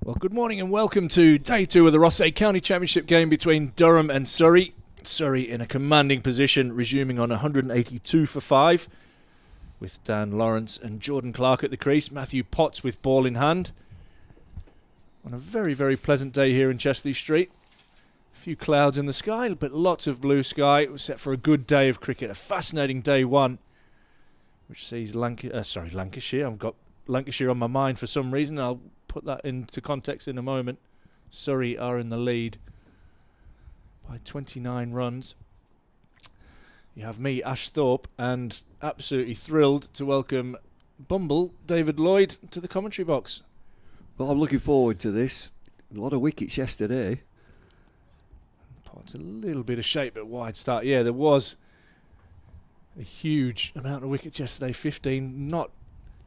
Well, good morning and welcome to day 2 of the Rothesay County Championship game between Durham and Surrey. Surrey in a commanding position, resuming on 182 for 5, with Dan Lawrence and Jordan Clark at the crease. Matthew Potts with ball in hand. On a very, very pleasant day here in Chesley Street. A few clouds in the sky, but lots of blue sky. It was set for a good day of cricket, a fascinating day 1, which sees Lancashire. I've got Lancashire on my mind for some reason. I'll put that into context in a moment. Surrey are in the lead by 29 runs. You have me, Ash Thorpe, and absolutely thrilled to welcome Bumble, David Lloyd, to the commentary box. Well, I'm looking forward to this. A lot of wickets yesterday. Pot's a little bit of shape at wide start. Yeah, there was a huge amount of wickets yesterday, 15. Not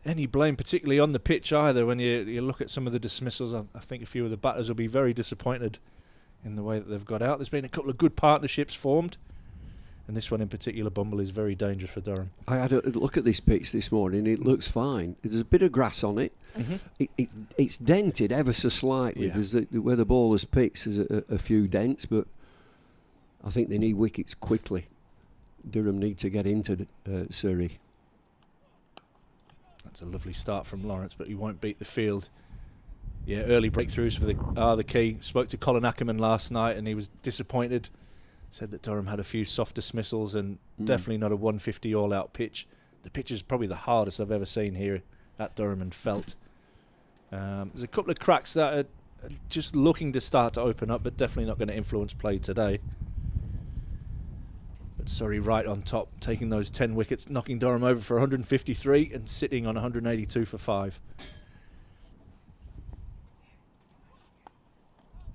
any blame particularly on the pitch either. When you look at some of the dismissals, I think a few of the batters will be very disappointed in the way that they've got out. There's been a couple of good partnerships formed, and this one in particular, Bumble, is very dangerous for Durham. I had a look at this pitch this morning. It looks fine. There's a bit of grass on it. Mm-hmm. It's dented ever so slightly because where the ball has pitched there's a few dents, but I think they need wickets quickly. Durham need to get into Surrey. That's a lovely start from Lawrence, but he won't beat the field. Yeah, early breakthroughs for the key. Spoke to Colin Ackerman last night and he was disappointed. Said that Durham had a few soft dismissals and definitely not a 150 all-out pitch. The pitch is probably the hardest I've ever seen here at Durham and felt. There's a couple of cracks that are just looking to start to open up, but definitely not going to influence play today. But Surrey right on top, taking those 10 wickets, knocking Durham over for 153 and sitting on 182 for 5.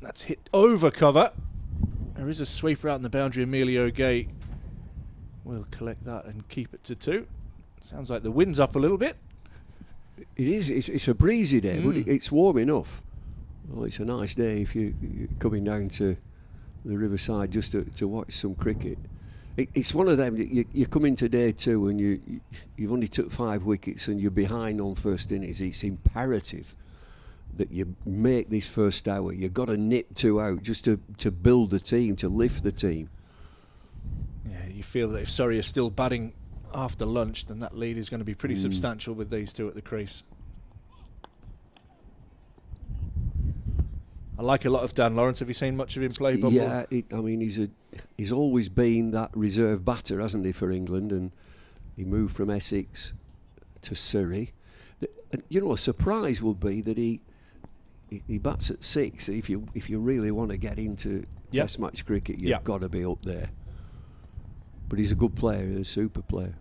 That's hit over cover. There is a sweeper out in the boundary. Emilio Gay will collect that and keep it to 2. Sounds like the wind's up a little bit. It is. It's a breezy day, but it's warm enough. Well, it's a nice day if you're coming down to the riverside just to watch some cricket. It's one of them. You come into day 2 and you've only took 5 wickets and you're behind on first innings. It's imperative that you make this first hour. You've got to nip 2 out just to build the team, to lift the team. Yeah, you feel that if Surrey are still batting after lunch, then that lead is going to be pretty substantial with these 2 at the crease. I like a lot of Dan Lawrence. Have you seen much of him play, Bumble? Yeah, he's always been that reserve batter, hasn't he, for England? And he moved from Essex to Surrey. You know, a surprise would be that he bats at 6. If you really want to get into Test match cricket, you've got to be up there. But he's a good player, a super player.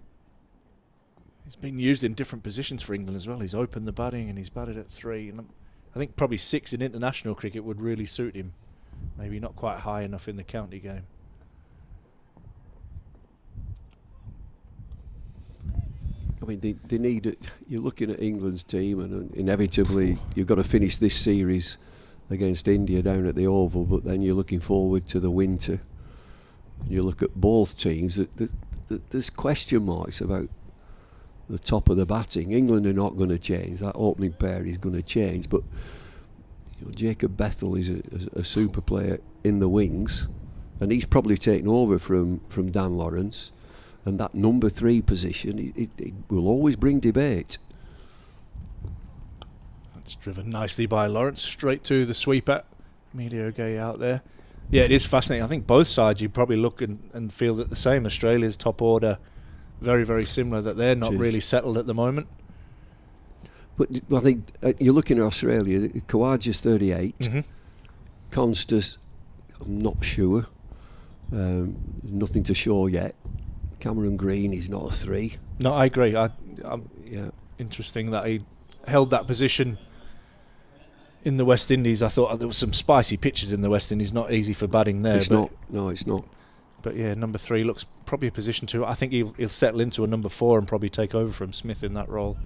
He's been used in different positions for England as well. He's opened the batting and he's batted at 3. And I think probably 6 in international cricket would really suit him. Maybe not quite high enough in the county game. I mean, they need it. You're looking at England's team, and inevitably you've got to finish this series against India down at the Oval. But then you're looking forward to the winter. You look at both teams. There's question marks about the top of the batting. England are not going to change. That opening pair is going to change. But you know, Jacob Bethel is a super player in the wings, and he's probably taken over from Dan Lawrence. And that number 3 position, it will always bring debate. That's driven nicely by Lawrence, straight to the sweeper. Emilio Gay out there. Yeah, it is fascinating. I think both sides you probably look and feel that the same. Australia's top order, very, very similar, that they're not really settled at the moment. But I think you're looking at Australia. Khawaja's 38. Constas, I'm not sure. Nothing to show yet. Cameron Green is not a 3. No, I agree. Interesting that he held that position in the West Indies. I thought there was some spicy pitches in the West Indies. Not easy for batting there. It's not. No, it's not. But yeah, number 3 looks probably a position 2. I think he'll settle into a number 4 and probably take over from Smith in that role.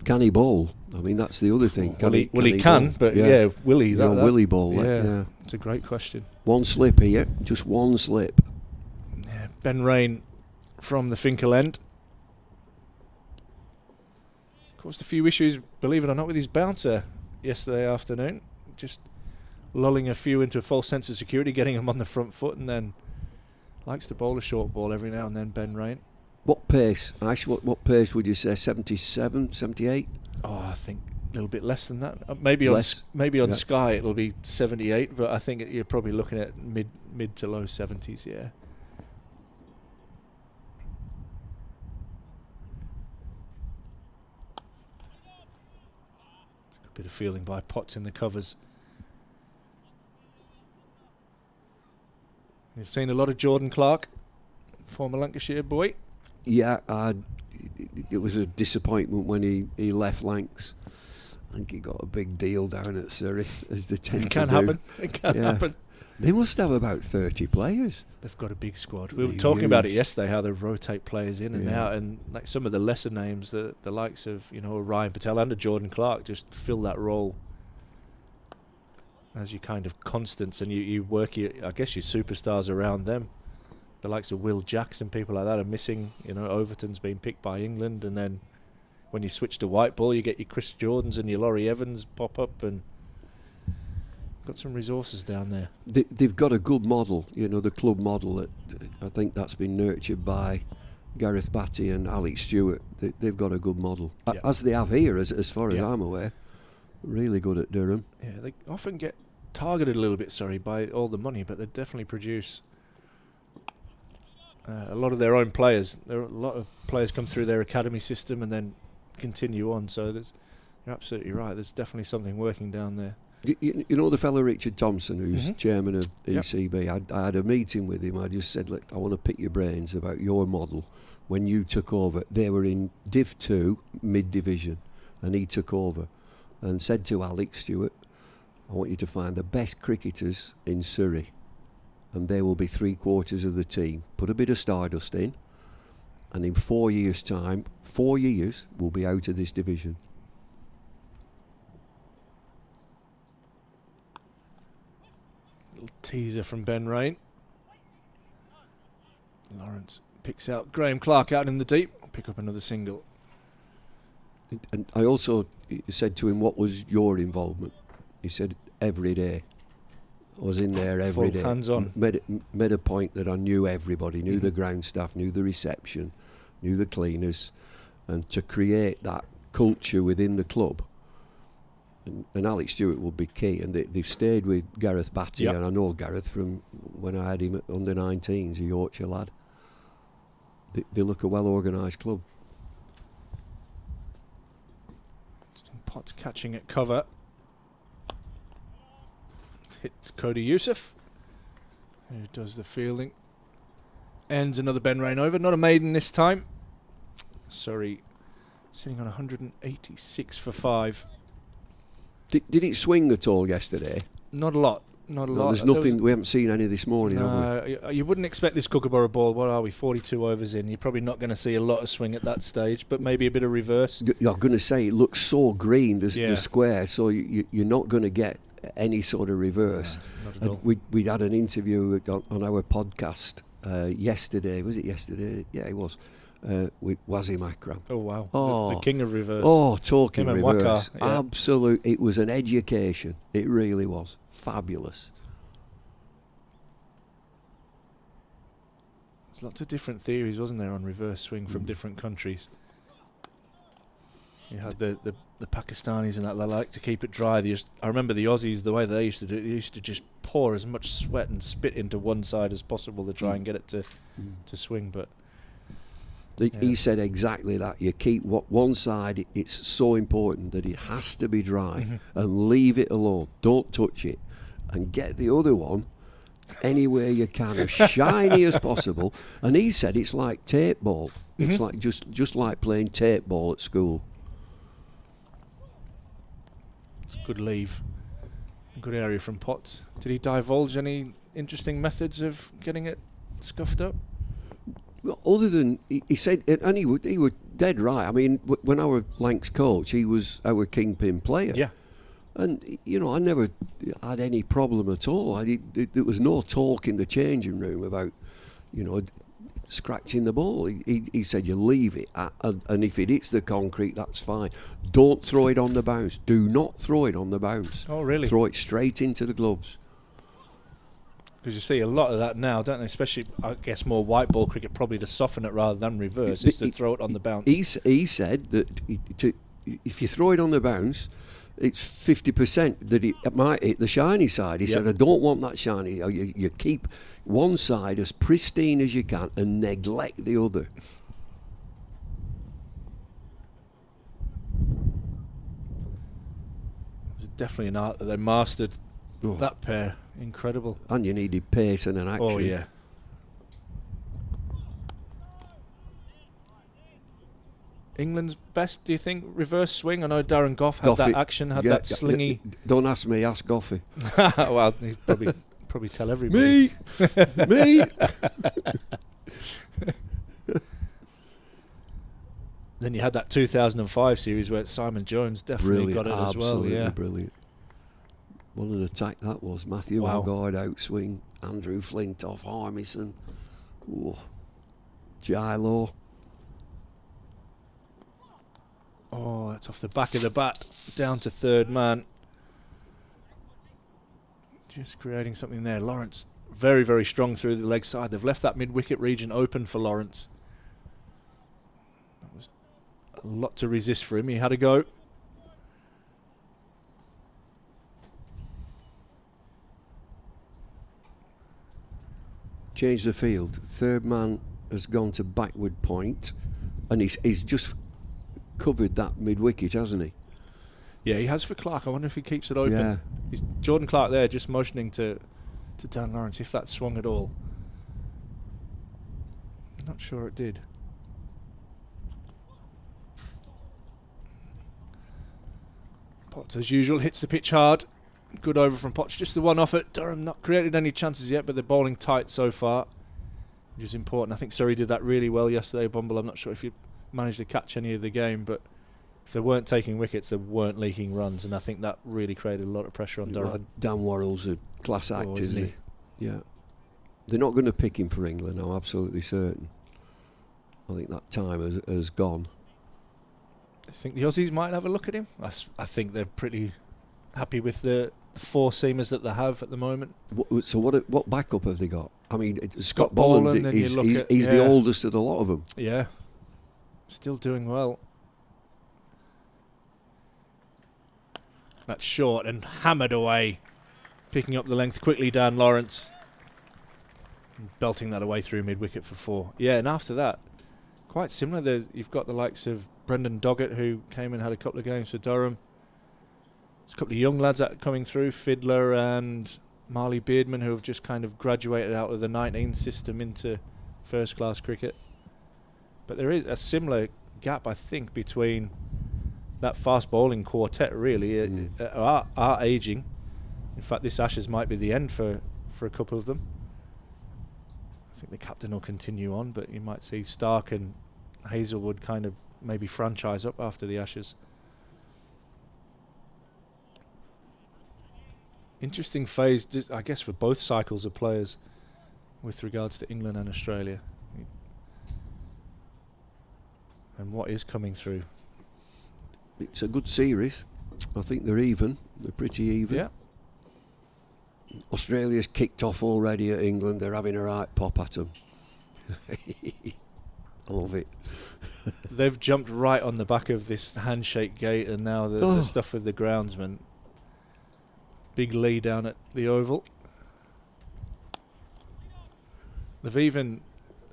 Can he bowl? I mean, that's the other thing. He can, bowl? But will he? Will he bowl? Yeah, it's a great question. One slip here, just one slip. Yeah, Ben Rain from the Finkel end. Caused a few issues, believe it or not, with his bouncer yesterday afternoon, just lulling a few into a false sense of security, getting them on the front foot, and then likes to bowl a short ball every now and then, Ben Rain. What pace, Ash? What pace would you say? 77, 78? Oh, I think a little bit less than that. Maybe on Sky it'll be 78, but I think you're probably looking at mid to low 70s. Yeah. A bit of fielding by Potts in the covers. You've seen a lot of Jordan Clark, former Lancashire boy. Yeah, it was a disappointment when he left Lancs. I think he got a big deal down at Surrey, as they tend to do. It can happen. They must have about 30 players. They've got a big squad. We were talking about it yesterday, how they rotate players in and out, and like some of the lesser names, the likes of Ryan Patel and Jordan Clark, just fill that role as you kind of constants, and you work your superstars around them. The likes of Will Jackson, people like that are missing. Overton's been picked by England, and then when you switch to white ball, you get your Chris Jordans and your Laurie Evans pop up, and got some resources down there. They've got a good model, the club model. I think that's been nurtured by Gareth Batty and Alex Stewart. They've got a good model, as they have here, as far as I'm aware. Really good at Durham. Yeah, they often get targeted a little bit, by all the money, but they definitely produce a lot of their own players. There are a lot of players come through their academy system and then continue on. So you're absolutely right. There's definitely something working down there. You know the fellow Richard Thompson, who's chairman of ECB. I had a meeting with him. I just said, look, I want to pick your brains about your model. When you took over, they were in Div 2 mid-division, and he took over and said to Alex Stewart, I want you to find the best cricketers in Surrey, and they will be 3/4 of the team. Put a bit of stardust in, and in 4 years' time, 4 years, we'll be out of this division. Little teaser from Ben Rain. Lawrence picks out Graham Clark out in the deep. Pick up another single. And I also said to him, what was your involvement? He said, every day. I was in there every day. Hands on. Made a point that I knew everybody, knew the ground staff, knew the reception, knew the cleaners, and to create that culture within the club. And Alex Stewart will be key, and they've stayed with Gareth Batty, and I know Gareth from when I had him at under 19s, a Yorkshire lad. They look a well organised club. Potts catching at cover. It's hit Cody Youssef, who does the fielding. Ends another Ben Rain over. Not a maiden this time. Surrey sitting on 186 for 5. Did it swing at all yesterday? Not a lot. Not a lot. There's nothing. We haven't seen any this morning, have we? You wouldn't expect this Kookaburra ball. What are we? 42 overs in. You're probably not going to see a lot of swing at that stage, but maybe a bit of reverse. You're going to say it looks so green, the square, so you're not going to get any sort of reverse. Not at all. We had an interview on our podcast yesterday. Was it yesterday? Yeah, it was. With Wasim Akram. Oh wow! The king of reverse. Oh, talking reverse. Yeah. Absolute. It was an education. It really was fabulous. There's lots of different theories, wasn't there, on reverse swing from different countries. You had the Pakistanis and that. They like to keep it dry. I remember the Aussies, the way they used to do it. They used to just pour as much sweat and spit into one side as possible to try and get it to swing, but. He said exactly that. You keep one side, it's so important that it has to be dry and leave it alone. Don't touch it. And get the other one anywhere you can, as shiny as possible. And he said it's like tape ball. It's like just like playing tape ball at school. It's a good leave. Good area from Potts. Did he divulge any interesting methods of getting it scuffed up? Well, other than he said, and he was dead right. I mean, when our Lancs coach, he was our kingpin player. Yeah. And I never had any problem at all. There was no talk in the changing room about, scratching the ball. He said you leave it, and if it hits the concrete, that's fine. Don't throw it on the bounce. Do not throw it on the bounce. Oh, really? Throw it straight into the gloves. Because you see a lot of that now, don't they? Especially, I guess, more white ball cricket, probably to soften it rather than reverse, is to throw it on the bounce. He said that if you throw it on the bounce, it's 50% that it might hit the shiny side. He said, I don't want that shiny. You keep one side as pristine as you can and neglect the other. It's definitely an art that they mastered. That pair, incredible. And you needed pace and an action. Oh, yeah. England's best, do you think, reverse swing? I know Darren Gough had that action, had that slingy... Don't ask me, ask Goffey. Well, he'd probably tell everybody. Me! Then you had that 2005 series where Simon Jones definitely got it as well. Yeah, brilliant. What an attack that was. Matthew O'Gord outswing, Andrew Flintoff, Harmison, Gilo. Oh, that's off the back of the bat, down to third man. Just creating something there. Lawrence, very, very strong through the leg side. They've left that mid-wicket region open for Lawrence. That was a lot to resist for him. He had a go. Change the field. Third man has gone to backward point, and he's just covered that mid-wicket, hasn't he? Yeah, he has for Clark. I wonder if he keeps it open. Yeah. He's Jordan Clark there just motioning to Dan Lawrence, if that swung at all. Not sure it did. Potts, as usual, hits the pitch hard. Good over from Potts. Just the one off it. Durham not created any chances yet, but they're bowling tight so far, which is important. I think Surrey did that really well yesterday, Bumble. I'm not sure if you managed to catch any of the game, but if they weren't taking wickets, they weren't leaking runs, and I think that really created a lot of pressure on Durham. Dan Worrell's a class act, isn't he? Yeah. They're not going to pick him for England, I'm absolutely certain. I think that time has gone. I think the Aussies might have a look at him. I think they're pretty happy with the four seamers that they have at the moment. So what backup have they got? I mean, Scott Boland, Boland, he's the oldest of the lot of them. Yeah. Still doing well. That's short and hammered away. Picking up the length quickly, Dan Lawrence. Belting that away through mid-wicket for 4. Yeah, and after that, quite similar. You've got the likes of Brendan Doggett, who came and had a couple of games for Durham. There's a couple of young lads that are coming through, Fiddler and Marley Beardman, who have just kind of graduated out of the 19 system into first-class cricket. But there is a similar gap, I think, between that fast bowling quartet, really, are ageing. In fact, this Ashes might be the end for a couple of them. I think the captain will continue on, but you might see Stark and Hazelwood kind of maybe franchise up after the Ashes. Interesting phase, I guess, for both cycles of players with regards to England and Australia. And what is coming through. It's a good series. I think they're even. They're pretty even. Yeah. Australia's kicked off already at England. They're having a right pop at them. I love it. They've jumped right on the back of this handshake gate, and now the stuff with the groundsman. Big Lee down at the Oval. They've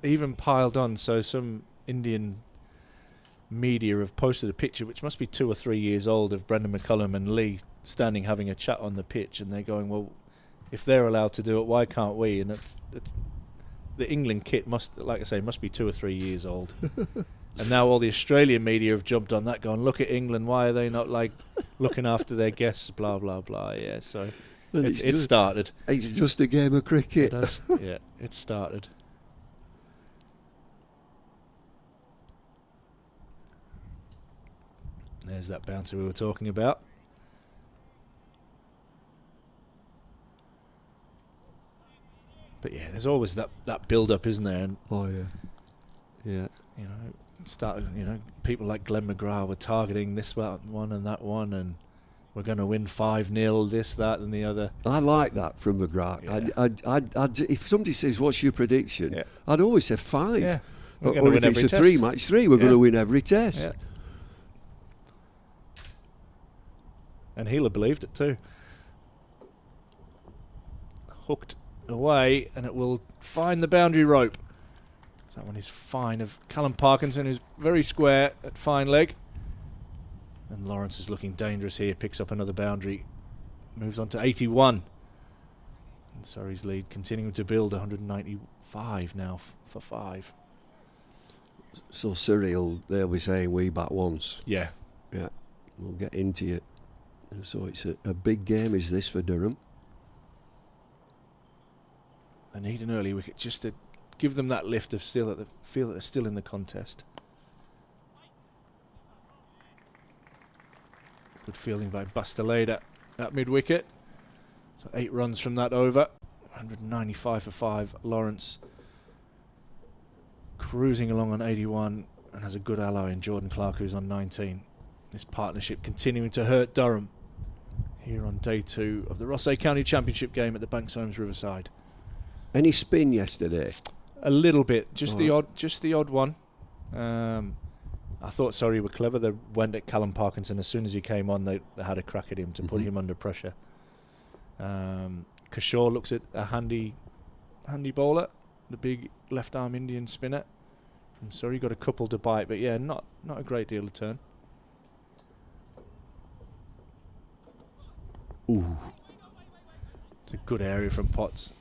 even piled on, so some Indian media have posted a picture which must be 2 or 3 years old of Brendan McCullum and Lee standing having a chat on the pitch, and they're going, well, if they're allowed to do it, why can't we? And it's the England kit must, like I say, must be 2 or 3 years old. And now all the Australian media have jumped on that, going, look at England, why are they not like looking after their guests, blah blah blah. Yeah, so it started. It's just a game of cricket. Yeah, it started. There's that bouncer we were talking about. But yeah, there's always that build-up, isn't there? And oh yeah. Yeah. You know, people like Glenn McGrath were targeting this one and that one, and we're going to win 5-0, this, that, and the other. I like that from McGrath. Yeah. If somebody says, "What's your prediction?" Yeah. I'd always say 5. Yeah. Or if it's a 3-match 3, we're going to win every test. Yeah. And Healer believed it too. Hooked away, and it will find the boundary rope. That one is fine of Callum Parkinson, who's very square at fine leg. And Lawrence is looking dangerous here, picks up another boundary, moves on to 81. And Surrey's lead continuing to build, 195 now for 5. So Surrey, they'll be saying we bat once. Yeah. Yeah, we'll get into it. And so it's a big game, is this, for Durham? They need an early wicket just to give them that lift of feel that they're still in the contest. Good fielding by Bastoleda at mid-wicket. So 8 runs from that over. 195 for 5. Lawrence cruising along on 81 and has a good ally in Jordan Clark, who's on 19. This partnership continuing to hurt Durham here on day 2 of the Rothesay County Championship game at the Banks Homes Riverside. Any spin yesterday? A little bit, just the odd one. I thought Surrey were clever. They went at Callum Parkinson as soon as he came on. They had a crack at him to put him under pressure. Kashaw looks at a handy bowler, the big left arm Indian spinner from Surrey. Got a couple to bite, but yeah, not a great deal of turn. Ooh, it's a good area from Potts.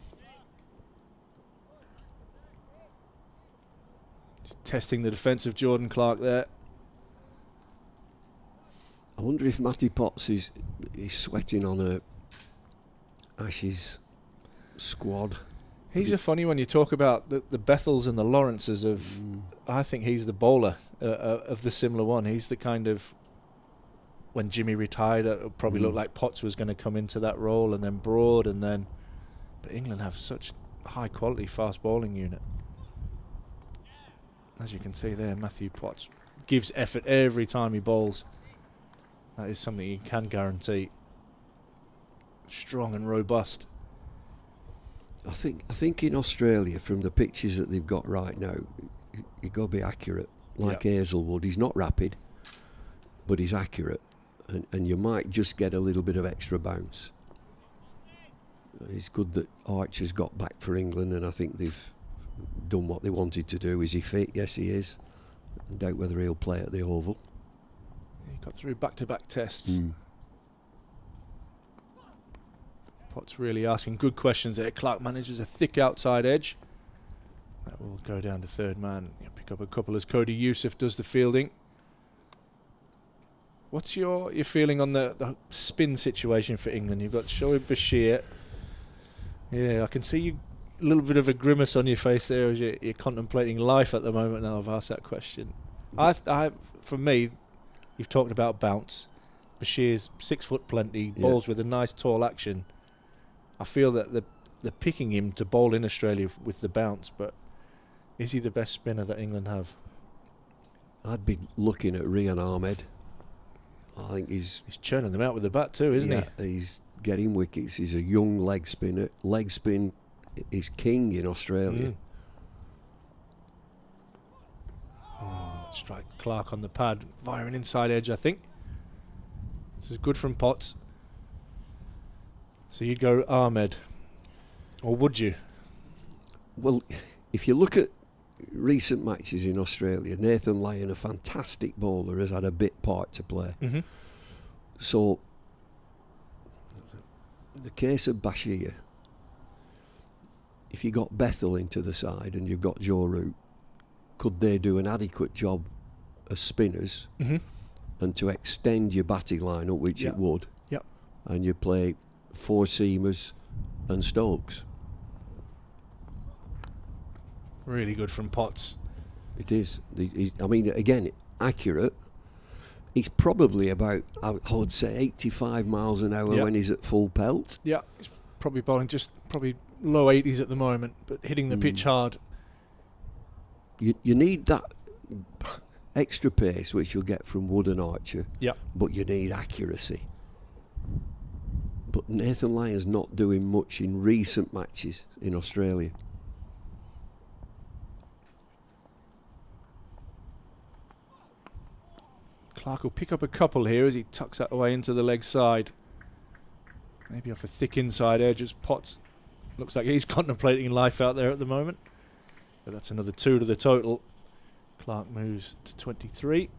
Just testing the defence of Jordan Clark there. I wonder if Matty Potts is sweating on Ash's squad. He's a funny one. You talk about the Bethels and the Lawrences of. I think he's the bowler of the similar one. He's the kind of. When Jimmy retired, it probably looked like Potts was going to come into that role, and then Broad, and then. But England have such high quality fast bowling unit. As you can see there, Matthew Potts gives effort every time he bowls. That is something you can guarantee. Strong and robust. I think in Australia, from the pitches that they've got right now, you've got to be accurate. Like Hazelwood, he's not rapid, but he's accurate. And you might just get a little bit of extra bounce. It's good that Archer's got back for England, and I think they've done what they wanted to do. Is he fit? Yes, he is. I doubt whether he'll play at the Oval. He got through back-to-back tests. Potts really asking good questions there. Clark manages a thick outside edge. That will go down to third man. He'll pick up a couple as Cody Youssef does the fielding. What's your feeling on the spin situation for England? You've got Shoaib Bashir. Yeah, I can see you. A little bit of a grimace on your face there as you're contemplating life at the moment. Now I've asked that question. For me, you've talked about bounce. Bashir's 6 foot plenty, bowls with a nice tall action. I feel that they're picking him to bowl in Australia with the bounce, but is he the best spinner that England have? I'd be looking at Rian Ahmed. I think he's churning them out with the bat too, isn't he? He's getting wickets. He's a young leg spinner. Leg spin is king in Australia. Strike Clark on the pad via an inside edge, I think. This is good from Potts. So you'd go Ahmed, or would you? Well, if you look at recent matches in Australia, Nathan Lyon, a fantastic bowler, has had a bit part to play. So the case of Bashir, if you got Bethel into the side and you've got Joe Root, could they do an adequate job as spinners and to extend your batting lineup, which it would, and you play 4 seamers and Stokes? Really good from Potts. It is. I mean, again, accurate. He's probably about, I would say, 85 miles an hour when he's at full pelt. Yeah, he's probably bowling just probably low 80s at the moment, but hitting the pitch hard. you need that extra pace, which you'll get from Wood and Archer. Yeah. But you need accuracy. But Nathan Lyon's not doing much in recent matches in Australia. Clark will pick up a couple here as he tucks that away into the leg side. Maybe off a thick inside edge as Potts looks like he's contemplating life out there at the moment. But that's another 2 to the total. Clark moves to 23.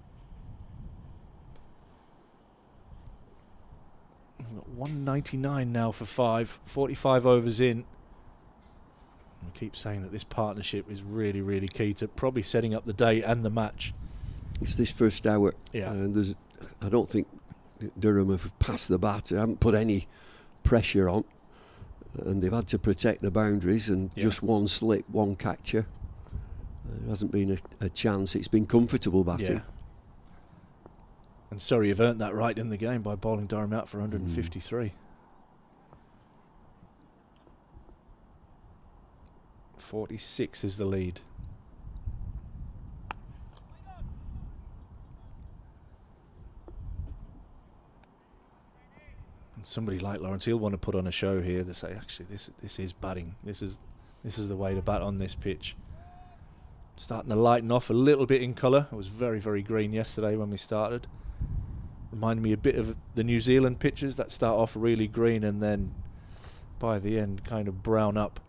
We've got 199 now for 5. 45 overs in. I keep saying that this partnership is really, really key to probably setting up the day and the match. It's this first hour. Yeah. And I don't think Durham have passed the bat. They haven't put any pressure on. And they've had to protect the boundaries, and just one slip, one catcher. There hasn't been a chance. It's been comfortable batting. Yeah. And Surrey have earned that right in the game by bowling Durham out for 153. 46 is the lead. And somebody like Lawrence, he'll want to put on a show here to say, actually, this is batting. This is the way to bat on this pitch. Starting to lighten off a little bit in colour. It was very, very green yesterday when we started. Reminded me a bit of the New Zealand pitches that start off really green and then by the end kind of brown up.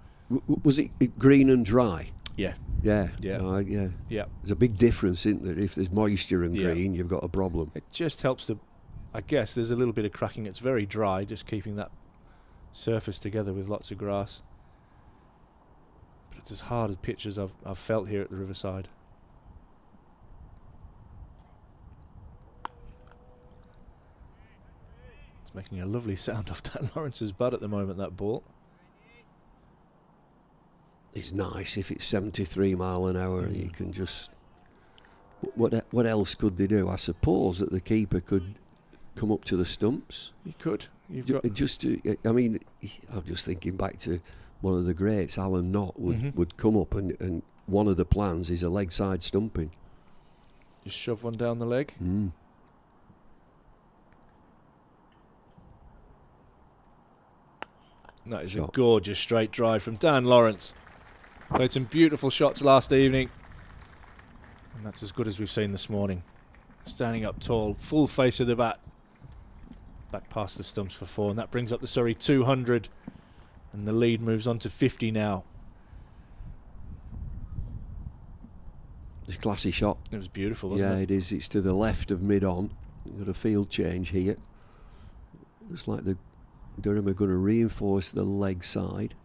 Was it green and dry? Yeah. Yeah. Yeah. Yeah. There's a big difference, isn't there? If there's moisture in green, you've got a problem. It just helps to, I guess there's a little bit of cracking. It's very dry, just keeping that surface together with lots of grass. But it's as hard a pitch as I've felt here at the Riverside. It's making a lovely sound off Dan Lawrence's butt at the moment, that ball. It's nice if it's 73 mile an hour. You can just... What else could they do? I suppose that the keeper could come up to the stumps. You could. I'm just thinking back to one of the greats, Alan Knott, would come up and one of the plans is a leg side stumping. Just shove one down the leg. That is a gorgeous straight drive from Dan Lawrence. Played some beautiful shots last evening. And that's as good as we've seen this morning. Standing up tall, full face of the bat. Back past the stumps for 4. And that brings up the Surrey 200. And the lead moves on to 50 now. It's a classy shot. It was beautiful, wasn't it? Yeah, it is. It's to the left of mid-on. You've got a field change here. Looks like the Durham are going to reinforce the leg side.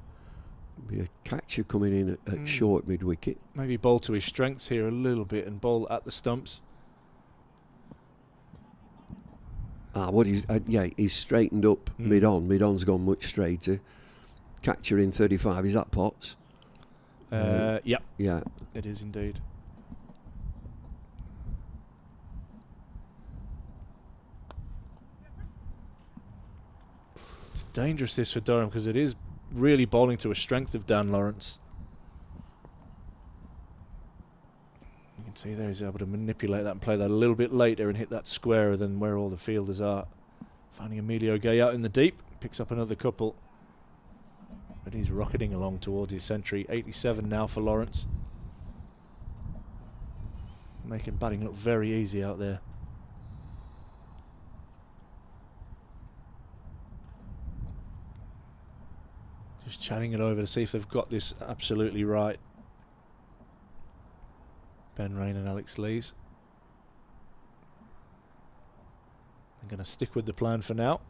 Be a catcher coming in at short mid-wicket. Maybe bowl to his strengths here a little bit and bowl at the stumps. He's straightened up mid-on. Mid-on's gone much straighter. Catcher in 35. Is that Potts? Yep. Yeah. It is indeed. It's dangerous this for Durham because it is really bowling to a strength of Dan Lawrence. You can see there he's able to manipulate that and play that a little bit later and hit that squarer than where all the fielders are. Finding Emilio Gay out in the deep. Picks up another couple. But he's rocketing along towards his century. 87 now for Lawrence. Making batting look very easy out there. Just chatting it over to see if they've got this absolutely right. Ben Rain and Alex Lees. I'm going to stick with the plan for now.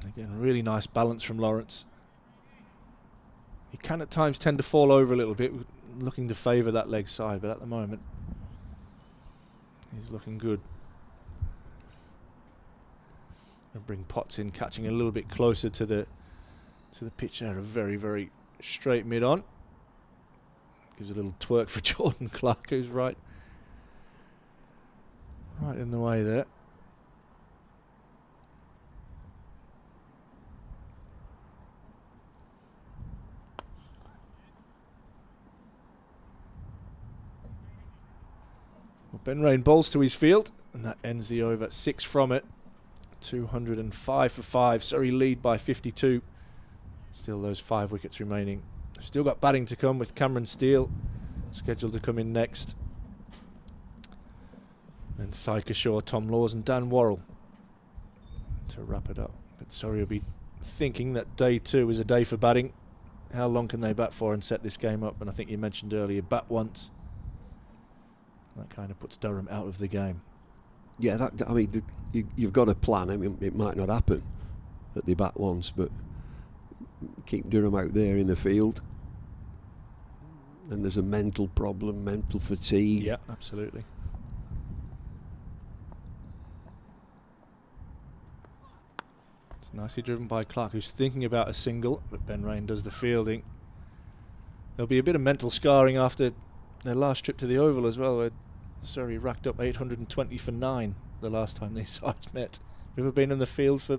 Again, really nice balance from Lawrence. He can at times tend to fall over a little bit, looking to favour that leg side, but at the moment he's looking good. And bring Potts in, catching a little bit closer to the pitch there. A very, very straight mid on. Gives a little twerk for Jordan Clark, who's right in the way there. Well, Ben Rain bowls to his field, and that ends the over. 6 from it. 205 for 5. Surrey lead by 52. Still those 5 wickets remaining. Still got batting to come with Cameron Steele scheduled to come in next. And Syker Shaw, Tom Laws and Dan Worrell to wrap it up. But Surrey will be thinking that day 2 is a day for batting. How long can they bat for and set this game up? And I think you mentioned earlier, bat once. That kind of puts Durham out of the game. Yeah, you've got a plan. I mean, it might not happen that they bat once, but keep Durham out there in the field. And there's a mental problem, mental fatigue. Yeah, absolutely. It's nicely driven by Clark, who's thinking about a single, but Ben Rain does the fielding. There'll be a bit of mental scarring after their last trip to the Oval as well, where Surrey racked up 820 for 9 the last time these sides met. Have you ever been in the field for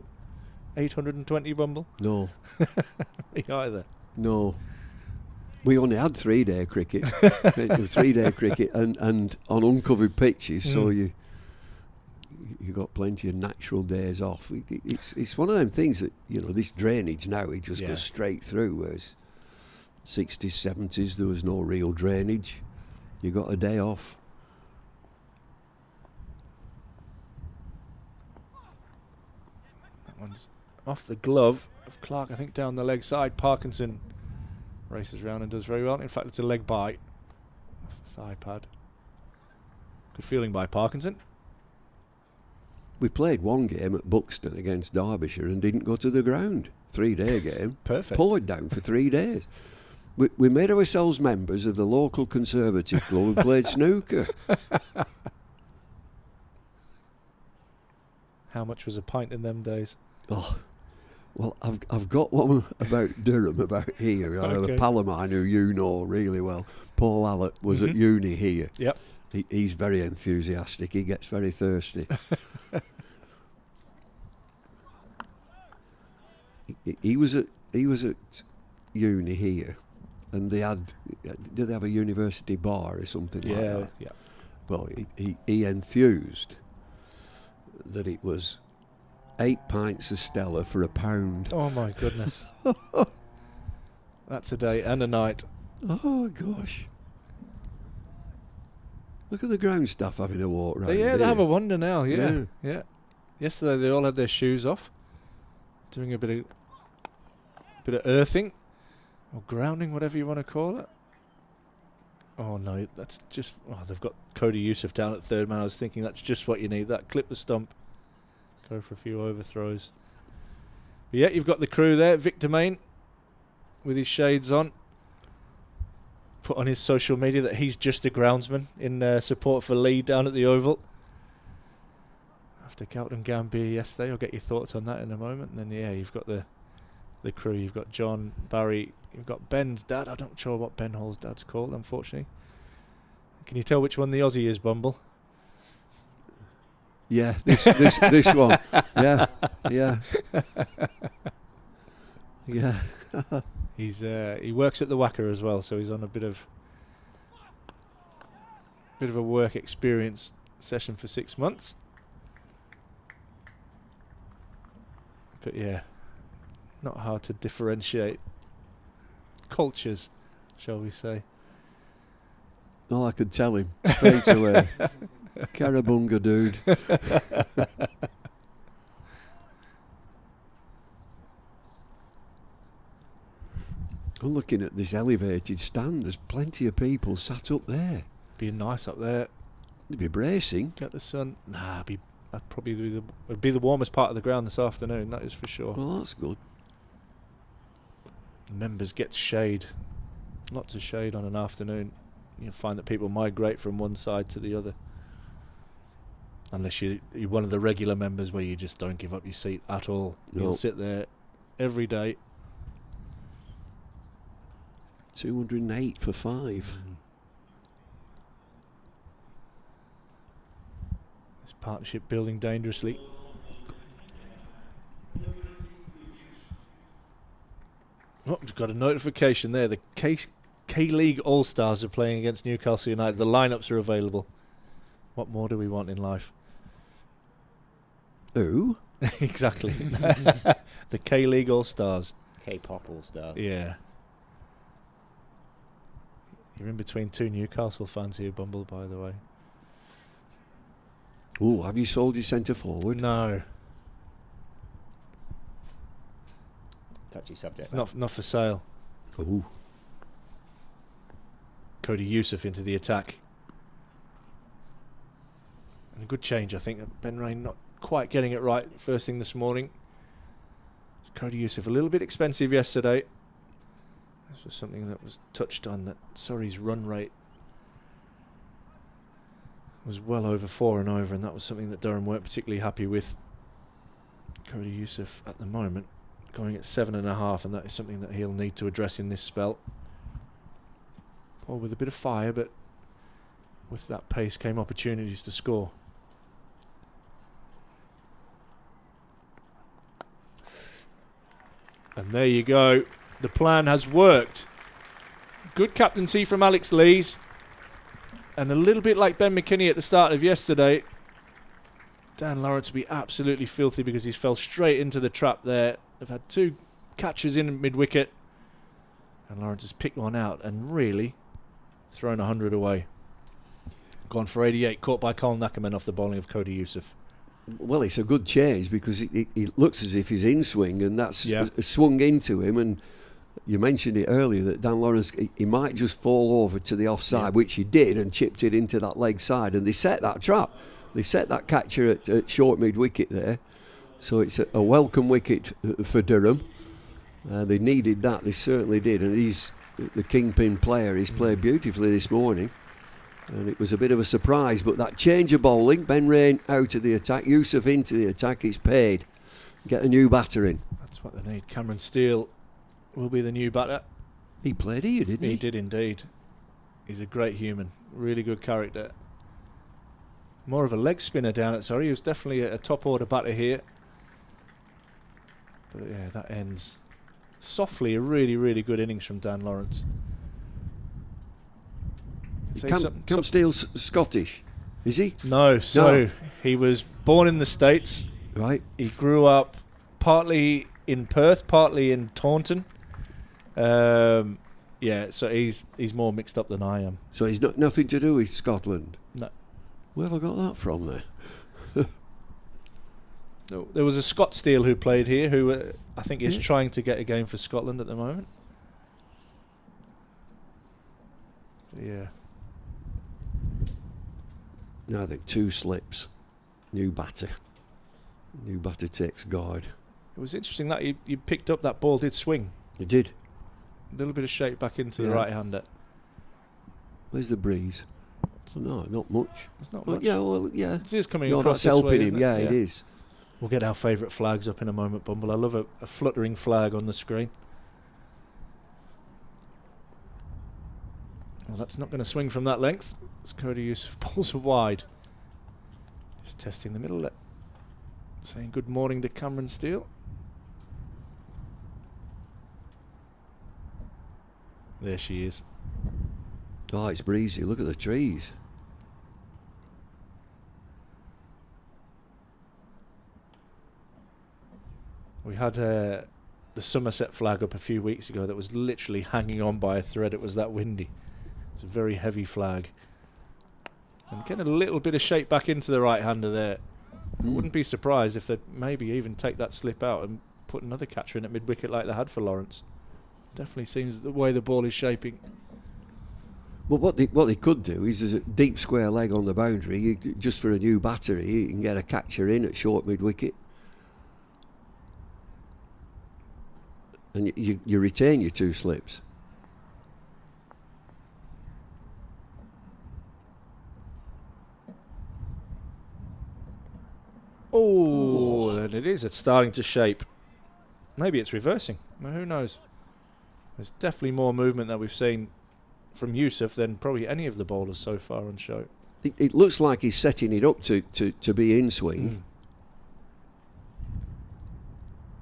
820, Bumble? No. Me either. No. We only had 3-day cricket. 3-day cricket and on uncovered pitches, so you got plenty of natural days off. It's one of them things that, this drainage now, it just goes straight through, whereas 60s, 70s, there was no real drainage. You got a day off. That one's off the glove of Clark, I think down the leg side. Parkinson races round and does very well. In fact, it's a leg bite off the thigh pad. Good fielding by Parkinson. We played one game at Buxton against Derbyshire and didn't go to the ground. 3-day game. Perfect. Poured down for 3 days. We made ourselves members of the local Conservative club and played snooker. How much was a pint in them days? Oh, well, I've got one about Durham, about here. I have a pal of mine who you know really well. Paul Allett was at uni here. Yep. He's very enthusiastic. He gets very thirsty. He was at uni here, and did they have a university bar or something like that? Yeah. Well, he enthused that it was 8 pints of Stella for £1. Oh my goodness. That's a day and a night. Oh gosh. Look at the ground staff having a walk round. Yeah, they have a wonder now. Yeah. Yeah. Yesterday they all had their shoes off, doing a bit of earthing or grounding, whatever you want to call it. Oh no, that's just. Oh, they've got Cody Youssef down at third man. I was thinking that's just what you need. That clip the stump, go for a few overthrows. But yeah, you've got the crew there. Victor Main with his shades on. Put on his social media that he's just a groundsman in support for Lee down at the Oval. After Galton Gambier yesterday, I'll get your thoughts on that in a moment. And then you've got the crew. You've got John, Barry, you've got Ben's dad. I'm not sure what Ben Hall's dad's called, unfortunately. Can you tell which one the Aussie is, Bumble? Yeah, this one. Yeah. Yeah. He works at the Wacker as well, so he's on a bit of a work experience session for 6 months. But yeah, not hard to differentiate cultures, shall we say. Oh, I could tell him straight away. Carabunga dude. I'm looking at this elevated stand. There's plenty of people sat up there. Being nice up there. They'd be bracing. Get the sun. That'd probably be the warmest part of the ground this afternoon. That is for sure. Well, that's good. Members get shade. Lots of shade on an afternoon. You'll find that people migrate from one side to the other. Unless you're one of the regular members where you just don't give up your seat at all. No. You'll sit there every day. 208 for 5. This partnership building dangerously. Oh, we've got a notification there. The K-League All-Stars are playing against Newcastle United. The lineups are available. What more do we want in life? Who? Exactly. The K-League All-Stars. K-pop All-Stars. Yeah. You're in between two Newcastle fans here, Bumble, by the way. Oh, have you sold your centre forward? No, Touchy subject. it's not for sale. Oh, Cody Youssef into the attack. And a good change, I think. Ben Rain not quite getting it right first thing this morning. Cody Youssef a little bit expensive yesterday. This was something that was touched on, that Surrey's run rate was well over 4 and over, and that was something that Durham weren't particularly happy with. Cody Youssef at the moment going at 7.5, and that is something that he'll need to address in this spell. Ball with a bit of fire, but with that pace came opportunities to score. And there you go. The plan has worked. Good captaincy from Alex Lees. And a little bit like Ben McKinney at the start of yesterday, Dan Lawrence will be absolutely filthy because he's fell straight into the trap there. They've had 2 catches in mid-wicket. And Lawrence has picked one out and really thrown 100 away. Gone for 88, caught by Colin Ackerman off the bowling of Cody Youssef. well, it's a good change because it looks as if he's in swing, and that's swung into him. And you mentioned it earlier that Dan Lawrence, he might just fall over to the offside, which he did, and chipped it into that leg side. And they set that trap. They set that catcher at short mid-wicket there. So it's a welcome wicket for Durham. They needed that, they certainly did. And he's the kingpin player. He's played beautifully this morning. And it was a bit of a surprise, but that change of bowling, Ben Rain out of the attack, Youssef into the attack, it's paid. Get a new batter in. That's what they need. Cameron Steele will be the new batter. He played here, didn't he? He did indeed. He's a great human. Really good character. More of a leg spinner down at Surrey. He was definitely a top order batter here. But yeah, that ends softly. A really, really good innings from Dan Lawrence. Camp Steele's Scottish, is he? No, so he was born in the States. Right. He grew up partly in Perth, partly in Taunton. Yeah, so he's more mixed up than I am. So he's got nothing to do with Scotland? No. Where have I got that from there? No, there was a Scott Steele who played here, who I think is trying to get a game for Scotland at the moment. Yeah. No, I think 2 slips. New batter. New batter takes guard. It was interesting that you picked up that ball did swing. It did. A little bit of shake back into the right-hander. Where's the breeze? No, not much. It's not much. Yeah. It is coming You're across not this helping way, him. isn't Yeah, it is. We'll get our favourite flags up in a moment, Bumble. I love a fluttering flag on the screen. Well, that's not going to swing from that length. As Cody Youssef pulls wide. Just testing the middle. Saying good morning to Cameron Steele. There she is. Oh, it's breezy. Look at the trees. We had the Somerset flag up a few weeks ago that was literally hanging on by a thread. It was that windy. It's a very heavy flag. And getting a little bit of shape back into the right-hander there. Wouldn't be surprised if they'd maybe even take that slip out and put another catcher in at mid-wicket like they had for Lawrence. Definitely seems the way the ball is shaping. Well, what they could do is a deep square leg on the boundary, just for a new battery. You can get a catcher in at short mid-wicket. And you retain your 2 slips. Oh, and it is. It's starting to shape. Maybe it's reversing. Well, who knows? There's definitely more movement that we've seen from Youssef than probably any of the bowlers so far on show. It looks like he's setting it up to be in swing.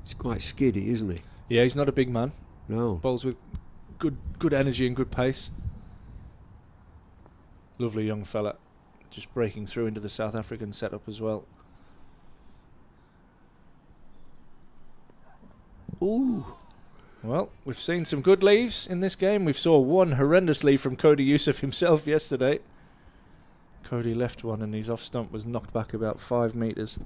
He's quite skiddy, isn't he? Yeah, he's not a big man. No. Bowls with good energy and good pace. Lovely young fella. just breaking through into the South African setup as well. Ooh. Well, we've seen some good leaves in this game. We saw one horrendous leave from Cody Youssef himself yesterday. Cody left one and his off stump was knocked back about 5 metres.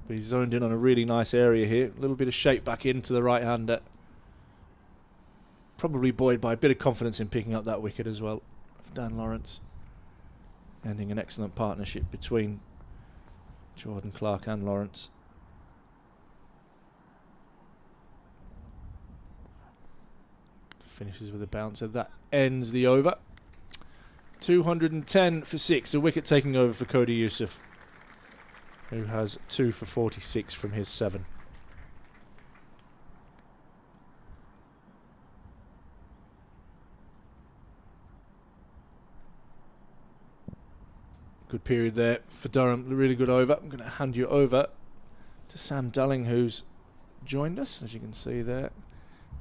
But he's zoned in on a really nice area here. A little bit of shape back into the right-hander. Probably buoyed by a bit of confidence in picking up that wicket as well of Dan Lawrence. Ending an excellent partnership between Jordan Clark and Lawrence. Finishes with a bouncer. That ends the over. 210 for 6. A wicket taking over for Cody Youssef, who has 2 for 46 from his 7. Good period there for Durham. Really good over. I'm going to hand you over to Sam Dalling, who's joined us, as you can see there.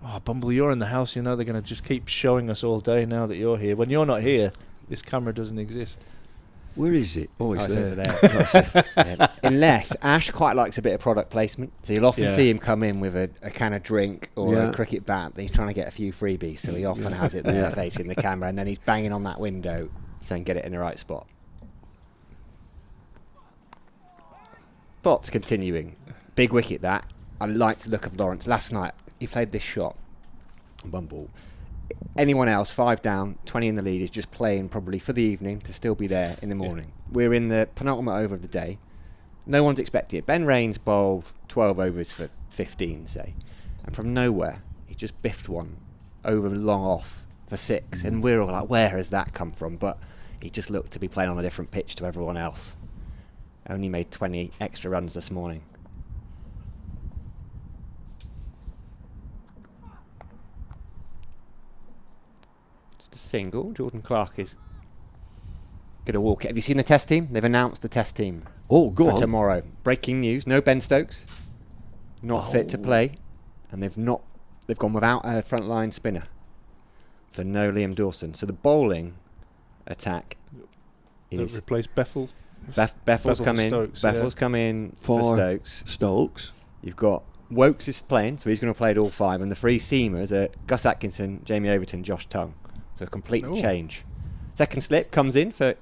Oh, Bumble, you're in the house. You know they're going to just keep showing us all day now that you're here. When you're not here, this camera doesn't exist. Where is it? Oh, it's there. Over there. Yeah. Unless Ash quite likes a bit of product placement, so you'll often see him come in with a can of drink or a cricket bat. He's trying to get a few freebies, so he often has it there facing the camera, and then he's banging on that window saying get it in the right spot. Potts continuing. Big wicket that. I liked the look of Lawrence. Last night he played this shot. Bumble. Anyone else, 5 down, 20 in the lead, is just playing probably for the evening to still be there in the morning. We're in the penultimate over of the day. No one's expecting it. Ben Raines bowled 12 overs for 15, say. And from nowhere, he just biffed one over long off for 6. And we're all like, where has that come from? But he just looked to be playing on a different pitch to everyone else. Only made 20 extra runs this morning. Single. Jordan Clark is going to walk it. Have you seen the test team? They've announced the test team for tomorrow. Breaking news: no Ben Stokes, not fit to play, and they've gone without a frontline spinner, so no Liam Dawson. So the bowling attack is replace Bethel. Bethel's come in. Stokes, Bethel's come in for Stokes. You've got Wokes is playing, so he's going to play all 5, and the 3 seamers are Gus Atkinson, Jamie Overton, Josh Tongue. So a complete change. Second slip comes in for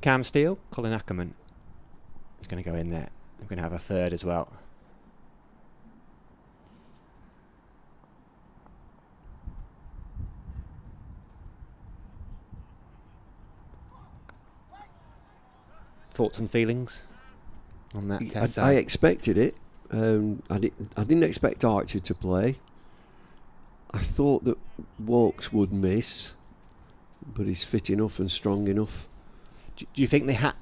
Cam Steele. Colin Ackerman is going to go in there. I'm going to have a third as well. Thoughts and feelings on that test side? I expected it. I didn't expect Archer to play. I thought that Wokes would miss, but he's fit enough and strong enough. Do you think do you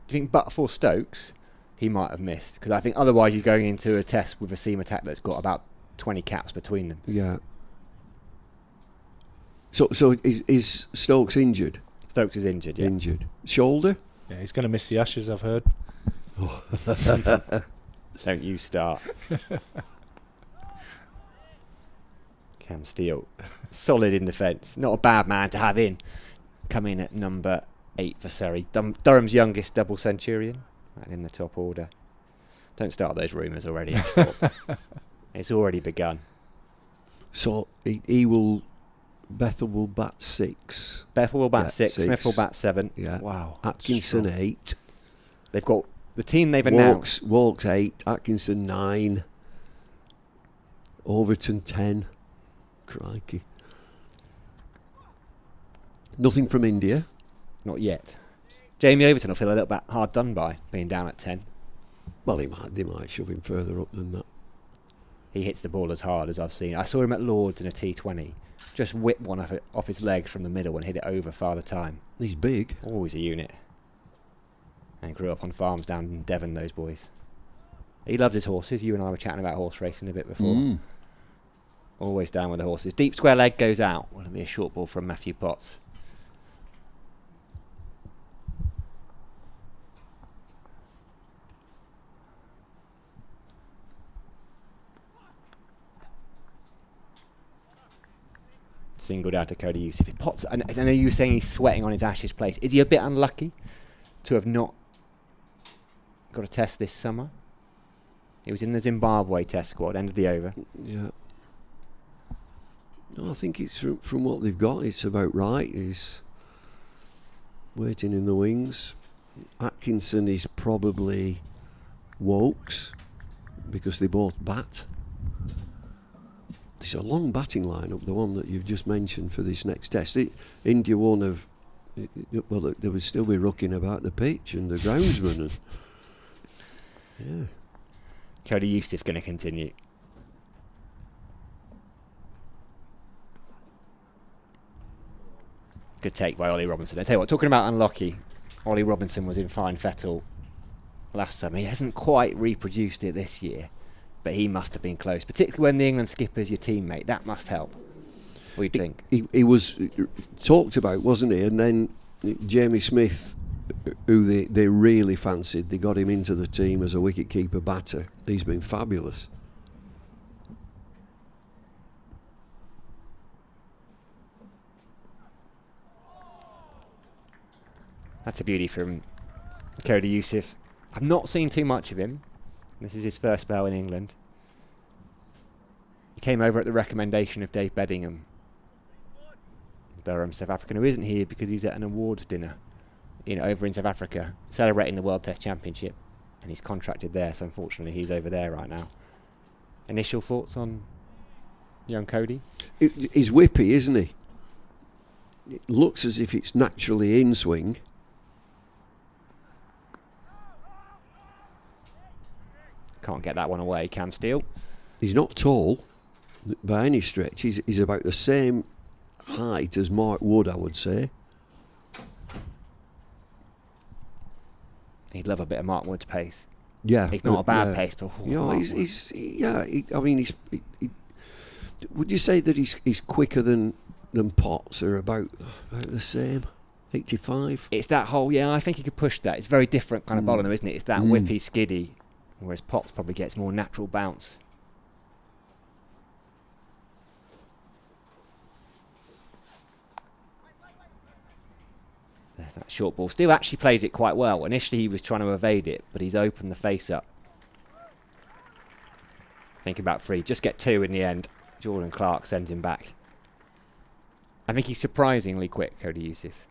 think but for Stokes, he might have missed? Because I think otherwise you're going into a test with a seam attack that's got about 20 caps between them. Yeah. So is Stokes injured? Stokes is injured, yeah. Injured. Shoulder? Yeah, he's going to miss the Ashes, I've heard. Don't you start. Cam Steele, solid in defence. Not a bad man to have in. Come in at number 8 for Surrey. Durham's youngest double centurion. Right in the top order. Don't start those rumours already, Ash Thorpe. It's already begun. So Bethel will bat 6. Bethel will bat 6. Smith will bat 7. Yeah. Wow. Atkinson 8. They've got the team they've announced. Wokes 8. Atkinson 9. Overton 10. Crikey. Nothing from India. Not yet. Jamie Overton will feel a little bit hard done by being down at 10. Well, they might shove him further up than that. He hits the ball as hard as I've seen. I saw him at Lord's in a T20. Just whip one off his legs from the middle and hit it over Father Time. He's big. Always a unit. And grew up on farms down in Devon, those boys. He loves his horses. You and I were chatting about horse racing a bit before. Always down with the horses. Deep square leg goes out. Well, it'll be a short ball from Matthew Potts. singled out to Cody Youssef. Potts, and I know you were saying he's sweating on his Ash's place. Is he a bit unlucky to have not got a test this summer? He was in the Zimbabwe test squad, end of the over. Yeah. No, I think it's from what they've got, it's about right. He's waiting in the wings. Atkinson is probably Wokes because they both bat. It's a long batting lineup, the one that you've just mentioned for this next test. India won't have. Well, they would still be rocking about the pitch and the groundsman. Yeah. Cody Youssef going to continue. Good take by Ollie Robinson. I tell you what, talking about unlucky, Ollie Robinson was in fine fettle last summer. He hasn't quite reproduced it this year, but he must have been close, particularly when the England skipper's your teammate. That must help. What do you think? He was talked about, wasn't he? And then Jamie Smith, who they really fancied, they got him into the team as a wicket-keeper batter. He's been fabulous. That's a beauty from Cody Youssef. I've not seen too much of him. This is his first spell in England. He came over at the recommendation of Dave Beddingham, Durham, South African, who isn't here because he's at an awards dinner, over in South Africa, celebrating the World Test Championship, and he's contracted there, so unfortunately he's over there right now. Initial thoughts on young Cody? He's whippy, isn't he? It looks as if it's naturally in swing. Can't get that one away, Cam Steele. He's not tall by any stretch. He's about the same height as Mark Wood, I would say. He'd love a bit of Mark Wood's pace. Yeah, he's not a bad pace, but would you say that he's quicker than Potts, or about the same? 85. It's that whole I think he could push that. It's a very different kind of bowler, though, isn't it? It's that whippy, skiddy, whereas Potts probably gets more natural bounce. There's that short ball. Steele actually plays it quite well. Initially he was trying to evade it, but he's opened the face up. Think about 3. Just get 2 in the end. Jordan Clark sends him back. I think he's surprisingly quick, Cody Youssef.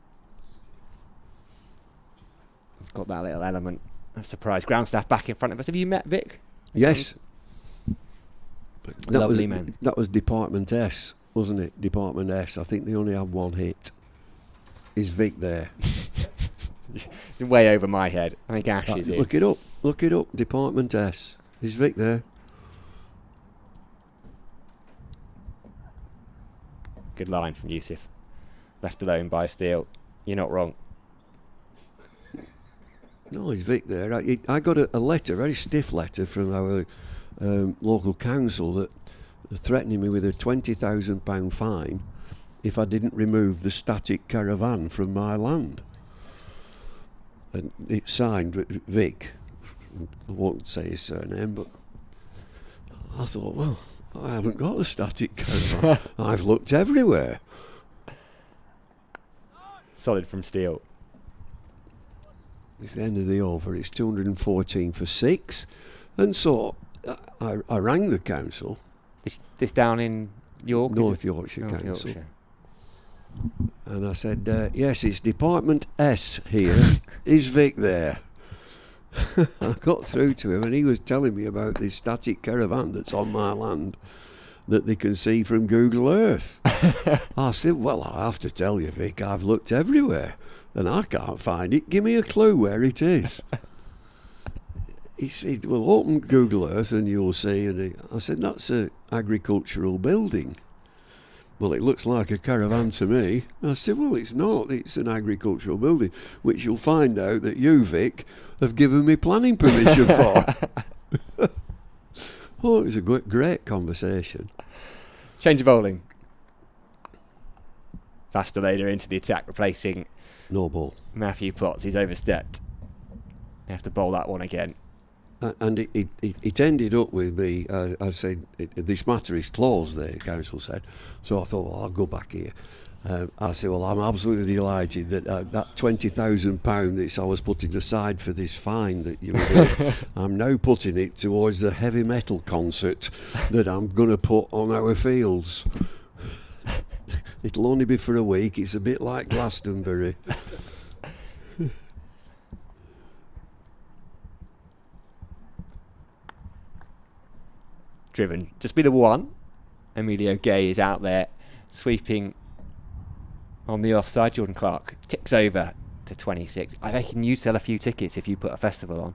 He's got that little element of surprise. Ground staff back in front of us. Have you met Vic? Yes. Lovely man. That was Department S, wasn't it? Department S. I think they only had one hit. Is Vic there? It's way over my head. I think Ash is Look it up. Look it up. Department S. Is Vic there? Good line from Youssef. Left alone by Steele. You're not wrong. No, is Vic there? I got a letter, a very stiff letter from our local council that threatening me with a £20,000 fine if I didn't remove the static caravan from my land. And it's signed Vic. I won't say his surname, but I thought, well, I haven't got a static caravan. I've looked everywhere. Solid from Steele. It's the end of the over. It's 214 for 6. And so I rang the council. This down in York? North Yorkshire Council. And I said, yes, it's Department S here. Is Vic there? I got through to him and he was telling me about this static caravan that's on my land that they can see from Google Earth. I said, well, I have to tell you, Vic, I've looked everywhere and I can't find it. Give me a clue where it is. He said, well, open Google Earth and you'll see. And I said, that's an agricultural building. Well, it looks like a caravan to me. I said, well, it's not. It's an agricultural building, which you'll find out that you, Vic, have given me planning permission for. Oh, it was a great conversation. Change of bowling. Faster later into the attack, replacing No ball. Matthew Potts. He's overstepped. You have to bowl that one again. And it ended up with me, I said, this matter is closed, the council said. So I thought, well, I'll go back here. I said, well, I'm absolutely delighted that that £20,000 that I was putting aside for this fine that you were doing, I'm now putting it towards the heavy metal concert that I'm going to put on our fields. It'll only be for a week. It's a bit like Glastonbury. Driven. Just be the one. Emilio Gay is out there sweeping on the offside. Jordan Clark ticks over to 26. I reckon you sell a few tickets if you put a festival on.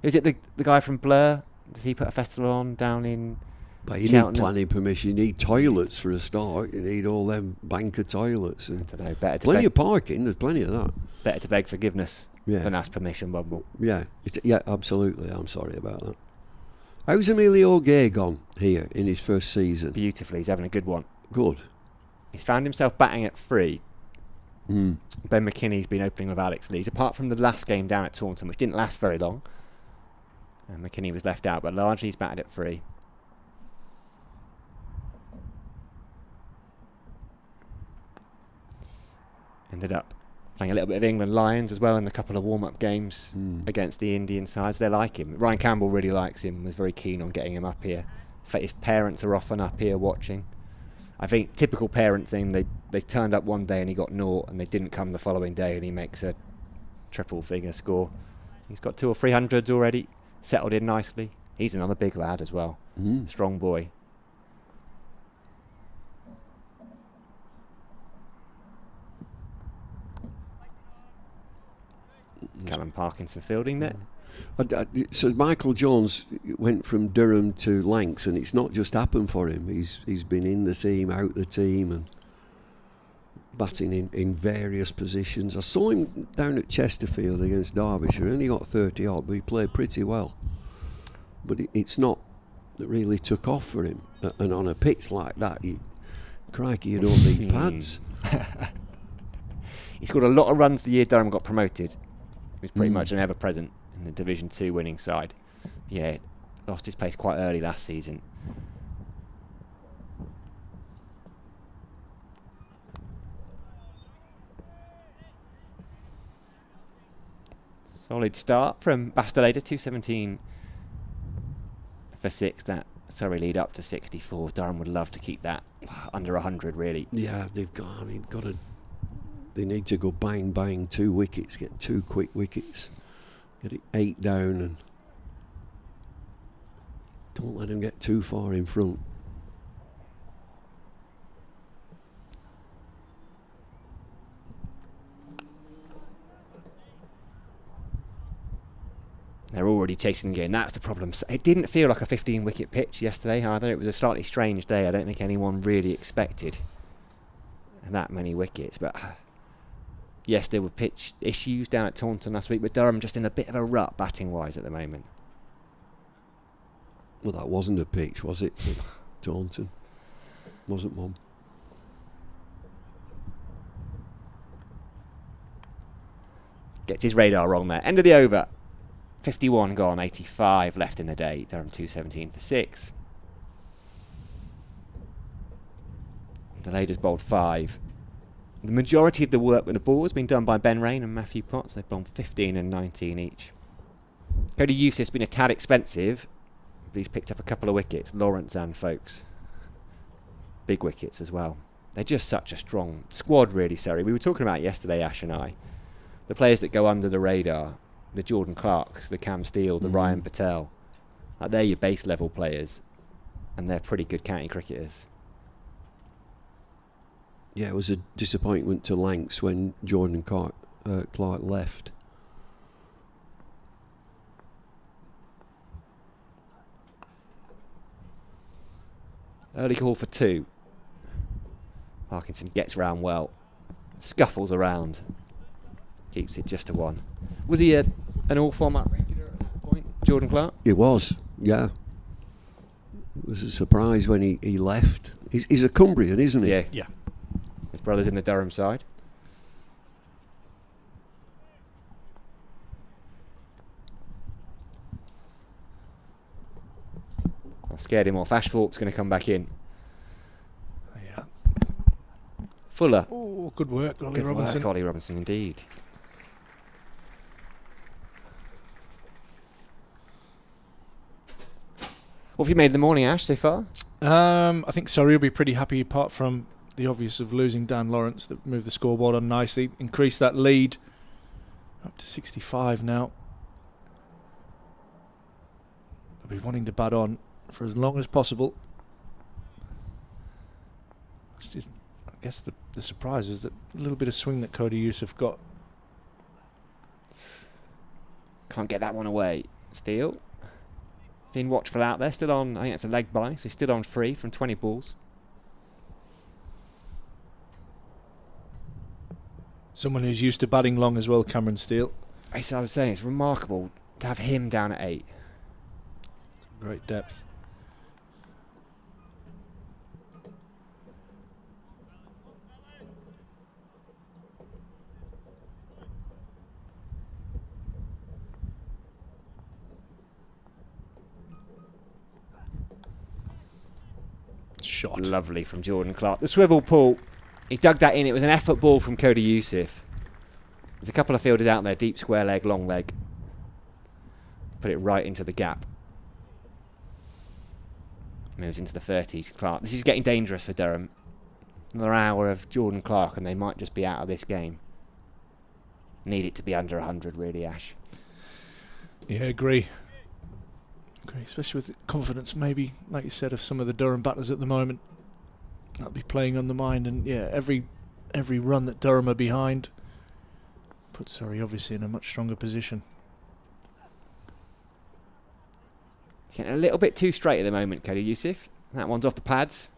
Is it the guy from Blur? Does he put a festival on down in But you Cheltenham? need planning permission. You need toilets for a start. You need all them banker toilets. And I don't know. Better to plenty beg, of parking. There's plenty of that. better to beg forgiveness Yeah. than ask permission, Bumble. Yeah, yeah, absolutely. I'm sorry about that. How's Emilio Gay gone here in his first season? Beautifully. He's having a good one. Good. He's found himself batting at 3. Mm. Ben McKinney's been opening with Alex Lees, apart from the last game down at Taunton, which didn't last very long. And McKinney was left out, but largely he's batted at 3. Ended up playing a little bit of England Lions as well in a couple of warm-up games against the Indian sides. They like him. Ryan Campbell really likes him, was very keen on getting him up here. In fact, his parents are often up here watching. I think typical parent thing, they turned up one day and he got naught, and they didn't come the following day, and he makes a triple figure score. He's got 200 or 300s already, settled in nicely. He's another big lad as well. Strong boy. Callum Parkinson fielding there. So Michael Jones went from Durham to Lancs, and it's not just happened for him. He's been in the team, out the team, and batting in various positions. I saw him down at Chesterfield against Derbyshire. Only got 30 odd, but he played pretty well. But it's not that really took off for him. And on a pitch like that, crikey, you don't need pads. He scored a lot of runs the year Durham got promoted. He was pretty much an ever-present in the Division 2 winning side. Yeah, lost his place quite early last season. Solid start from Bastilleda, 217 for 6. That Surrey lead up to 64. Durham would love to keep that under 100, really. Yeah, they've got. I mean, got to. They need to go bang bang 2 wickets, get 2 quick wickets, get it 8 down, and don't let them get too far in front. They're already chasing the game. That's the problem. It didn't feel like a 15-wicket pitch yesterday either. It was a slightly strange day. I don't think anyone really expected that many wickets. But yes, there were pitch issues down at Taunton last week, but Durham just in a bit of a rut batting-wise at the moment. Well, that wasn't a pitch, was it? Taunton. Wasn't one. Gets his radar wrong there. End of the over. 51 gone, 85 left in the day. Durham 217 for 6. The Raiders bowled 5. The majority of the work with the ball has been done by Ben Rain and Matthew Potts. They've bowled 15 and 19 each. Cody Eustace has been a tad expensive, but he's picked up a couple of wickets. Lawrence and Folkes. Big wickets as well. They're just such a strong squad, really, Surrey. We were talking about it yesterday, Ash and I. The players that go under the radar. The Jordan Clarks, the Cam Steele, the Ryan Patel. Like, they're your base level players, and they're pretty good county cricketers. Yeah, it was a disappointment to Lancs when Jordan Clark left. Early call for 2. Parkinson gets round well. Scuffles around. Keeps it just to 1. Was he an all-format regular at that point, Jordan Clark? It was, yeah. It was a surprise when he left. He's a Cumbrian, isn't he? Yeah. Yeah. His brother's in the Durham side. scared him off. Ash Thorpe's going to come back in. Yeah. Fuller. Oh, good work, Ollie Good Robinson. work, Ollie Robinson, indeed. What have you made of the morning, Ash, so far? I think Surrey will be pretty happy, apart from the obvious of losing Dan Lawrence, that moved the scoreboard on nicely, increased that lead up to 65 now. They'll be wanting to bat on for as long as possible. Just, I guess the surprise is that a little bit of swing that Cody Youssef got. Can't get that one away. Steele. Being watchful out there. Still on, I think that's a leg by, so still on 3 from 20 balls. Someone who's used to batting long as well, Cameron Steele. As I was saying, it's remarkable to have him down at 8. Great depth. Shot. Lovely from Jordan Clark. The swivel pull, he dug that in. It was an effort ball from Cody Youssef. There's a couple of fielders out there, deep square leg, long leg. Put it right into the gap. Moves into the 30s, Clark. This is getting dangerous for Durham. Another hour of Jordan Clark and they might just be out of this game. Need it to be under 100 really, Ash. Yeah, agree, especially with confidence, maybe, like you said, of some of the Durham batters at the moment. That'll be playing on the mind, and yeah, every run that Durham are behind puts Surrey obviously in a much stronger position. He's getting a little bit too straight at the moment, Cody Youssef. That one's off the pads.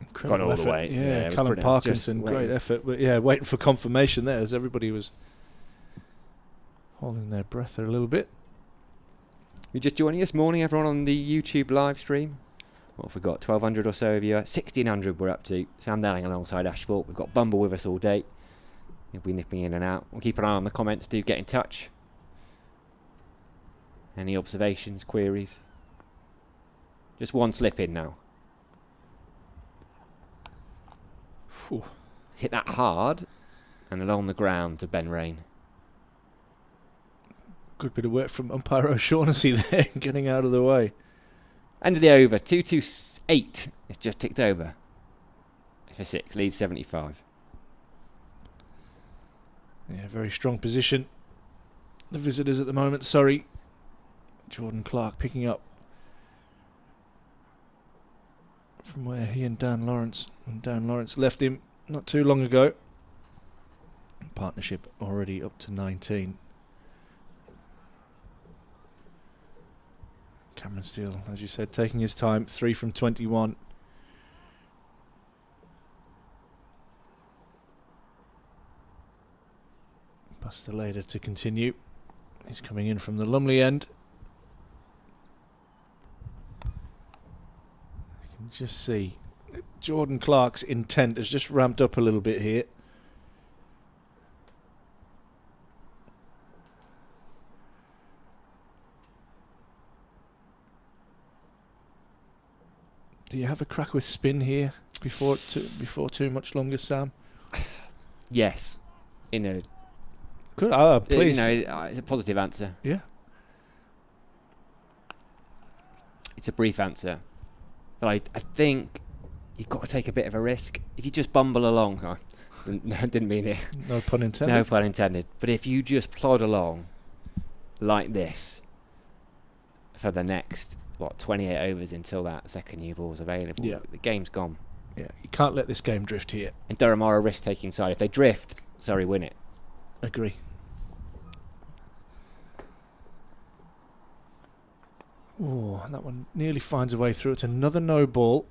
Incredible Gone all effort. the way. Yeah, it was Callum brilliant. Parkinson, Just great waiting. effort. But yeah, waiting for confirmation there as everybody was holding their breath there a little bit. You're just joining us, morning everyone on the YouTube live stream. What have we got? 1,200 or so of you. 1,600 we're up to. Sam Dalling alongside Ash Thorpe. We've got Bumble with us all day. He'll be nipping in and out. We'll keep an eye on the comments. Do get in touch. Any observations, queries? Just one slip in now. Whew. It's hit that hard and along the ground to Ben Rain. Good bit of work from umpire O'Shaughnessy there, getting out of the way. End of the over. 228. It's just ticked over. For 6. Leads 75. Yeah, very strong position. The visitors at the moment, Surrey. Jordan Clark picking up from where he and Dan Lawrence left him not too long ago. Partnership already up to 19. Cameron Steele, as you said, taking his time. 3 from 21. Buster to continue. He's coming in from the Lumley end. You can just see Jordan Clark's intent has just ramped up a little bit here. Do you have a crack with spin here before too much longer, Sam? Yes. In a... Good. Please. It's a positive answer. Yeah. It's a brief answer. But I think you've got to take a bit of a risk. If you just bumble along... Oh, no, I didn't mean it. No pun intended. No pun intended. But if you just plod along like this for the next, 28 overs until that second new ball's available, Yeah. the game's gone. Yeah, you can't let this game drift here. And Durham are a risk-taking side. If they drift, Surrey win it. Agree. Oh, that one nearly finds a way through. It's another no ball.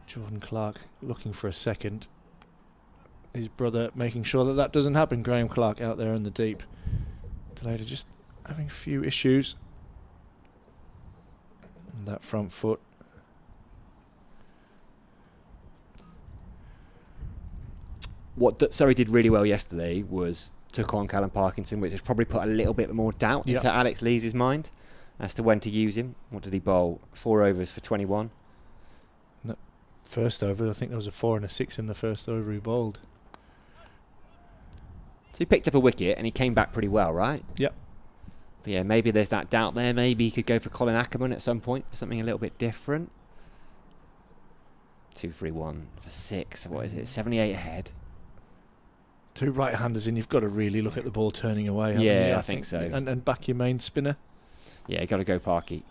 Jordan Clark looking for a second. His brother making sure that doesn't happen. Graham Clark out there in the deep. Delayed just having a few issues. And that front foot. What Surrey did really well yesterday was took on Callum Parkinson, which has probably put a little bit more doubt into Alex Lees' mind as to when to use him. What did he bowl? 4 overs for 21. No, first over, I think there was a 4 and a 6 in the first over he bowled. So he picked up a wicket and he came back pretty well, right? Yep. But yeah, maybe there's that doubt there. Maybe he could go for Colin Ackerman at some point for something a little bit different. 2-3-1 for 6. What is it? 78 ahead. 2 right-handers in, you've got to really look at the ball turning away. Yeah, you? I think so. And back your main spinner. Yeah, got to go Parky.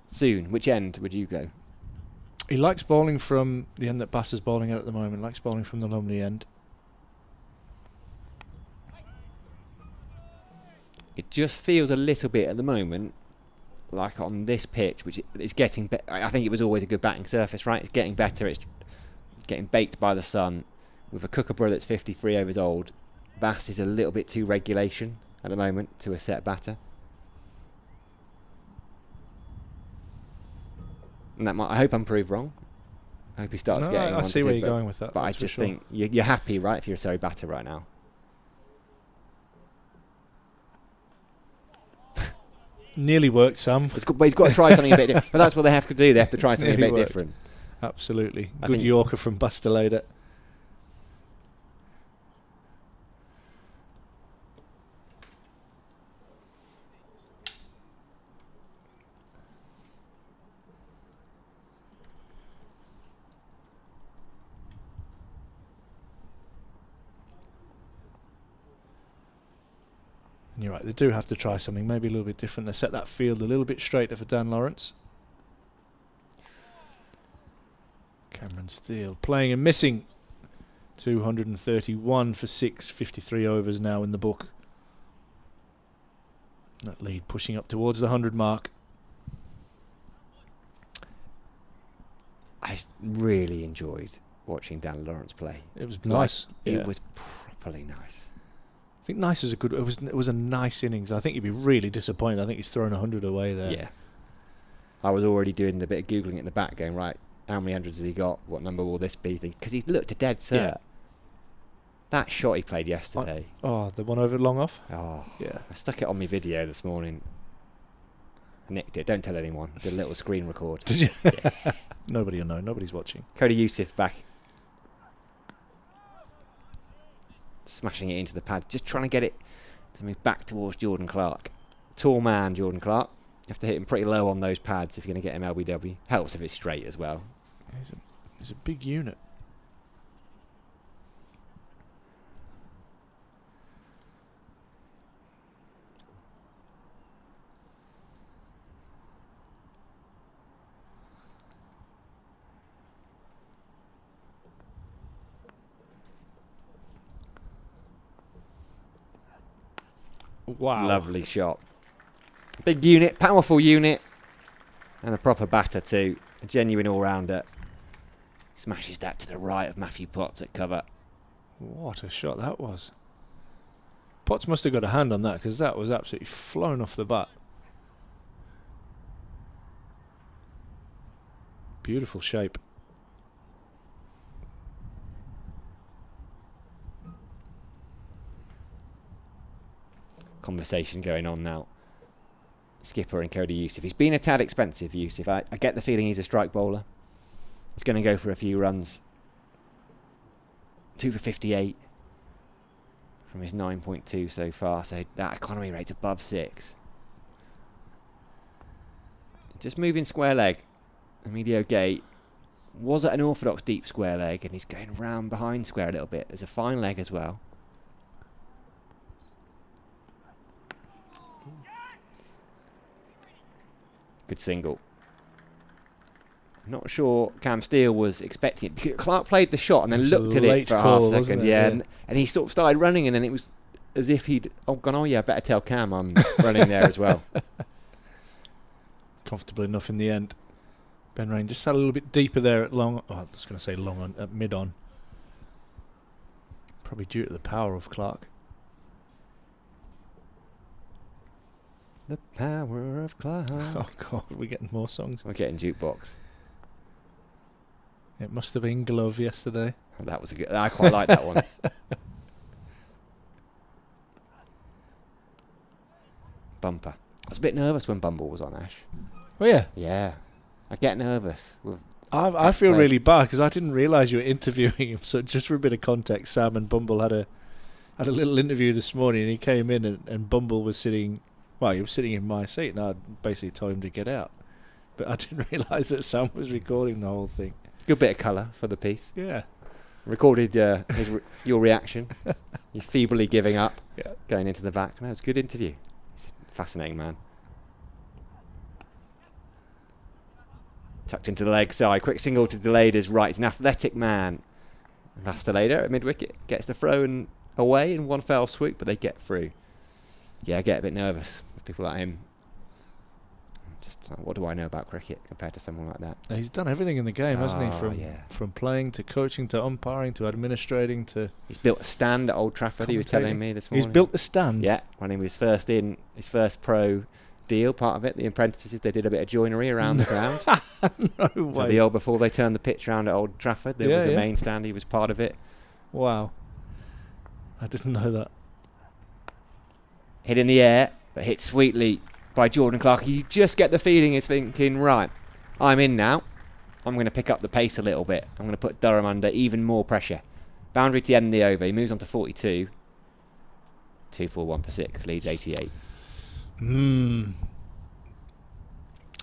Soon. Which end would you go? He likes bowling from the end that Bass is bowling at the moment. Likes bowling from the Lumley end. It just feels a little bit at the moment like on this pitch, which is getting better. I think it was always a good batting surface, right? It's getting better. It's getting baked by the sun. With a Kookaburra that's 53 overs old, Bass is a little bit too regulation at the moment to a set batter. And that might, I hope I'm proved wrong. I hope he starts getting I on see to where do, you're going with that. But I just think you're happy, right, if you're a Surrey batter right now. Nearly worked, Sam. But he's got to try something a bit different. But that's what they have to do. They have to try something a bit different. Absolutely. Good Yorker from Bastelader. And you're right, they do have to try something maybe a little bit different. They set that field a little bit straighter for Dan Lawrence. Cameron Steele playing and missing. 231 for 6, 53 overs now in the book. That lead pushing up towards the 100 mark. I really enjoyed watching Dan Lawrence play. It was nice. It was properly nice. I think nice is a good. It was a nice innings. I think you'd be really disappointed. I think he's thrown 100 away there. Yeah. I was already doing the bit of googling in the back, going right. How many hundreds has he got? What number will this be? Because he looked a dead cert. Yeah. That shot he played yesterday. The one over long off. Oh yeah. I stuck it on my video this morning. I nicked it. Don't tell anyone. Did a little screen record. Did you? Yeah. Nobody will know. Nobody's watching. Cody Youssef back. Smashing it into the pad, just trying to get it to move back towards Jordan Clark. Tall man, Jordan Clark. You have to hit him pretty low on those pads if you're going to get him LBW. Helps if it's straight as well. He's a big unit. Wow. Lovely shot. Big unit, powerful unit, and a proper batter too. A genuine all-rounder. Smashes that to the right of Matthew Potts at cover. What a shot that was. Potts must have got a hand on that because that was absolutely flown off the bat. Beautiful shape. Conversation going on now. Skipper and Cody Youssef. He's been a tad expensive, Youssef. I get the feeling he's a strike bowler. He's going to go for a few runs. 2 for 58 from his 9.2 so far. So that economy rate's above 6. Just moving square leg. Emilio Gate was at an orthodox deep square leg and he's going round behind square a little bit. There's a fine leg as well. Good single. Not sure Cam Steele was expecting it. Clark played the shot and then looked at it for half a second. Yeah. And he sort of started running and then it was as if he'd gone, oh yeah, I better tell Cam I'm running there as well. Comfortable enough in the end. Ben Rain just sat a little bit deeper there at long. Oh, I was going to say long on, at mid on. Probably due to the power of Clark. The power of Clark. Oh God, we're getting more songs. We're getting jukebox. It must have been Glove yesterday. Oh, that was a good. I quite like that one. bumper. I was a bit nervous when Bumble was on, Ash. Oh yeah. Yeah. I get nervous. I feel really bad because I didn't realise you were interviewing him. So just for a bit of context, Sam and Bumble had a little interview this morning, and he came in and Bumble was sitting. Well, he was sitting in my seat, and I basically told him to get out. But I didn't realise that Sam was recording the whole thing. Good bit of colour for the piece. Yeah. Recorded your reaction. You feebly giving up, going into the back. No, it's a good interview. He's a fascinating man. Tucked into the leg side. Quick single to Delayder's right. He's an athletic man. Delayder at mid-wicket gets the throw and away in one fell swoop, but they get through. Yeah, I get a bit nervous with people like him. Just what do I know about cricket compared to someone like that? He's done everything in the game, hasn't he? From playing to coaching to umpiring to administrating to... He's built a stand at Old Trafford, he was telling me this morning. He's built a stand? Yeah, when he was first in his first pro deal, part of it, the apprentices, they did a bit of joinery around the ground. No way. So the old, before they turned the pitch around at Old Trafford, there was a main stand, he was part of it. Wow. I didn't know that. Hit in the air, but hit sweetly by Jordan Clark. You just get the feeling he's thinking, right, I'm in now. I'm going to pick up the pace a little bit. I'm going to put Durham under even more pressure. Boundary to end the over. He moves on to 42. 2-4-1 for 6. Leads 88.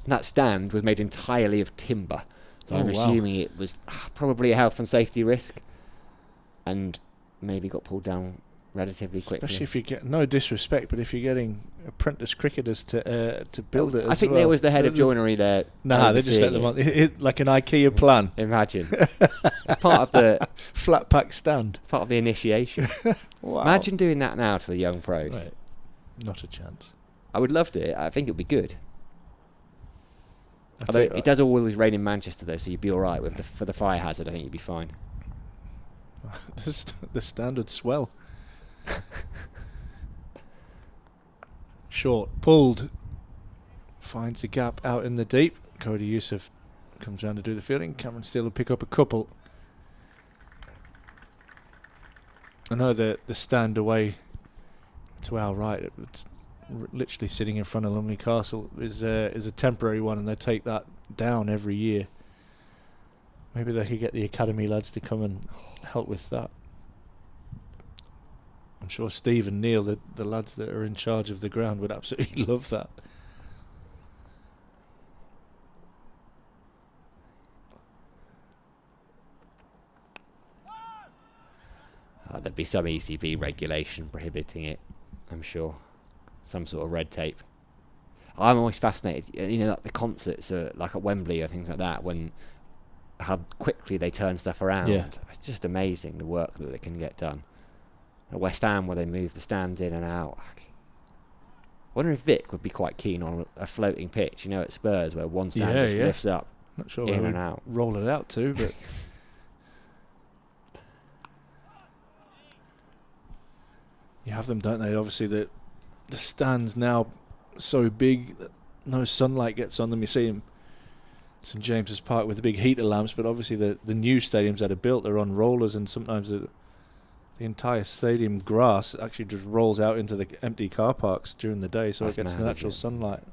That stand was made entirely of timber. So I'm assuming it was probably a health and safety risk. And maybe got pulled down relatively quickly. Especially if you get, no disrespect, but if you're getting apprentice cricketers to build it. I think there was the head of joinery there. Nah, they just let them on like an IKEA plan. Imagine. It's part of the flat pack stand. Part of the initiation. Wow. Imagine doing that now to the young pros. Right. Not a chance. I would love to. I think it would be good. Although it does always rain in Manchester though, so you'd be all right with for the fire hazard. I think you'd be fine. The standard swell. Short, pulled, finds the gap out in the deep. Cody Youssef comes round to do the fielding. Cameron Steele will pick up a couple. I know the stand away to our right, it's literally sitting in front of Lumley Castle, is a temporary one, and they take that down every year. Maybe they could get the academy lads to come and help with that. I'm sure Steve and Neil, the lads that are in charge of the ground, would absolutely love that. There'd be some ECB regulation prohibiting it, I'm sure. Some sort of red tape. I'm always fascinated, like the concerts like at Wembley or things like that, when how quickly they turn stuff around. Yeah. It's just amazing the work that they can get done. At West Ham, where they move the stands in and out. I wonder if Vic would be quite keen on a floating pitch, at Spurs, where one stand just lifts up, not sure in and out. Roll it out too, but you have them, don't they? Obviously, the stands now so big that no sunlight gets on them. You see them at St James's Park with the big heater lamps, but obviously the new stadiums that are built are on rollers, and sometimes the entire stadium grass actually just rolls out into the empty car parks during the day, so it gets natural sunlight.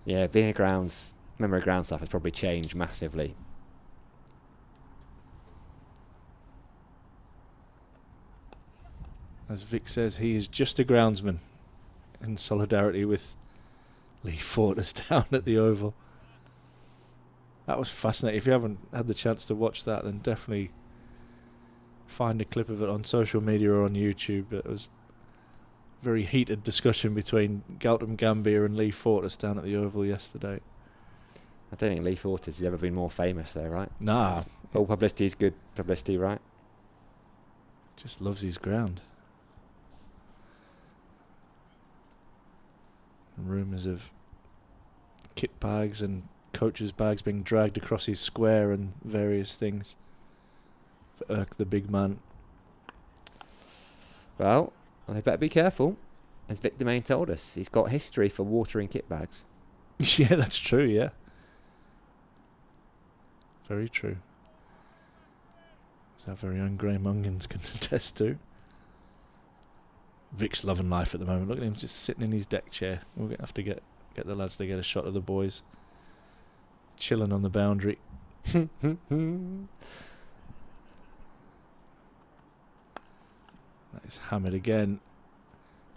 Yeah, being a member of ground staff has probably changed massively. As Vic says, he is just a groundsman, in solidarity with Lee Fortis down at the Oval. That was fascinating. If you haven't had the chance to watch that, then definitely find a clip of it on social media or on YouTube. It was a very heated discussion between Gautam Gambhir and Lee Fortis down at the Oval yesterday. I don't think Lee Fortis has ever been more famous though, right? Nah. All publicity is good publicity, right? Just loves his ground. Rumours of kit bags and coaches' bags being dragged across his square and various things for irk the big man. Well, they better be careful. As Victor Main told us, he's got history for watering kit bags. Yeah, that's true, yeah. Very true. As our very own Graham Ungans can attest to. Vic's loving life at the moment. Look at him just sitting in his deck chair. We're going to have to get the lads to get a shot of the boys chilling on the boundary. That is hammered again.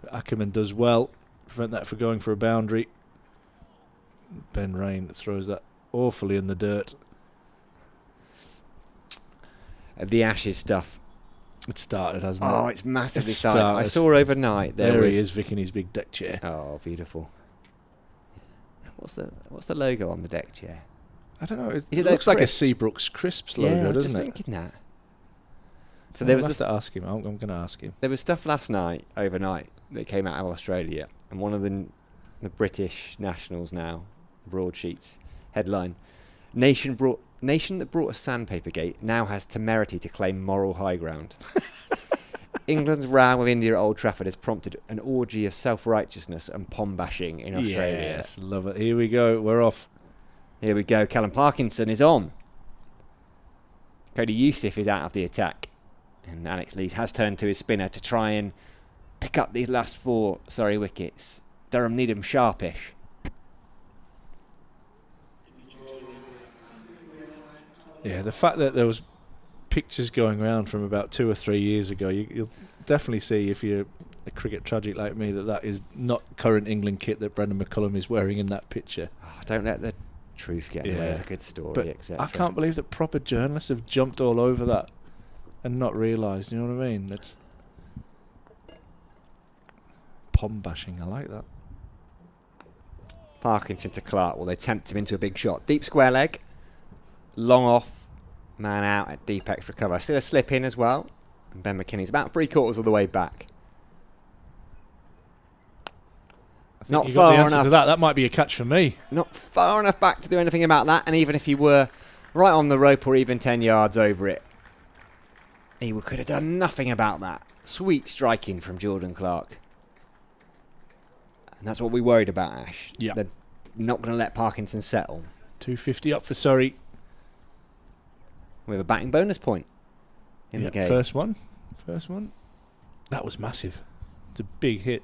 But Ackerman does well. Prevent that from going for a boundary. Ben Rain throws that awfully in the dirt. The Ashes stuff. It started, hasn't it? Oh, it's massively It started. I started. saw overnight. There he is, Vic in his big deck chair. Oh, beautiful. What's the logo on the deck chair? I don't know. It Is it looks like like a Crisps? Seabrooks Crisps logo, yeah, I was doesn't just it? thinking that. So I'll there was have to ask him. I'm going to ask him. There was stuff last night, overnight, that came out of Australia, and one of the British nationals now, broadsheets headline: Nation that brought us sandpaper gate now has temerity to claim moral high ground. England's row with India at Old Trafford has prompted an orgy of self-righteousness and pom bashing in Australia. Yes, love it. Here we go. We're off. Here we go. Callum Parkinson is on. Cody Youssef is out of the attack. And Alex Lees has turned to his spinner to try and pick up these last 4 Surrey wickets. Durham need him sharpish. Yeah, the fact that there was pictures going around from about 2 or 3 years ago, you'll definitely see, if you're a cricket tragic like me, that is not current England kit that Brendan McCullum is wearing in that picture. Oh, don't let the truth get in the way of a good story, But etc. I can't believe that proper journalists have jumped all over that and not realised. You know what I mean? That's pom bashing. I like that. Parkinson to Clark. Well, they tempt him into a big shot. Deep square leg. Long off. Man out at deep extra cover. Still a slip in as well. And Ben McKinney's about 3/4 of the way back. I think Not you got the far answer enough. to that. That might be a catch for me. Not far enough back to do anything about that. And even if he were right on the rope or even 10 yards over it, he could have done nothing about that. Sweet striking from Jordan Clark. And that's what we worried about, Ash. Yeah. They're not going to let Parkinson settle. 250 up for Surrey. We have a batting bonus point in the game. First one. That was massive. It's a big hit.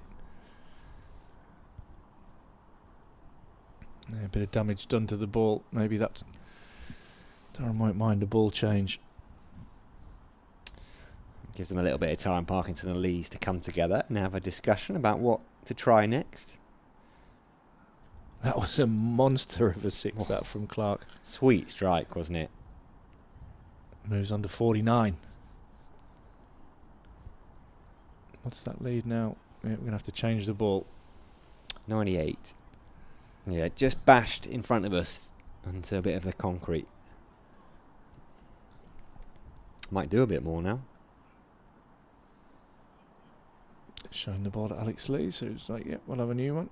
Yeah, a bit of damage done to the ball. Maybe that's... Durham won't mind a ball change. Gives them a little bit of time, Parkinson and Lees, to come together and have a discussion about what to try next. That was a monster of a six, that from Clark. Sweet strike, wasn't it? Moves on to 49. What's that lead now? Yeah, we're going to have to change the ball. 98. Yeah, just bashed in front of us onto a bit of the concrete. Might do a bit more now. Showing the ball to Alex Lees, who's like, yeah, we'll have a new one.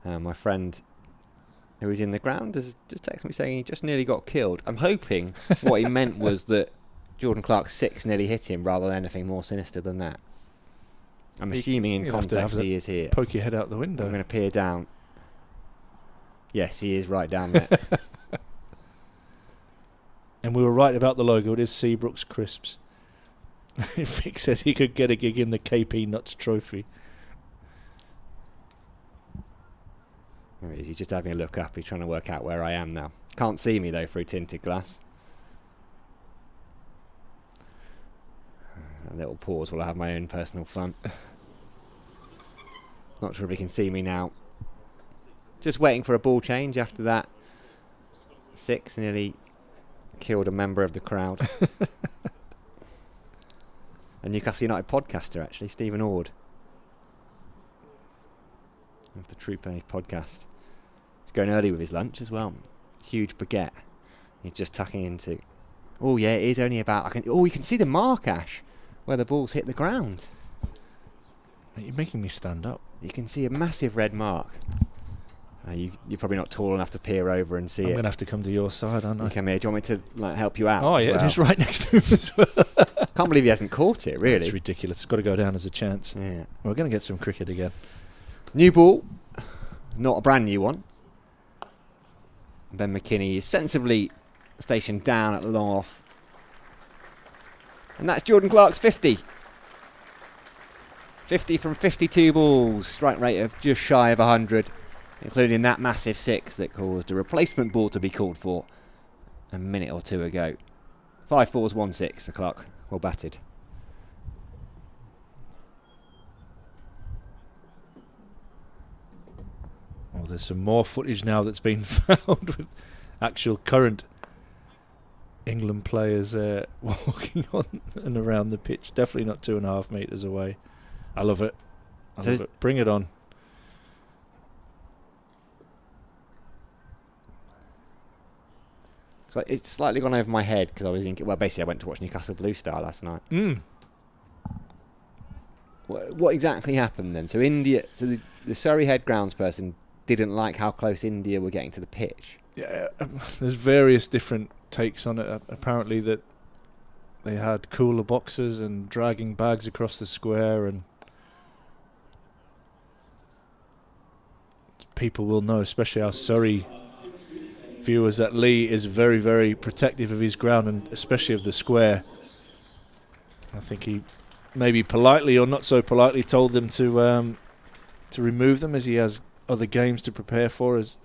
My friend who was in the ground has just texted me saying he just nearly got killed. I'm hoping what he meant was that Jordan Clark's 6 nearly hit him rather than anything more sinister than that. I'm assuming in you'll have to have context he is here. Poke your head out the window. I'm going to peer down. Yes, he is right down there. And we were right about the logo. It is Seabrooks Crisps. Vic says he could get a gig in the KP Nuts Trophy. There he is. He's just having a look up. He's trying to work out where I am now. Can't see me though through tinted glass. A little pause while I have my own personal fun. Not sure if he can see me now. Just waiting for a ball change after that. 6 nearly killed a member of the crowd. A Newcastle United podcaster, actually, Stephen Ord, of the Troop A podcast. He's going early with his lunch as well. Huge baguette. He's just tucking into. Oh yeah, it is only about. You can see the mark, Ash, where the ball's hit the ground. You're making me stand up. You can see a massive red mark. You're probably not tall enough to peer over and see I'm it. going to have to come to your side, aren't I? You come here. Do you want me to help you out? Oh as yeah, well? it's right next to him as well. Can't believe he hasn't caught it. Really, It's ridiculous. It's got to go down as a chance. Yeah. We're going to get some cricket again. New ball, not a brand new one. Ben McKinney is sensibly stationed down at the long off. And that's Jordan Clark's 50. 50 from 52 balls, strike rate of just shy of 100, including that massive 6 that caused a replacement ball to be called for a minute or two ago. 5 fours, 1 6 for Clark. Well batted. Well, there's some more footage now that's been found with actual current England players walking on and around the pitch. Definitely not 2.5 metres away. I love it. I love it. Bring it on. So it's slightly gone over my head because I was basically I went to watch Newcastle Blue Star last night. What exactly happened then? So the Surrey head groundsperson didn't like how close India were getting to the pitch. Yeah, there's various different takes on it. Apparently that they had cooler boxes and dragging bags across the square, and people will know, especially our Surrey viewers, that Lee is very, very protective of his ground and especially of the square. I think he maybe politely or not so politely told them to remove them, as he has other games to prepare for. As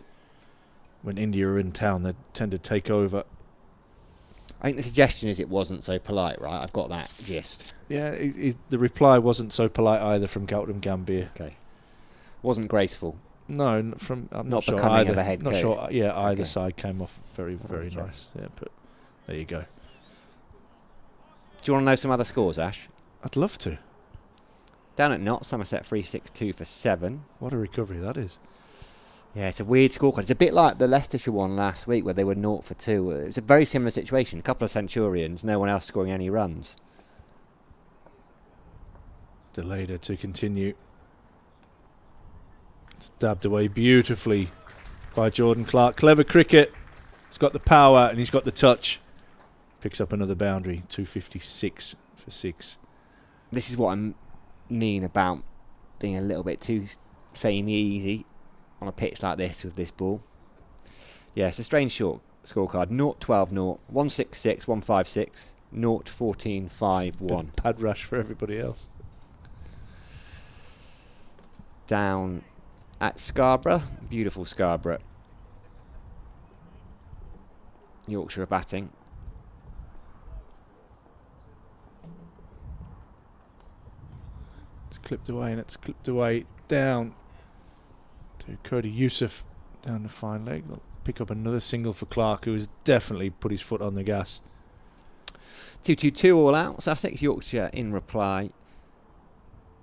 when India are in town, they tend to take over. I think the suggestion is it wasn't so polite, right? I've got that gist. Yeah, the reply wasn't so polite either from Gautam Gambhir. Okay. Wasn't graceful. No, I'm not not sure becoming either. of a head not coach. sure. Yeah, either Okay. side came off very, very Okay. nice. Yeah, but there you go. Do you want to know some other scores, Ash? I'd love to. Down at Notts, Somerset 3-6-2 for 7. What a recovery that is. Yeah, it's a weird scorecard. It's a bit like the Leicestershire one last week where they were 0 for 2. It's a very similar situation. A couple of Centurions, no one else scoring any runs. Delayed to continue. Stabbed away beautifully by Jordan Clark. Clever cricket. He's got the power and he's got the touch. Picks up another boundary. 256 for 6. This is what I mean about being a little bit too samey easy on a pitch like this with this ball. Yeah, it's a strange short scorecard. 0-12-0, 166, 156, 0-14, 5-1. Pad rush for everybody else. Down at Scarborough, beautiful Scarborough. Yorkshire are batting. It's clipped away and it's clipped away down to Cody Youssef down the fine leg. They'll pick up another single for Clark, who has definitely put his foot on the gas. 2-2-2 all out. Sussex, Yorkshire in reply.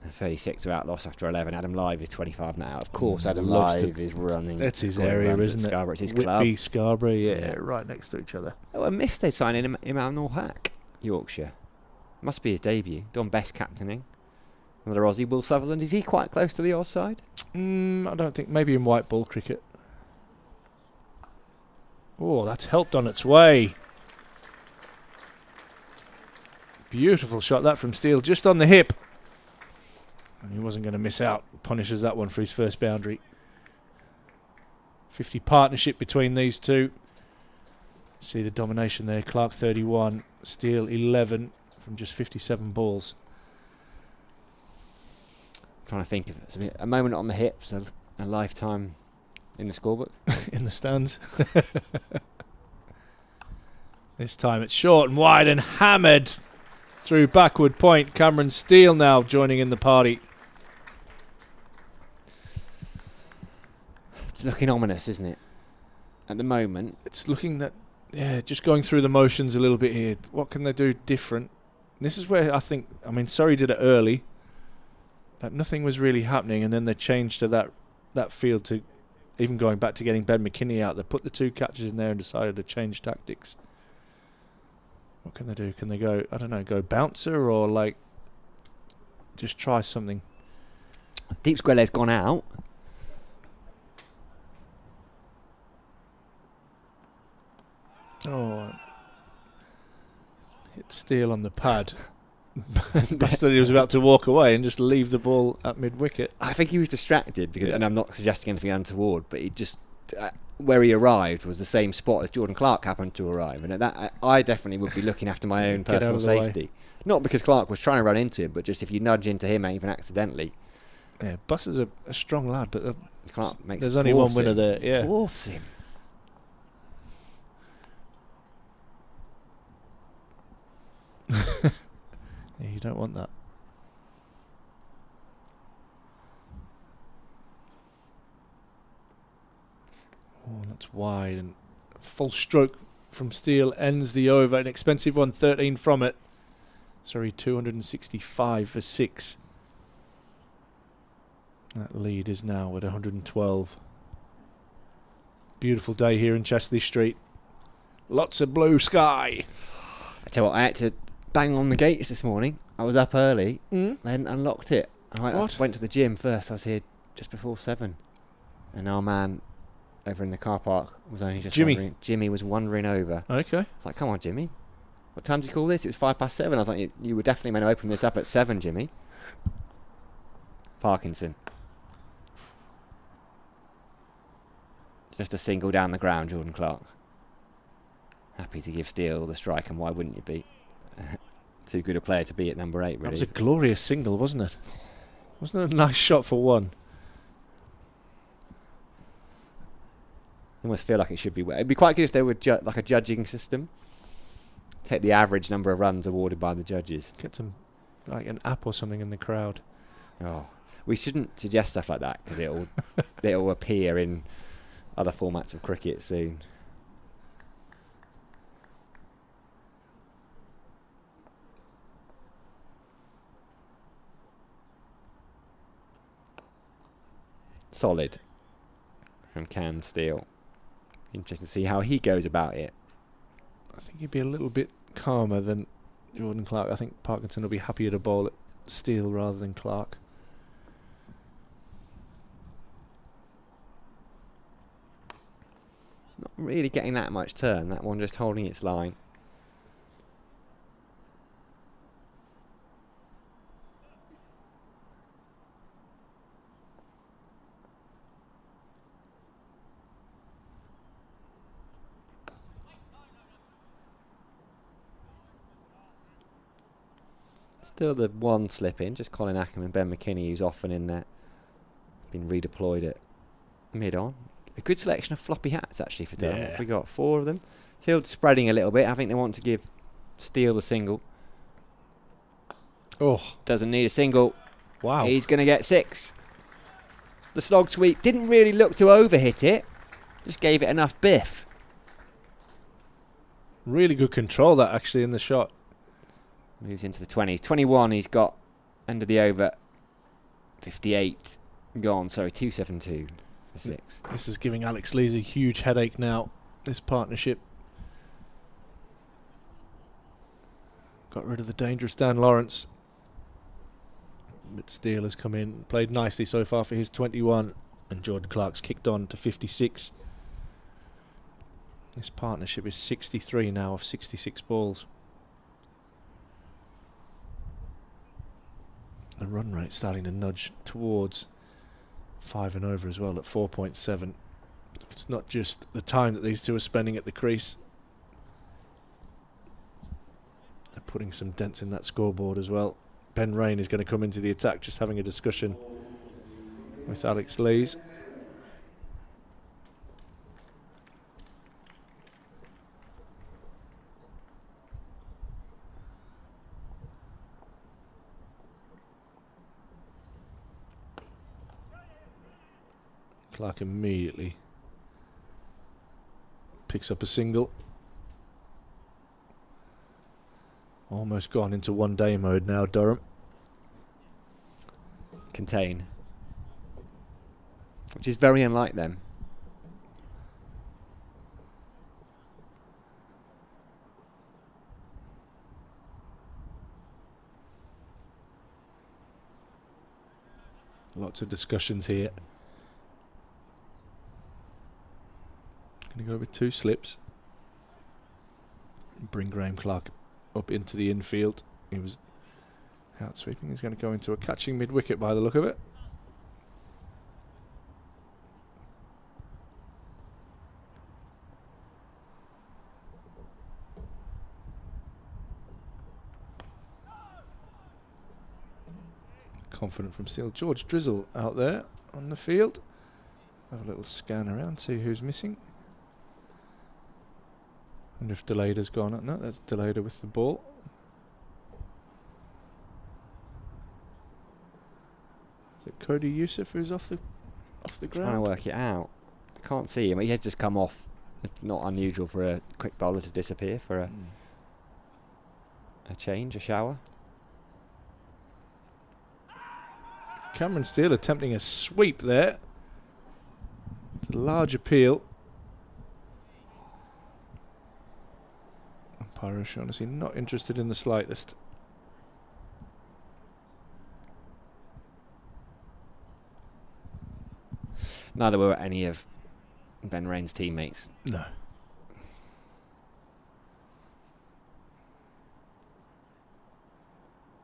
36 are out, loss after 11. Adam Live is 25 now. Of course, Adam Live is running. That's his scoring area, runs at isn't it? Scarborough. It's his Whitby, club. Scarborough, yeah, Yeah. right next to each other. Oh, I missed they signing Imam Hack, Yorkshire. Must be his debut. Done best captaining. Another Aussie, Will Sutherland. Is he quite close to the Oz side? I don't think. Maybe in white ball cricket. Oh, that's helped on its way. Beautiful shot that from Steele, just on the hip. And he wasn't going to miss out. Punishes that one for his first boundary. 50 partnership between these two. See the domination there. Clark 31, Steele 11 from just 57 balls. Trying to think of it. It's a moment on the hips, a lifetime in the scorebook. In the stands. This time it's short and wide and hammered through backward point. Cameron Steele now joining in the party. It's looking ominous, isn't it? At the moment. It's looking that, yeah, just going through the motions a little bit here. What can they do different? This is where I think, Surrey did it early. That nothing was really happening, and then they changed to that field, to even going back to getting Ben McKinney out. They put the 2 catches in there and decided to change tactics. What can they do? Can they go bouncer, or just try something? Deep square leg's gone out. Oh, hit Steele on the pad. Bastard, he was about to walk away and just leave the ball at mid-wicket. I think he was distracted because, and I'm not suggesting anything untoward, but he just where he arrived was the same spot as Jordan Clark happened to arrive, and at that I definitely would be looking after my own Get out personal of the way. safety. Not because Clark was trying to run into him, but just if you nudge into him even accidentally. Yeah, Buss is a strong lad, but Clark makes there's only one dwarfs winner him. there. Yeah. Dwarfs him. Yeah, you don't want that. Oh, that's wide, and full stroke from Steele ends the over. An expensive one, 13 from it. Sorry, 265 for 6. That lead is now at 112. Beautiful day here in Chesley Street. Lots of blue sky. I tell you what, I had to bang on the gates this morning. I was up early. Mm? I hadn't unlocked it. I What? went to the gym first. I was here just before 7. And our man over in the car park was only just Jimmy. wandering. Jimmy was wandering over. Okay. It's like, come on, Jimmy. What time did you call this? It was 7:05. I was like, you were definitely meant to open this up at 7, Jimmy. Parkinson. Just a single down the ground, Jordan Clark. Happy to give Steele the strike, and why wouldn't you be? Too good a player to be at number 8, That really. was a glorious single, wasn't it? Wasn't it a nice shot for one? I almost feel like it should be. It'd be quite good if there were like a judging system. Take the average number of runs awarded by the judges. Get some, like an app or something in the crowd. Oh, we shouldn't suggest stuff like that because it'll appear in other formats of cricket soon. Solid from Cam Steele. Interesting to see how he goes about it. I think he'd be a little bit calmer than Jordan Clark. I think Parkinson will be happier to bowl at Steele rather than Clark. Not really getting that much turn. That one just holding its line. Still the one slip in, just Colin Ackerman, Ben McKinney, who's often in there. Been redeployed at mid-on. A good selection of floppy hats, actually, for Durham. Yeah. We got 4 of them. Field spreading a little bit. I think they want to give Steele the single. Oh, Doesn't need a single. wow. He's going to get 6. The slog sweep didn't really look to overhit it. Just gave it enough biff. Really good control, that, actually, in the shot. Moves into the 20s. 21 he's got end of the over. 58 gone. Sorry, 272 for 6. This is giving Alex Lees a huge headache now, this partnership. Got rid of the dangerous Dan Lawrence. But Steele has come in, played nicely so far for his 21, and Jordan Clark's kicked on to 56. This partnership is 63 now of 66 balls. The run rate starting to nudge towards 5 and over as well at 4.7. It's not just the time that these two are spending at the crease. They're putting some dents in that scoreboard as well. Ben Rain is going to come into the attack, just having a discussion with Alex Lees. Clark immediately picks up a single. Almost gone into one-day mode now, Durham. Contain. Which is very unlike them. Lots of discussions here. Going to go with 2 slips. Bring Graham Clark up into the infield. He was out sweeping. He's going to go into a catching mid-wicket by the look of it. confident from Steele. George Drizzle out there on the field. Have a little scan around, see who's missing. Wonder if Delader's gone. No, that's Delader with the ball. Is it Cody Youssef who's off the ground? Trying to work it out. I can't see him. He has just come off. It's not unusual for a quick bowler to disappear for a change, a shower. Cameron Steele attempting a sweep there. Large appeal. Umpire O'Shaughnessy not interested in the slightest. Neither were any of Ben Rain's teammates. No.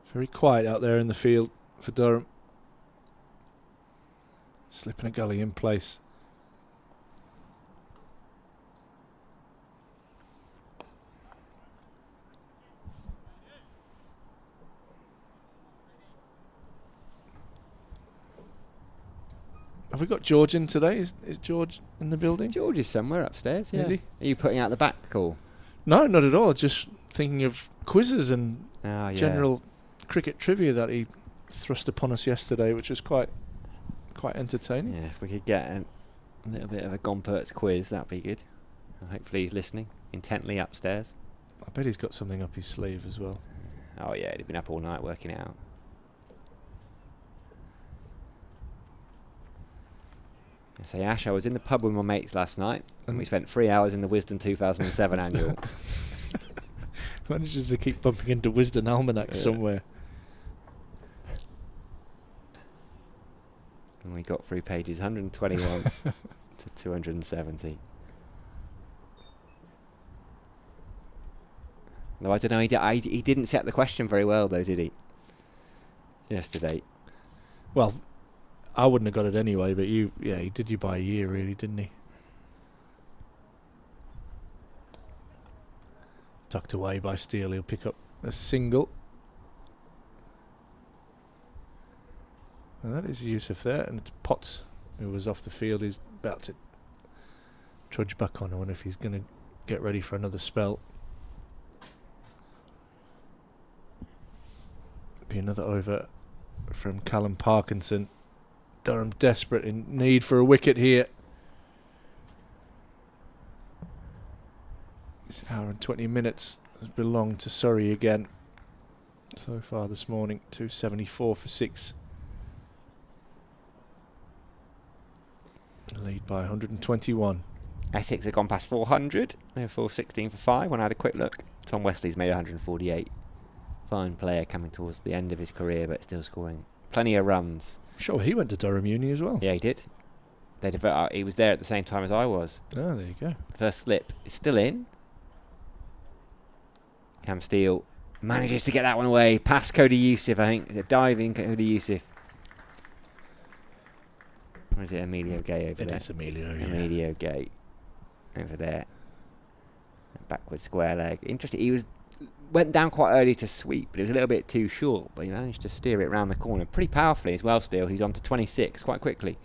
Very quiet out there in the field for Durham. Slipping a gully in place. Have we got George in today? Is George in the building? George is somewhere upstairs, yeah. Is he? Are you putting out the back call? No, not at all. Just thinking of quizzes and Oh, general cricket trivia that he thrust upon us yesterday, which was quite entertaining. Yeah, if we could get a little bit of a Gompertz quiz, that'd be good. Hopefully he's listening intently upstairs. I bet he's got something up his sleeve as well. Oh yeah, he'd been up all night working it out. I say, Ash, I was in the pub with my mates last night and we spent 3 hours in the Wisdom 2007 annual. Manages to keep bumping into Wisdom Almanac somewhere. And we got through pages 121 to 270. No, I don't know. He didn't set the question very well, though, did he? Yesterday. Well, I wouldn't have got it anyway, but he did you by a year, really, didn't he? Tucked away by Steele. He'll pick up a single. And that is Youssef there, and it's Potts who was off the field. He's about to trudge back on. I wonder if he's going to get ready for another spell. Be another over from Callum Parkinson. Durham desperate, in need for a wicket here. This hour and 20 minutes has belonged to Surrey again. So far this morning, 274 for 6. Lead by 121. Essex have gone past 400. They're full 16 for 5 when I had a quick look. Tom Wesley's made 148. Fine player coming towards the end of his career, but still scoring plenty of runs. Sure, he went to Durham Uni as well. Yeah, he did. He was there at the same time as I was. Oh, there you go. First slip is still in. Cam Steele manages to get that one away. Past Cody Youssef, I think. Is it diving Cody Youssef? Or is it Emilio Gay over there? It is Emilio, yeah. Emilio Gay over there. Backward square leg. Interesting. He went down quite early to sweep, but it was a little bit too short. But he managed to steer it round the corner pretty powerfully as well. Still, he's on to 26 quite quickly.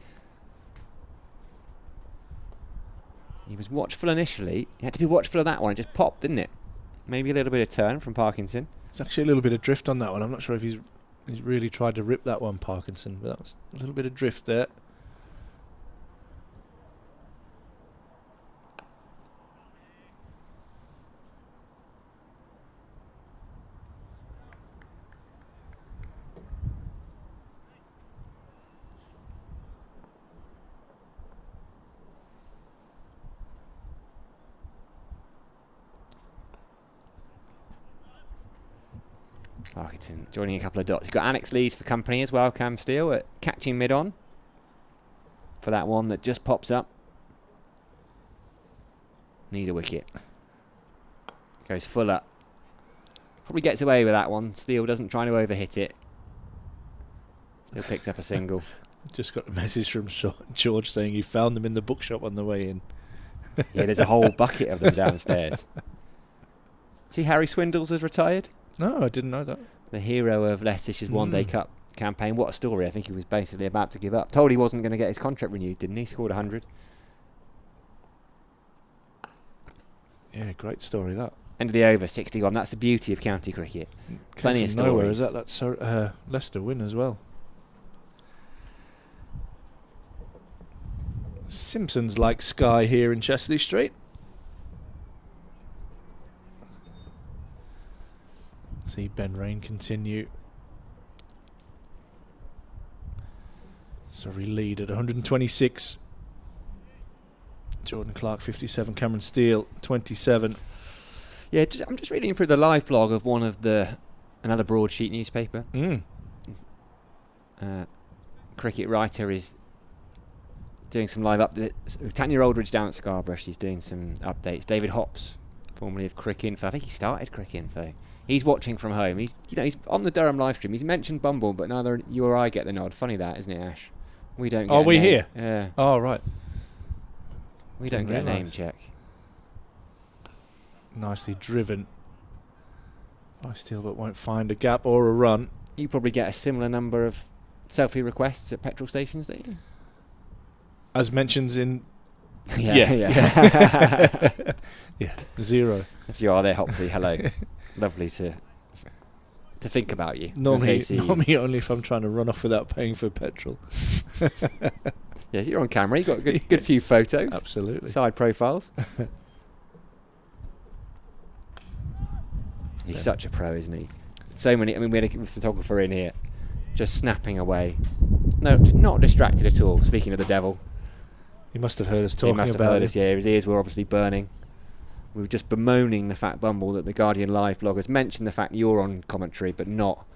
He was watchful initially. He had to be watchful of that one. It just popped, didn't it? Maybe a little bit of turn from Parkinson. It's actually a little bit of drift on that one. I'm not sure if he's really tried to rip that one, Parkinson, but that was a little bit of drift there. Parkinson joining a couple of dots. He's got Annex Lees for company as well, Cam Steele, at catching mid-on for that one that just pops up. Need a wicket. Goes full up. Probably gets away with that one. Steele doesn't try to overhit it. Still picks up a single. Just got a message from George saying he found them in the bookshop on the way in. Yeah, there's a whole bucket of them downstairs. See, Harry Swindles has retired. No, I didn't know that. The hero of Leicestershire's One Day Cup campaign. What a story. I think he was basically about to give up. Told he wasn't going to get his contract renewed, didn't he? Scored 100. Yeah, great story that. End of the over, 61. That's the beauty of county cricket. Plenty of stories. Nowhere, is that? That's Leicester win as well. Simpsons like Sky here in Chesley Street. See Ben Rain continue. Surrey lead at 126. Jordan Clark 57, Cameron Steele 27. Yeah, I'm just reading through the live blog of another broadsheet newspaper. Cricket writer is doing some live updates. Tanya Aldridge down at Scarborough, she's doing some updates. David Hops, formerly of Crick Info. I think he started Crick Info. He's watching from home. He's on the Durham live stream. He's mentioned Bumble, but neither you or I get the nod. Funny that, isn't it, Ash? We don't get Are we here? Yeah. Oh, right. We don't get a name check. Nicely driven. I still but won't find a gap or a run. You probably get a similar number of selfie requests at petrol stations, don't you? As mentioned in... Yeah. Yeah, 0. If you are there, Hopsy, hello. Lovely to think about you. Not me only if I'm trying to run off without paying for petrol. Yeah, you're on camera. You've got a good few photos. Absolutely. Side profiles. He's such a pro, isn't he? So many. I mean, we had a photographer in here just snapping away. No, not distracted at all. Speaking of the devil. He must have heard us talking about it. He must have heard us, yeah. His ears were obviously burning. We were just bemoaning the fact, Bumble, that the Guardian live bloggers mentioned the fact you're on commentary, but not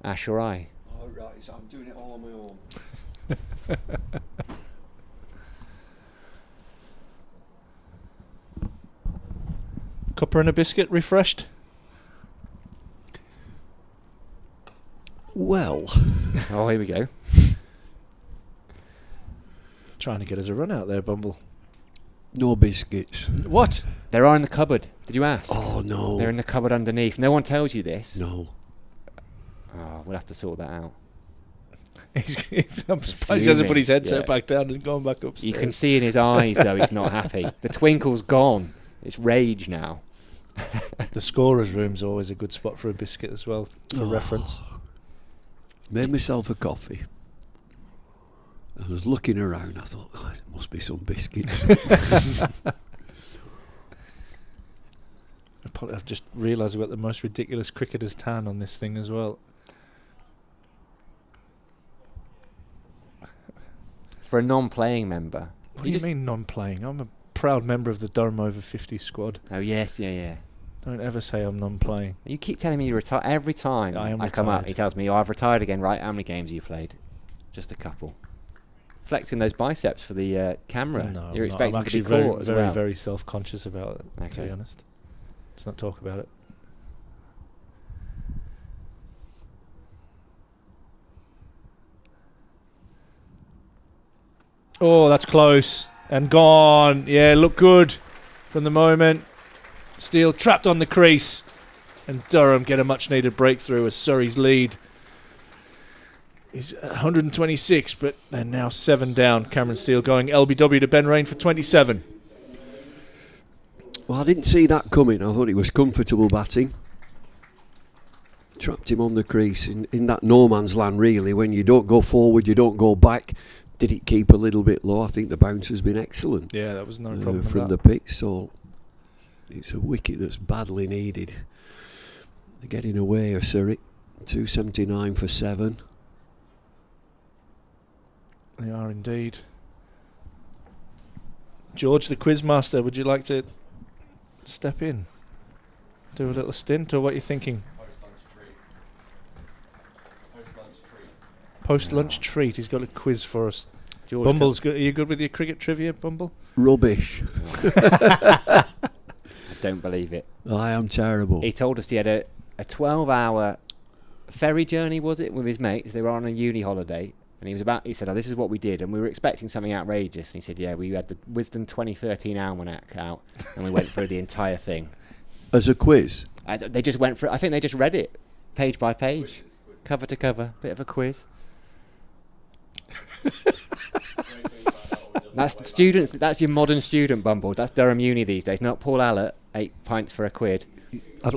Ash or I. Oh, right, so I'm doing it all on my own. Cuppa and a biscuit refreshed? Well. Oh, here we go. Trying to get us a run out there, Bumble. No biscuits. What? There are in the cupboard. Did you ask? Oh, no. They're in the cupboard underneath. No one tells you this. No. Oh, we'll have to sort that out. I'm surprised he hasn't put his headset back down and gone back upstairs. You can see in his eyes, though, he's not happy. The twinkle's gone. It's rage now. The scorer's room's always a good spot for a biscuit as well, for reference. Made myself a coffee. I was looking around. I thought, oh, there must be some biscuits. I've just realised we've got the most ridiculous cricketer's tan on this thing as well. For a non-playing member. What do you mean non-playing? I'm a proud member of the Durham over 50 squad. Oh, yes, yeah. Don't ever say I'm non-playing. You keep telling me you retire every time I come up. He tells me, oh, I've retired again, right? How many games have you played? Just a couple. Flexing those biceps for the camera. No, you're expecting I'm to be very, caught as well. very self-conscious about it, to be honest. Let's not talk about it. Oh, that's close. And gone. Yeah, look good from the moment. Steele trapped on the crease. And Durham get a much-needed breakthrough as Surrey's lead is 126, but they're now 7 down. Cameron Steele going LBW to Ben Rain for 27. Well, I didn't see that coming. I thought it was comfortable batting. Trapped him on the crease in that no man's land, really. When you don't go forward, you don't go back. Did it keep a little bit low? I think the bounce has been excellent. Yeah, that was no problem from the pitch. So it's a wicket that's badly needed. They're getting away, Surrey. 279 for 7. They are indeed. George, the quizmaster, would you like to step in? Do a little stint, or what are you thinking? Post-lunch treat. He's got a quiz for us. George, Bumble's good. Are you good with your cricket trivia, Bumble? Rubbish. I don't believe it. I am terrible. He told us he had a 12-hour ferry journey, was it, with his mates? They were on a uni holiday. And he said, oh, this is what we did. And we were expecting something outrageous. And he said, yeah, we had the Wisdom 2013 Almanac out. And we went through the entire thing. As a quiz? They just went through. I think they just read it page by page, cover to cover. Bit of a quiz. That's students. That's your modern student, Bumble. That's Durham Uni these days. Not Paul Allett, 8 pints for a quid.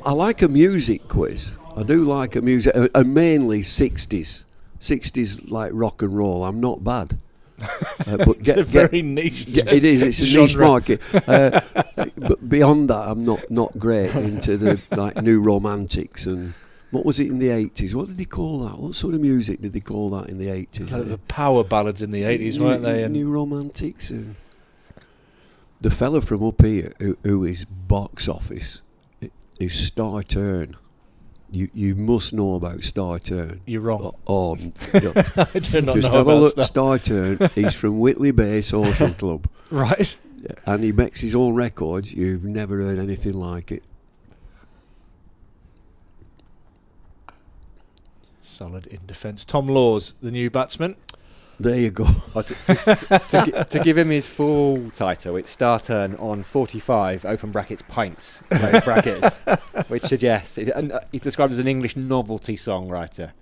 I like a music quiz. I do like a music, and mainly 60s like rock and roll. I'm not bad. But It's a very niche. it is. It's a niche genre. market. But beyond that, I'm not great into the like new romantics and what was it in the 80s? What did they call that? What sort of music did they call that in the 80s? The power ballads in the 80s, weren't they? And new romantics. The fella from up here who is box office is Star Turn. You must know about Star Turn. You're wrong. Oh, I do not just know have about a look. that. Star Turn. He's from Whitley Bay Social Club, Right. and he makes his own records. You've never heard anything like it. Solid in defence. Tom Laws, the new batsman. There you go. To give him his full title, it's Star Turn on 45 open brackets pints close brackets, which suggests he's described as an English novelty songwriter.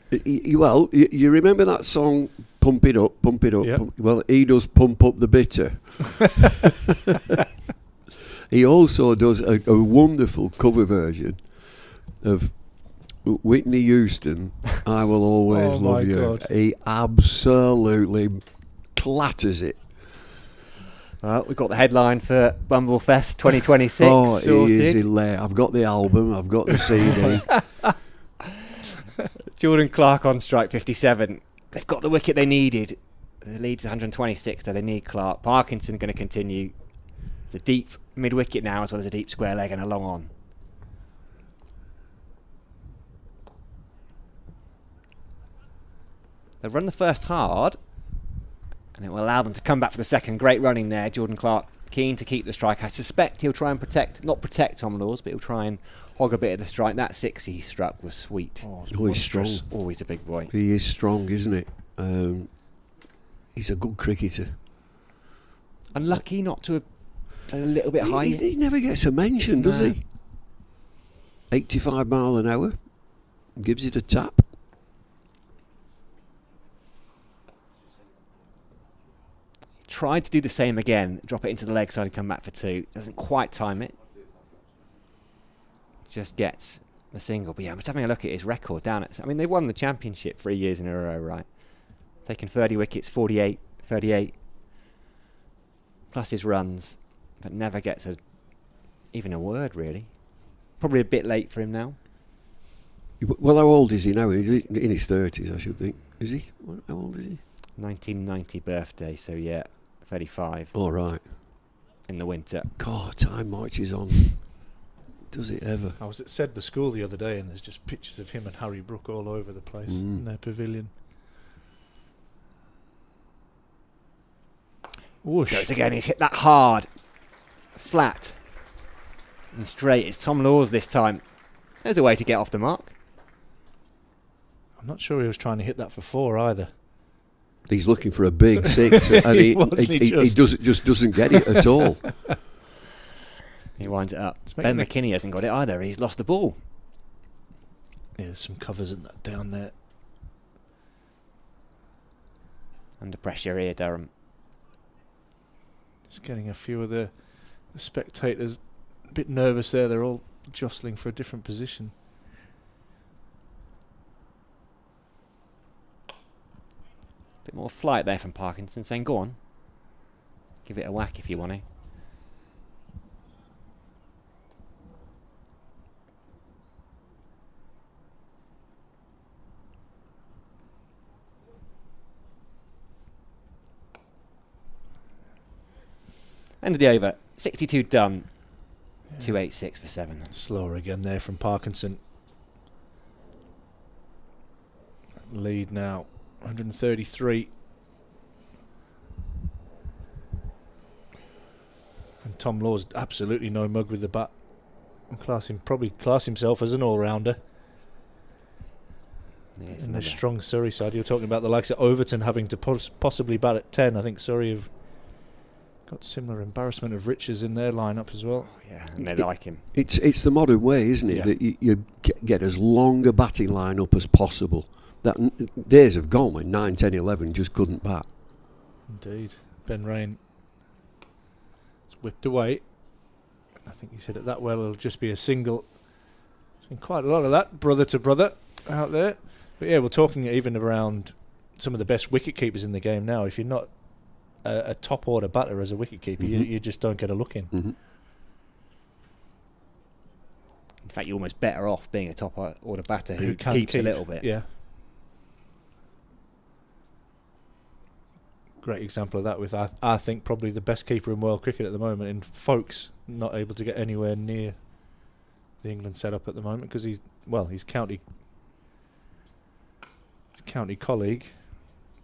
Well, you remember that song, Pump It Up, Pump It Up? Yep. Well, he does Pump Up the Bitter. He also does a wonderful cover version of Whitney Houston, I Will Always Oh my Love You. God. He absolutely clatters it. Well, we've got the headline for Bumble Fest 2026 Oh, sorted. he is hilarious. I've got the album, I've got the CD. Jordan Clark on strike 57. They've got the wicket they needed. The lead's 126, so they need Clark. Parkinson going to continue. It's a deep mid-wicket now, as well as a deep square leg and a long on. They've run the first hard, and it will allow them to come back for the second. Great running there. Jordan Clark keen to keep the strike. I suspect he'll try and not protect Tom Laws, but he'll try and hog a bit of the strike. That 6 he struck was sweet. Oh, He's strong. Always a big boy. He is strong, isn't it? He's a good cricketer. Unlucky not to have a little bit high. He never gets a mention, does No. he? 85 mile an hour. Gives it a tap. Tried to do the same again, drop it into the leg side and come back for 2. Doesn't quite time it. Just gets the single. But yeah, I'm just having a look at his record down at... I mean, they won the championship 3 years in a row, right? Taking 30 wickets, 48, 38. Plus his runs. But never gets even a word, really. Probably a bit late for him now. Well, how old is he now? Is he in his 30s, I should think. Is he? How old is he? 1990 birthday, so yeah, 35 All right. in the winter. God, time marches on. Does it ever? I was at Sedbergh School the other day, and there's just pictures of him and Harry Brook all over the place in their pavilion. Whoosh. Goes again, he's hit that hard, flat and straight. It's Tom Laws this time. There's a way to get off the mark. I'm not sure he was trying to hit that for 4 either. He's looking for a big 6, and he doesn't get it at all. He winds it up. It's Ben making McKinney hasn't got it either. He's lost the ball. Yeah, there's some covers in that down there. Under pressure here, Durham. Just getting a few of the spectators a bit nervous there. They're all jostling for a different position. Bit more flight there from Parkinson, saying, go on. Give it a whack if you want to. End of the over. 62 done. 286 for 7. Slower again there from Parkinson. Lead now, 133. And Tom Laws absolutely no mug with the bat. And probably class himself as an all-rounder. Yeah, In the strong Surrey side, you're talking about the likes of Overton having to possibly bat at 10. I think Surrey have got similar embarrassment of riches in their lineup as well. Yeah, and they like him. It's the modern way, isn't it? Yeah. That you get as long a batting line up as possible. That days have gone when 9, 10, 11 just couldn't bat. Indeed. Ben Rain has whipped away. I think he's hit it that well. It'll just be a single. There's been quite a lot of that, brother to brother, out there. But yeah, we're talking even around some of the best wicket keepers in the game now. If you're not a top order batter as a wicket keeper, you just don't get a look in. Mm-hmm. In fact, you're almost better off being a top order batter who can keeps keep a little bit. Yeah. Great example of that with, I think, probably the best keeper in world cricket at the moment, in Folkes, not able to get anywhere near the England setup at the moment because his county colleague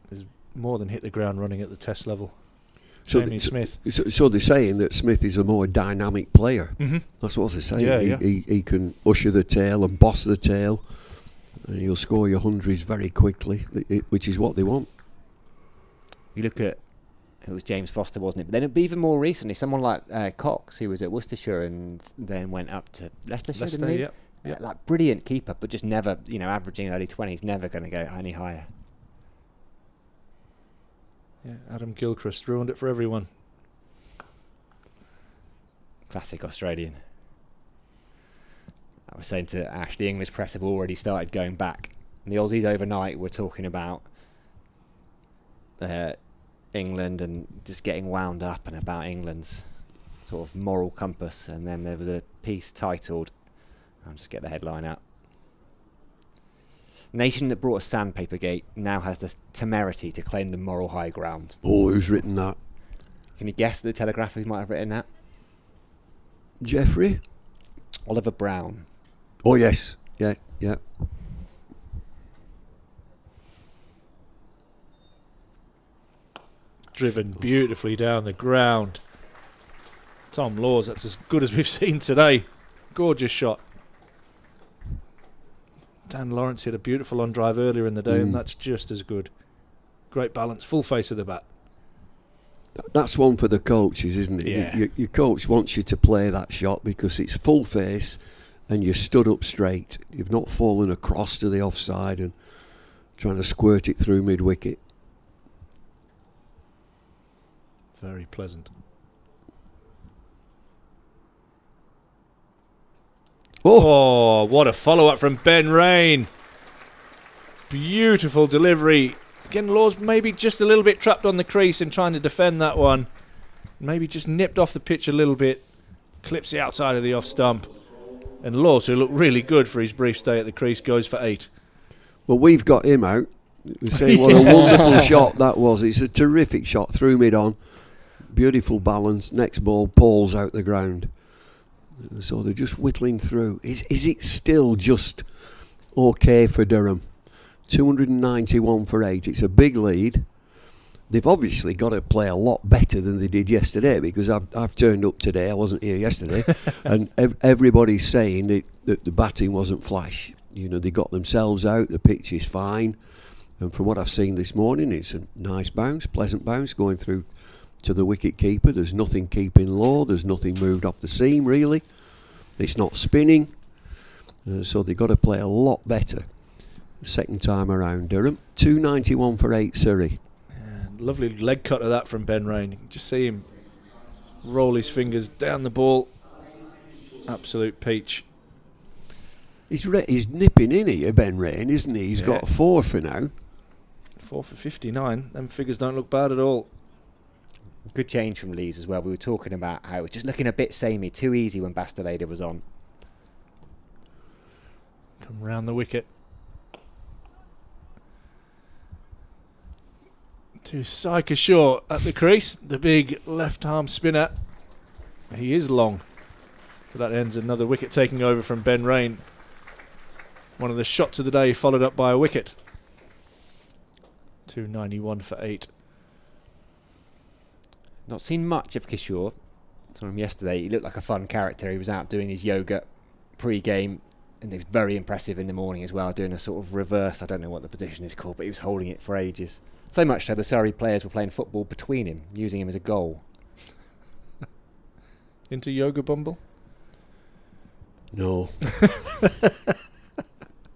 has more than hit the ground running at the Test level. Jamie Smith. So they're saying that Smith is a more dynamic player. Mm-hmm. That's what they're saying. Yeah, He can usher the tail and boss the tail, and he'll score your hundreds very quickly, which is what they want. You look at, it was James Foster, wasn't it? But then it'd be even more recently, someone like Cox, who was at Worcestershire and then went up to Leicestershire, didn't he? Yeah. Like brilliant keeper, but just never, averaging early 20s, never going to go any higher. Yeah, Adam Gilchrist ruined it for everyone. Classic Australian. I was saying to Ash, the English press have already started going back. And the Aussies overnight were talking about England and just getting wound up and about England's sort of moral compass. And then there was a piece titled, I'll just get the headline out. Nation that brought us sandpaper gate now has the temerity to claim the moral high ground. Oh, who's written that? Can you guess the Telegraph who might have written that? Jeffrey? Oliver Brown. Oh, yes. Yeah. Driven beautifully down the ground. Tom Laws, that's as good as we've seen today. Gorgeous shot. Dan Lawrence hit a beautiful on drive earlier in the day, and that's just as good. Great balance, full face of the bat. That's one for the coaches, isn't it? Yeah. Your coach wants you to play that shot because it's full face and you stood up straight. You've not fallen across to the offside and trying to squirt it through mid-wicket. Very pleasant. Oh, what a follow-up from Ben Rain. Beautiful delivery. Again, Laws maybe just a little bit trapped on the crease in trying to defend that one. Maybe just nipped off the pitch a little bit. Clips the outside of the off stump. And Laws, who looked really good for his brief stay at the crease, goes for 8. Well, we've got him out. We're saying what a wonderful shot that was. It's a terrific shot through mid-on. Beautiful balance. Next ball, Paul's out the ground. So they're just whittling through. Is it still just okay for Durham? 291 for 8. It's a big lead. They've obviously got to play a lot better than they did yesterday because I've turned up today. I wasn't here yesterday. And everybody's saying that the batting wasn't flash. They got themselves out. The pitch is fine. And from what I've seen this morning, it's a nice bounce, pleasant bounce going through to the wicket keeper. There's nothing keeping low. There's nothing moved off the seam, really. It's not spinning. So they've got to play a lot better second time around, Durham. 291 for 8, Surrey. And lovely leg cut of that from Ben Rain. You can just see him roll his fingers down the ball. Absolute peach. He's nipping in here, Ben Rain, isn't he? He's got 4 for now. 4 for 59. Them figures don't look bad at all. Good change from Lees as well. We were talking about how it was just looking a bit samey, too easy when Bastoleda was on. Come round the wicket. To Syker Shaw at the crease. The big left-arm spinner. He is long. So that ends another wicket taking over from Ben Rain. One of the shots of the day followed up by a wicket. 291 for 8. Not seen much of Kishore. Saw him yesterday. He looked like a fun character. He was out doing his yoga pre-game, and he was very impressive in the morning as well, doing a sort of reverse. I don't know what the position is called, but he was holding it for ages. So much so the Surrey players were playing football between him, using him as a goal. Into Yoga Bumble? No.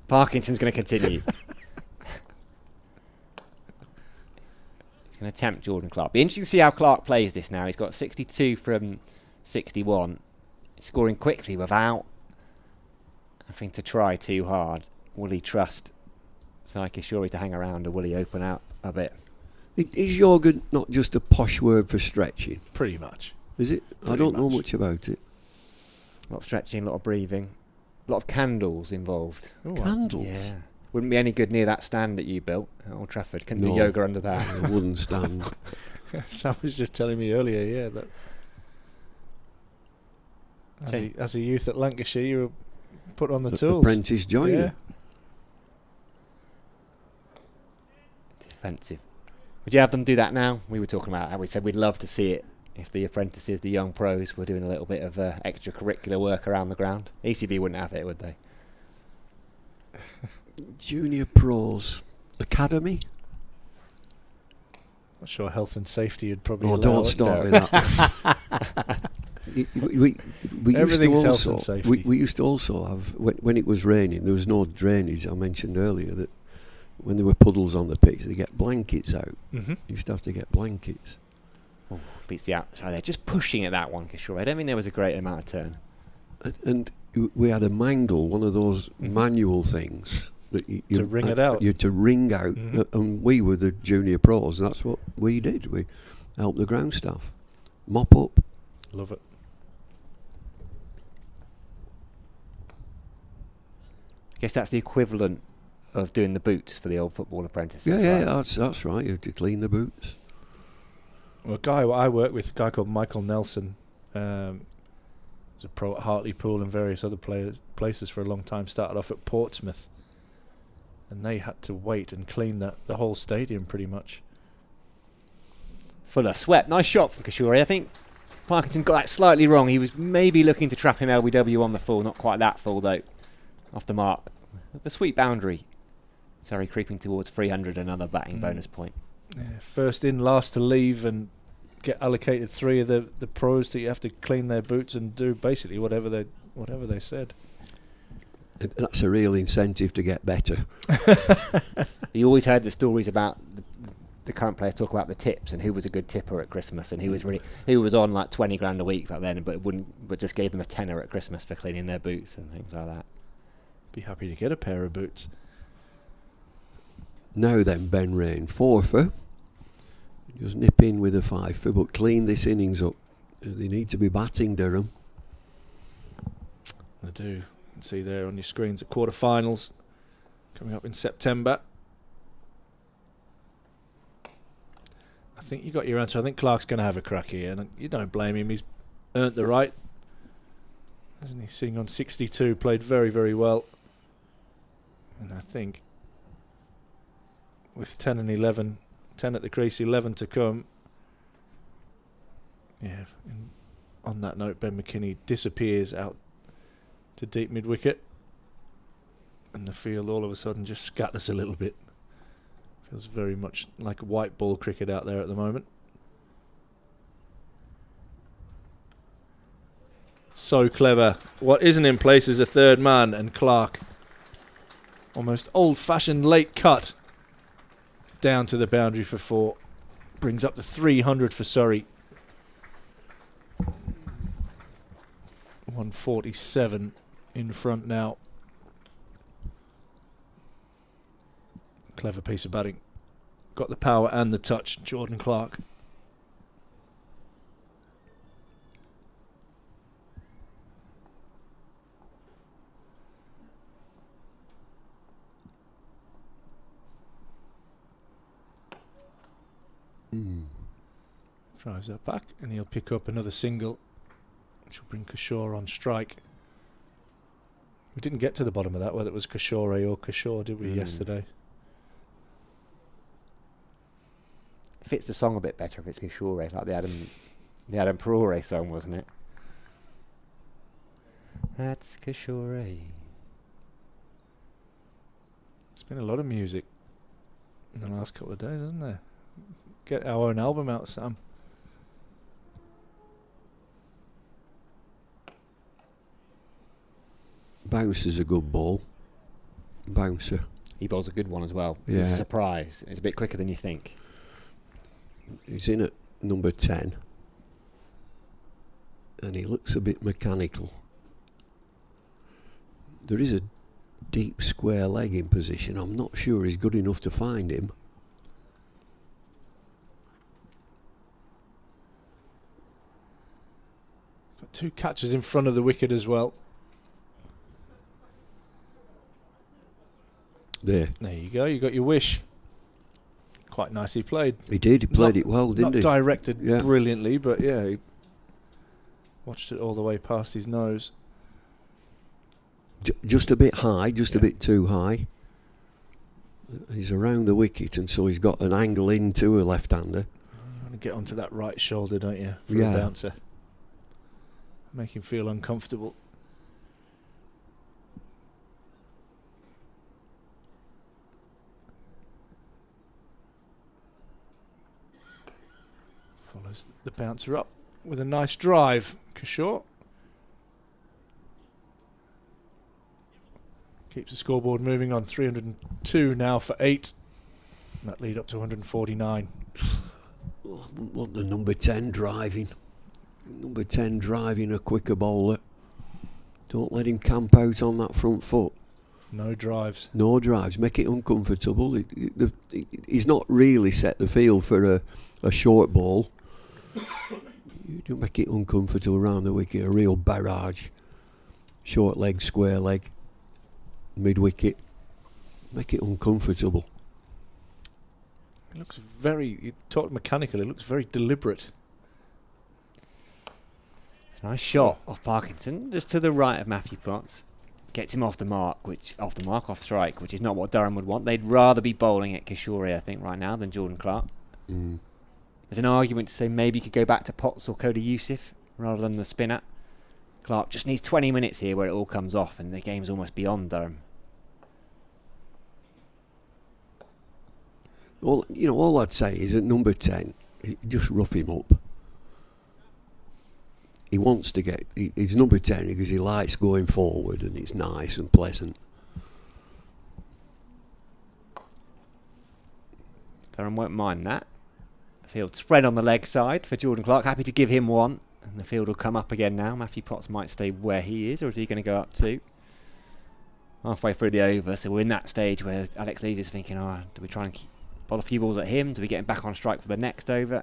Parkinson's going to continue. He's going to tempt Jordan Clark. Be interesting to see how Clark plays this now. He's got 62 from 61. He's scoring quickly without having to try too hard. Will he trust Saiki Shuri to hang around, or will he open out a bit? Is yoga not just a posh word for stretching? Pretty much. Is it? I don't know much about it. A lot of stretching, a lot of breathing, a lot of candles involved. Ooh, Candles? Yeah. Wouldn't be any good near that stand that you built at Old Trafford. Couldn't do No. yoga under that. A wooden stand. Sam was just telling me earlier, yeah, that as a youth at Lancashire, you were put on the tools. Apprentice joiner. Yeah. Defensive. Would you have them do that now? We were talking about how we said we'd love to see it if the apprentices, the young pros, were doing a little bit of extracurricular work around the ground. ECB wouldn't have it, would they? Junior pros. Academy? Not sure health and safety would probably Oh, allow don't it. start with that. we used to Everything's health also and safety. we used to also have when it was raining, there was no drainage. I mentioned earlier that when there were puddles on the pitch, they get blankets out. Mm-hmm. You used to have to get blankets. Oh, beats the outside there. Just pushing at that one, Kishore. I don't think there was a great amount of turn. And we had a mangle, one of those manual things that you To wring it out. You had to wring out, and we were the junior pros. And that's what we did. We helped the ground staff mop up. Love it. I guess that's the equivalent of doing the boots for the old football apprentices. Yeah, right? that's right. You had to clean the boots. Well, a guy I work with, a guy called Michael Nelson, was a pro at Hartlepool and various other places for a long time. Started off at Portsmouth, and they had to wait and clean the whole stadium pretty much. Fuller swept. Nice shot from Kishore. I think Parkinson got that slightly wrong. He was maybe looking to trap him LBW on the full. Not quite that full, though. Off the mark. The sweet boundary. Surrey creeping towards 300, another batting bonus point. Yeah, first in, last to leave, and get allocated 3 of the pros that you have to clean their boots and do basically whatever they said. That's a real incentive to get better. You always heard the stories about the current players talk about the tips and who was a good tipper at Christmas and who was on like 20 grand a week back then, but just gave them a tenner at Christmas for cleaning their boots and things like that. Be happy to get a pair of boots. Now then, Ben Rain, 4-for. Just nip in with a 5-for, but clean this innings up. They need to be batting, Durham. I do. You can see there on your screens at quarterfinals coming up in September. I think you got your answer. I think Clark's going to have a crack here, and you don't blame him. He's earned the right, hasn't he? Sitting on 62, played very, very well. And I think with 10 and 11, 10 at the crease, 11 to come. Yeah, and on that note, Ben McKinney disappears out to deep mid-wicket. And the field all of a sudden just scatters a little bit. Feels very much like white ball cricket out there at the moment. So clever. What isn't in place is a third man, and Clark, almost old-fashioned late cut, down to the boundary for 4. Brings up the 300 for Surrey. 147 in front now. Clever piece of batting. Got the power and the touch, Jordan Clark. Drives that back, and he'll pick up another single, which will bring Kishore on strike. We didn't get to the bottom of that, whether it was Kishore or Kishore, did we, yesterday? Fits the song a bit better if it's Kishore, like the Adam Perore song, wasn't it? That's Kishore. There's been a lot of music in the last couple of days, hasn't there? Get our own album out, Sam. Bouncer's a good ball. Bouncer. He bowls a good one as well. Yeah. It's a surprise. It's a bit quicker than you think. He's in at number 10. And he looks a bit mechanical. There is a deep square leg in position. I'm not sure he's good enough to find him. Got 2 catches in front of the wicket as well. There you go. You got your wish. Quite nicely played. he did. He played it well, didn't Not he? directed Yeah. brilliantly, but yeah, he watched it all the way past his nose. Just a bit high, just a bit too high. He's around the wicket, and so he's got an angle into a left-hander. You want to get onto that right shoulder, don't you, for Yeah. a bouncer? Make him feel uncomfortable. Follows the bouncer up with a nice drive. Kishore keeps the scoreboard moving on. 302 now for 8. And that lead up to 149. Want the number 10 driving. Number 10 driving a quicker bowler. Don't let him camp out on that front foot. No drives. No drives. Make it uncomfortable. He's not really set the field for a short ball. You don't make it uncomfortable around the wicket. A real barrage. Short leg, square leg, mid wicket. Make it uncomfortable. It looks very, you talked mechanical, it looks very deliberate. Nice shot off Parkinson, just to the right of Matthew Potts. Gets him off strike, which is not what Durham would want. They'd rather be bowling at Kishore, I think, right now than Jordan Clark. There's an argument to say maybe you could go back to Potts or Cody Youssef rather than the spinner. Clark just needs 20 minutes here where it all comes off and the game's almost beyond Durham. All I'd say is at number 10, just rough him up. He wants to get... He's number 10 because he likes going forward and it's nice and pleasant. Durham won't mind that. Field spread on the leg side for Jordan Clark. Happy to give him one. And the field will come up again now. Matthew Potts might stay where he is, or is he going to go up 2? Halfway through the over, so we're in that stage where Alex Lees is thinking, do we try and bowl a few balls at him? Do we get him back on strike for the next over?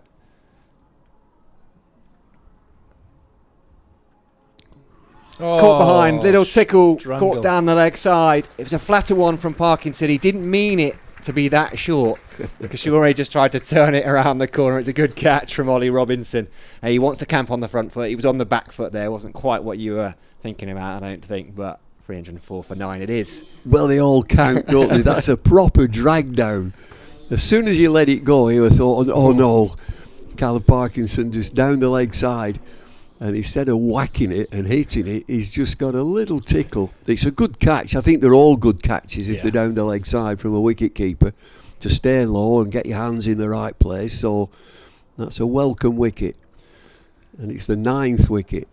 Caught behind, little tickle, strangle. caught down the leg side. It was a flatter one from Parkinson. He didn't mean it to be that short. Kishore just tried to turn it around the corner. It's a good catch from Ollie Robinson. He wants to camp on the front foot. He was on the back foot there. Wasn't quite what you were thinking about, I don't think, but 304 for 9 it is. Well, they all count, don't they? That's a proper drag down. As soon as you let it go, you thought, oh no, Callum Parkinson just down the leg side. And instead of whacking it and hitting it, he's just got a little tickle. It's a good catch. I think they're all good catches if they're down the leg side from a wicket keeper, to stay low and get your hands in the right place. So that's a welcome wicket. And it's the 9th wicket.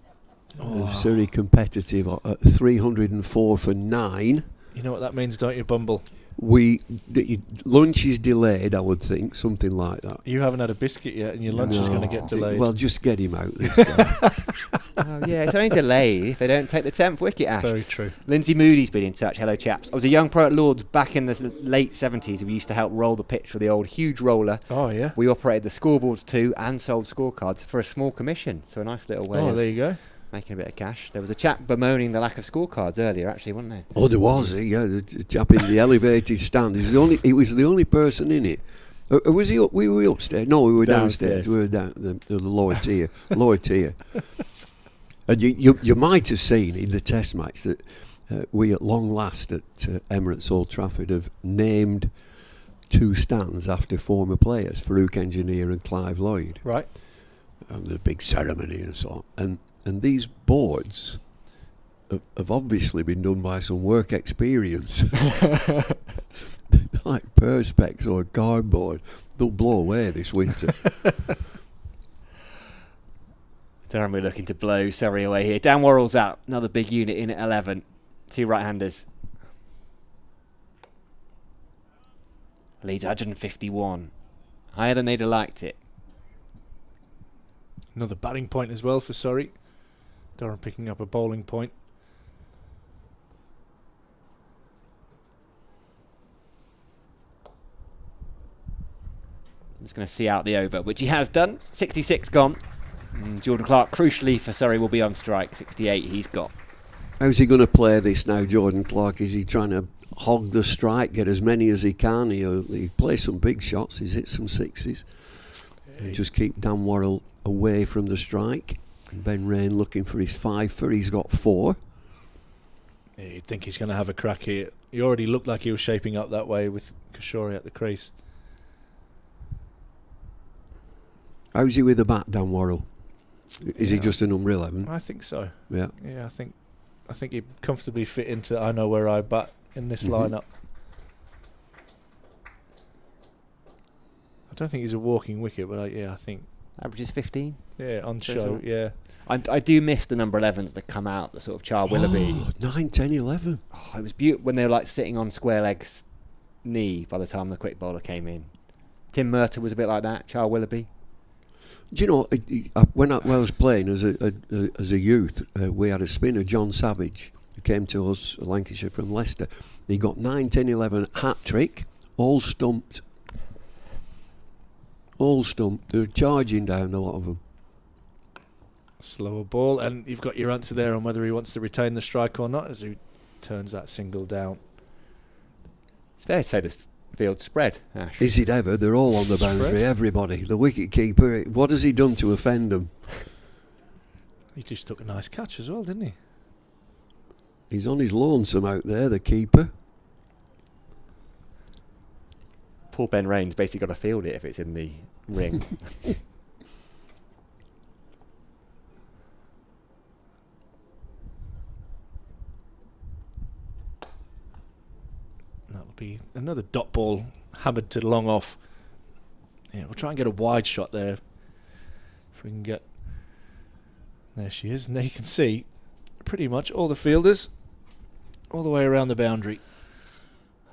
Surrey competitive at 304 for 9. You know what that means, don't you, Bumble? Lunch is delayed, I would think, something like that. You haven't had a biscuit yet and your lunch is going to get delayed. Well, just get him out this time. It's only delayed if they don't take the 10th wicket, Ash. Very true. Lindsay Moody's been in touch. Hello, chaps. I was a young pro at Lords back in the late 70s. We used to help roll the pitch with the old huge roller. Oh, yeah. We operated the scoreboards too and sold scorecards for a small commission. So a nice little way of there you go. making a bit of cash. There was a chap bemoaning the lack of scorecards earlier, actually, wasn't there? Oh, there was, the chap in the elevated stand. He was the only person in it. Was he? We were upstairs. No, we were downstairs. We were down the lower tier. Lower tier. And you might have seen in the Test match that we, at long last, at Emirates Old Trafford, have named 2 stands after former players, Farouk Engineer and Clive Lloyd. Right. And the big ceremony and so on. And these boards have obviously been done by some work experience. Like perspex or cardboard. They'll blow away this winter. Durham we're looking to blow Surrey away here. Dan Worrell's out. Another big unit in at 11. 2 right-handers. Leads 151. Higher than they'd have liked it. Another batting point as well for Surrey. Durham picking up a bowling point. He's going to see out the over, which he has done. 66 gone. And Jordan Clark, crucially for Surrey, will be on strike. 68 he's got. How's he going to play this now, Jordan Clark? Is he trying to hog the strike, get as many as he can? He plays some big shots, he's hit some sixes. And just keep Dan Worrell away from the strike. And Ben Rain looking for his 5 he's got 4. Yeah, you'd think he's going to have a crack here. He already looked like he was shaping up that way with Kishore at the crease. How's he with the bat, Dan Worrell? Is he just an number 11? I think so. Yeah. Yeah, I think he'd comfortably fit into I know where I bat in this lineup. I don't think he's a walking wicket, but I think Averages 15. Yeah, on So show, yeah. I do miss the number 11s that come out, the sort of Char Willoughby. 9, 10, 11. Oh, it was beautiful when they were like sitting on square legs knee by the time the quick bowler came in. Tim Murtagh was a bit like that, Char Willoughby. Do you know, when I was playing as a youth, we had a spinner, John Savage, who came to us, Lancashire from Leicester. He got 9, 10, 11 hat-trick, all stumped. All stumped. They were charging down, a lot of them. Slower ball, and you've got your answer there on whether he wants to retain the strike or not as he turns that single down. It's fair to say the field spread, Ash. Is it ever? They're all on the boundary, Spread? everybody. The wicket keeper, what has he done to offend them? He just took a nice catch as well, didn't he? He's on his lonesome out there, the keeper. Poor Ben Rain's basically got to field it if it's in the ring. That'll be another dot ball hammered to long off. Yeah, we'll try and get a wide shot there. If we can get... There she is. And there you can see pretty much all the fielders all the way around the boundary.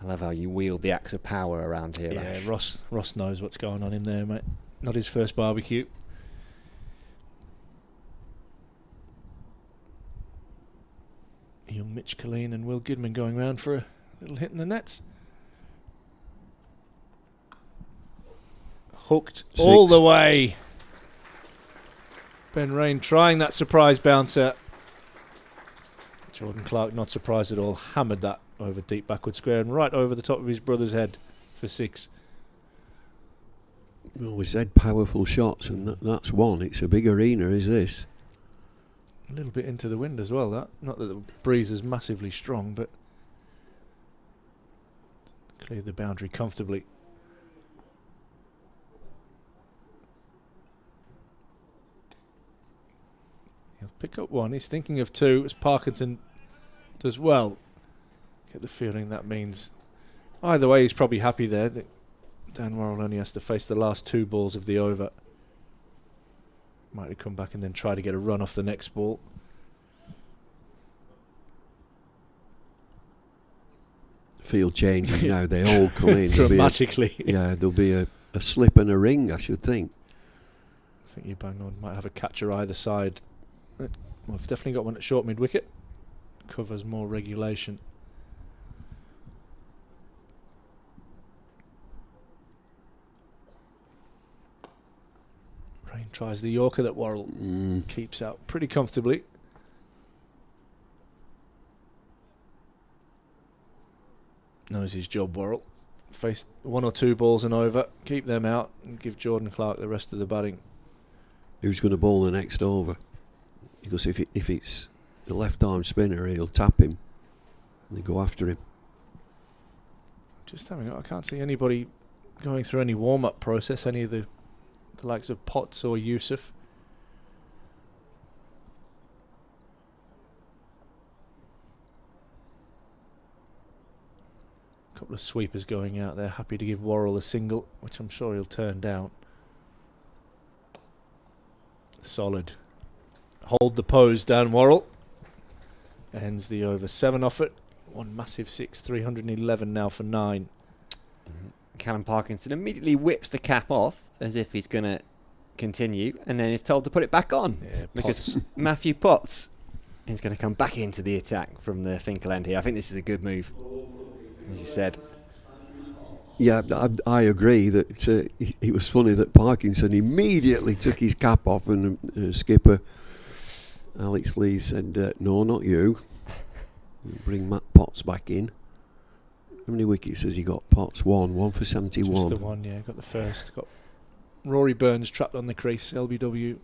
I love how you wield the axe of power around here, Yeah, Ash. Ross knows what's going on in there, mate. Not his first barbecue. Young Mitch Colleen and Will Goodman going round for a little hit in the nets. Hooked 6. all the way. Ben Rain trying that surprise bouncer. Jordan Clark not surprised at all. Hammered that over deep backward square and right over the top of his brother's head for 6. Well, we said powerful shots, and that's one. It's a big arena, is this? A little bit into the wind as well, that. Not that the breeze is massively strong, but cleared the boundary comfortably. He'll pick up one. He's thinking of 2 as Parkinson does well. Get the feeling that means either way he's probably happy there. That Dan Worrell only has to face the last 2 balls of the over. Might have come back and then try to get a run off the next ball. Field changing now. They all come in. Dramatically. There'll be a slip and a ring, I should think. I think you bang on. Might have a catcher either side. We've definitely got one at short mid wicket. Covers more regulation. Rain tries the Yorker that Worrell keeps out pretty comfortably. Knows his job, Worrell. Face 1 or 2 balls and over. Keep them out and give Jordan Clark the rest of the batting. Who's going to bowl the next over? Because if it's the left arm spinner, he'll tap him and they go after him. Just having I can't see anybody going through any warm-up process, any of the likes of Potts or Yusuf. A couple of sweepers going out there, happy to give Worrell a single, which I'm sure he'll turn down. Solid. Hold the pose, Dan Worrell. Ends the over. 7 off it. One massive 6, 311 now for 9. Callum Parkinson immediately whips the cap off as if he's going to continue, and then is told to put it back on because Matthew Potts is going to come back into the attack from the Finkel end here. I think this is a good move, as you said. Yeah, I agree that it was funny that Parkinson immediately took his cap off, and skipper Alex Lee said, "No, not you. Bring Matt Potts back in." How many wickets has he got? Potts one for 71. Just the one, yeah. Got the first. Got Rory Burns trapped on the crease. LBW.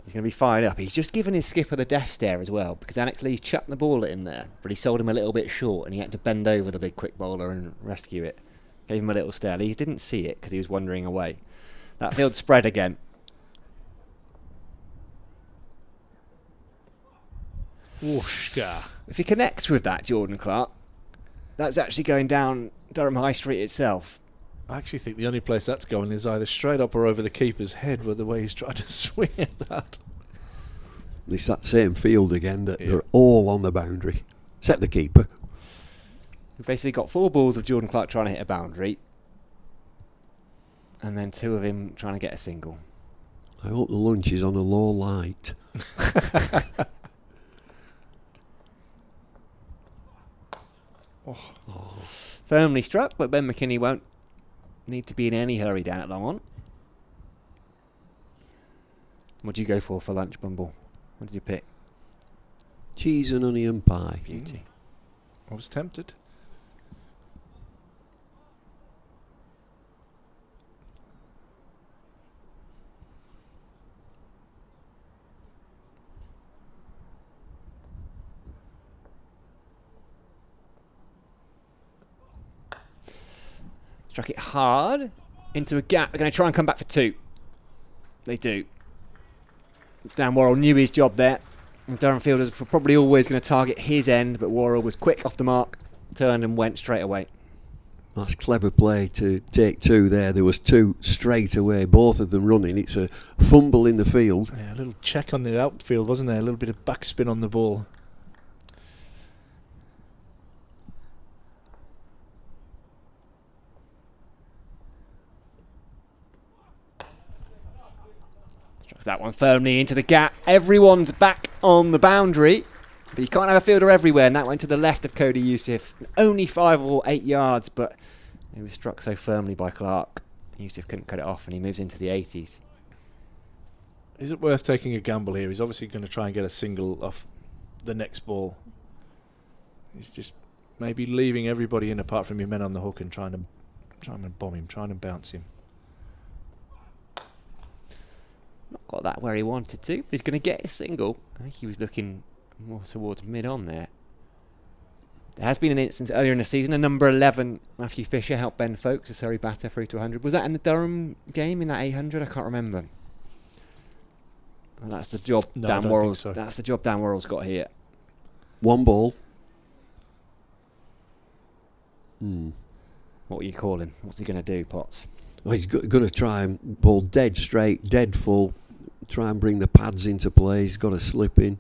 He's going to be fired up. He's just given his skipper the death stare as well, because Alex Lee's chucked the ball at him there, but he sold him a little bit short, and he had to bend over the big quick bowler and rescue it. Gave him a little stare. He didn't see it because he was wandering away. That field spread again. Whooshka. If he connects with that, Jordan Clark, that's actually going down Durham High Street itself. I actually think the only place that's going is either straight up or over the keeper's head with the way he's tried to swing at that. It's that same field again that they're all on the boundary, except the keeper. We've basically got 4 balls of Jordan Clark trying to hit a boundary, and then 2 of him trying to get a single. I hope the lunch is on a low light. Firmly struck, but Ben McKinney won't need to be in any hurry down at long on. What do you go for lunch, Bumble? What did you pick? Cheese and onion pie. Beauty. I was tempted. Struck it hard into a gap. They're going to try and come back for 2. They do. Dan Worrell knew his job there. And Durham fielders were probably always going to target his end, but Worrell was quick off the mark, turned and went straight away. That's clever play to take 2 there. There was 2 straight away, both of them running. It's a fumble in the field. Yeah, a little check on the outfield, wasn't there? A little bit of backspin on the ball. That one firmly into the gap. Everyone's back on the boundary, but you can't have a fielder everywhere, and that went to the left of Cody Youssef. Only 5 or 8 yards, but it was struck so firmly by Clark. Youssef couldn't cut it off, and he moves into the 80s. Is it worth taking a gamble here? He's obviously going to try and get a single off the next ball. He's just maybe leaving everybody in apart from your men on the hook and trying to bomb him, trying to bounce him. Not got that where he wanted to. He's going to get a single. I think he was looking more towards mid-on there. There has been an instance earlier in the season. A number 11, Matthew Fisher, helped Ben Folkes, a Surrey batter, through to 100. Was that in the Durham game, in that 800? I can't remember. Well, that's the job Dan Worrell's. So. That's the job Dan Worrell's got here. 1 ball. What are you calling? What's he going to do, Potts? Well, he's going to try and bowl dead straight, dead full. Try and bring the pads into play. He's got to slip in.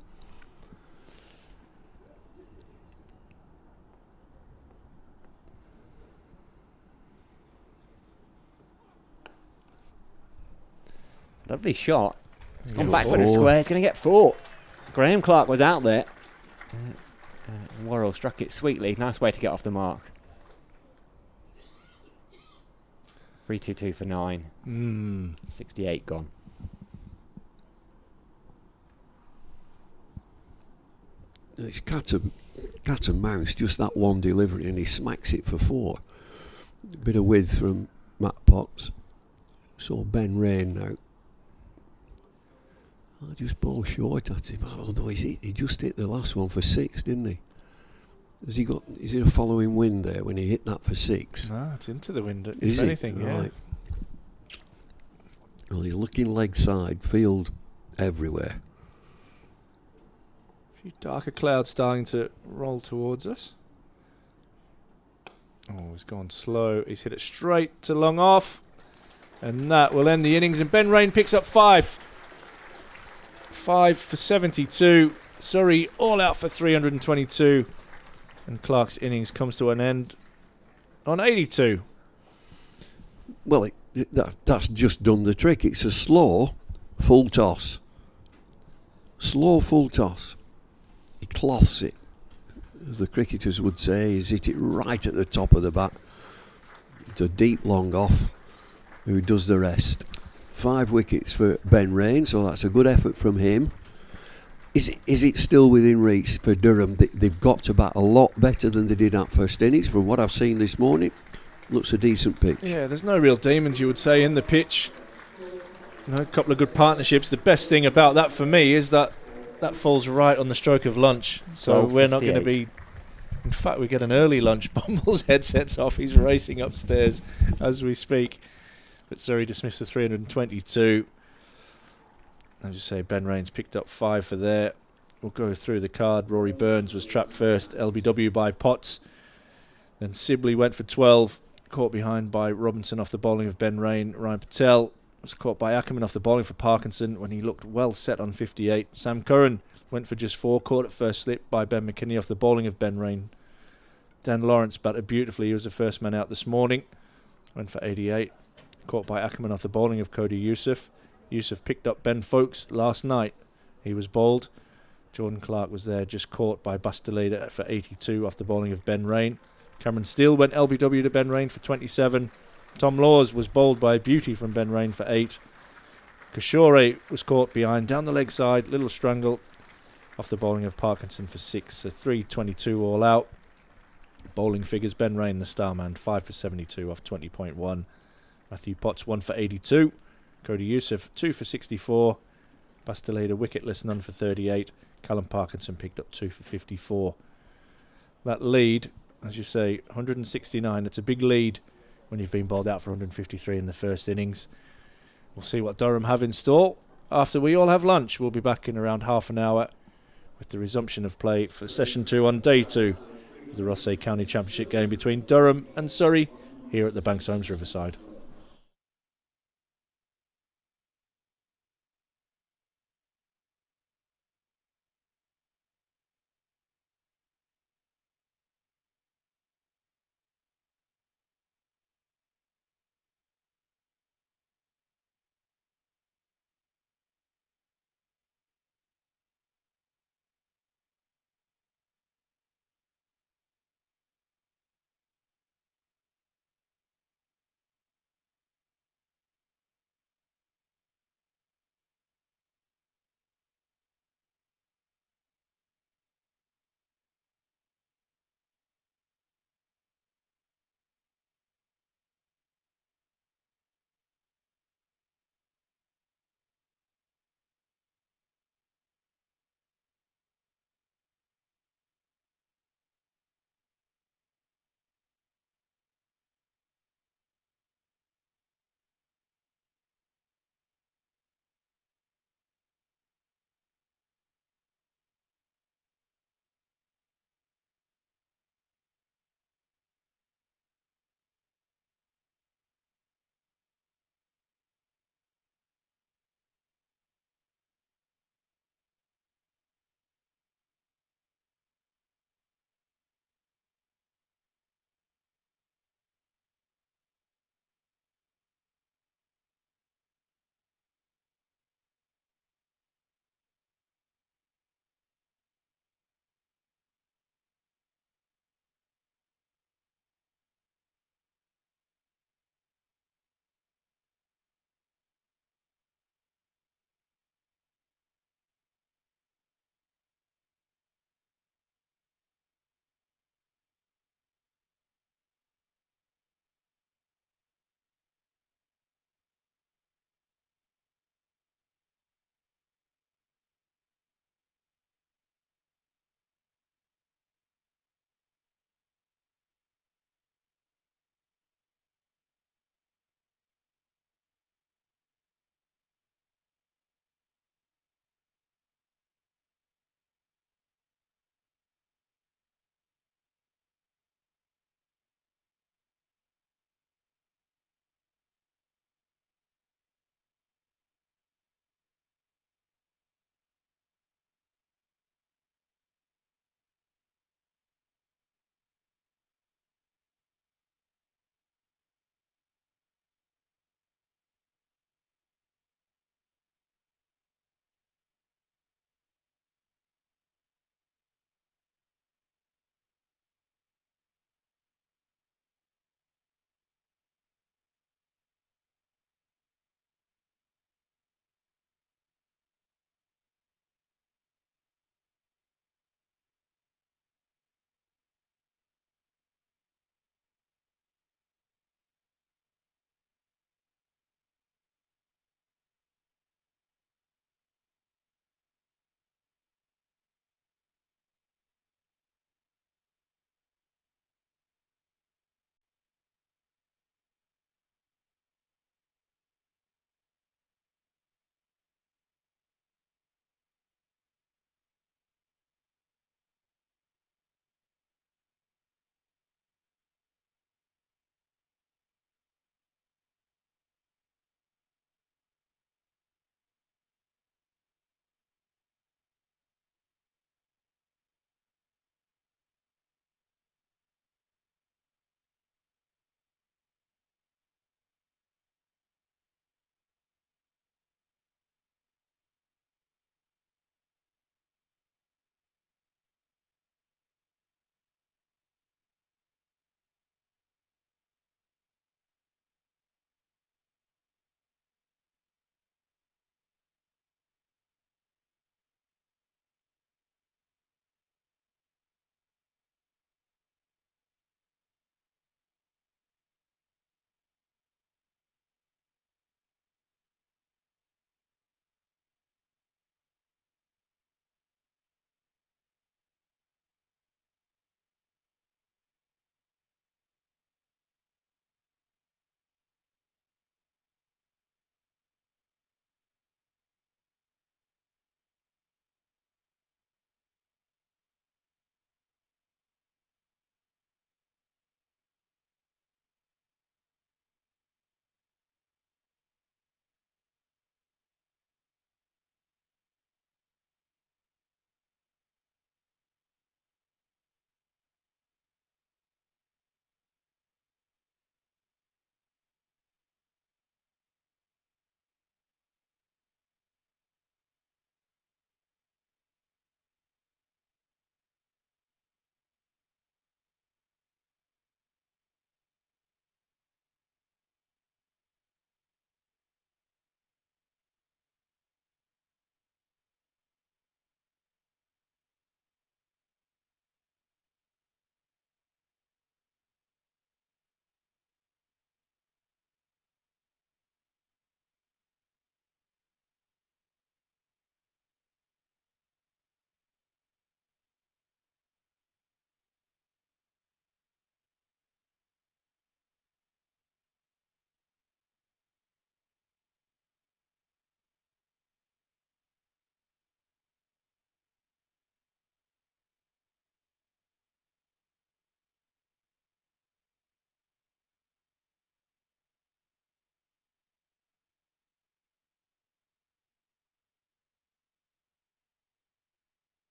Lovely shot. It's gone back for the square. It's going to get 4. Graham Clark was out there. Worrell struck it sweetly. Nice way to get off the mark. 3-2-2 for 9. 68 gone. It's cat and mouse, just that one delivery, and he smacks it for 4. A bit of width from Matt Potts. So Ben Rain now. I just bowl short at him, although he just hit the last one for 6, didn't he? Has he got? Is it a following wind there when he hit that for 6? No, it's into the wind. Is if anything, it? Yeah. Right. Well, he's looking leg side, field everywhere. A few darker clouds starting to roll towards us. Oh, he's gone slow. He's hit it straight to long off. And that will end the innings. And Ben Rain picks up 5. 5 for 72. Surrey all out for 322. And Clark's innings comes to an end on 82. Well, that's just done the trick. It's a slow full toss. Slow full toss. He cloths it, as the cricketers would say. He's hit it right at the top of the bat. It's a deep long off, who does the rest. 5 wickets for Ben Rain, so that's a good effort from him. Is it still within reach for Durham? They've got to bat a lot better than they did at first innings. From what I've seen this morning, looks a decent pitch. Yeah, there's no real demons, you would say, in the pitch. A couple of good partnerships. The best thing about that for me is that falls right on the stroke of lunch. So we're not going to be... In fact, we get an early lunch. Bumble's headset's off. He's racing upstairs as we speak. But Surrey dismissed the 322. As you say, Ben Rain's picked up 5 for there. We'll go through the card. Rory Burns was trapped first. LBW by Potts. Then Sibley went for 12. Caught behind by Robinson off the bowling of Ben Rain. Ryan Patel was caught by Ackerman off the bowling for Parkinson when he looked well set on 58. Sam Curran went for just 4. Caught at first slip by Ben McKinney off the bowling of Ben Rain. Dan Lawrence batted beautifully. He was the first man out this morning. Went for 88. Caught by Ackerman off the bowling of Cody Youssef. Youssef picked up Ben Folkes last night. He was bowled. Jordan Clark was there, just caught by Bastilleida for 82 off the bowling of Ben Rain. Cameron Steele went LBW to Ben Rain for 27. Tom Laws was bowled by Beauty from Ben Rain for 8. Kishore was caught behind down the leg side, little strangle off the bowling of Parkinson for 6. So 322 all out. Bowling figures: Ben Rain, the star man, 5 for 72 off 20.1. Matthew Potts 1 for 82. Cody Youssef 2 for 64. Bastilleida wicketless, none for 38. Callum Parkinson picked up 2 for 54. That lead, as you say, 169. It's a big lead when you've been bowled out for 153 in the first innings. We'll see what Durham have in store after we all have lunch. We'll be back in around half an hour with the resumption of play for session 2 on day 2 of the Rothesay County Championship game between Durham and Surrey here at the Banks Homes Riverside.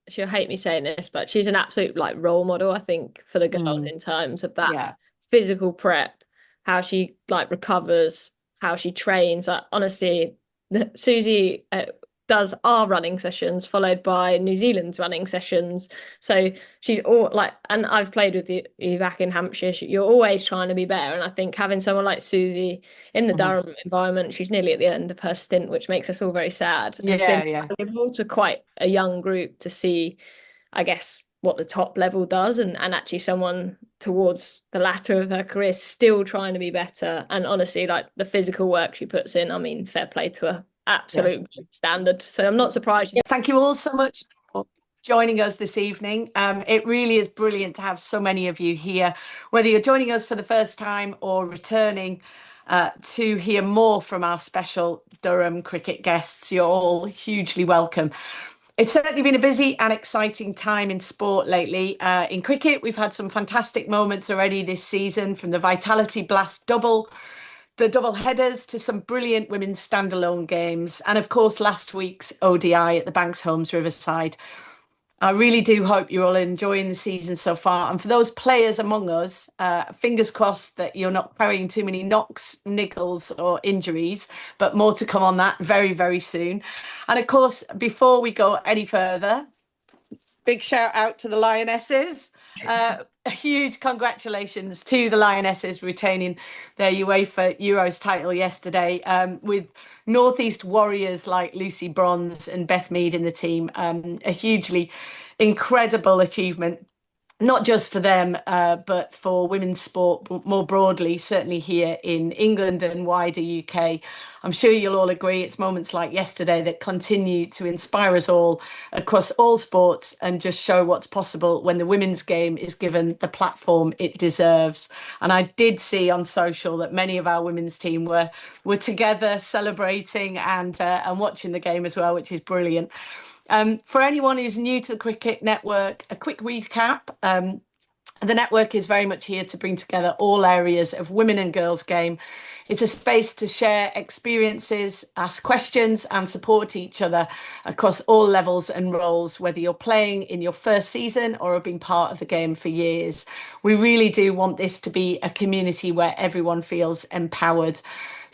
She'll hate me saying this, but she's an absolute like role model, I think, for the girls in terms of that Yeah. physical prep, how she like recovers, how she trains. Like, honestly, Susie does our running sessions followed by New Zealand's running sessions. So she's all like, and I've played with you back in Hampshire. You're always trying to be better, and I think having someone like Susie in the Durham environment, she's nearly at the end of her stint, which makes us all very sad. It's been valuable to quite a young group to see, I guess, what the top level does, and actually someone towards the latter of her career still trying to be better. And honestly, like the physical work she puts in, I mean, fair play to her, absolute standard. So I'm not surprised. Thank you all so much for joining us this evening. It really is brilliant to have so many of you here, whether you're joining us for the first time or returning to hear more from our special Durham cricket guests. You're all hugely welcome. It's certainly been a busy and exciting time in sport lately. In cricket, we've had some fantastic moments already this season, from the Vitality Blast double, the double headers, to some brilliant women's standalone games, and of course last week's ODI at the Banks Homes Riverside. I really do hope you're all enjoying the season so far. And for those players among us, fingers crossed that you're not carrying too many knocks, niggles or injuries, but more to come on that very, very soon. And of course, before we go any further, big shout out to the Lionesses. A huge congratulations to the Lionesses retaining their UEFA Euros title yesterday, with Northeast warriors like Lucy Bronze and Beth Mead in the team. A hugely incredible achievement, not just for them, but for women's sport more broadly, certainly here in England and wider UK. I'm sure you'll all agree it's moments like yesterday that continue to inspire us all across all sports and just show what's possible when the women's game is given the platform it deserves. And I did see on social that many of our women's team were together celebrating and watching the game as well, which is brilliant. For anyone who's new to the Cricket Network, a quick recap. The network is very much here to bring together all areas of women and girls game. It's a space to share experiences, ask questions and support each other across all levels and roles, whether you're playing in your first season or have been part of the game for years. We really do want this to be a community where everyone feels empowered.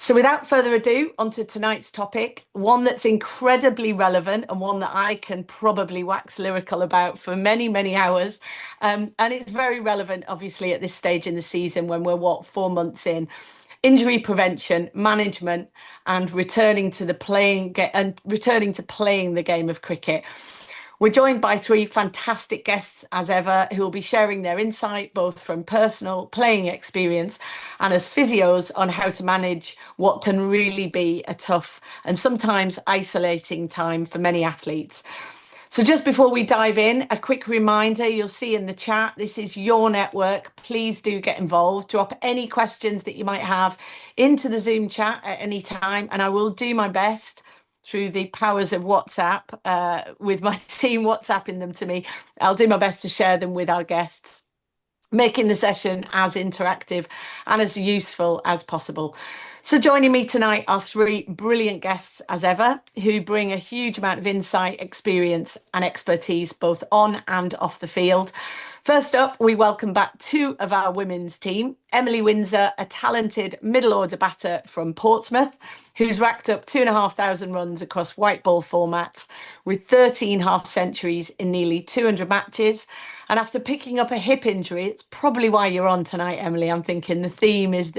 So without further ado, onto tonight's topic, one that's incredibly relevant and one that I can probably wax lyrical about for many, many hours. And it's very relevant, obviously, at this stage in the season when we're, 4 months in. Injury prevention, management, and returning to playing the game of cricket. We're joined by 3 fantastic guests as ever, who will be sharing their insight, both from personal playing experience and as physios, on how to manage what can really be a tough and sometimes isolating time for many athletes. So just before we dive in, a quick reminder, you'll see in the chat, this is your network. Please do get involved. Drop any questions that you might have into the Zoom chat at any time, and I will do my best through the powers of WhatsApp, with my team WhatsApping them to me. I'll do my best to share them with our guests, making the session as interactive and as useful as possible. So joining me tonight are 3 brilliant guests as ever, who bring a huge amount of insight, experience and expertise both on and off the field. First up, we welcome back 2 of our women's team. Emily Windsor, a talented middle order batter from Portsmouth, who's racked up 2,500 runs across white ball formats with 13 half centuries in nearly 200 matches. And after picking up a hip injury, it's probably why you're on tonight, Emily. I'm thinking the theme is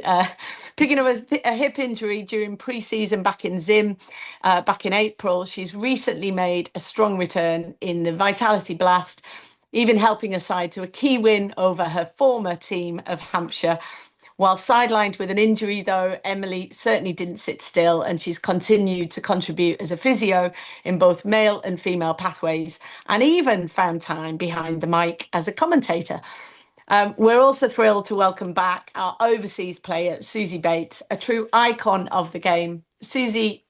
picking up a hip injury during pre-season back in Zim, back in April. She's recently made a strong return in the Vitality Blast, even helping her side to a key win over her former team of Hampshire. While sidelined with an injury, though, Emily certainly didn't sit still, and she's continued to contribute as a physio in both male and female pathways, and even found time behind the mic as a commentator. We're also thrilled to welcome back our overseas player, Susie Bates, a true icon of the game. Susie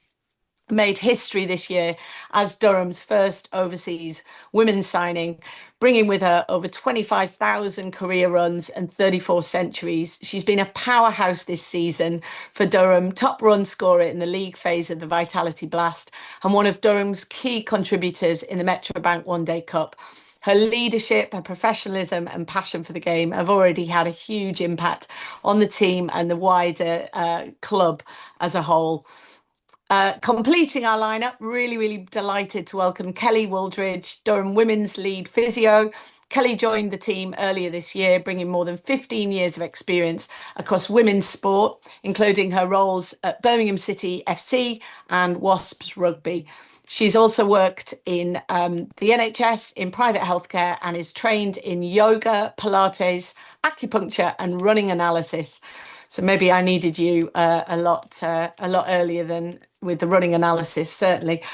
made history this year as Durham's first overseas women's signing, bringing with her over 25,000 career runs and 34 centuries. She's been a powerhouse this season for Durham, top run scorer in the league phase of the Vitality Blast, and one of Durham's key contributors in the Metrobank One Day Cup. Her leadership, her professionalism and passion for the game have already had a huge impact on the team and the wider club as a whole. Completing our lineup, really delighted to welcome Kelly Wooldridge, Durham Women's lead physio. Kelly joined the team earlier this year, bringing more than 15 years of experience across women's sport, including her roles at Birmingham City FC and Wasps Rugby. She's also worked in the NHS in private healthcare and is trained in yoga, Pilates, acupuncture and running analysis. So maybe I needed you a lot earlier than with the running analysis, certainly.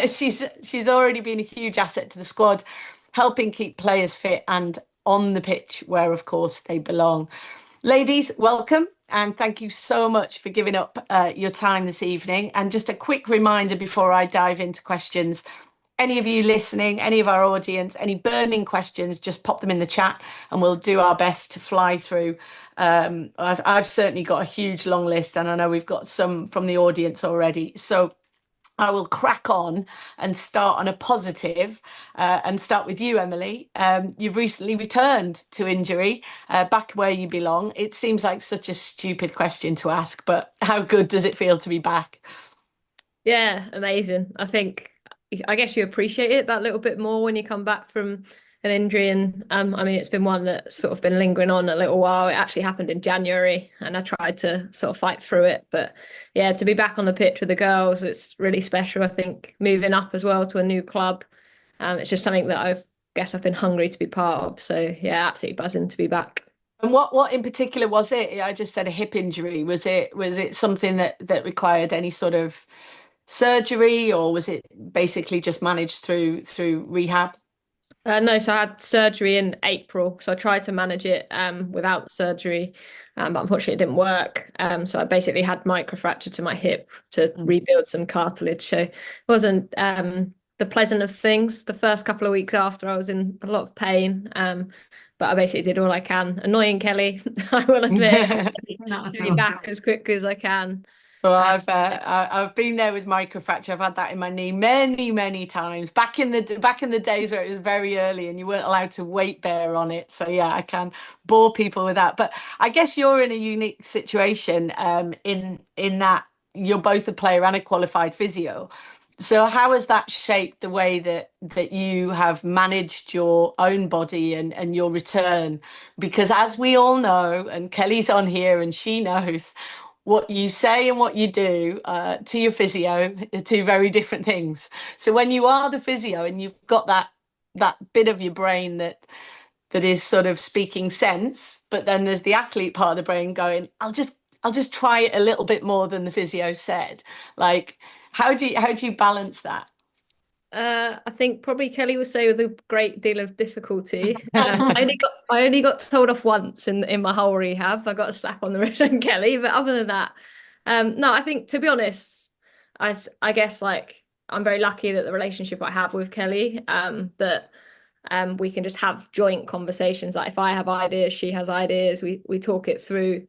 She's already been a huge asset to the squad, helping keep players fit and on the pitch where, of course, they belong. Ladies, welcome. And thank you so much for giving up your time this evening. And just a quick reminder before I dive into questions. Any of you listening, any of our audience, any burning questions, just pop them in the chat and we'll do our best to fly through. I've certainly got a huge long list and I know we've got some from the audience already. So I will crack on and start on a positive and start with you, Emily. You've recently returned to injury, back where you belong. It seems like such a stupid question to ask, but how good does it feel to be back? Yeah, amazing. I guess you appreciate it that little bit more when you come back from an injury. And I mean, it's been one that's sort of been lingering on a little while. It actually happened in January and I tried to sort of fight through it. But yeah, to be back on the pitch with the girls, it's really special. I think moving up as well to a new club, it's just something that I've been hungry to be part of. So yeah, absolutely buzzing to be back. And what in particular was it? I just said a hip injury. Was it something that required any sort of surgery, or was it basically just managed through rehab? No, so I had surgery in April. So I tried to manage it without surgery, but unfortunately it didn't work. So I basically had microfracture to my hip to rebuild some cartilage. So it wasn't the pleasant of things. The first couple of weeks after, I was in a lot of pain, but I basically did all I can. Annoying Kelly, I will admit, to be back as quickly as I can. Well, I've been there with microfracture. I've had that in my knee many times. Back in the days where it was very early and you weren't allowed to weight bear on it. So yeah, I can bore people with that. But I guess you're in a unique situation in that you're both a player and a qualified physio. So how has that shaped the way that you have managed your own body and your return? Because as we all know, and Kelly's on here and she knows, what you say and what you do to your physio are two very different things. So when you are the physio and you've got that bit of your brain that is sort of speaking sense, but then there's the athlete part of the brain going, I'll just try it a little bit more than the physio said. Like, how do you balance that? I think probably Kelly will say with a great deal of difficulty. I only got told off once in my whole rehab. I got a slap on the wrist from Kelly, but other than that, no. I think, to be honest, I guess like I'm very lucky that the relationship I have with Kelly, that we can just have joint conversations. Like if I have ideas, she has ideas. We talk it through.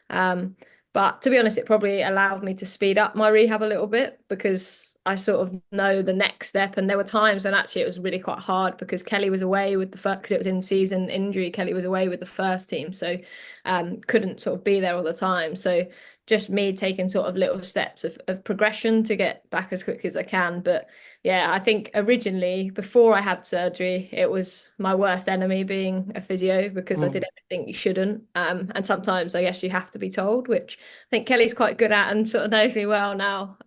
But to be honest, it probably allowed me to speed up my rehab a little bit because I sort of know the next step. And there were times when actually it was really quite hard because Kelly was away with the first, because it was in season injury, Kelly was away with the first team. So couldn't sort of be there all the time. So just me taking sort of little steps of progression to get back as quickly as I can. But yeah, I think originally, before I had surgery, it was my worst enemy being a physio because I did everything you shouldn't. And sometimes I guess you have to be told, which I think Kelly's quite good at and sort of knows me well now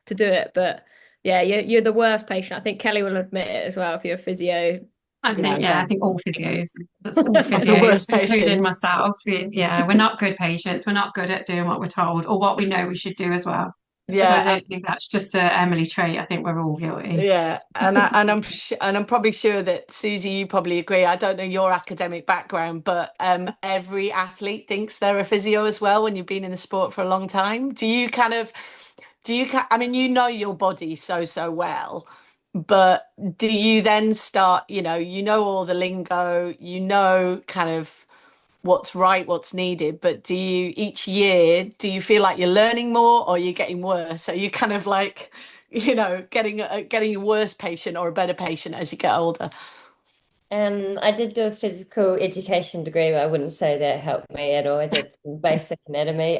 to do it. But yeah, you're the worst patient. I think Kelly will admit it as well if you're a physio. I think all physios, that's all physios, including myself. Yeah, we're not good patients. We're not good at doing what we're told or what we know we should do as well. Yeah, so I don't think that's just a Emily trait. I think we're all guilty. Yeah, and I'm probably sure that Susie, you probably agree. I don't know your academic background, but every athlete thinks they're a physio as well when you've been in the sport for a long time. Do you kind of I mean, you know your body so well, but do you then start, you know all the lingo, you know kind of what's right, what's needed, but do you each year, do you feel like you're learning more or you're getting worse? Are you kind of like, getting a worse patient or a better patient as you get older? I did do a physical education degree, but I wouldn't say that helped me at all. I did some basic anatomy.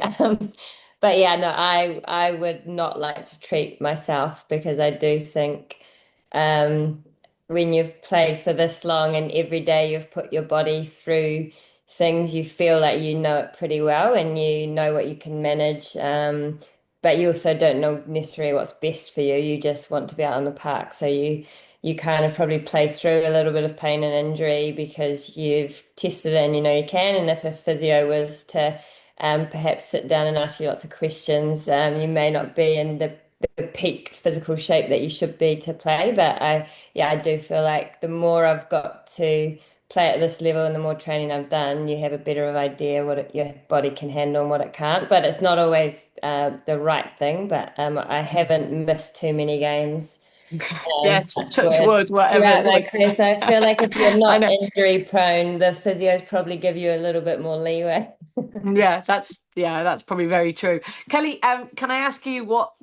But yeah, no, I would not like to treat myself because I do think um, when you've played for this long and every day you've put your body through things, you feel like you know it pretty well and you know what you can manage. But you also don't know necessarily what's best for you. You just want to be out on the park. So you kind of probably play through a little bit of pain and injury because you've tested it and you know you can. And if a physio was to perhaps sit down and ask you lots of questions, you may not be in the peak physical shape that you should be to play. But I do feel like the more I've got to play at this level and the more training I've done, you have a better your body can handle and what it can't. But it's not always the right thing. But I haven't missed too many games. Yes, touch wood, whatever Yeah, it like was. Chris, I feel like if you're I not know. injury prone, the physios probably give you a little bit more leeway. Yeah, that's probably very true. Kelly, can I ask you what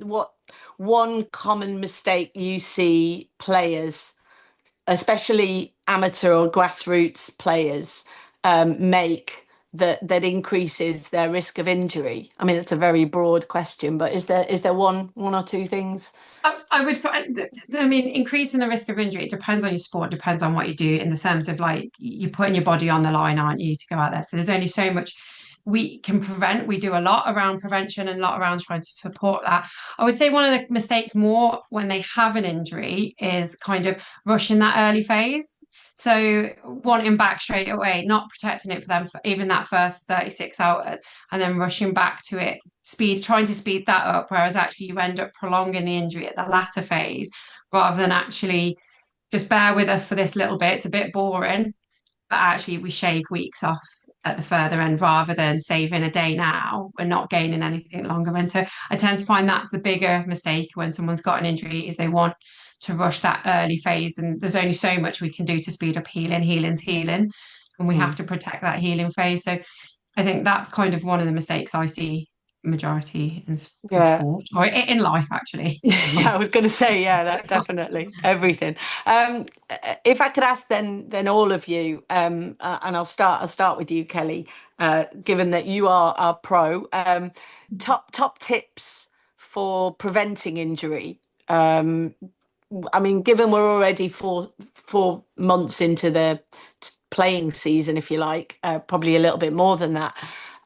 one common mistake you see players, especially amateur or grassroots players, make that increases their risk of injury? I mean, it's a very broad question, but is there one or two things? I would put, I mean, increasing the risk of injury, it depends on your sport, depends on what you do in the terms of like you're putting your body on the line, aren't you, to go out there. So there's only so much we can prevent. We do a lot around prevention and a lot around trying to support that. I would say one of the mistakes more when they have an injury is kind of rushing that early phase. So wanting back straight away, not protecting it for them for even that first 36 hours, and then rushing back to it, trying to speed that up, whereas actually you end up prolonging the injury at the latter phase rather than actually just bear with us for this little bit. It's a bit boring, but actually we shave weeks off at the further end rather than saving a day now. We're not gaining anything longer. And so I tend to find that's the bigger mistake when someone's got an injury is they want to rush that early phase. And there's only so much we can do to speed up healing. Healing's healing. And we have to protect that healing phase. So I think that's kind of one of the mistakes I see majority in Yeah. sport or in life, actually. Yeah, I was going to say, yeah, that definitely everything. If I could ask then all of you, and I'll start with you, Kelly, given that you are pro, top tips for preventing injury. I mean, given we're already four months into the playing season, if you like, probably a little bit more than that.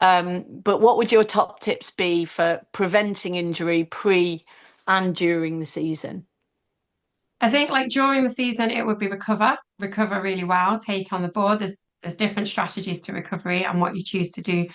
But what would your top tips be for preventing injury pre and during the season? I think like during the season, it would be recover really well, take on the board. There's different strategies to recovery and what you choose to do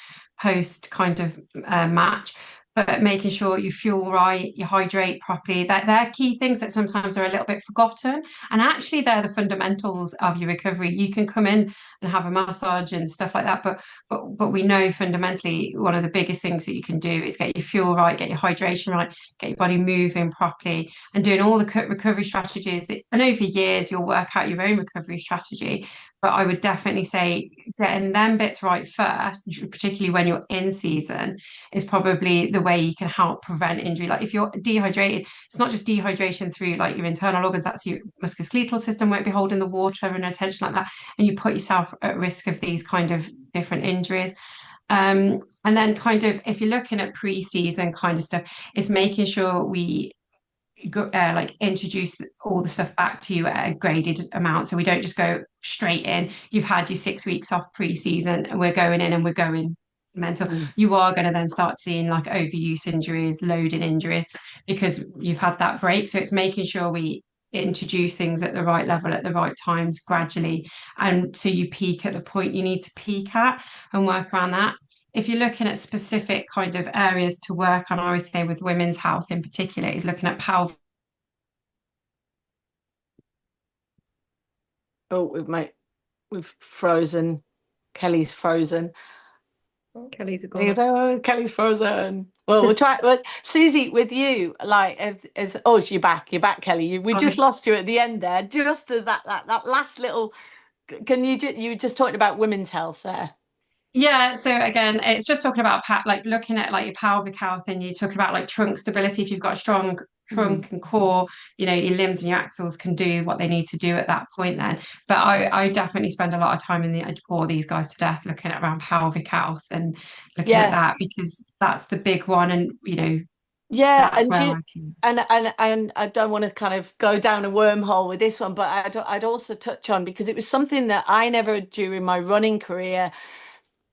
post kind of match. But making sure you fuel right, you hydrate properly, that they're key things that sometimes are a little bit forgotten. And actually, they're the fundamentals of your recovery. You can come in and have a massage and stuff like that, but we know fundamentally one of the biggest things that you can do is get your fuel right, get your hydration right, get your body moving properly, and doing all the recovery strategies that I know for years you'll work out your own recovery strategy. But I would definitely say getting them bits right first, particularly when you're in season, is probably the way you can help prevent injury. Like if you're dehydrated, it's not just dehydration through like your internal organs, that's your musculoskeletal system won't be holding the water and attention like that. And you put yourself at risk of these kind of different injuries. And then kind of if you're looking at pre-season kind of stuff, it's making sure we like introduce all the stuff back to you at a graded amount. So we don't just go straight in. You've had your 6 weeks off pre-season and we're going in and we're going mental. You are going to then start seeing like overuse injuries, loading injuries because you've had that break. So it's making sure we introduce things at the right level at the right times gradually. And so you peak at the point you need to peak at and work around that. If you're looking at specific kind of areas to work on, I always say with women's health in particular, is looking at power. Oh, we've frozen. Kelly's frozen. Kelly's a You goner. know, Kelly's frozen. Well, we'll try. Well, Susie, with you, like, oh, you're back. You're back, Kelly. We just lost you at the end there. Just as that last little. Can you just talking about women's health there? Yeah, so again, it's just talking about like looking at like your pelvic health, and you talk about like trunk stability. If you've got a strong trunk and core, you know, your limbs and your axles can do what they need to do at that point then. But I definitely spend a lot of time I bore these guys to death looking at around pelvic health and looking at that, because that's the big one. And you know, Yeah, that's where I can. and I don't want to kind of go down a wormhole with this one, but I'd also touch on, because it was something that I never, during my running career,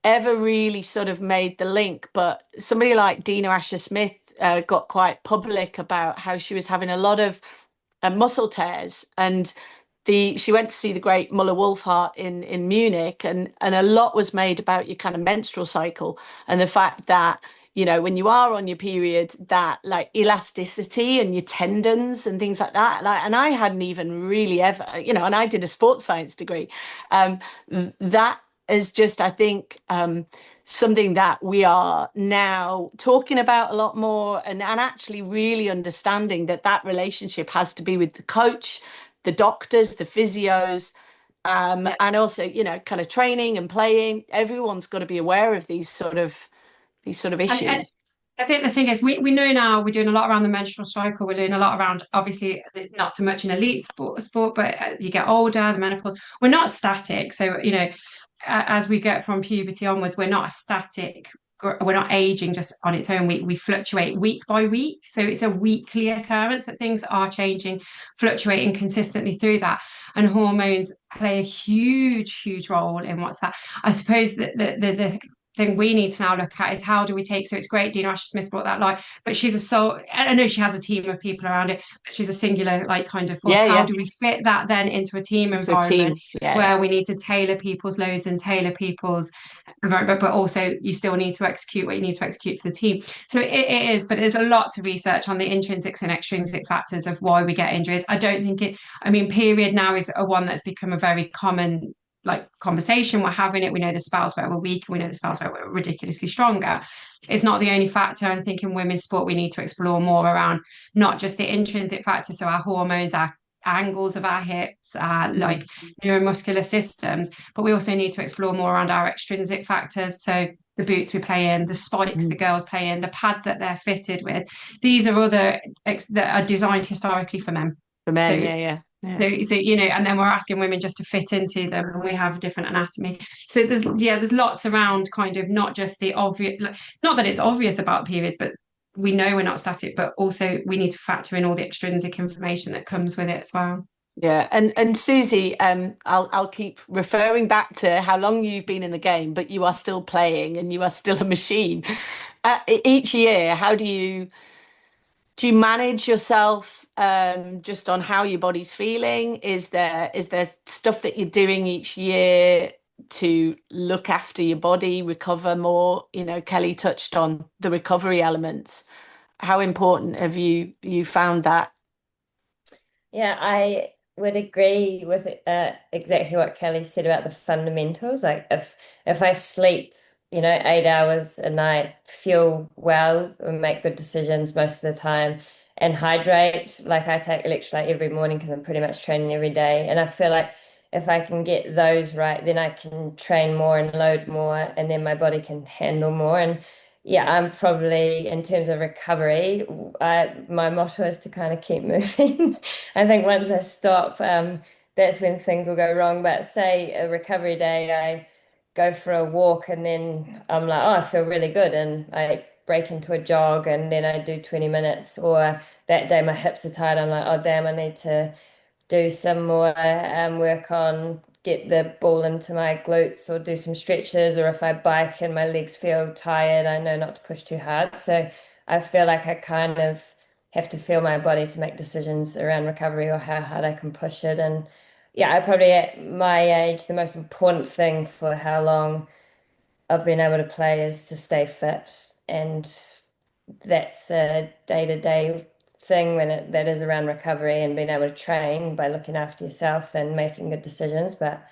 ever really sort of made the link. But somebody like Dina Asher Smith got quite public about how she was having a lot of muscle tears, and she went to see the great Muller Wolfhard in Munich, and a lot was made about your kind of menstrual cycle and the fact that, you know, when you are on your period, that like elasticity and your tendons and things like that, like, and I hadn't even really ever, you know, and I did a sports science degree, that is just, I think, something that we are now talking about a lot more, and actually really understanding that that relationship has to be with the coach, the doctors, the physios, and also, you know, kind of training and playing. Everyone's got to be aware of these sort of issues. And I think the thing is, we know now we're doing a lot around the menstrual cycle. We're doing a lot around, obviously, not so much in elite sport, but you get older, the menopause. We're not static. So, you know, as we get from puberty onwards, we're not a static. We're not aging just on its own. We fluctuate week by week. So it's a weekly occurrence that things are changing, fluctuating consistently through that. And hormones play a huge role in what's that. I suppose that the thing we need to now look at is how do we take, so it's great Dina Asher Smith brought that light, but she's a soul. I know she has a team of people around it, but she's a singular like kind of force. How do we fit that then into a team environment where we need to tailor people's loads and tailor people's environment, but also you still need to execute what you need to execute for the team. So it is, but there's a lot of research on the intrinsic and extrinsic factors of why we get injuries. I don't think it, I mean, period now is a one that's become a very common like conversation. We're having it. We know the spells where we're weak, and we know the spells where we're ridiculously stronger. It's not the only factor. And I think in women's sport we need to explore more around not just the intrinsic factors, so our hormones, our angles of our hips, like neuromuscular systems, but we also need to explore more around our extrinsic factors. So the boots we play in, the spikes the girls play in, the pads that they're fitted with. These are other that are designed historically for men. For men, yeah. So you know, and then we're asking women just to fit into them, and we have different anatomy. So there's lots around kind of not just the obvious, not that it's obvious about periods, but we know we're not static, but also we need to factor in all the extrinsic information that comes with it as well. Yeah, and Susie, I'll keep referring back to how long you've been in the game, but you are still playing and you are still a machine. Each year, how do you manage yourself, just on how your body's feeling? Is there stuff that you're doing each year to look after your body, recover more? You know, Kelly touched on the recovery elements. How important have you found that? Yeah, I would agree with exactly what Kelly said about the fundamentals. Like if I sleep, you know, 8 hours a night, feel well, and make good decisions most of the time, and hydrate. Like I take electrolyte every morning because I'm pretty much training every day, and I feel like if I can get those right, then I can train more and load more, and then my body can handle more. And yeah, I'm probably, in terms of recovery, my motto is to kind of keep moving. I think once I stop, that's when things will go wrong. But say a recovery day, I go for a walk and then I'm like, oh, I feel really good. And I break into a jog and then I do 20 minutes. Or that day my hips are tired. I'm like, oh, damn, I need to do some more work on get the ball into my glutes or do some stretches, or if I bike and my legs feel tired, I know not to push too hard. So I feel like I kind of have to feel my body to make decisions around recovery or how hard I can push it. And yeah, I probably at my age, the most important thing for how long I've been able to play is to stay fit. And that's a day-to-day thing that is around recovery and being able to train by looking after yourself and making good decisions. But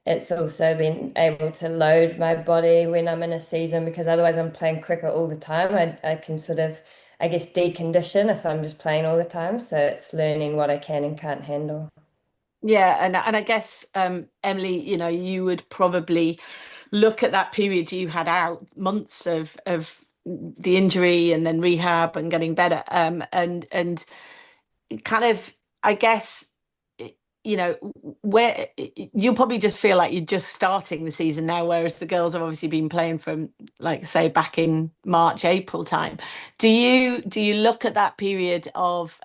it's also been able to load my body when I'm in a season, because otherwise I'm playing cricket all the time. I can sort of, I guess, decondition if I'm just playing all the time. So it's learning what I can and can't handle. Yeah, and I guess Emily, you would probably look at that period you had out, months of the injury and then rehab and getting better, and kind of, I guess, where you'll probably just feel like you're just starting the season now, whereas the girls have obviously been playing from, like, say, back in March, April time. Do you look at that period of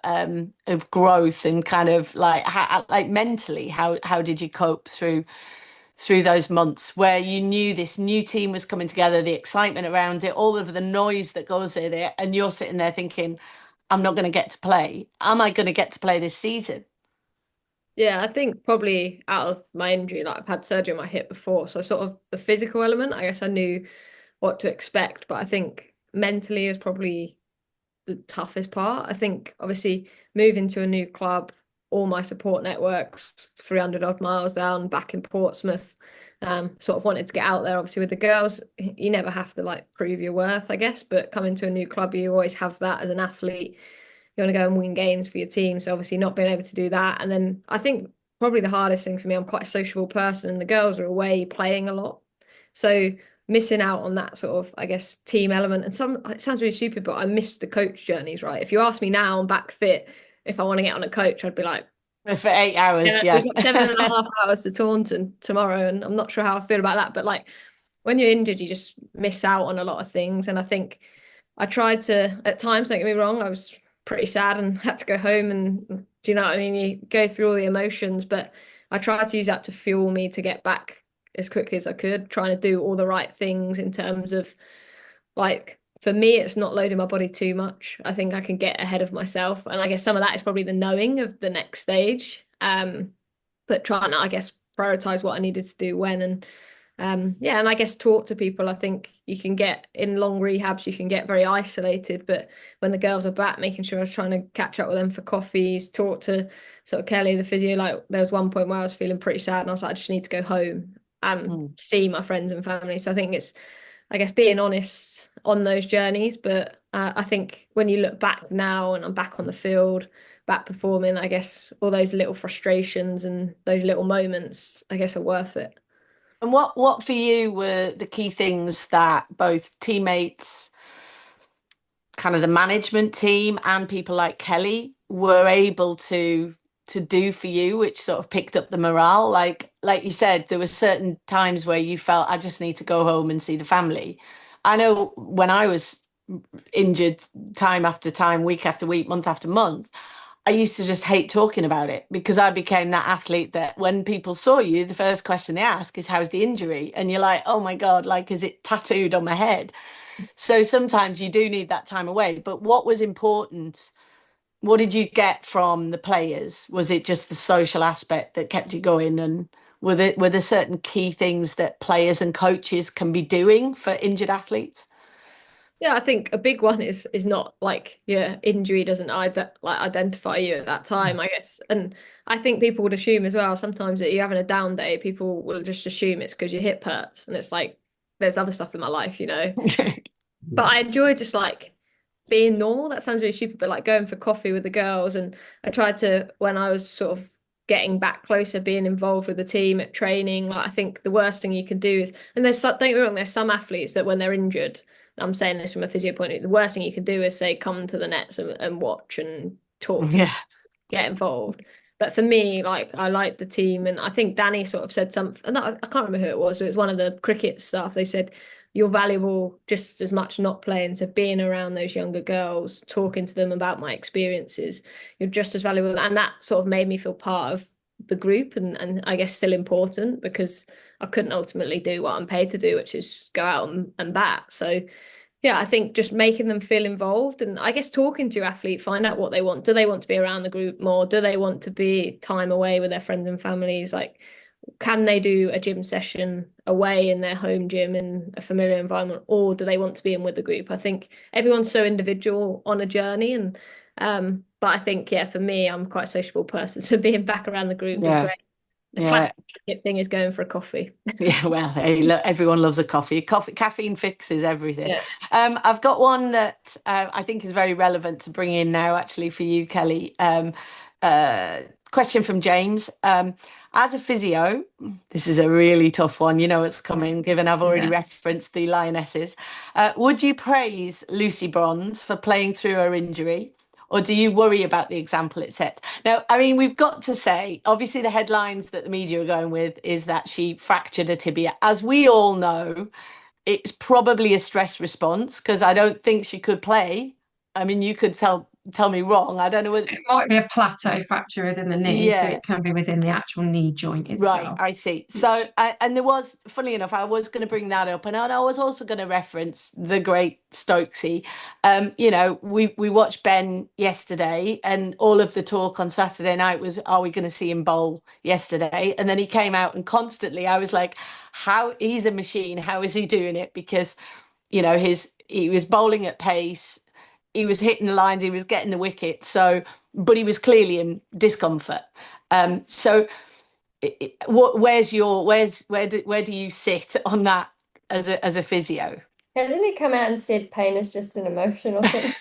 growth and kind of like like mentally, how did you cope through those months where you knew this new team was coming together, the excitement around it, all of the noise that goes in it, and you're sitting there thinking, I'm not going to get to play. Am I going to get to play this season? Yeah, I think probably out of my injury, like I've had surgery on my hip before, so sort of the physical element, I guess I knew what to expect, but I think mentally is probably the toughest part. I think obviously moving to a new club, all my support networks, 300 odd miles down, back in Portsmouth, sort of wanted to get out there. Obviously with the girls, you never have to like prove your worth, I guess, but coming to a new club, you always have that as an athlete. You want to go and win games for your team. So obviously not being able to do that. And then I think probably the hardest thing for me, I'm quite a sociable person and the girls are away playing a lot. So missing out on that sort of, I guess, team element. And it sounds really stupid, but I miss the coach journeys, right? If you ask me now, I'm back fit. If I want to get on a coach, I'd be like, for 8 hours, yeah, yeah. we've got 7.5 hours to Taunton tomorrow. And I'm not sure how I feel about that. But like when you're injured, you just miss out on a lot of things. And I think I tried to, at times, don't get me wrong, I was pretty sad and had to go home. And do you know what I mean? You go through all the emotions, but I tried to use that to fuel me to get back as quickly as I could, trying to do all the right things in terms of, like, for me, it's not loading my body too much. I think I can get ahead of myself. And I guess some of that is probably the knowing of the next stage. But trying to, I guess, prioritize what I needed to do when. And yeah, and I guess talk to people. I think you can get in long rehabs, you can get very isolated. But when the girls are back, making sure I was trying to catch up with them for coffees, talk to sort of Kelly, the physio. Like there was one point where I was feeling pretty sad and I was like, I just need to go home and see my friends and family. So I think it's, I guess, being honest on those journeys. But I think when you look back now and I'm back on the field, back performing, I guess all those little frustrations and those little moments, I guess, are worth it. And what for you were the key things that both teammates, kind of the management team, and people like Kelly were able to do for you, which sort of picked up the morale? Like you said, there were certain times where you felt, I just need to go home and see the family. I know when I was injured time after time, week after week, month after month, I used to just hate talking about it because I became that athlete that when people saw you, the first question they ask is, how's the injury? And you're like, oh my God, like, is it tattooed on my head? So sometimes you do need that time away. But what was important? What did you get from the players? Was it just the social aspect that kept you going? And were there certain key things that players and coaches can be doing for injured athletes? Yeah, I think a big one is not like, yeah, injury doesn't either like identify you at that time, I guess. And I think people would assume as well, sometimes that you're having a down day, people will just assume it's because your hip hurts. And it's like, there's other stuff in my life, you know. But I enjoy just like being normal. That sounds really stupid, but like going for coffee with the girls. And I tried to, when I was sort of getting back closer, being involved with the team at training, like I think the worst thing you can do is, and don't get me wrong, there's some athletes that when they're injured, I'm saying this from a physio point of view, the worst thing you can do is say, come to the nets and watch and talk to get involved. But for me, like, I like the team. And I think Danny sort of said something, no, I can't remember who it was. It was one of the cricket staff. They said, you're valuable just as much not playing. So being around those younger girls, talking to them about my experiences, you're just as valuable. And that sort of made me feel part of the group and I guess still important, because I couldn't ultimately do what I'm paid to do, which is go out and bat. So yeah, I think just making them feel involved, and I guess talking to your athlete, find out what they want. Do they want to be around the group more? Do they want to be time away with their friends and families? Like, can they do a gym session away in their home gym in a familiar environment, or do they want to be in with the group? I think everyone's so individual on a journey, and but I think, yeah, for me, I'm quite a sociable person, so being back around the group was great. Yeah. Thing is going for a coffee. Yeah, well, hey, look, everyone loves a coffee. Caffeine fixes everything. Yeah. I've got one that I think is very relevant to bring in now, actually, for you, Kelly. Question from James. As a physio, this is a really tough one. You know it's coming, given I've already referenced the Lionesses. Would you praise Lucy Bronze for playing through her injury? Or do you worry about the example it sets? Now, I mean, we've got to say, obviously, the headlines that the media are going with is that she fractured a tibia. As we all know, it's probably a stress response, because I don't think she could play. I mean, you could tell me wrong. I don't know whether It might be a plateau fracture within the knee, so it can be within the actual knee joint itself. Right, I see. So, and there was, funnily enough, I was going to bring that up, and I was also going to reference the great Stokesy. You know, we watched Ben yesterday, and all of the talk on Saturday night was, are we going to see him bowl yesterday? And then he came out, and constantly I was like, he's a machine. How is he doing it? Because, you know, he was bowling at pace. He was hitting the lines, he was getting the wicket. So, but he was clearly in discomfort. So, where do you sit on that as a physio? Hasn't he come out and said pain is just an emotion or something?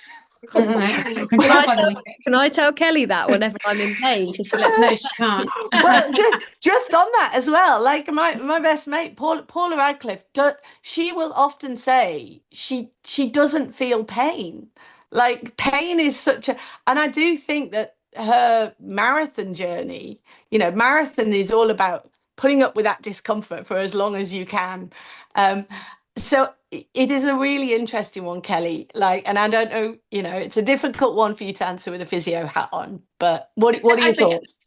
Can I tell Kelly that whenever I'm in pain? No, she can't. Well, just on that as well, like my best mate Paula Radcliffe, she will often say she doesn't feel pain. Like, pain is such a, and I do think that her marathon journey, you know, marathon is all about putting up with that discomfort for as long as you can. So it is a really interesting one, Kelly. Like, and I don't know, you know, it's a difficult one for you to answer with a physio hat on. But what are your thoughts?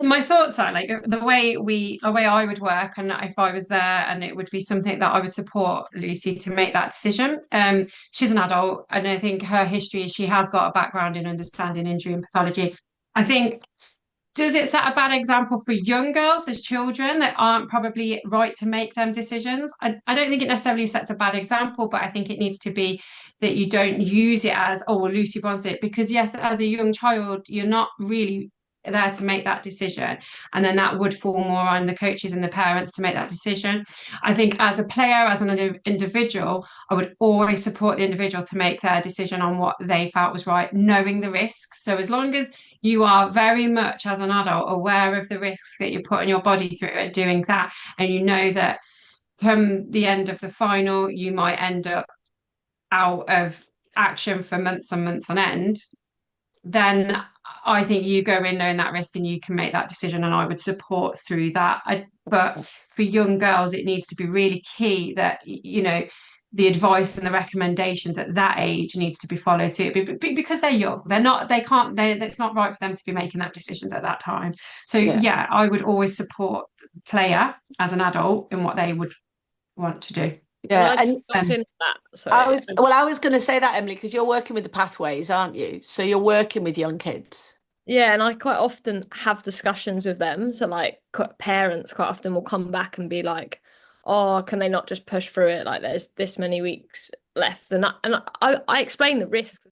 My thoughts are like the way I would work, and if I was there, and it would be something that I would support Lucy to make that decision. She's an adult, and I think her history, she has got a background in understanding injury and pathology. I think, does it set a bad example for young girls as children that aren't probably right to make them decisions? I don't think it necessarily sets a bad example, but I think it needs to be that you don't use it as, oh, well, Lucy wants it. Because yes, as a young child, you're not really there to make that decision, and then that would fall more on the coaches and the parents to make that decision. I think as a player, as an individual, I would always support the individual to make their decision on what they felt was right, knowing the risks. So as long as you are very much as an adult aware of the risks that you're putting your body through and doing that, and you know that come the end of the final you might end up out of action for months and months on end, then I think you go in knowing that risk and you can make that decision, and I would support through that. But for young girls, it needs to be really key that, you know, the advice and the recommendations at that age needs to be followed too, because they're young. It's not right for them to be making that decisions at that time. So yeah, I would always support the player as an adult in what they would want to do. Yeah, and I was going to say that, Emily, because you're working with the pathways, aren't you? So you're working with young kids. Yeah, and I quite often have discussions with them. So like parents quite often will come back and be like, oh, can they not just push through it? Like, there's this many weeks left. And I explain the risks.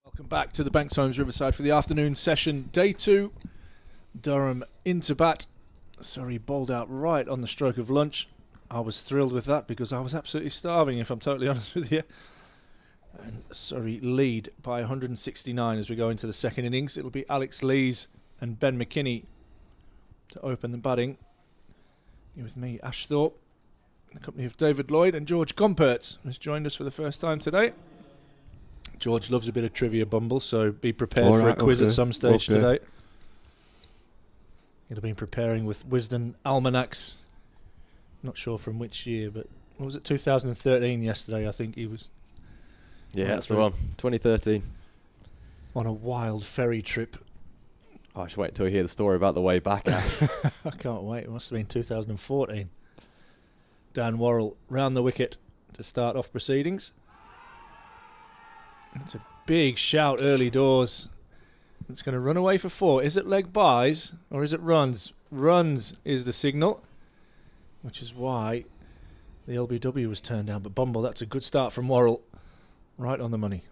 Welcome back to the Banks Homes Riverside for the afternoon session. Day 2, Durham into bat. Surrey bowled out right on the stroke of lunch. I was thrilled with that because I was absolutely starving, if I'm totally honest with you. And Surrey lead by 169 as we go into the second innings. It'll be Alex Lees and Ben McKinney to open the batting. Here with me, Ash Thorpe, in the company of David Lloyd and George Gompertz, who's joined us for the first time today. George loves a bit of trivia, Bumble, so be prepared for a quiz at some stage today. He'll have been preparing with Wisden almanacs. Not sure from which year, but what was it, 2013 yesterday, I think he was. Yeah, that's the one. 2013. On a wild ferry trip. Oh, I should wait until you hear the story about the way back. I can't wait. It must have been 2014. Dan Worrell round the wicket to start off proceedings. It's a big shout early doors. It's going to run away for 4. Is it leg byes or is it runs? Runs is the signal, which is why The LBW was turned down, but Bumble, that's a good start from Worrell. Right on the money.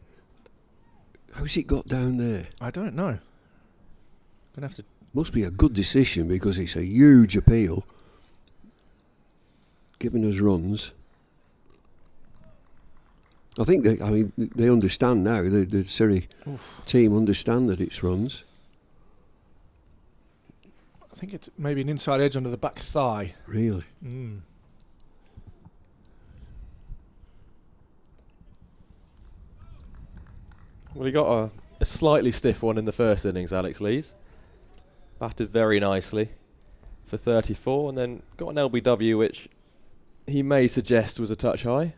How's it got down there? I don't know. Gonna have to. Must be a good decision because it's a huge appeal. Giving us runs. I think they understand now. The Surrey team understand that it's runs. I think it's maybe an inside edge under the back thigh. Really? Well, he got a slightly stiff one in the first innings, Alex Lees. Batted very nicely for 34, and then got an LBW which he may suggest was a touch high.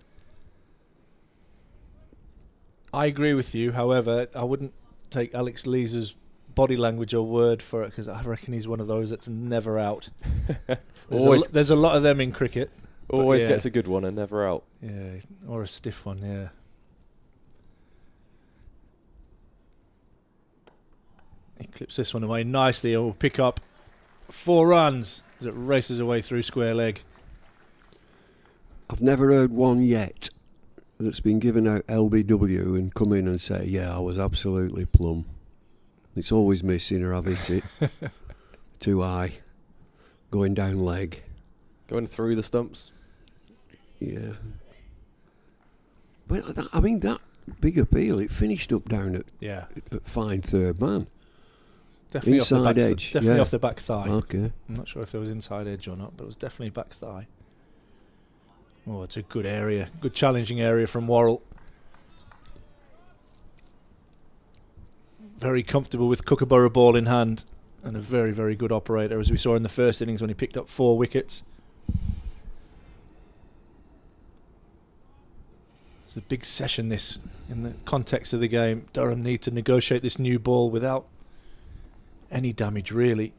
I agree with you. However, I wouldn't take Alex Lees's body language or word for it, because I reckon he's one of those that's never out. There's a lot of them in cricket. Always gets a good one and never out. Yeah, or a stiff one, yeah. He clips this one away nicely and will pick up 4 runs as it races away through square leg. I've never heard one yet that's been given out LBW and come in and say, yeah, I was absolutely plumb. It's always missing or I've hit it. Too high. Going down leg. Going through the stumps. Yeah. But that big appeal, it finished up down at fine third man. Definitely inside off the back edge. Definitely off the back thigh. Okay. I'm not sure if there was inside edge or not, but it was definitely back thigh. Oh, it's a good area. Good challenging area from Worrell. Very comfortable with Kookaburra ball in hand. And a very, very good operator, as we saw in the first innings when he picked up 4 wickets. It's a big session, this, in the context of the game. Durham need to negotiate this new ball without any damage, really.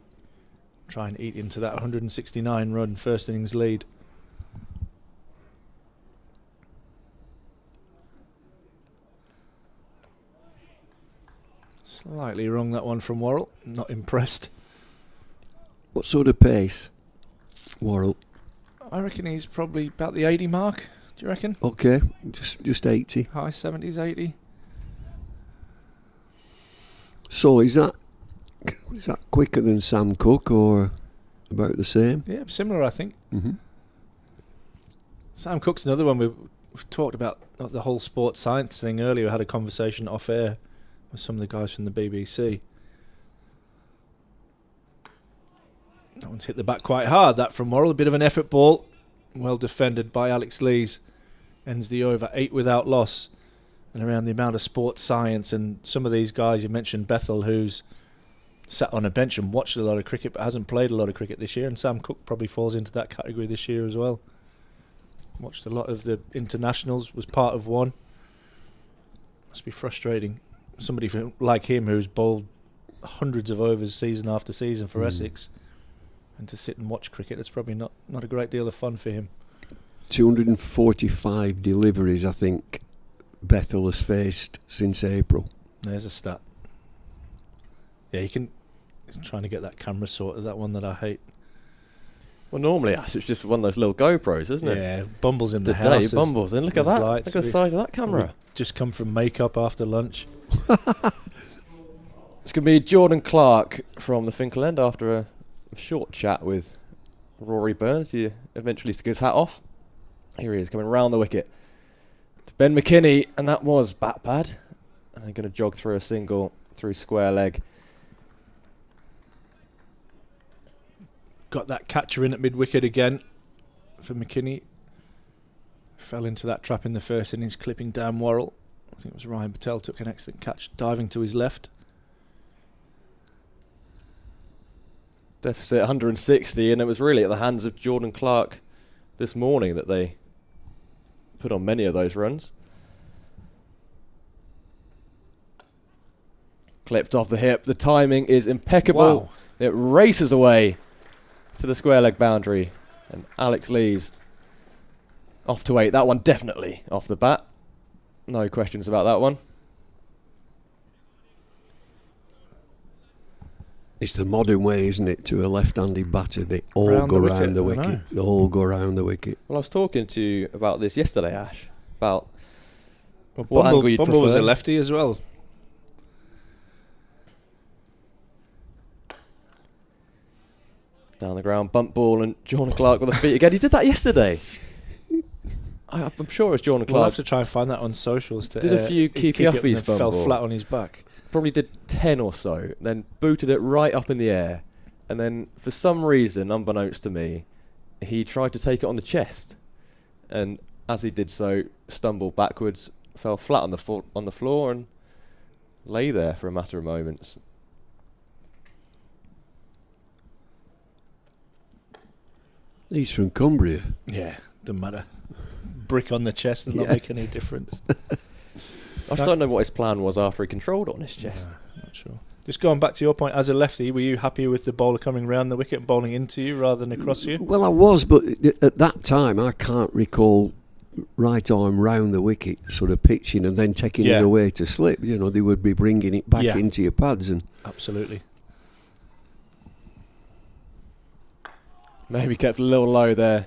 Try and eat into that 169 run first innings lead. Slightly wrong, that one from Worrell. Not impressed. What sort of pace, Worrell? I reckon he's probably about the 80 mark. Do you reckon? Okay, just 80. High 70s, 80. So is that quicker than Sam Cook or about the same? Yeah, similar, I think. Mm-hmm. Sam Cook's another one. We've talked about the whole sports science thing earlier. I had a conversation off air with some of the guys from the BBC. That one's hit the back quite hard, that from Worrell. A bit of an effort ball. Well defended by Alex Lees. Ends the over 8 without loss. And around the amount of sports science, and some of these guys, you mentioned Bethel, who's sat on a bench and watched a lot of cricket but hasn't played a lot of cricket this year, and Sam Cook probably falls into that category this year as well. Watched a lot of the internationals, was part of one. Must be frustrating. Somebody like him who's bowled hundreds of overs season after season for Essex, and to sit and watch cricket, it's probably not a great deal of fun for him. 245 deliveries, I think, Bethel has faced since April. There's a stat. Yeah, he's trying to get that camera sorted, that one that I hate. Well, normally it's just one of those little GoPros, isn't it? Yeah, Bumble's in the house. Bumble's in. Look at that. Look at the size of that camera. Just come from makeup after lunch. It's going to be Jordan Clark from the Finkel end after a short chat with Rory Burns. He eventually took his hat off. Here he is, coming round the wicket to Ben McKinney, and that was bat pad. And they're going to jog through a single through square leg. Got that catcher in at mid-wicket again for McKinney. Fell into that trap in the first innings, clipping down Worrell. I think it was Ryan Patel took an excellent catch, diving to his left. Deficit 160, and it was really at the hands of Jordan Clark this morning that they put on many of those runs. Clipped off the hip. The timing is impeccable. Wow. It races away to the square leg boundary, and Alex Lees off to 8. That one definitely off the bat. No questions about that one. It's the modern way, isn't it, to a left-handed batter? They all Round go the round the wicket, I wicket. They all go round the wicket. Well, I was talking to you about this yesterday, Ash, about Well, what Bumble, angle you'd Bumble was a prefer. lefty as well. Down the ground, bump ball, and Jordan Clark with the feet again. He did that yesterday. I'm sure it was Jordan We'll Clark. have to try and find that on socials. To, Did a few he kicked it up and keepy-uppies then fell Bumble. flat on his back. Probably did 10 or so, then booted it right up in the air, and then for some reason, unbeknownst to me, he tried to take it on the chest, and as he did so, stumbled backwards, fell flat on the floor, and lay there for a matter of moments. He's from Cumbria. Yeah, doesn't matter. Brick on the chest does not Yeah. make any difference. I just don't know what his plan was after he controlled it on his chest. Not sure. Just going back to your point, as a lefty, were you happy with the bowler coming round the wicket and bowling into you rather than across you? Well, I was, but at that time, I can't recall right arm round the wicket, sort of pitching and then taking Yeah. it away to slip. You know, they would be bringing it back Yeah. into your pads. And Absolutely. Maybe kept a little low there.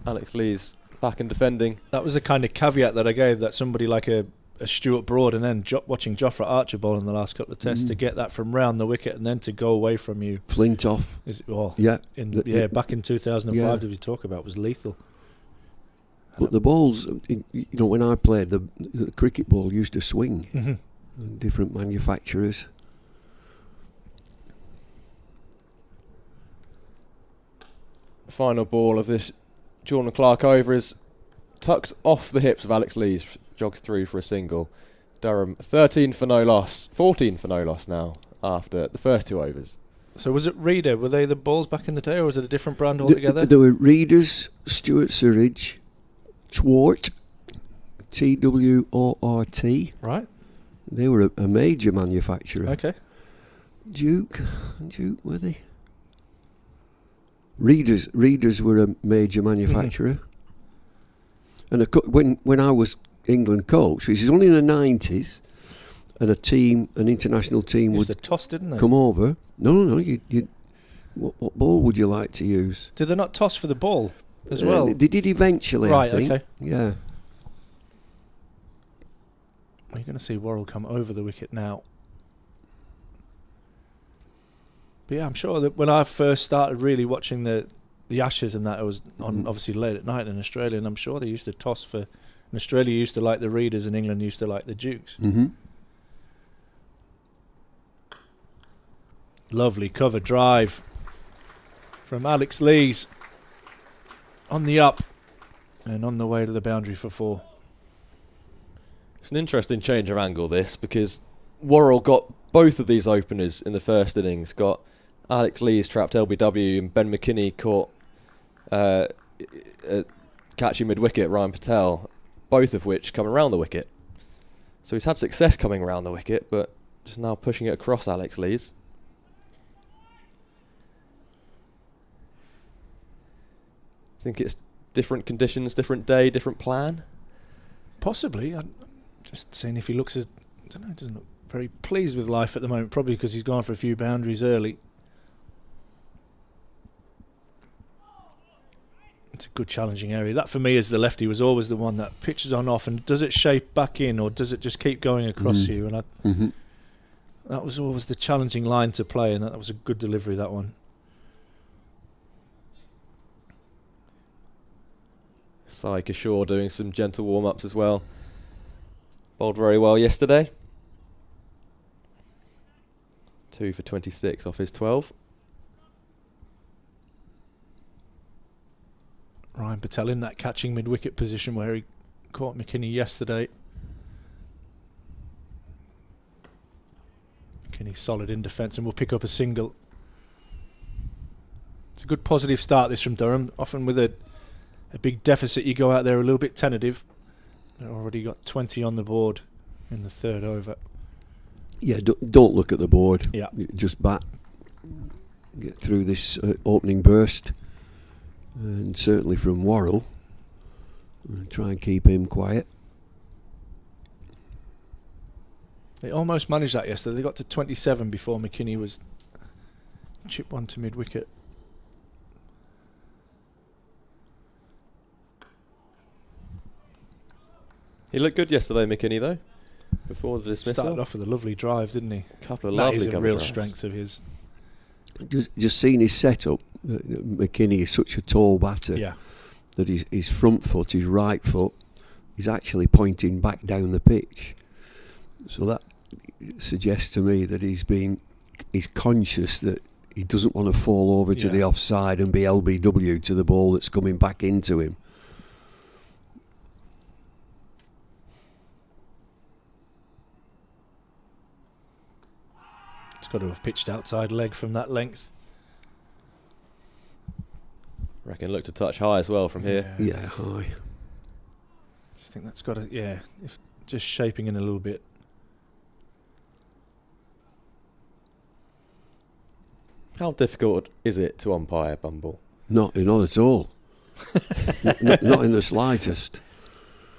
Alex Lee's back and defending. That was the kind of caveat that I gave, that somebody like a Stuart Broad and then watching Jofra Archer bowl in the last couple of tests to get that from round the wicket and then to go away from you. Flintoff. Yeah. Yeah. Back in 2005, Yeah. did we talk about, was lethal. But the balls, you know, when I played, the cricket ball used to swing. Mm-hmm. Different manufacturers. Final ball of this Jordan Clark over is tucked off the hips of Alex Lees, jogs through for a single. Durham 14 for no loss now after the first 2 overs. So was it Reader? Were they the balls back in the day, or was it a different brand altogether? There were Readers, Stuart Surridge, Twort, TWORT. Right. They were a major manufacturer. Okay. Duke, were they? Readers were a major manufacturer. And when I was England coach, which is only in the 90s, and an international team Used would to toss, didn't they? come over. No, what ball would you like to use? Did they not toss for the ball as well? They did eventually, Right, I think. okay. Yeah. You're going to see Worrell come over the wicket now. But yeah, I'm sure that when I first started really watching the Ashes and that, it was on obviously late at night in Australia, and I'm sure they used to toss for. In Australia used to like the Readers, and England used to like the Dukes. Mm-hmm. Lovely cover drive from Alex Lees on the up and on the way to the boundary for 4. It's an interesting change of angle, this, because Worrell got both of these openers in the first innings. Got Alex Lees trapped LBW and Ben McKinney caught catching mid-wicket Ryan Patel, both of which come around the wicket. So he's had success coming around the wicket, but just now pushing it across Alex Lees. Think it's different conditions, different day, different plan? Possibly. I'm just seeing if he looks as... I don't know, he doesn't look very pleased with life at the moment, probably because he's gone for a few boundaries early. It's a good challenging area. That for me as the lefty was always the one that pitches on off, and does it shape back in or does it just keep going across you? And that was always the challenging line to play, and that was a good delivery, that one. Sai Kishore doing some gentle warm-ups as well. Bowled very well yesterday. 2 for 26 off his 12. Ryan Patel in that catching mid-wicket position where he caught McKinney yesterday. McKinney solid in defence and will pick up a single. It's a good positive start, this, from Durham. Often with a big deficit, you go out there a little bit tentative. They've already got 20 on the board in the 3rd over. Yeah, don't look at the board. Yeah. Just bat. Get through this opening burst. And certainly from Worrell. Try and keep him quiet. They almost managed that yesterday. They got to 27 before McKinney was Chip one to mid-wicket. He looked good yesterday, McKinney, though, before the dismissal. Started off with a lovely drive, didn't he? Couple of That lovely is a cover real drives. strength of his. Just seeing his setup, McKinney is such a tall batter Yeah. that his front foot, his right foot, is actually pointing back down the pitch. So that suggests to me that he's conscious that he doesn't want to fall over to the offside and be LBW to the ball that's coming back into him. It's got to have pitched outside leg from that length. Reckon looked a touch high as well from here. Yeah, high. I think that's got to, if just shaping in a little bit. How difficult is it to umpire, Bumble? Not at all. not in the slightest.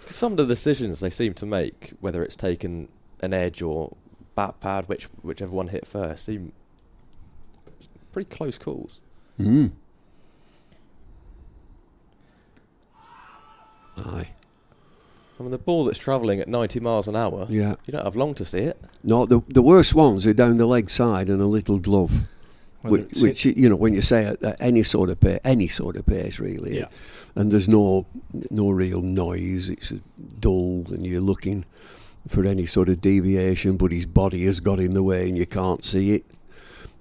'Cause some of the decisions they seem to make, whether it's taken an edge or bat pad, whichever one hit first, seem pretty close calls. Mm. Aye. I mean, the ball that's travelling at 90 miles an hour, Yeah. you don't have long to see it. No, the worst ones are down the leg side and a little glove. Whether Which you know, when you say at any sort of pace really, Yeah. and there's no real noise, it's dull, and you're looking for any sort of deviation, but his body has got in the way and you can't see it,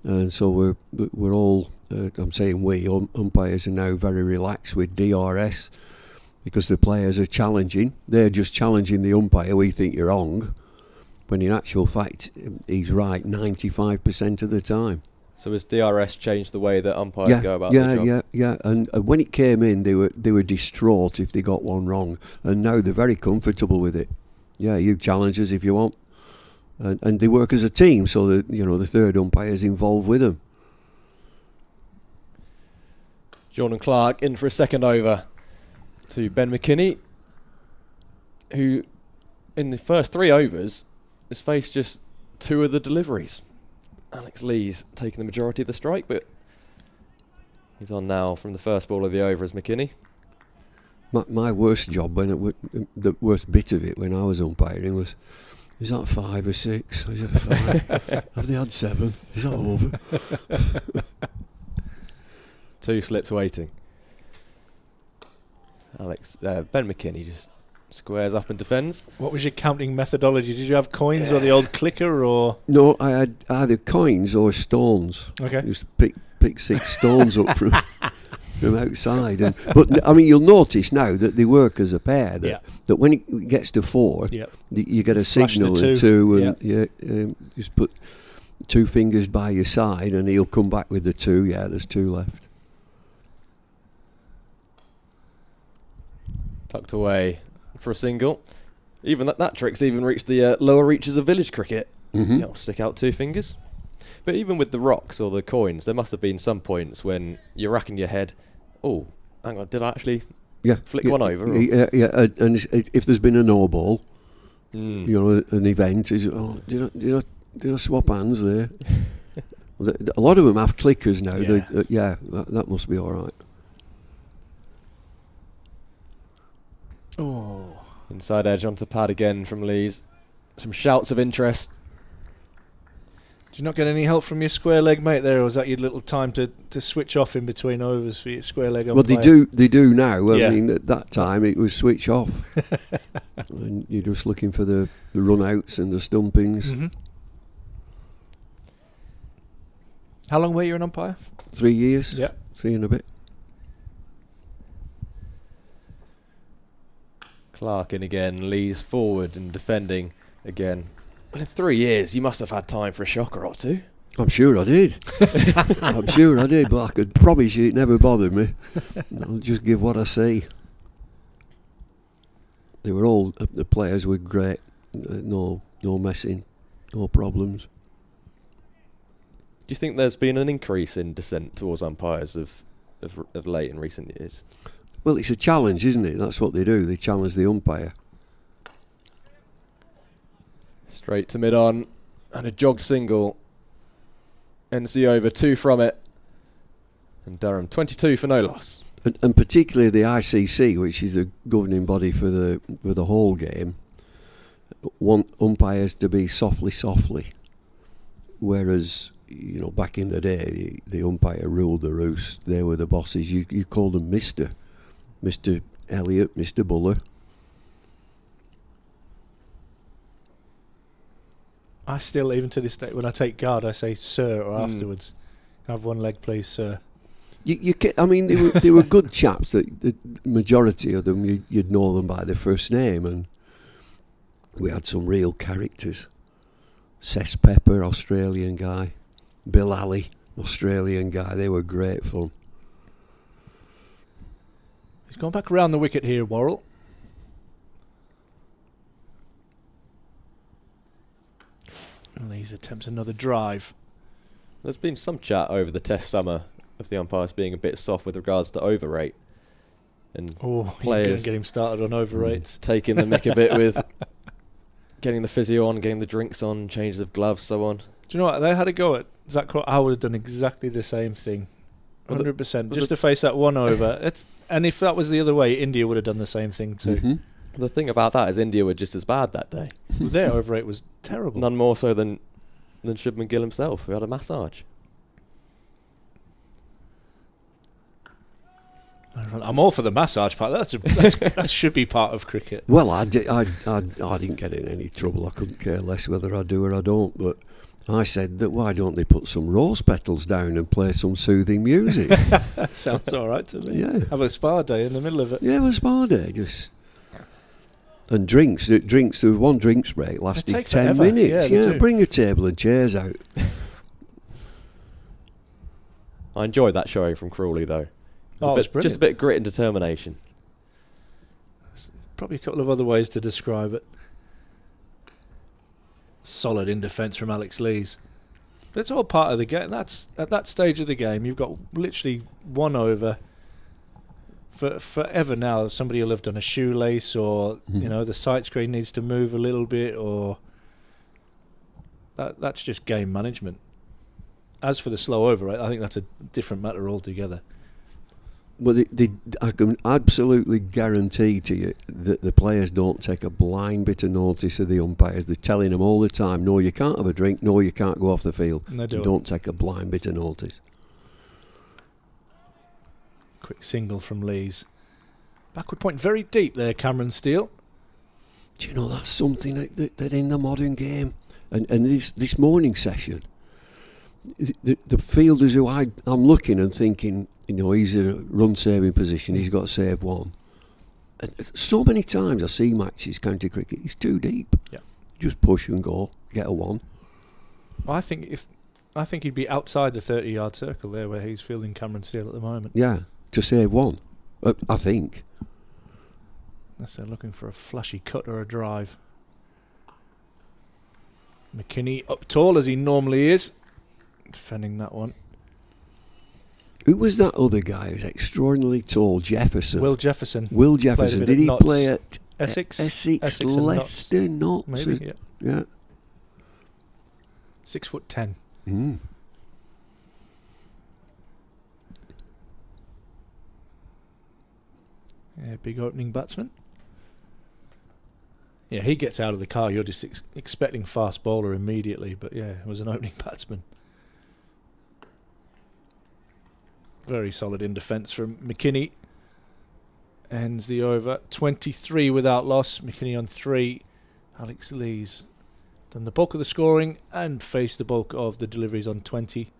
and so we're all I'm saying we umpires are now very relaxed with DRS because the players are challenging. They're just challenging the umpire. We think you're wrong, when in actual fact he's right 95% of the time. So has DRS changed the way that umpires go about their job? Yeah. And when it came in, they were distraught if they got one wrong, and now they're very comfortable with it. Yeah, you challenge us if you want, and they work as a team, so that the third umpire is involved with them. Jordan Clark in for a second over to Ben McKinney, who in the first 3 overs has faced just 2 of the deliveries. Alex Lee's taking the majority of the strike, but he's on now from the first ball of the over as McKinney. My worst job, the worst bit of it when I was umpiring was, is that 5 or 6? Is it 5? Have they had 7? Is that over? 2 slips waiting. Ben McKinney just squares up and defends. What was your counting methodology? Did you have coins or the old clicker or? No, I had either coins or stones. Okay. Just pick 6 stones up from outside. But I mean, you'll notice now that they work as a pair. That when it gets to 4, you get a signal the of 2, and just put 2 fingers by your side, and he'll come back with the 2. Yeah, there's 2 left. Tucked away for a single. Even that trick's even reached the lower reaches of village cricket. Mm-hmm. Stick out 2 fingers. But even with the rocks or the coins, there must have been some points when you're racking your head. Oh, hang on, did I actually flick one over? Or? Yeah, and if there's been a no ball, an event, did I swap hands there? A lot of them have clickers now. That must be all right. Oh. Inside edge onto pad again from Lees. Some shouts of interest. Did you not get any help from your square leg mate there, or was that your little time to switch off in between overs for your square leg umpire? Well, they do now. I mean, at that time it was switch off. And you're just looking for the run-outs and the stumpings. Mm-hmm. How long were you an umpire? 3 years. Yeah. 3 and a bit. Clark in again. Lees forward and defending again. Well, in 3 years, you must have had time for a shocker or 2. I'm sure I did. I'm sure I did, but I could promise you it never bothered me. I'll just give what I see. They were all, the players were great. No messing, no problems. Do you think there's been an increase in dissent towards umpires of late in recent years? Well, it's a challenge, isn't it? That's what they do. They challenge the umpire. Straight to mid-on and a jogged single ends the over, 2 from it. And Durham 22 for no loss. And particularly the ICC, which is the governing body for the whole game, want umpires to be softly. Whereas, back in the day, the umpire ruled the roost. They were the bosses. You called them Mr. Elliott, Mr. Buller. I still, even to this day, when I take guard, I say sir or afterwards. Have one leg, please, sir. They were good chaps. The majority of them, you'd know them by their first name, and we had some real characters. Cess Pepper, Australian guy. Bill Alley, Australian guy. They were great fun. He's gone back around the wicket here, Worrell. And Lees attempts another drive. There's been some chat over the Test summer of the umpires being a bit soft with regards to overrate. And players going to get him started on overrates. Taking the mick a bit with getting the physio on, getting the drinks on, changes of gloves, so on. Do you know what? They had a go at Zach Croft. I would have done exactly the same thing. 100%. Just to face that one over. And if that was the other way, India would have done the same thing too. Mm-hmm. The thing about that is India were just as bad that day. Their overrate was terrible. None more so than Shubman Gill himself, who had a massage. I'm all for the massage part. That should be part of cricket. Well, I didn't get in any trouble. I couldn't care less whether I do or I don't. But I said that why don't they put some rose petals down and play some soothing music? Sounds all right to me. Yeah. Have a spa day in the middle of it. Yeah, a spa day. And drinks. There was one drinks break lasted 10 minutes. Yeah, bring a table and chairs out. I enjoyed that showing from Crawley, though. Just a bit of grit and determination. There's probably a couple of other ways to describe it. Solid in defence from Alex Lees. But it's all part of the game. That's at that stage of the game, you've got literally one over. Forever now, somebody will have done a shoelace, or the sight screen needs to move a little bit, or that's just game management. As for the slow over, I think that's a different matter altogether. Well, I can absolutely guarantee to you that the players don't take a blind bit of notice of the umpires. They're telling them all the time, no, you can't have a drink, no, you can't go off the field. And they don't take a blind bit of notice. Quick single from Lees. Backward point very deep there, Cameron Steele. Do you know, that's something that in the modern game, and this morning session, the fielders who I'm looking and thinking, he's in a run-saving position, he's got to save one. And so many times I see matches, county cricket, he's too deep. Yeah. Just push and go, get a one. I think he'd be outside the 30-yard circle there where he's fielding Cameron Steele at the moment. Yeah, to save one, I think. Unless they're looking for a flashy cut or a drive. McKinney up tall as he normally is, defending that one. Who was that other guy who's extraordinarily tall? Jefferson. Will Jefferson. Did he play at Essex? Essex, Leicester, Notts? Maybe, yeah. 6'10". Mm. Yeah, big opening batsman. Yeah, he gets out of the car. You're just expecting fast bowler immediately, but yeah, it was an opening batsman. Very solid in defence from McKinney. Ends the over. 23 without loss. McKinney on 3. Alex Lees done the bulk of the scoring and faced the bulk of the deliveries on 20.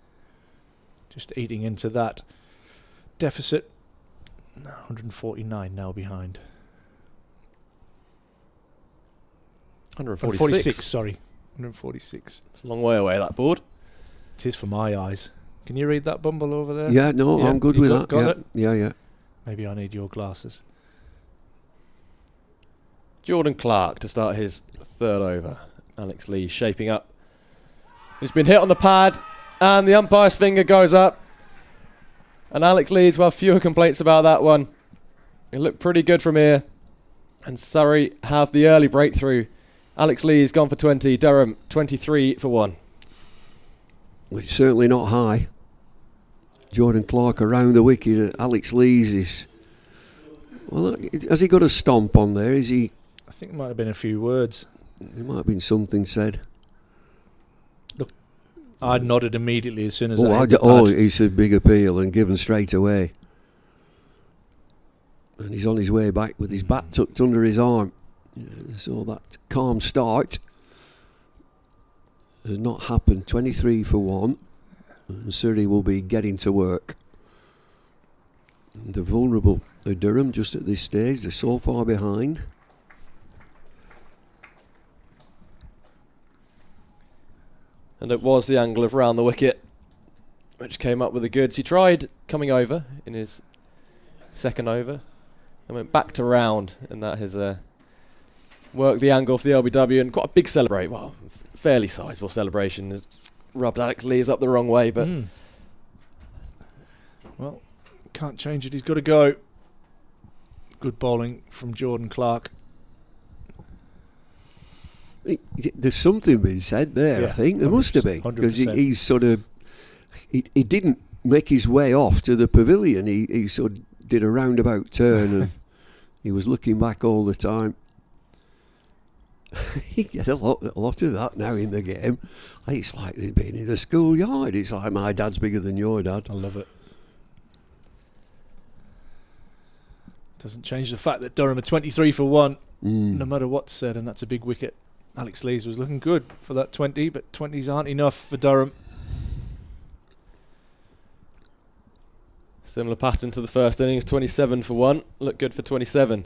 Just eating into that deficit. 149 now behind. 146. Sorry. 146. It's a long way away, that board. It is for my eyes. Can you read that Bumble over there? Yeah, no, I'm good with that. Got it? Yeah. Maybe I need your glasses. Jordan Clark to start his third over. Alex Lee shaping up. He's been hit on the pad, and the umpire's finger goes up. And Alex Leeds will have fewer complaints about that one. It looked pretty good from here. And Surrey have the early breakthrough. Alex Lee's gone for 20. Durham 23 for 1. Well, it's certainly not high. Jordan Clark around the wicket. Alex Lees is... Well, has he got a stomp on there? Is he... I think there might have been a few words. There might have been something said. Look, I nodded immediately as soon as it's a big appeal and given straight away. And he's on his way back with his bat tucked under his arm. So that calm start has not happened. 23 for 1. And Surrey will be getting to work. And they're vulnerable. Durham just at this stage. They're so far behind. And it was the angle of round the wicket which came up with the goods. He tried coming over in his second over and went back to round, and that has worked the angle for the LBW, and quite a big fairly sizable celebration. It's rubbed Alex Lees up the wrong way, but well, can't change it. He's got to go. Good bowling from Jordan Clark. There's something being said there, I think. There must have been. Because he's sort of... He didn't make his way off to the pavilion. He sort of did a roundabout turn and he was looking back all the time. You get a lot of that now in the game. It's like being in the schoolyard. It's like my dad's bigger than your dad. I love it. Doesn't change the fact that Durham are 23 for 1, no matter what's said, and that's a big wicket. Alex Lees was looking good for that 20, but 20s aren't enough for Durham. Similar pattern to the first innings, 27 for 1. Looked good for 27.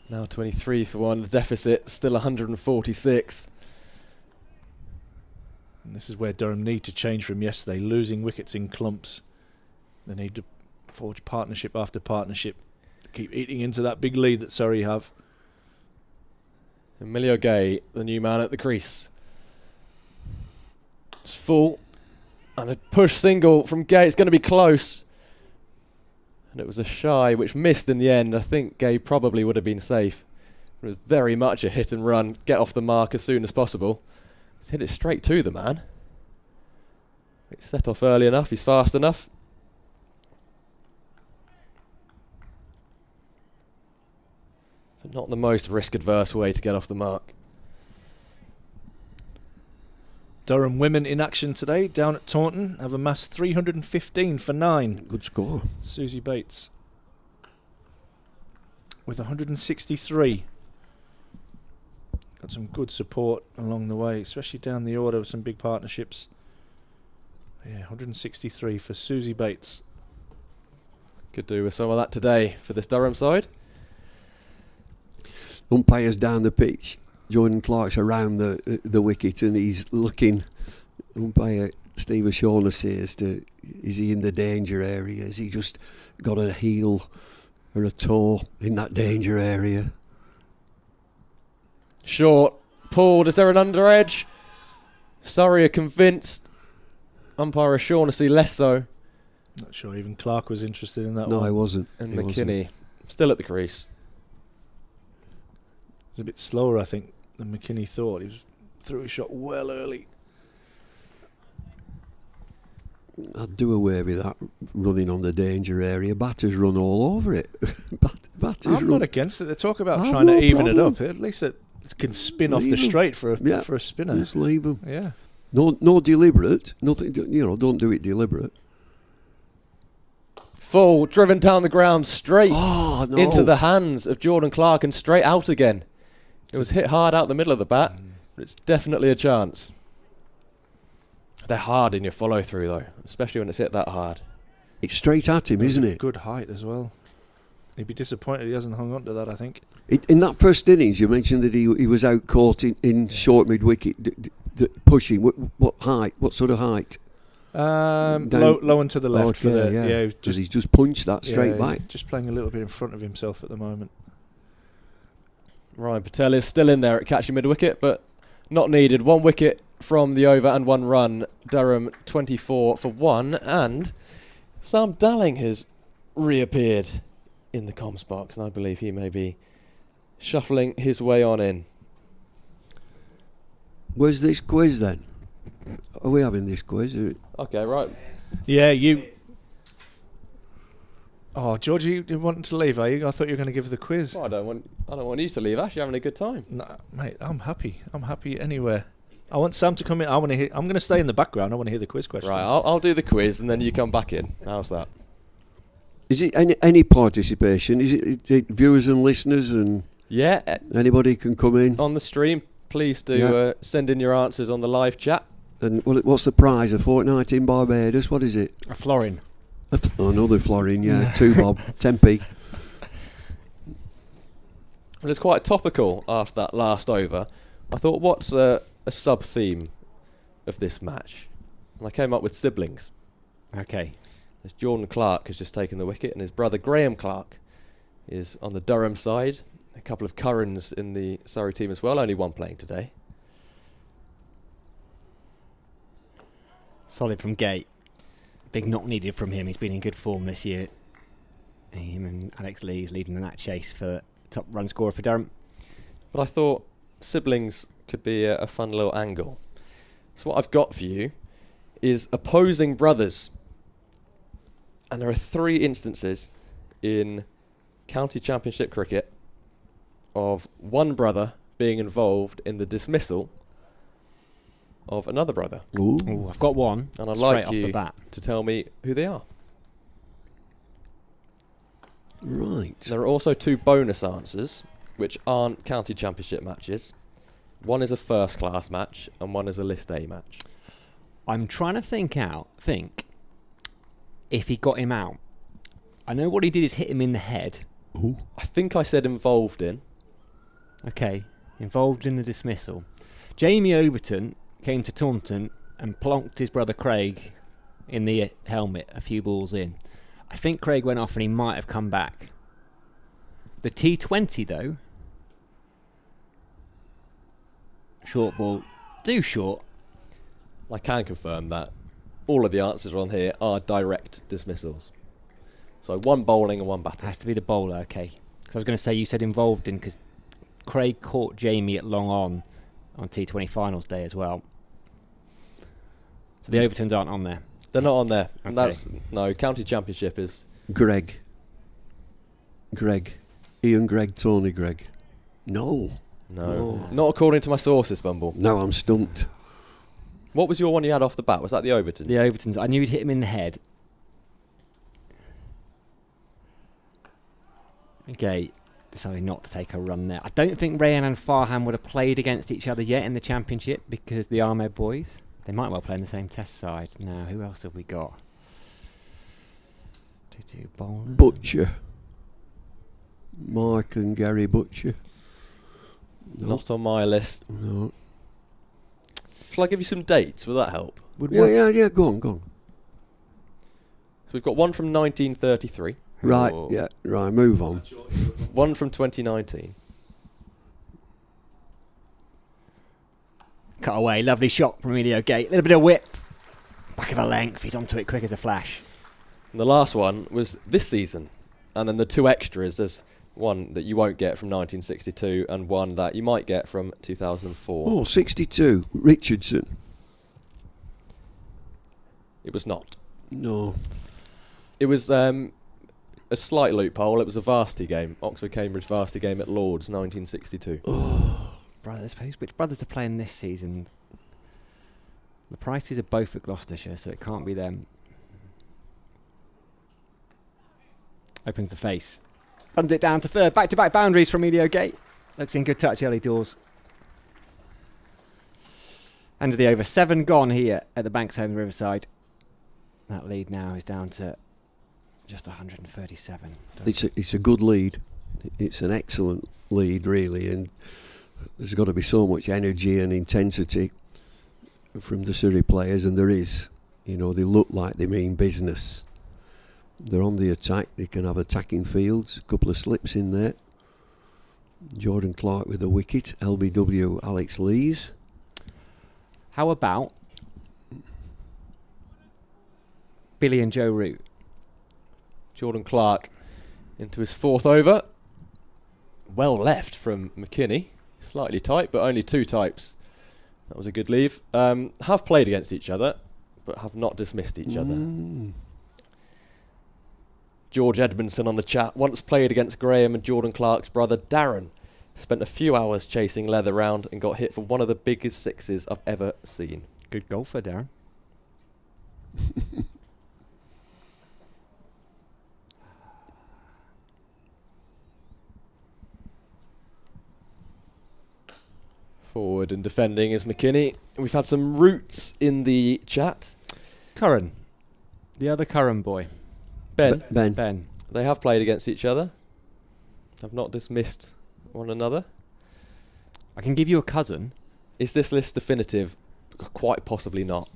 Now 23 for 1. The deficit still 146. And this is where Durham need to change from yesterday, losing wickets in clumps. They need to forge partnership after partnership to keep eating into that big lead that Surrey have. Emilio Gay, the new man at the crease. It's full. And a push single from Gay. It's going to be close. And it was a shy which missed in the end. I think Gay probably would have been safe. It was very much a hit and run. Get off the mark as soon as possible. He's hit it straight to the man. He's set off early enough. He's fast enough. But not the most risk-adverse way to get off the mark. Durham women in action today down at Taunton have amassed 315 for 9. Good score. Susie Bates with 163. Got some good support along the way, especially down the order with some big partnerships. Yeah, 163 for Susie Bates. Could do with some of that today for this Durham side. Umpires down the pitch. Jordan Clark's around the wicket and he's looking. Umpire Steve O'Shaughnessy as to, is he in the danger area? Has he just got a heel or a toe in that danger area? Short, pulled. Is there an under edge? Surrey are convinced. Umpire O'Shaughnessy less so. Not sure even Clark was interested in that one. No, I wasn't. And McKinney still at the crease. It's a bit slower, I think, than McKinney thought. He threw his shot well early. I'd do away with that running on the danger area. Batters run all over it. I'm not against it. They talk about trying to even it up. At least it can spin off the straight for a spinner. Just leave them. Yeah. No deliberate. Nothing. Don't do it deliberate. Full, driven down the ground straight into the hands of Jordan Clark and straight out again. It was hit hard out the middle of the bat, but it's definitely a chance. They're hard in your follow through though, especially when it's hit that hard. It's straight at him, isn't it? Good height as well. He'd be disappointed he hasn't hung on to that, I think. In that first innings, you mentioned that he was out caught in short mid wicket, pushing. What height? What sort of height? Low and to the left. Because he's just punched that straight back. Just playing a little bit in front of himself at the moment. Ryan Patel is still in there at catching mid wicket, but not needed. 1 wicket from the over and 1 run. Durham 24 for 1, and Sam Dalling has reappeared in the comms box, and I believe he may be shuffling his way on in. Where's this quiz then? Are we having this quiz? Okay, right. Yeah, you. Oh, George, you wanting to leave, are you? I thought you were going to give us the quiz. Well, I don't want you to leave, Ash. You're having a good time. No, mate, I'm happy. I'm happy anywhere. I want Sam to come in. I'm going to stay in the background. I want to hear the quiz questions. Right, I'll do the quiz and then you come back in. How's that? Is it any participation? Is it viewers and listeners and Yeah. anybody can come in? On the stream, please do send in your answers on the live chat. And what's the prize? A fortnight in Barbados? What is it? A florin. Another florin, yeah. 2 bob, 10p. Well, it's quite topical after that last over. I thought, what's a sub-theme of this match? And I came up with siblings. Okay. As Jordan Clark has just taken the wicket and his brother Graham Clark is on the Durham side. A couple of Currans in the Surrey team as well, only one playing today. Solid from Gate. Big knock needed from him. He's been in good form this year. Him and Alex Lee is leading in that chase for top run scorer for Durham. But I thought siblings could be a fun little angle. So what I've got for you is opposing brothers. And there are 3 instances in county championship cricket of one brother being involved in the dismissal of another brother. Ooh, I've got one. And I'd straight like off the you bat. to tell me who they are. Right. There are also 2 bonus answers, which aren't county championship matches. One is a first class match and one is a List A match. I'm trying to think if he got him out. I know what he did is hit him in the head. Ooh. I think I said involved in. Okay, involved in the dismissal. Jamie Overton came to Taunton and plonked his brother Craig in the helmet a few balls in. I think Craig went off and he might have come back. The T20 though, short ball, do short. I can confirm that all of the answers on here are direct dismissals. So one bowling and one It batting. has to be the bowler, okay. Because I was going to say you said involved in because Craig caught Jamie at long on T20 finals day as well. So the Overtons aren't on there. They're not on there. And Okay. no, county championship is... Greg. Ian Gregg, Tony Gregg. No. No. Not according to my sources, Bumble. No, I'm stumped. What was your one you had off the bat? Was that the Overton? The Overtons, I knew he'd hit him in the head. Okay, decided not to take a run there. I don't think Rayan and Farhan would have played against each other yet in the championship because the Ahmed boys, they might well play in the same test side. Now, who else have we got? Two bowlers. Butcher. Mike and Gary Butcher. Not on my list. No. Shall I give you some dates? Will that help? Yeah, go on. So we've got one from 1933. Right, Oh. yeah, right, move on. One from 2019. Cut away, lovely shot from Emilio Gate. A little bit of width. Back of a length, he's onto it quick as a flash. And the last one was this season. And then the 2 extras, there's one that you won't get from 1962 and one that you might get from 2004. Oh, 62, Richardson. It was not. No. It was a slight loophole. It was a varsity game, Oxford-Cambridge varsity game at Lord's, 1962. Brothers, which brothers are playing this season? The Prices are both at Gloucestershire, so it can't be them. Opens the face. Runs it down to third. Back-to-back boundaries from Emilio Gate. Looks in good touch early doors. End of the over. 7 gone here at the Bankside Riverside. That lead now is down to just 137. It's a good lead. It's an excellent lead, really, and there's got to be so much energy and intensity from the Surrey players, and there is. You know, they look like they mean business. They're on the attack. They can have attacking fields. A couple of slips in there. Jordan Clark with a wicket. LBW Alex Lees. How about Billy and Joe Root? Jordan Clark into his 4th over. Well left from McKinney. Slightly tight, but only 2 types That was a good leave. Have played against each other, but have not dismissed each other. George Edmondson on the chat. Once played against Graham and Jordan Clark's brother Darren. Spent a few hours chasing leather round and got hit for one of the biggest sixes I've ever seen. Good golfer, Darren. Forward and defending is McKinney. We've had some roots in the chat. Curran. The other Curran boy. Ben. Ben. They have played against each other. Have not dismissed one another. I can give you a cousin. Is this list definitive? Quite possibly not.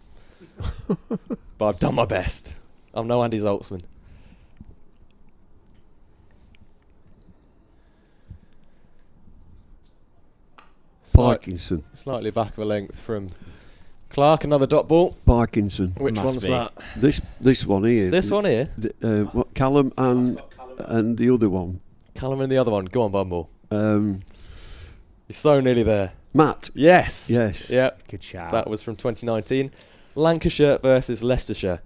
But I've done my best. I'm no Andy Zoltzman. Parkinson. Slightly back of a length from Clark. Another dot ball. Parkinson. Which Must one's be. that? This one here. This one here? What, Callum and the other one. Callum and the other one. Go on, Bumble. Um, You're so nearly there. Matt. Yes. Yes. Yep. Good shout. That was from 2019. Lancashire versus Leicestershire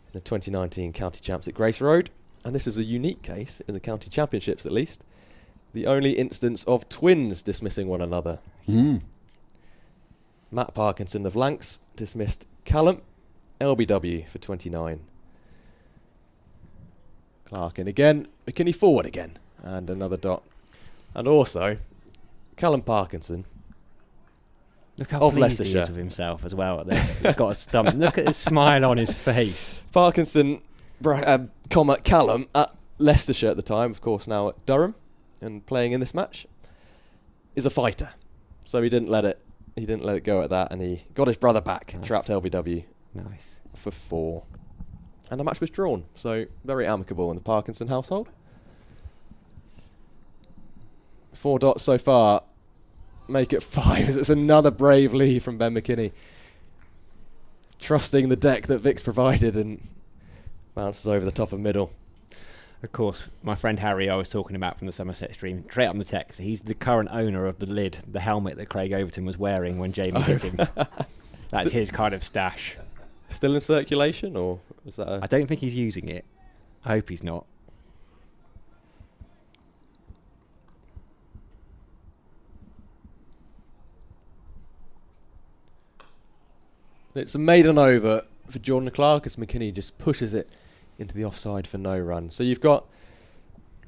in the 2019 County Champs at Grace Road. And this is a unique case in the County Championships, at least. The only instance of twins dismissing one another. Matt Parkinson of Lancs dismissed Callum. LBW for 29. Clark in again. McKinney forward again. And another dot. And also, Callum Parkinson Look how of pleased he Leicestershire. is with himself as well at this. He's got a stomach. Look at the smile on his face. Parkinson, Callum at Leicestershire at the time, of course now at Durham, and playing in this match, is a fighter. So he didn't let it go at that, and he got his brother back, Nice. trapped LBW Nice. for 4. And the match was drawn, so very amicable in the Parkinson household. 4 dots so far. Make it 5 as it's another brave lead from Ben McKinney. Trusting the deck that Vic's provided and bounces over the top of middle. Of course, my friend Harry I was talking about from the Somerset stream, straight on the text, he's the current owner of the lid, the helmet that Craig Overton was wearing when Jamie hit him. That's his kind of stash. Still in circulation, or is that I don't think he's using it. I hope he's not. It's a maiden over for Jordan Clark as McKinney just pushes it into the offside for no run. So you've got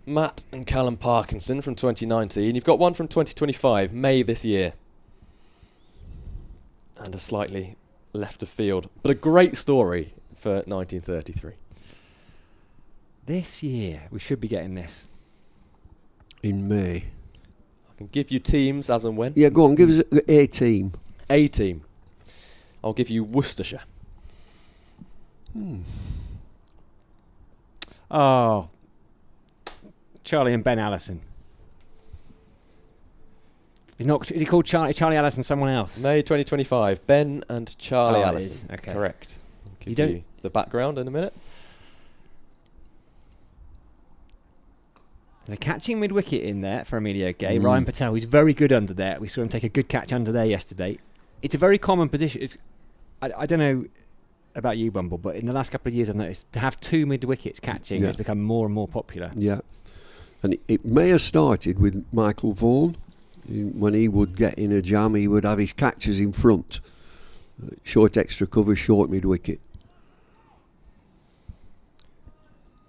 Matt and Callum Parkinson from 2019. You've got one from 2025, May this year. And a slightly left of field. But a great story for 1933. This year, we should be getting this. In May. I can give you teams as and when. Yeah, go on, give us a team. A team. I'll give you Worcestershire. Oh, Charlie and Ben Allison. He's not. Is he called Charlie? Charlie Allison, someone else? May 2025. Ben and Charlie Oh, it Allison. is. Okay. Correct. I'll give You don't- you the background in a minute. They're catching mid-wicket in there for Emilio Gay. Ryan Patel, he's very good under there. We saw him take a good catch under there yesterday. It's a very common position. I don't know about you, Bumble, but in the last couple of years I've noticed to have 2 mid-wickets catching has become more and more popular. Yeah. And it may have started with Michael Vaughan. When he would get in a jam, he would have his catchers in front. Short extra cover, short mid-wicket.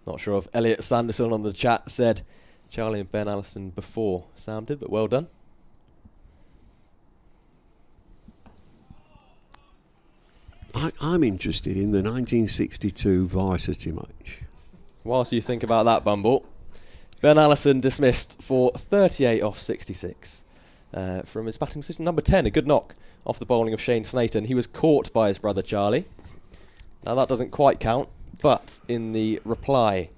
Not sure if Elliot Sanderson on the chat said Charlie and Ben Allison before Sam did, but well done. I'm interested in the 1962 varsity match. Whilst you think about that, Bumble, Ben Allison dismissed for 38 off 66 from his batting position number 10, a good knock off the bowling of Shane Snayton. He was caught by his brother Charlie. Now that doesn't quite count, but in the reply,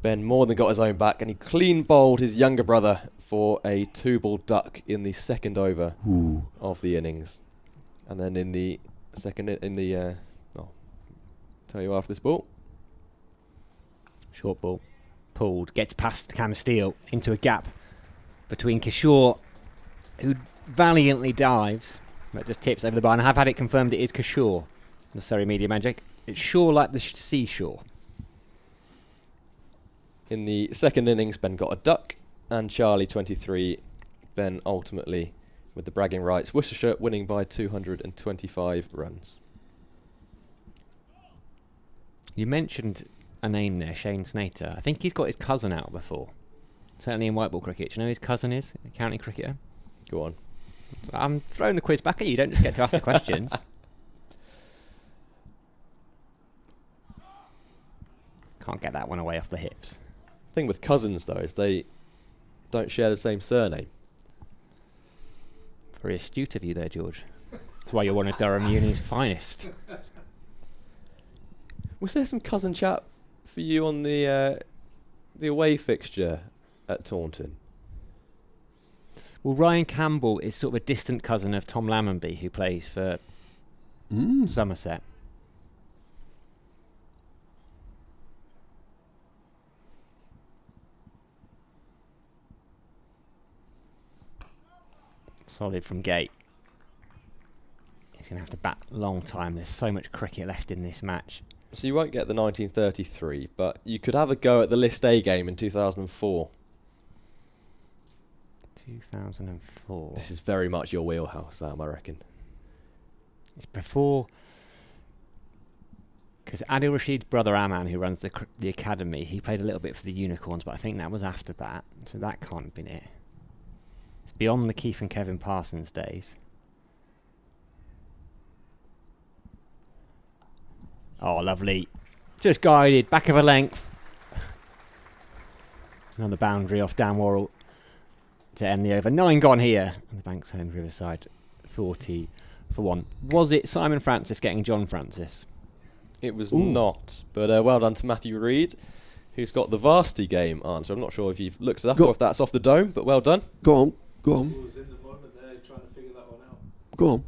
Ben more than got his own back, and he clean bowled his younger brother for a 2-ball duck in the second over of the innings. And then in the second, I'll tell you after this ball. Short ball. Pulled. Gets past Cam Steele into a gap between Kishore, who valiantly dives, That just tips over the bar, and I have had it confirmed it is Kashaw, the Surrey media manager. It's shore like the seashore. In the second innings, Ben got a duck, and Charlie 23. Ben ultimately with the bragging rights. Worcestershire winning by 225 runs. You mentioned a name there, Shane Snater. I think he's got his cousin out before. Certainly in white ball cricket. Do you know who his cousin is? A county cricketer? Go on. I'm throwing the quiz back at you. You don't just get to ask the questions. Can't get that one away off the hips. Thing with cousins, though, is they don't share the same surname. Very astute of you there, George. That's why you're one of Durham Uni's finest. Was there some cousin chat for you on the away fixture at Taunton? Well, Ryan Campbell is sort of a distant cousin of Tom Lammonby, who plays for Somerset. Solid from Gate. He's going to have to bat a long time. There's so much cricket left in this match. So you won't get the 1933, but you could have a go at the List A game in 2004. 2004. This is very much your wheelhouse, Sam, I reckon. It's before... Because Adil Rashid's brother Aman, who runs the academy, he played a little bit for the Unicorns, but I think that was after that. So that can't have been it. It's beyond the Keith and Kevin Parsons days. Oh, lovely. Just guided, back of a length. And on the boundary off Dan Worrell to end the over. 9 gone here. On the Banksend Riverside, 40 for 1. Was it Simon Francis getting John Francis? It was not, but well done to Matthew Reid, who's got the varsity game answer. I'm not sure if you've looked it up or if that's off the dome, but well done. Go on. Go on.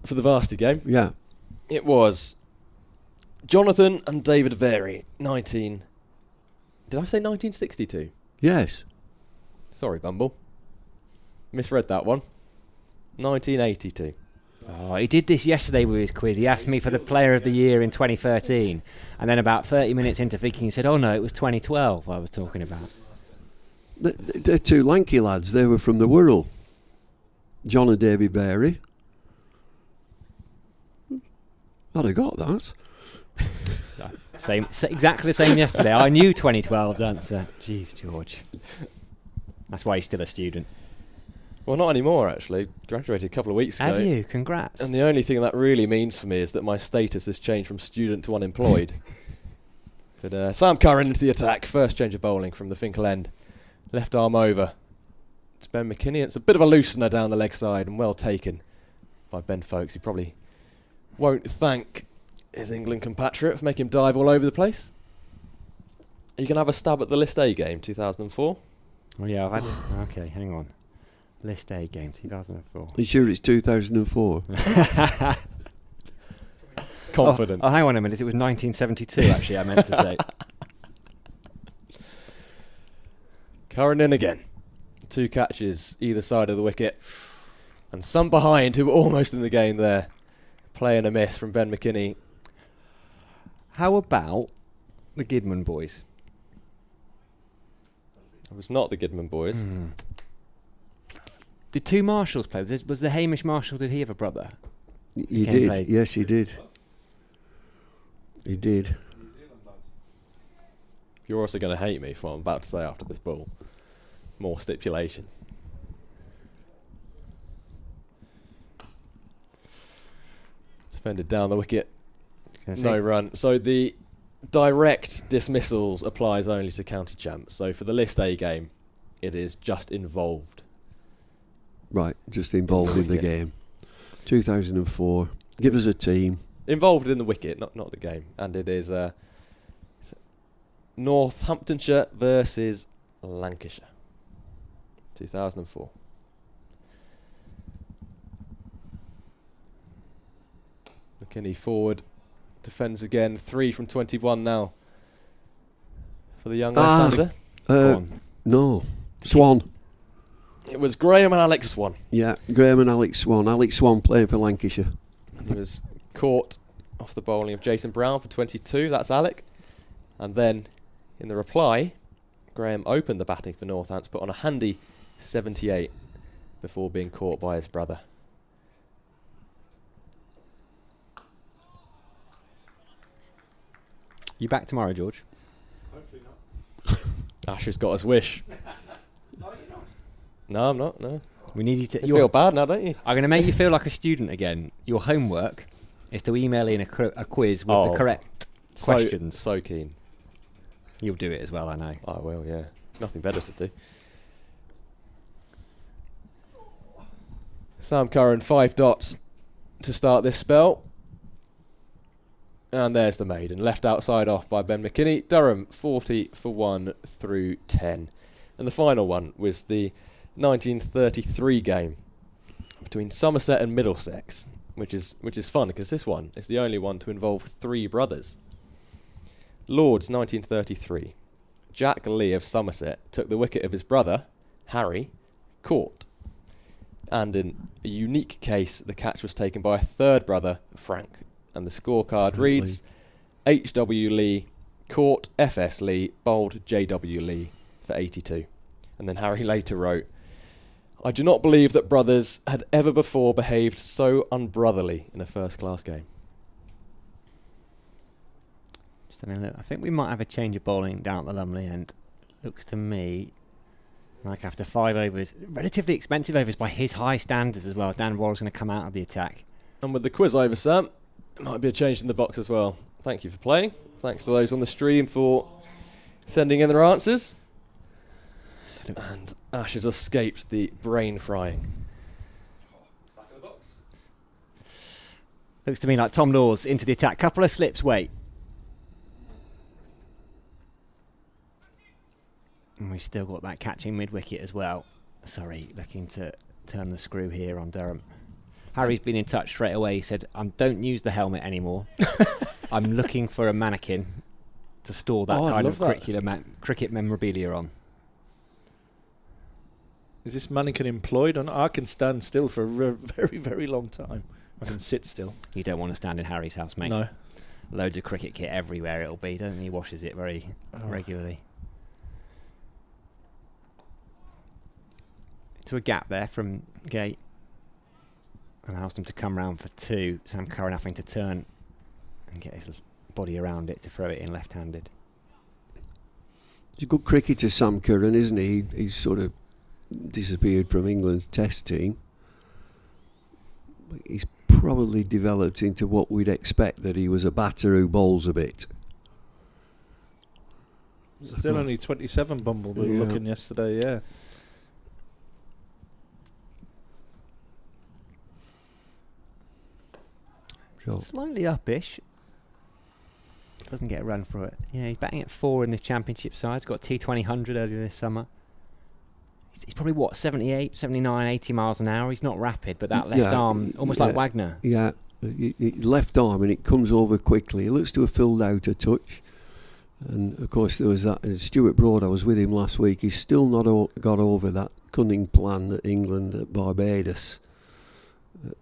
For the varsity game? Yeah. It was Jonathan and David Very, Did I say 1962? Yes. Sorry, Bumble. Misread that one. 1982. Oh, he did this yesterday with his quiz. He asked me for the Player of the Year in 2013, and then about 30 minutes into thinking, he said, "Oh no, it was 2012." I was talking about. They're two lanky lads. They were from the Wirral. John and David Barry. I'd have got that. Exactly the same yesterday. I knew 2012's answer. Jeez, George. That's why he's still a student. Well, not anymore, actually. Graduated a couple of weeks ago. Have you? Congrats. And the only thing that really means for me is that my status has changed from student to unemployed. But Sam Curran into the attack. First change of bowling from the Finkel end. Left arm over. It's Ben McKinney. It's a bit of a loosener down the leg side and well taken by Ben Folkes. He probably won't thank his England compatriot for making him dive all over the place. Are you going to have a stab at the List A game 2004? Well, yeah, I've had... Okay, hang on. List A game 2004. You sure it's 2004? Confident. Oh, hang on a minute. It was 1972, actually, I meant to say. Curran in again. 2 catches either side of the wicket. And some behind who were almost in the game there. Play and a miss from Ben McKinney. How about the Gidman boys? It was not the Gidman boys. Did 2 Marshalls play? Was the Hamish Marshall, did he have a brother? He did. Play? Yes, he did. He did. You're also going to hate me for what I'm about to say after this ball. More stipulations. Defended down the wicket. No run. So the direct dismissals applies only to county champs. So for the List A game, it is just involved. Right, just involved in the game. 2004. Give us a team. Involved in the wicket, not the game. And it is Northamptonshire versus Lancashire. 2004. McKinney forward. Defends again. 3 from 21 now. For the young left-hander. No. Swan. It was Graham and Alex Swan. Yeah, Graham and Alex Swan. Alex Swan playing for Lancashire. He was caught off the bowling of Jason Brown for 22. That's Alec. And then, in the reply, Graham opened the batting for Northants, put on a handy 78 before being caught by his brother. You back tomorrow, George? Hopefully not. Ash has got his wish. No, you're not. No, I'm not, no. We need you to... You feel bad now, don't you? I'm going to make you feel like a student again. Your homework is to email in a quiz with the correct questions. So keen. You'll do it as well, I know. I will, yeah. Nothing better to do. Sam Curran, 5 dots to start this spell. And there's the maiden, left outside off by Ben McKinney. Durham, 40 for 1 through 10. And the final one was the 1933 game between Somerset and Middlesex, which is fun because this one is the only one to involve 3 brothers. Lord's 1933. Jack Lee of Somerset took the wicket of his brother, Harry, caught. And in a unique case, the catch was taken by a third brother, Frank. And the scorecard reads, H.W. Lee caught F.S. Lee, bowled J.W. Lee for 82. And then Harry later wrote, I do not believe that brothers had ever before behaved so unbrotherly in a first-class game. Just having a look. I think we might have a change of bowling down at the Lumley end. Looks to me like after 5 overs, relatively expensive overs by his high standards as well. Dan Worrell's going to come out of the attack. And with the quiz over, Sam, might be a change in the box as well. Thank you for playing. Thanks to those on the stream for sending in their answers. And Ash has escaped the brain frying. Back of the box. Looks to me like Tom Laws into the attack. Couple of slips, wait. And we've still got that catching mid-wicket as well. Sorry, looking to turn the screw here on Durham. Harry's been in touch straight away. He said, don't use the helmet anymore. I'm looking for a mannequin to store that kind of cricket memorabilia on. Is this mannequin employed? I can stand still for a very, very long time. I can sit still. You don't want to stand in Harry's house, mate. No. Loads of cricket kit everywhere it'll be, don't he? Washes it very regularly. To a gap there from Gate. Allows them to come round for 2. Sam Curran having to turn and get his body around it to throw it in left-handed. He's a good cricketer, Sam Curran, isn't he? He's sort of disappeared from England's test team. He's probably developed into what we'd expect, that he was a batter who bowls a bit. Still only 27, Bumble. We were looking yesterday, yeah. Slightly uppish. Doesn't get a run for it. Yeah, he's batting at 4 in the championship side. He's got T20 earlier this summer. He's probably, 78, 79, 80 miles an hour. He's not rapid, but that left arm, almost like Wagner. Yeah, left arm, and it comes over quickly. He looks to have filled out a touch. And, of course, there was that. Stuart Broad, I was with him last week. He's still not got over that cunning plan that England at Barbados,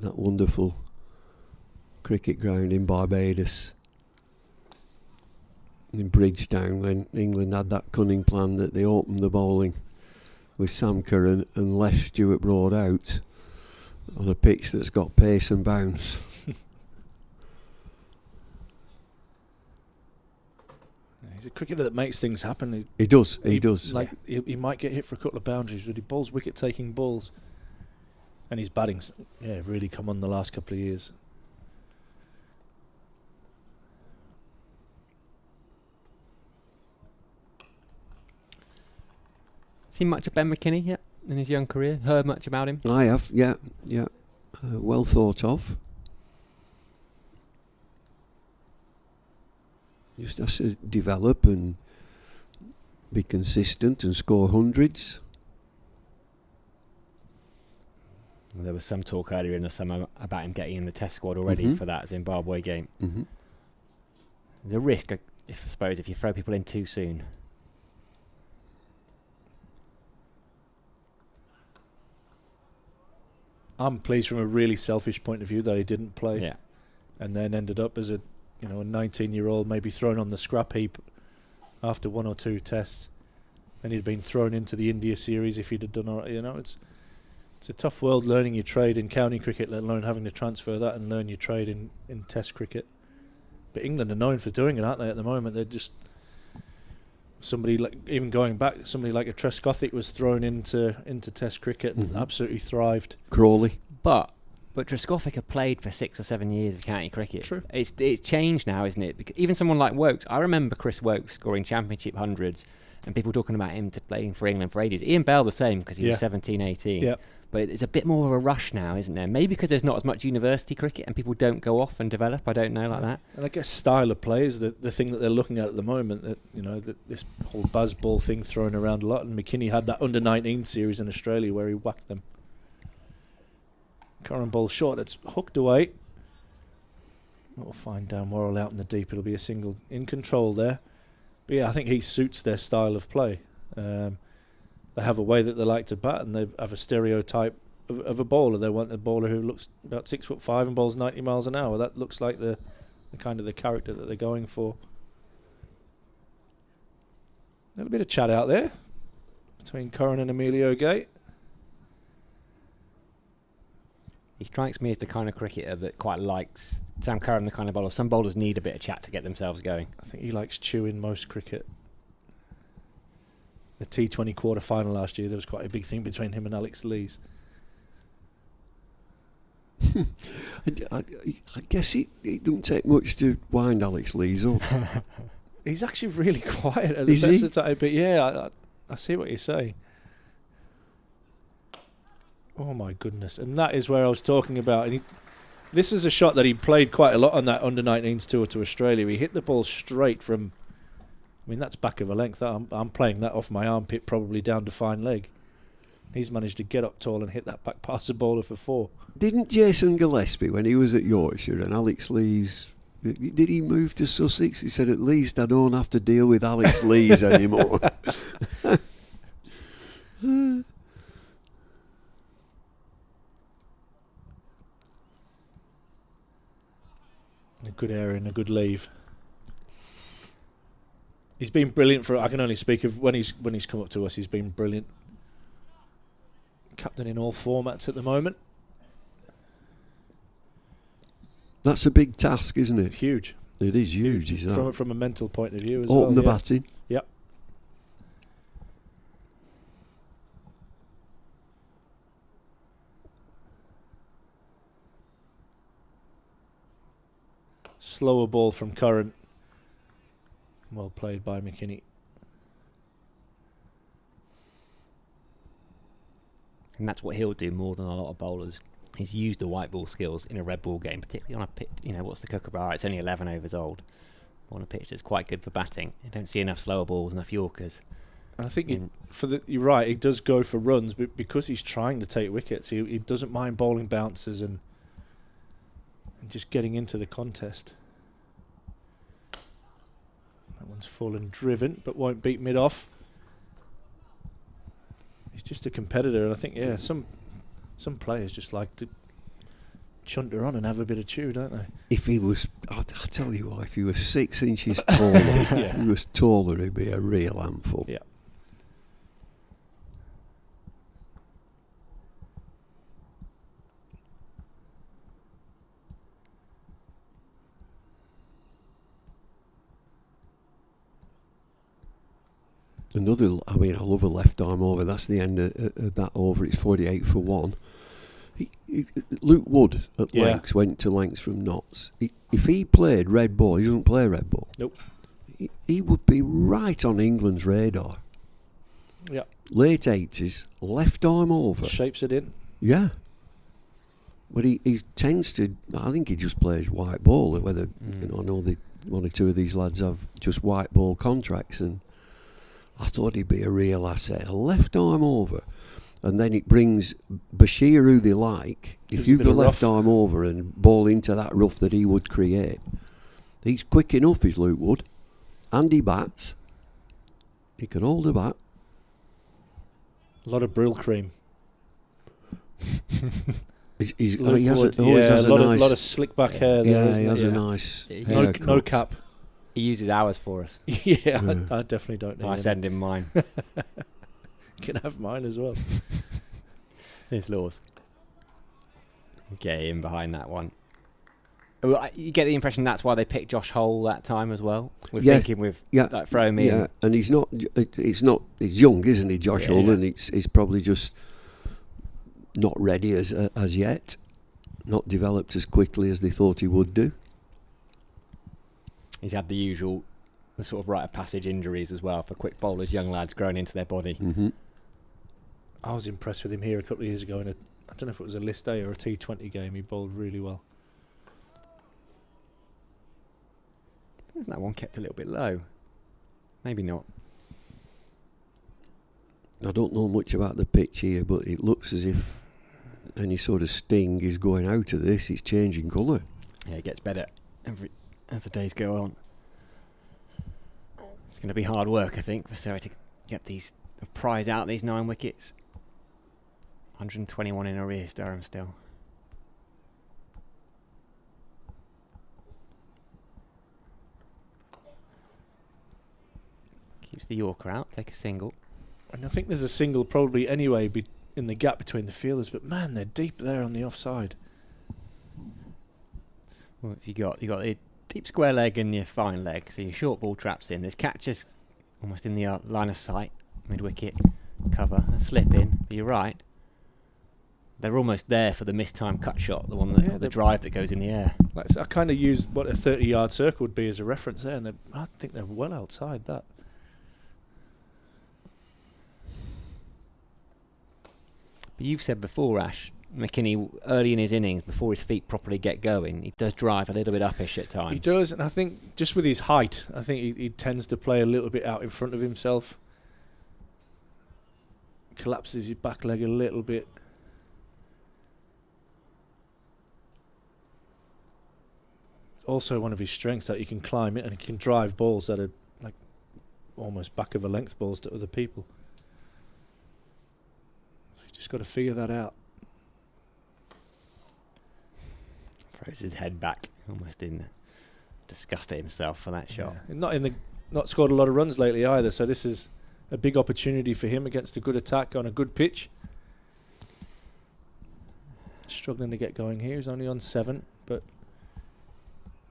that wonderful cricket ground in Barbados, in Bridgetown, when England had that cunning plan that they opened the bowling with Sam Curran and left Stuart Broad out on a pitch that's got pace and bounce. He's a cricketer that makes things happen. He does. Like he might get hit for a couple of boundaries, but he bowls wicket-taking balls, and his batting's really come on the last couple of years. Seen much of Ben McKinney in his young career? Heard much about him? I have, yeah. Well thought of. Just has to develop and be consistent and score hundreds. There was some talk earlier in the summer about him getting in the test squad already for that Zimbabwe game. Mm-hmm. The risk, I suppose, if you throw people in too soon. I'm pleased from a really selfish point of view that he didn't play. Yeah. And then ended up as a 19-year-old maybe thrown on the scrap heap after 1 or 2 tests. Then he'd been thrown into the India series if he'd have done all right. It's a tough world learning your trade in county cricket, let alone having to transfer that and learn your trade in test cricket. But England are known for doing it, aren't they, at the moment? They're just... Somebody like, even going back, somebody like a Trescothick was thrown into test cricket and absolutely thrived. Crawley. But Trescothick have played for 6 or 7 years of county cricket. True. It's changed now, isn't it? Because even someone like Wokes, I remember Chris Wokes scoring championship hundreds and people talking about him playing for England for ages. Ian Bell the same because he was 17, 18. Yeah. But it's a bit more of a rush now, isn't there? Maybe because there's not as much university cricket and people don't go off and develop. I don't know, like that. And I guess style of play is the thing that they're looking at the moment. That this whole buzz ball thing thrown around a lot. And McKinney had that under-19 series in Australia where he whacked them. Current ball short. It's hooked away. We'll find Dan Worrell out in the deep. It'll be a single in control there. But yeah, I think he suits their style of play. They have a way that they like to bat, and they have a stereotype of a bowler. They want a bowler who looks about 6'5" and bowls 90 miles an hour. That looks like the kind of the character that they're going for. A little bit of chat out there between Curran and Emilio Gate. He strikes me as the kind of cricketer that quite likes Sam Curran, the kind of bowler. Some bowlers need a bit of chat to get themselves going. I think he likes chewing most cricket. The T20 quarter-final last year, there was quite a big thing between him and Alex Lees. I guess it doesn't take much to wind Alex Lees up. He's actually really quiet at the best of the time, but yeah, I see what you're saying. Oh my goodness. And that is where I was talking about. And this is a shot that he played quite a lot on that under-19s tour to Australia. He hit the ball straight from... I mean, that's back of a length. I'm playing that off my armpit, probably down to fine leg. He's managed to get up tall and hit that back past the bowler for 4. Didn't Jason Gillespie, when he was at Yorkshire and Alex Lees, did he move to Sussex? He said, at least I don't have to deal with Alex Lees anymore. A good area and a good leave. He's been brilliant for. I can only speak of when he's come up to us. He's been brilliant. Captain in all formats at the moment. That's a big task, isn't it? Huge. It is huge. Is that? From a mental point of view as well. Open the batting. Yep. Slower ball from Curran. Well played by McKinney. And that's what he'll do more than a lot of bowlers. He's used the white ball skills in a red ball game, particularly on a pitch. What's the Kookaburra? It's only 11 overs old. On a pitch that's quite good for batting. You don't see enough slower balls, enough Yorkers. And I think you're right, he does go for runs, but because he's trying to take wickets, he doesn't mind bowling bounces and just getting into the contest. That one's full and driven, but won't beat mid-off. He's just a competitor, and I think, some players just like to chunter on and have a bit of chew, don't they? If he was, I tell you what, if he was 6 inches taller, if he was taller, he'd be a real handful. Yeah. I love a left arm over. That's the end of that over. It's 48 for 1. Luke Wood at lengths went to lengths from Notts. If he played red ball, he doesn't play red ball. Nope. He would be right on England's radar. Yeah. Late 80s, left arm over. Shapes it in. Yeah. But he tends to, I think he just plays white ball. Whether I know one or two of these lads have just white ball contracts, and I thought he'd be a real asset. A left arm over. And then it brings Bashir, who they like. If you go left arm over and ball into that rough that he would create, he's quick enough, is Luke Wood. And he bats. He can hold a bat. A lot of Brill cream. He Luke has Wood. always has a lot nice, of slick back hair there. Yeah, isn't he it? has a Yeah. nice No- haircut. No cap. He uses ours for us. Yeah, I definitely don't need I any. send him mine. Can have mine as well. Here's Laws. Get in behind that one. Well, you get the impression that's why they picked Josh Hole that time as well. We're thinking with like throw him in. Yeah, and he's young, isn't he, Josh Hull? And he's probably just not ready as yet, not developed as quickly as they thought he would do. He's had the sort of rite of passage injuries as well for quick bowlers, young lads growing into their body. Mm-hmm. I was impressed with him here a couple of years ago I don't know if it was a list A or a T20 game. He bowled really well. That one kept a little bit low. Maybe not. I don't know much about the pitch here, but it looks as if any sort of sting is going out of this. It's changing colour. Yeah, it gets better as the days go on. It's going to be hard work, I think, for Surrey to get the prize out, these 9 wickets. 121 in arrears, Durham still. Keeps the Yorker out, take a single. And I think there's a single probably anyway in the gap between the fielders, but man, they're deep there on the offside. Well, if you got the deep square leg and your fine leg, so your short ball traps in. There's catches almost in the line of sight, mid wicket cover, a slip in. But you're right. They're almost there for the mistimed cut shot, the one that the drive that goes in the air. I kind of used what a 30-yard circle would be as a reference there, and I think they're well outside that. But you've said before, Ash, McKinney, early in his innings, before his feet properly get going, he does drive a little bit uppish at times. He does, and I think just with his height, I think he tends to play a little bit out in front of himself. Collapses his back leg a little bit. Also one of his strengths that he can climb it and he can drive balls that are like almost back of a length balls to other people. So you just got to figure that out. Throws his head back, almost in disgust at himself for that shot. Yeah. Not scored a lot of runs lately either, so this is a big opportunity for him against a good attack on a good pitch. Struggling to get going here. He's only on 7, but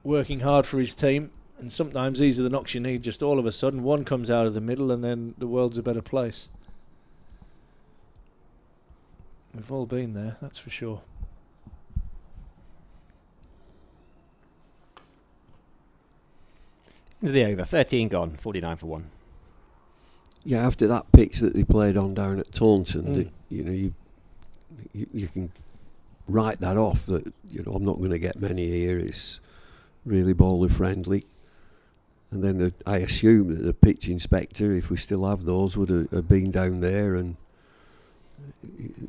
working hard for his team, and sometimes these are the knocks you need. Just all of a sudden one comes out of the middle and then the world's a better place. We've all been there, that's for sure. Into the over, 13 gone, 49 for 1. Yeah, after that pitch that they played on down at Taunton, you can write that off, that I'm not going to get many here. It's really bowler friendly. And then I assume that the pitch inspector, if we still have those, would have been down there. And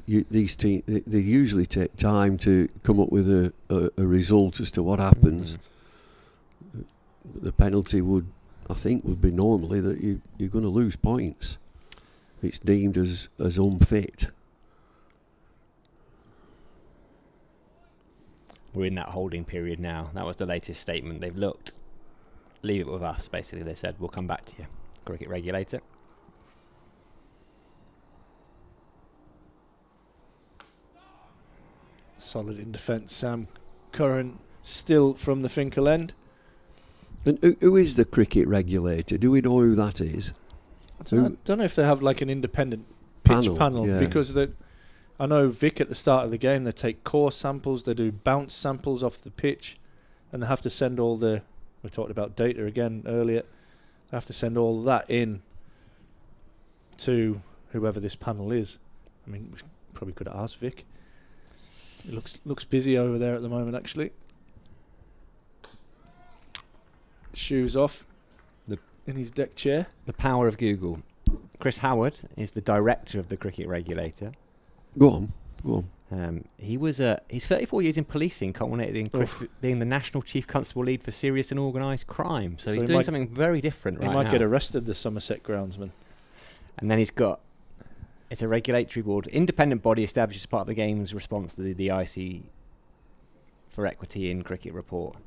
these teams, they usually take time to come up with a result as to what happens. The penalty would be normally that you're going to lose points. It's deemed as unfit. We're in that holding period now. That was the latest statement. They've looked. Leave it with us, basically. They said, we'll come back to you. Cricket regulator. Solid in defence. Sam Curran still from the Finkel end. And who is the cricket regulator? Do we know who that is? I don't know if they have like an independent pitch panel yeah. because I know Vic at the start of the game, they take core samples, they do bounce samples off the pitch, and they have to send all we talked about data again earlier, they have to send all that in to whoever this panel is. I mean, we probably could have asked Vic. He looks busy over there at the moment, actually. Shoes off in his deck chair. The power of Google. Chris Howard is the director of the cricket regulator. Go on. He's 34 years in policing, culminated in Chris being the National Chief Constable Lead for Serious and Organised Crime. So he's doing something very different right now. He might get arrested, the Somerset groundsman. And then he's got It's a regulatory board, independent body established as part of the game's response to the IC for Equity in Cricket report.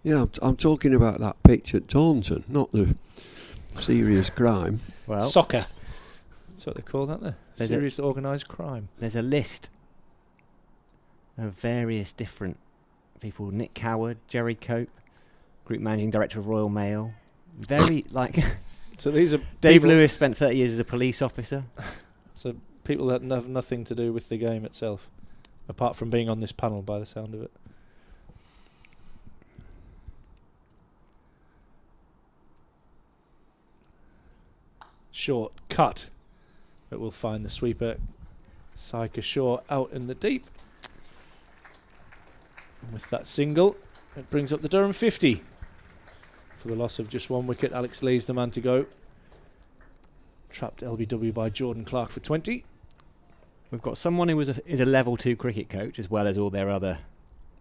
Yeah, I'm talking about that pitch at Taunton, not the serious crime. Well, Soccer. That's what they call that there. Serious organised crime. There's a list of various different people. Nick Coward, Jerry Cope, Group Managing Director of Royal Mail. Very, like... So these are... Dave Lewis spent 30 years as a police officer. So people that have nothing to do with the game itself, apart from being on this panel by the sound of it. Short cut, but we'll find the sweeper. Syker Shaw out in the deep. And with that single, it brings up the Durham 50. For the loss of just one wicket, Alex Lee's the man to go. Trapped LBW by Jordan Clark for 20. We've got someone who is a level 2 cricket coach as well as all their other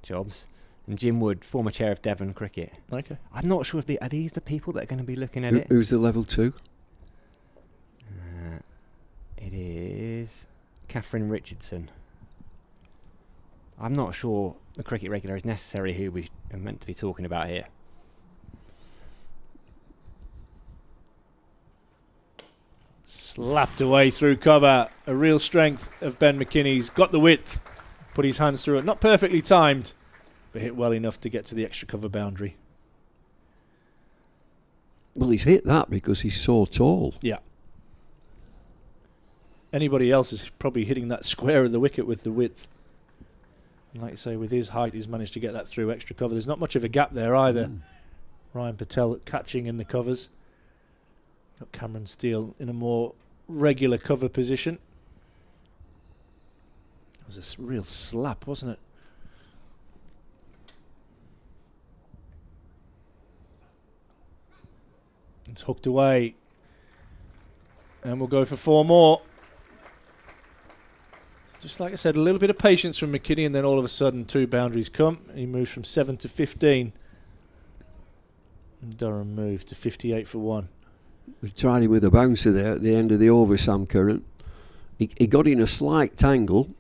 jobs. And Jim Wood, former chair of Devon Cricket. Okay. I'm not sure if are these the people that are going to be looking at it. Who's the level 2? It is Catherine Richardson. I'm not sure the cricket regulator is necessarily who we are meant to be talking about here. Slapped away through cover. A real strength of Ben McKinney's got the width. Put his hands through it. Not perfectly timed, but hit well enough to get to the extra cover boundary. Well, he's hit that because he's so tall. Yeah. Anybody else is probably hitting that square of the wicket with the width. And like you say, with his height, he's managed to get that through extra cover. There's not much of a gap there either. Ryan Patel catching in the covers. Got Cameron Steele in a more regular cover position. It was a real slap, wasn't it? It's hooked away. And we'll go for 4 more. Just like I said, a little bit of patience from McKinney, and then all of a sudden 2 boundaries come. He moves from 7 to 15. And Durham moved to 58 for 1. We tried him with a bouncer there at the end of the over, Sam Curran. He got in a slight tangle.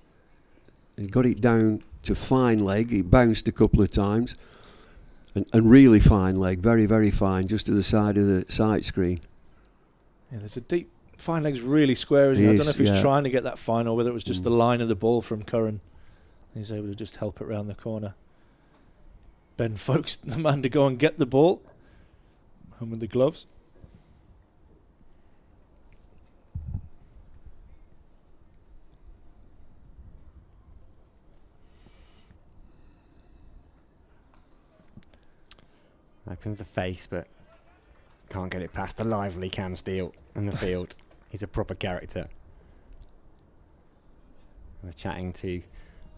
He got it down to fine leg. He bounced a couple of times. And really fine leg, very, very fine, just to the side of the sight screen. Yeah, there's a deep... Fine leg's really square, isn't it? I don't know if he's trying to get that fine or whether it was just the line of the ball from Curran. He's able to just help it round the corner. Ben Folkes, the man to go and get the ball. And with the gloves. Opens the face, but can't get it past the lively Cam Steele in the field. He's a proper character. We're chatting to,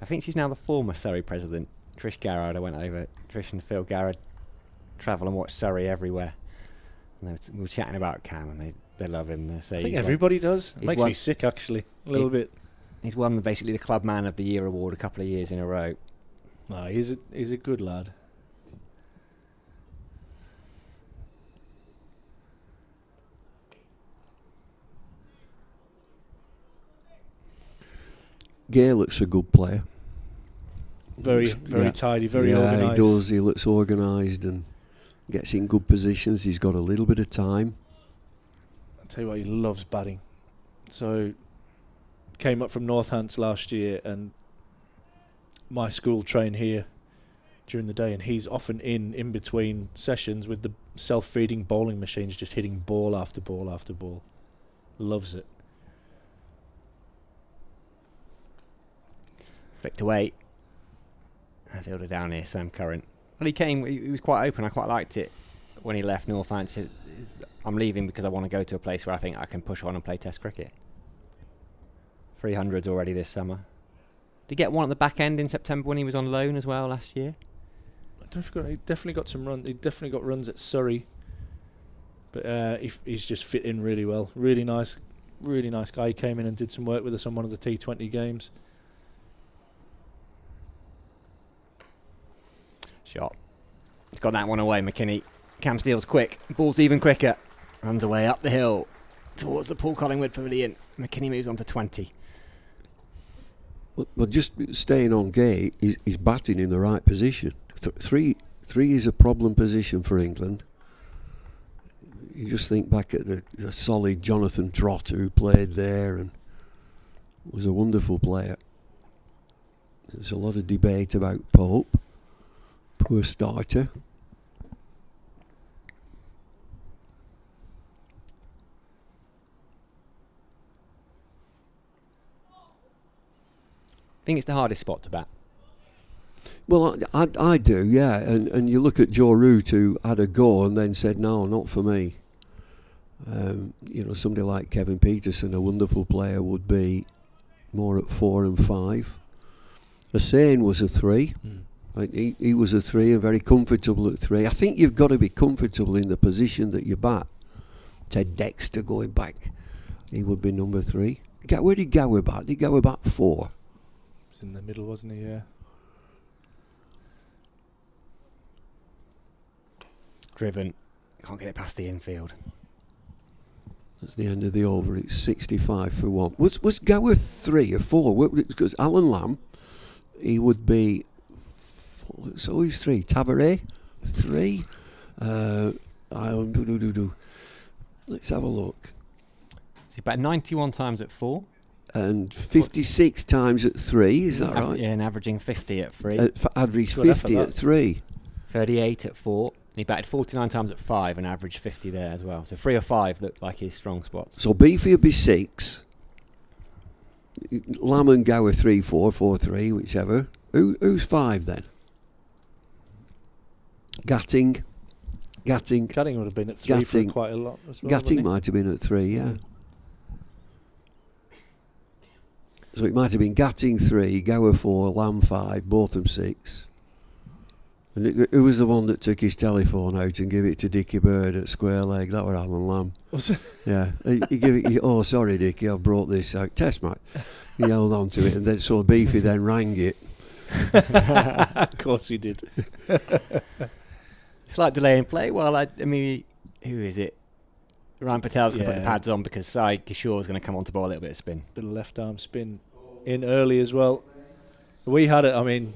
I think she's now the former Surrey president, Trish Garrard. I went over, Trish and Phil Garrard travel and watch Surrey everywhere. And we were chatting about Cam, and they love him. They say I think everybody does. It makes me sick, actually, a little bit. He's won basically the Club Man of the Year award a couple of years in a row. No, he's a good lad. Gay looks a good player. Very tidy, very organised. Yeah, he does. He looks organised and gets in good positions. He's got a little bit of time. I'll tell you what, he loves batting. So, came up from Northants last year, and my school train here during the day, and he's often in between sessions with the self-feeding bowling machines, just hitting ball after ball after ball. Loves it. Flicked away. I fielded down here, Sam Curran. Well, he was quite open. I quite liked it when he left Northants. I'm leaving because I want to go to a place where I think I can push on and play Test cricket. 300s already this summer. Did he get one at the back end in September when he was on loan as well last year? I don't forget, he definitely got some runs. He definitely got runs at Surrey. But he's just fit in really well. Really nice guy. He came in and did some work with us on one of the T20 games. Shot. He's got that one away, McKinney. Cam Steele's quick. Ball's even quicker. Runs away up the hill towards the Paul Collingwood pavilion. McKinney moves on to 20. Well, just staying on Gay, he's batting in the right position. Three is a problem position for England. You just think back at the solid Jonathan Trott who played there and was a wonderful player. There's a lot of debate about Pope. Poor starter. I think it's the hardest spot to bat. Well, I do, yeah. And you look at Joe Root, who had a go and then said, no, not for me. Somebody like Kevin Peterson, a wonderful player, would be more at 4 and 5. Hussain was a 3. He was a 3 and very comfortable at 3. I think you've got to be comfortable in the position that you bat. Ted Dexter going back, he would be number 3. Where did Gower bat? Did Gower bat 4? In the middle, wasn't he? Yeah. Driven. Can't get it past the infield. That's the end of the over. It's 65 for 1. Was Gower 3 or 4? Because Alan Lamb, he would be... So he's 3. Tavares, 3. Let's have a look. So about 91 times at 4. And 56 times at 3, is that right? Yeah, and averaging 50 at 3. Average 50 at 3. 38 at 4. He batted 49 times at 5 and averaged 50 there as well. So 3 or 5 looked like his strong spots. So Beefy would be 6. Lamb and Gower 3, 4, 4, 3, whichever. Who's 5 then? Gatting would have been at 3 for quite a lot as well. Gatting might have been at 3, yeah. So it might have been Gatting 3, Gower 4, Lamb 5, Botham 6. And who was the one that took his telephone out and gave it to Dickie Bird at Square Leg? That were Alan Lamb. Was it? Yeah. He gave it. Oh, sorry, Dickie, I've brought this out. Test, mate. He held on to it, and then so Beefy then rang it. Of course he did. It's like delaying play. Well, I mean, who is it? Ryan Patel's going to put the pads on because Sai Kishore's going to come on to bowl a little bit of spin. Bit of left arm spin in early as well. We had it, I mean,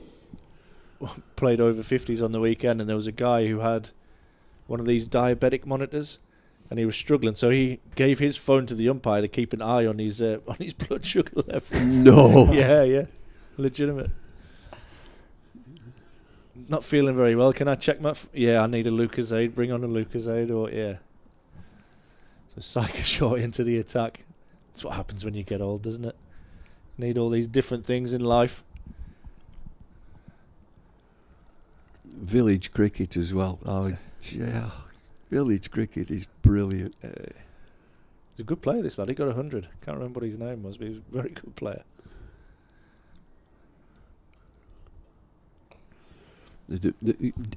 played over 50s on the weekend, and there was a guy who had one of these diabetic monitors, and he was struggling, so he gave his phone to the umpire to keep an eye on his blood sugar levels. No. Yeah, legitimate. Not feeling very well. Can I check my? Yeah, I need a Lucozade. Bring on a Lucozade, or yeah. So Sai Kishore into the attack. That's what happens when you get old, doesn't it? Need all these different things in life. Village cricket as well. Oh, yeah. Village cricket is brilliant. He's a good player, this lad. He got 100. Can't remember what his name was, but he was a very good player.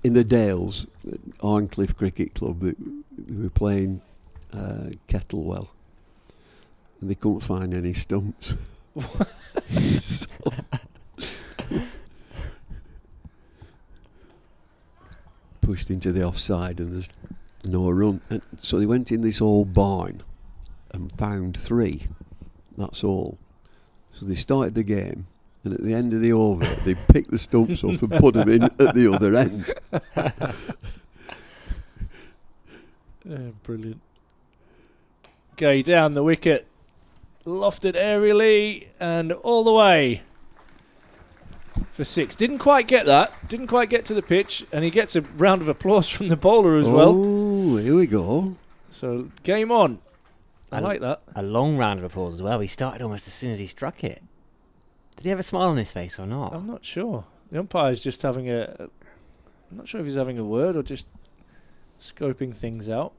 In the Dales, Arncliffe Cricket Club, they were playing Kettlewell, and they couldn't find any stumps. So pushed into the offside, and there's no run. And so they went in this old barn and found 3. That's all. So they started the game. And at the end of the over, they picked the stumps up and put them in at the other end. Brilliant. Gay down the wicket. Lofted aerially and all the way for 6. Didn't quite get that. Didn't quite get to the pitch. And he gets a round of applause from the bowler as well. Oh, here we go. So, game on. I like that. A long round of applause as well. He started almost as soon as he struck it. Did he have a smile on his face or not? I'm not sure. The umpire's just having I'm not sure if he's having a word or just scoping things out.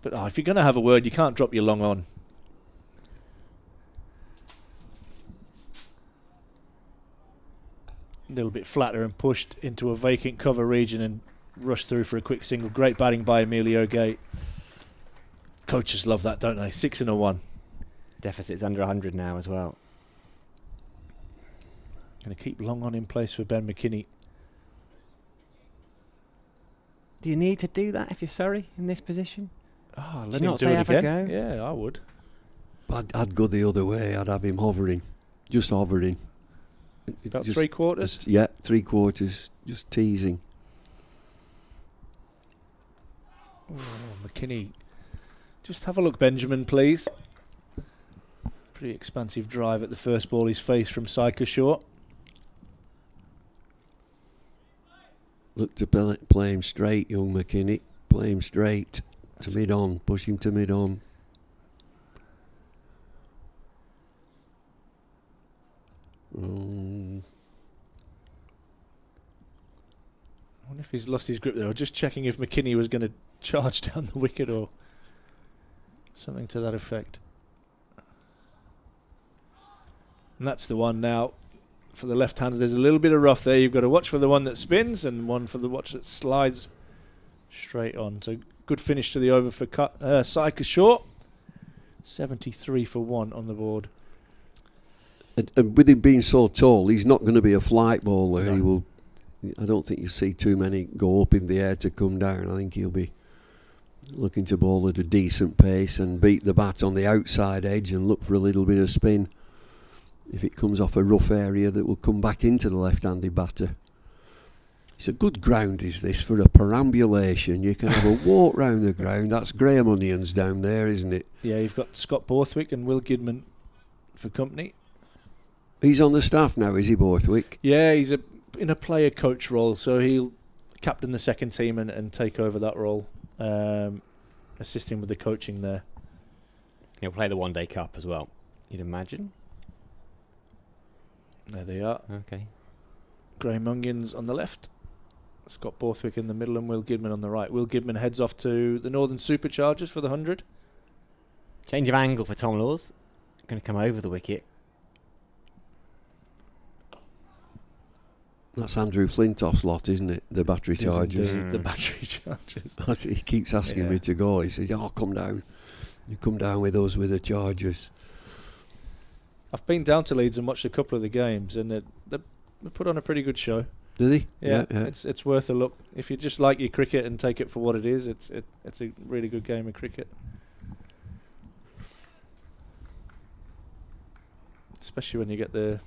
But if you're going to have a word, you can't drop your long on. A little bit flatter and pushed into a vacant cover region and rushed through for a quick single. Great batting by Emilio Gay. Coaches love that, don't they? 6 and a 1. Deficit's under 100 now as well. Going to keep long on in place for Ben McKinney. Do you need to do that if you're Surrey in this position? Oh, Do let you him not do say it have a again. go? Yeah, I would. I'd go the other way. I'd have him hovering, just hovering. About Just- 3/4. Yeah, 3/4, just teasing. Oh, McKinney. Just have a look, Benjamin, please. Pretty expansive drive at the first ball he's faced from Syker short. Look to play him straight, young McKinney. Play him straight to mid-on. Push him to mid-on. I wonder if he's lost his grip there. I was just checking if McKinney was going to charge down the wicket or something to that effect. And that's the one now. For the left-hander, there's a little bit of rough there. You've got to watch for the one that spins and one for the watch that slides straight on. So good finish to the over for Syker short. 73 for 1 on the board. And with him being so tall, he's not going to be a flight bowler. No. He will. I don't think you'll see too many go up in the air to come down. I think he'll be looking to bowl at a decent pace and beat the bat on the outside edge and look for a little bit of spin if it comes off a rough area that will come back into the left-handed batter. It's a good ground, is this, for a perambulation. You can have a walk round the ground. That's Graham Onions down there, isn't it? Yeah, you've got Scott Borthwick and Will Gidman for company. He's on the staff now, is he, Borthwick? Yeah, he's in a player coach role, so he'll captain the second team and take over that role, assisting with the coaching there. He'll play the One Day Cup as well, you'd imagine. There they are. Okay. Graham Onions on the left, Scott Borthwick in the middle, and Will Gidman on the right. Will Gidman heads off to the Northern Superchargers for the 100. Change of angle for Tom Laws. Going to come over the wicket. That's Andrew Flintoff's lot, isn't it? The battery It is chargers. indeed, the battery chargers. He keeps asking me to go. He says, "Oh, come down. You come down with us with the Chargers." I've been down to Leeds and watched a couple of the games, and they put on a pretty good show. Do they? Yeah. It's worth a look. If you just like your cricket and take it for what it is, it's a really good game of cricket. Especially when you get the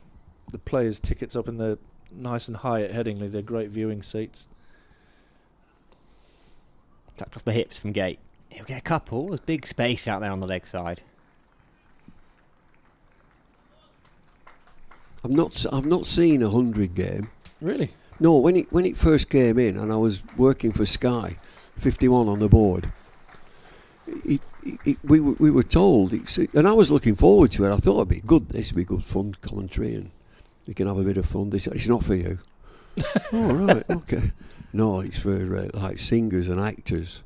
players' tickets up in the nice and high at Headingley. They're great viewing seats. Tucked off the hips from Gate. He'll get a couple. There's big space out there on the leg side. I've not seen a 100 game. Really? No, when it first came in, and I was working for Sky, 51 on the board. We were told, and I was looking forward to it. I thought it'd be good. This would be good fun commentary, and we can have a bit of fun. They said, "It's not for you." Oh, right, okay. No, it's for like singers and actors.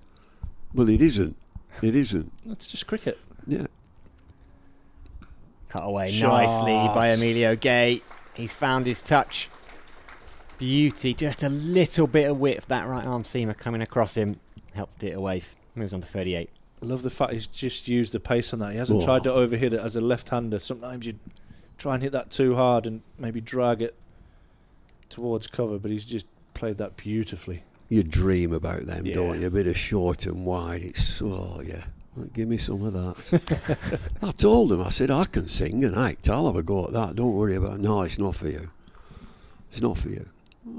Well, it isn't. It isn't. It's just cricket. Yeah. Cut away Shot. nicely by Emilio Gay. He's found his touch. Beauty. Just a little bit of width. That right arm seamer coming across him. Helped it away. Moves on to 38. I love the fact he's just used the pace on that. He hasn't tried to overhit it as a left-hander. Sometimes you try and hit that too hard and maybe drag it towards cover, but he's just played that beautifully. You dream about them, don't you? A bit of short and wide. It's, give me some of that. I told him, I said, I can sing and act. I'll have a go at that. Don't worry about it. No, it's not for you. It's not for you.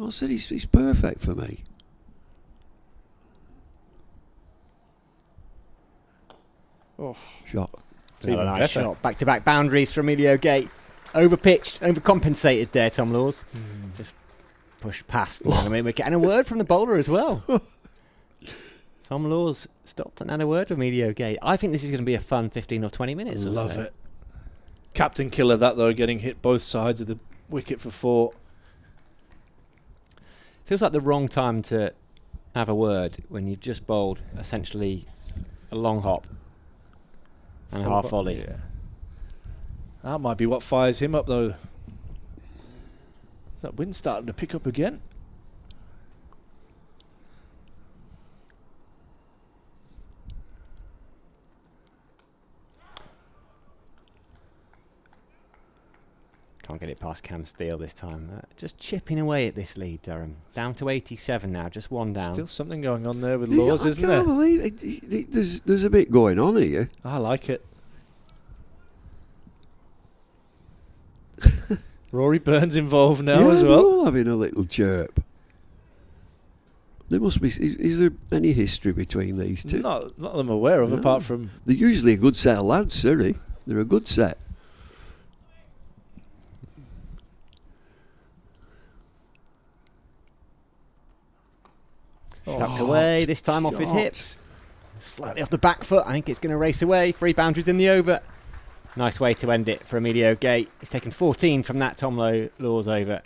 I said, he's perfect for me. Oh, shot. It's even nice better. shot. Back-to-back boundaries for Emilio Gate. Overpitched, overcompensated there, Tom Laws. Just pushed past. We're getting a word from the bowler as well. Tom Laws stopped and had a word with Emilio Gate. I think this is going to be a fun 15 or 20 minutes. Love it. Captain killer that though, getting hit both sides of the wicket for 4. Feels like the wrong time to have a word when you've just bowled essentially a long hop and a half volley. Yeah. That might be what fires him up though. Is that wind starting to pick up again? Can't get it past Cam Steele this time. Just chipping away at this lead, Durham. Down to 87 now, just one down. Still something going on there with Laws, isn't there? I can't believe it. There's a bit going on here. I like it. Rory Burns involved now as well. They're all having a little chirp. There must be. Is there any history between these two? Not that I'm aware of, apart from... They're usually a good set of lads, Surrey. They're a good set. Tucked away, this time off his hips. Slightly off the back foot. I think it's going to race away. 3 boundaries in the over. Nice way to end it for Emilio Gay. He's taken 14 from that Tom Laws over.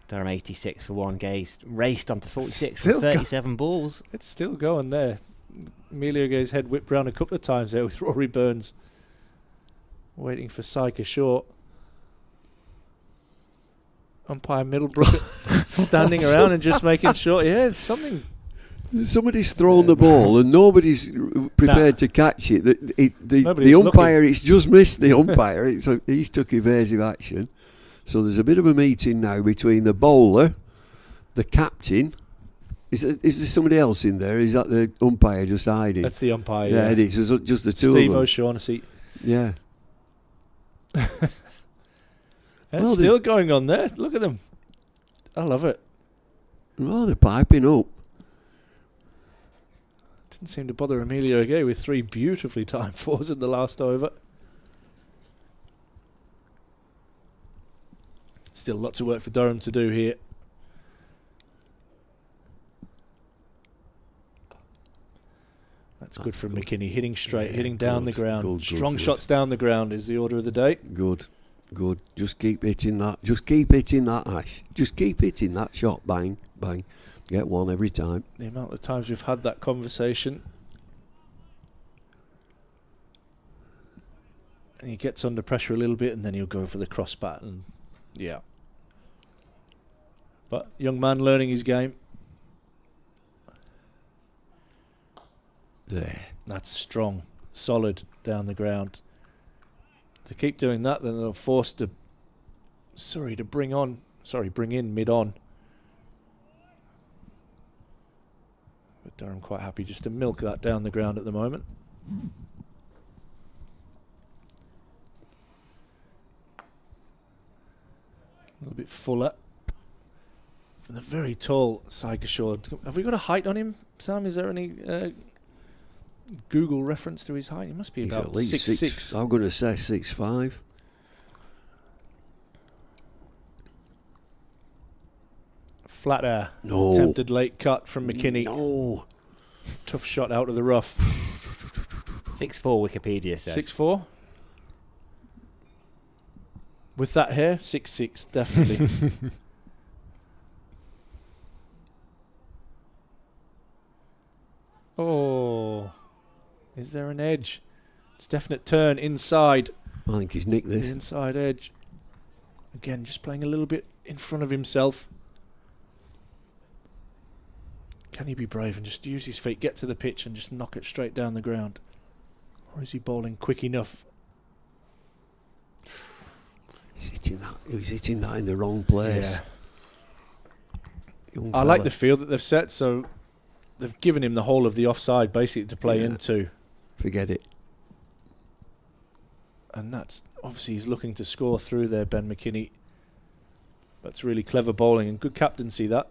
Durham 86 for 1. Gay's raced on to 46 for 37 balls. It's still going there. Emilio Gay's head whipped round a couple of times there with Rory Burns. Waiting for Syker short. Umpire Middlebrook standing around and just making sure. Yeah, it's something. Somebody's thrown the ball and nobody's prepared to catch it. The umpire, it's just missed the umpire. He's took evasive action. So there's a bit of a meeting now between the bowler, the captain. Is there somebody else in there? Is that the umpire just hiding? That's the umpire. Yeah, it is. It's just the two Steve of them. O'Shaughnessy. Yeah. It's still going on there. Look at them. I love it. Oh, they're piping up. Didn't seem to bother Emilio Gay with 3 beautifully timed 4s in the last over. Still lots of work for Durham to do here. That's good from McKinney. Hitting straight, hitting down the ground. Strong shots down the ground is the order of the day. Good. Just keep hitting that. Just keep hitting that, Ash. Just keep hitting that shot. Bang, bang. Get one every time. The amount of times we've had that conversation. And he gets under pressure a little bit and then he'll go for the cross bat. And yeah. But young man learning his game. There. That's strong, solid down the ground. To keep doing that, then they'll force Surrey to bring in mid-on. But Durham quite happy just to milk that down the ground at the moment. A little bit fuller. From the very tall Syker. Have we got a height on him, Sam? Is there any Google reference to his height? He must be about 6'6". I'm going to say 6'5". Flat air. No. Attempted late cut from McKinney. No. Tough shot out of the rough. 6'4" Wikipedia says. 6'4". With that hair, 6'6", definitely. Oh, is there an edge? It's definite turn inside. I think he's nicked this. The inside edge. Again, just playing a little bit in front of himself. Can he be brave and just use his feet, get to the pitch and just knock it straight down the ground? Or is he bowling quick enough? He's hitting that in the wrong place. Yeah. I like the field that they've set, so they've given him the whole of the offside basically to play into. Forget it. And that's obviously he's looking to score through there, Ben McKinney. That's really clever bowling and good captaincy, that.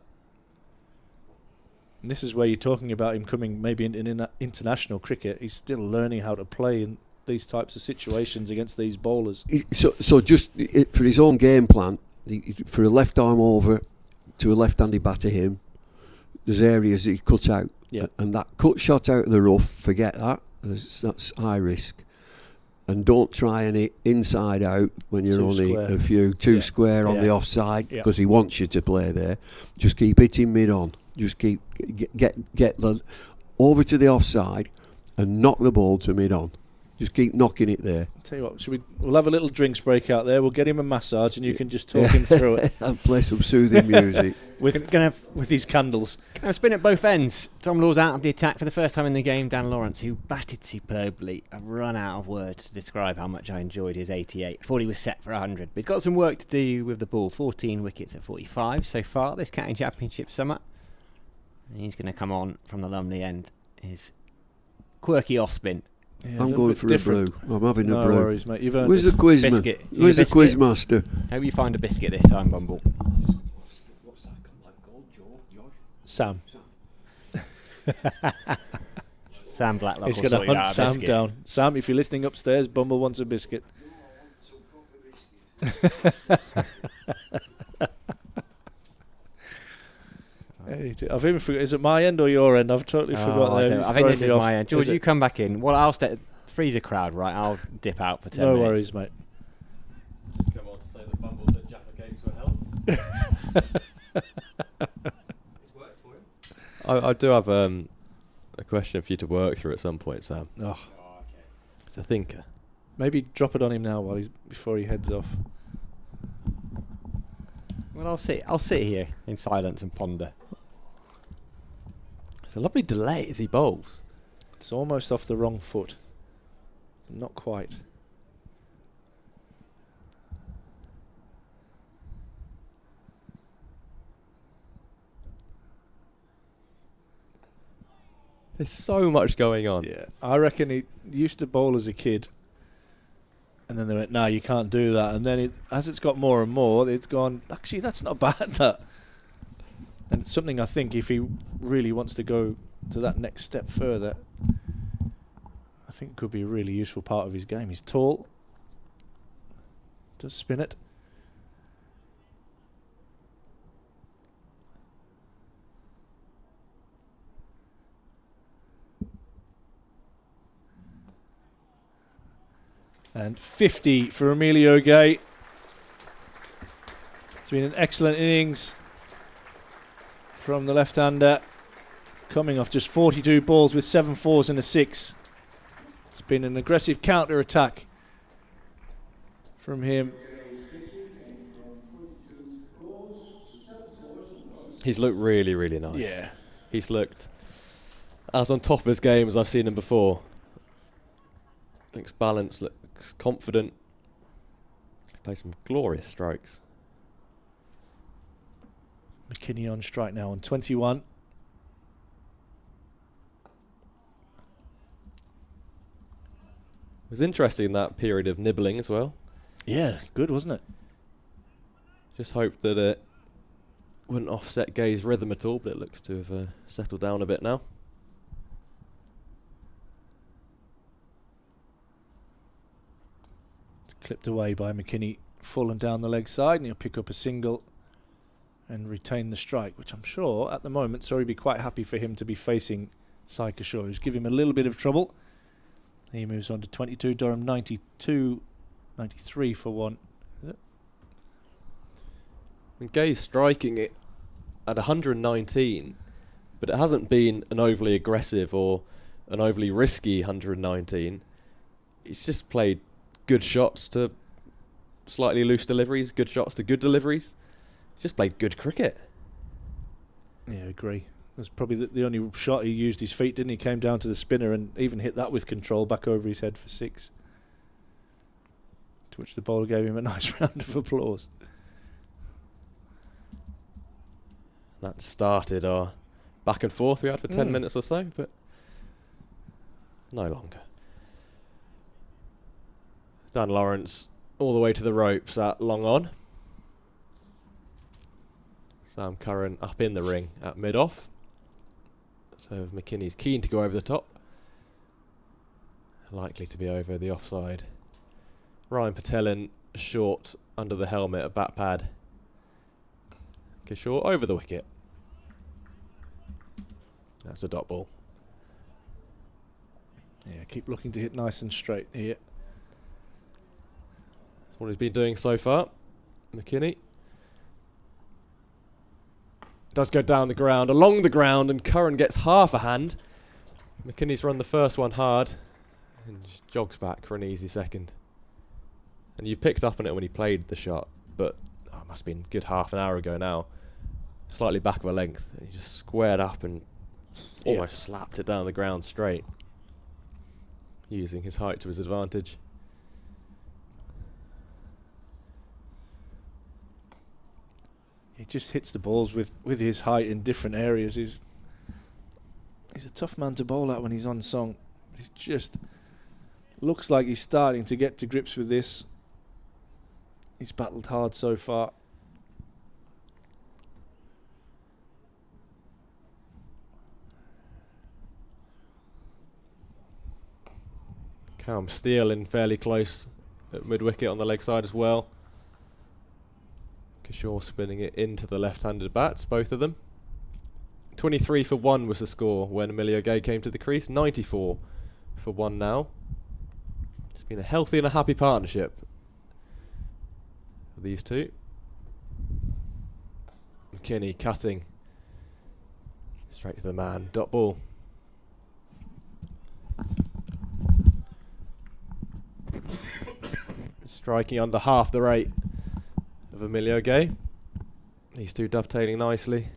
And this is where you're talking about him coming maybe in international cricket. He's still learning how to play in these types of situations against these bowlers. So just for his own game plan, for a left arm over to a left-handed batter him, there's areas that he cut out. Yeah. And that cut shot out of the rough, forget that. That's high risk. And don't try any inside out when you're only square. Two square on the offside, because he wants you to play there. Just keep hitting mid-on. Just keep get the over to the offside and knock the ball to mid-on. Just keep knocking it there. Tell you what, we'll have a little drinks break out there. We'll get him a massage, and you can just talk him through it. I'll play some soothing music with these candles. Going to spin at both ends. Tom Law's out of the attack for the first time in the game. Dan Lawrence, who batted superbly. I've run out of words to describe how much I enjoyed his 88. I thought he was set for 100. But he's got some work to do with the ball. 14 wickets at 45 so far this County Championship summer. And he's going to come on from the Lumley end. His quirky off spin. Yeah, I'm going for different. A brew. I'm having a brew. No worries, mate. You've earned Where's the quiz biscuit? Where's the quiz master? Hope you find a biscuit this time, Bumble. What's that called, Josh? Sam. Sam Blacklock. He's going to hunt Sam down. Sam, if you're listening upstairs, Bumble wants a biscuit. I've even forgot. Is it my end or your end? I've totally forgot. I think this is my end. George, you come back in. Well, I'll freeze a crowd, right? I'll dip out for 10 minutes. No worries, mate. Just come on to say that Bumble said Jaffa Cakes would help. It's worked for him. I do have a question for you to work through at some point, Sam. Oh, okay. It's a thinker. Maybe drop it on him now before he heads off. Well, I'll sit here in silence and ponder. It's a lovely delay as he bowls. It's almost off the wrong foot. Not quite. There's so much going on. Yeah, I reckon he used to bowl as a kid, and then they went, "No, you can't do that." And then as it's got more and more, it's gone, actually, that's not bad, that. And it's something I think if he really wants to go to that next step further, I think could be a really useful part of his game. He's tall, does spin it. And 50 for Emilio Gay. It's been an excellent innings from the left-hander, coming off just 42 balls with 7 fours and a 6. It's been an aggressive counter-attack from him. He's looked really, really nice. Yeah. He's looked as on top of his game as I've seen him before. Looks balanced, looks confident. He's played some glorious strokes. McKinney on strike now on 21. It was interesting that period of nibbling as well. Yeah, good, wasn't it? Just hoped that it wouldn't offset Gay's rhythm at all, but it looks to have settled down a bit now. It's clipped away by McKinney, fallen down the leg side, and he'll pick up a single and retain the strike, which I'm sure at the moment Surrey would be quite happy for him to be facing Sai Kishore, who's given him a little bit of trouble. He moves on to 22, Durham 92, 93 for 1. Is it? And Gay's striking it at 119, but it hasn't been an overly aggressive or an overly risky 119. He's just played good shots to slightly loose deliveries, good shots to good deliveries. Just played good cricket. Yeah, I agree. That's probably the only shot he used his feet, didn't he? Came down to the spinner and even hit that with control back over his head for 6. To which the bowler gave him a nice round of applause. That started our back and forth we had for 10 minutes or so, but no longer. Dan Lawrence all the way to the ropes at long on. Sam Curran up in the ring at mid-off. So McKinney's keen to go over the top. Likely to be over the offside. Ryan Patelin short under the helmet at bat pad. Kishore over the wicket. That's a dot ball. Yeah, keep looking to hit nice and straight here. That's what he's been doing so far. McKinney does go down the ground, along the ground, and Curran gets half a hand. McKinney's run the first one hard. and just jogs back for an easy second. And you picked up on it when he played the shot, but it must have been a good half an hour ago now. Slightly back of a length, and he just squared up and almost slapped it down the ground straight, using his height to his advantage. He just hits the balls with his height in different areas. He's a tough man to bowl at when he's on song. He's just looks like he's starting to get to grips with this. He's battled hard so far. Calm Steele in fairly close at mid-wicket on the leg side as well. Kishore spinning it into the left-handed bats, both of them. 23 for 1 was the score when Emilio Gay came to the crease. 94 for 1 now. It's been a healthy and a happy partnership for these two. McKinney cutting straight to the man. Dot ball. Striking under half the rate of Emilio Gay. These two dovetailing nicely.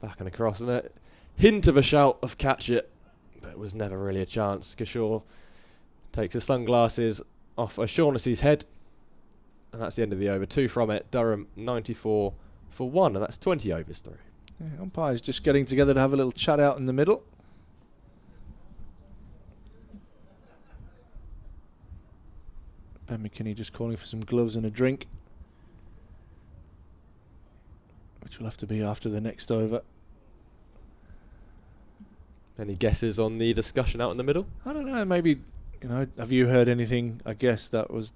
Back and across, and a hint of a shout of catch it, but it was never really a chance. Kishore takes his sunglasses off O'Shaughnessy's head, and that's the end of the over. 2 from it. Durham 94 for 1, and that's 20 overs through. Yeah, umpires just getting together to have a little chat out in the middle. Ben McKinney just calling for some gloves and a drink, which will have to be after the next over. Any guesses on the discussion out in the middle? I don't know, maybe, have you heard anything, I guess, that was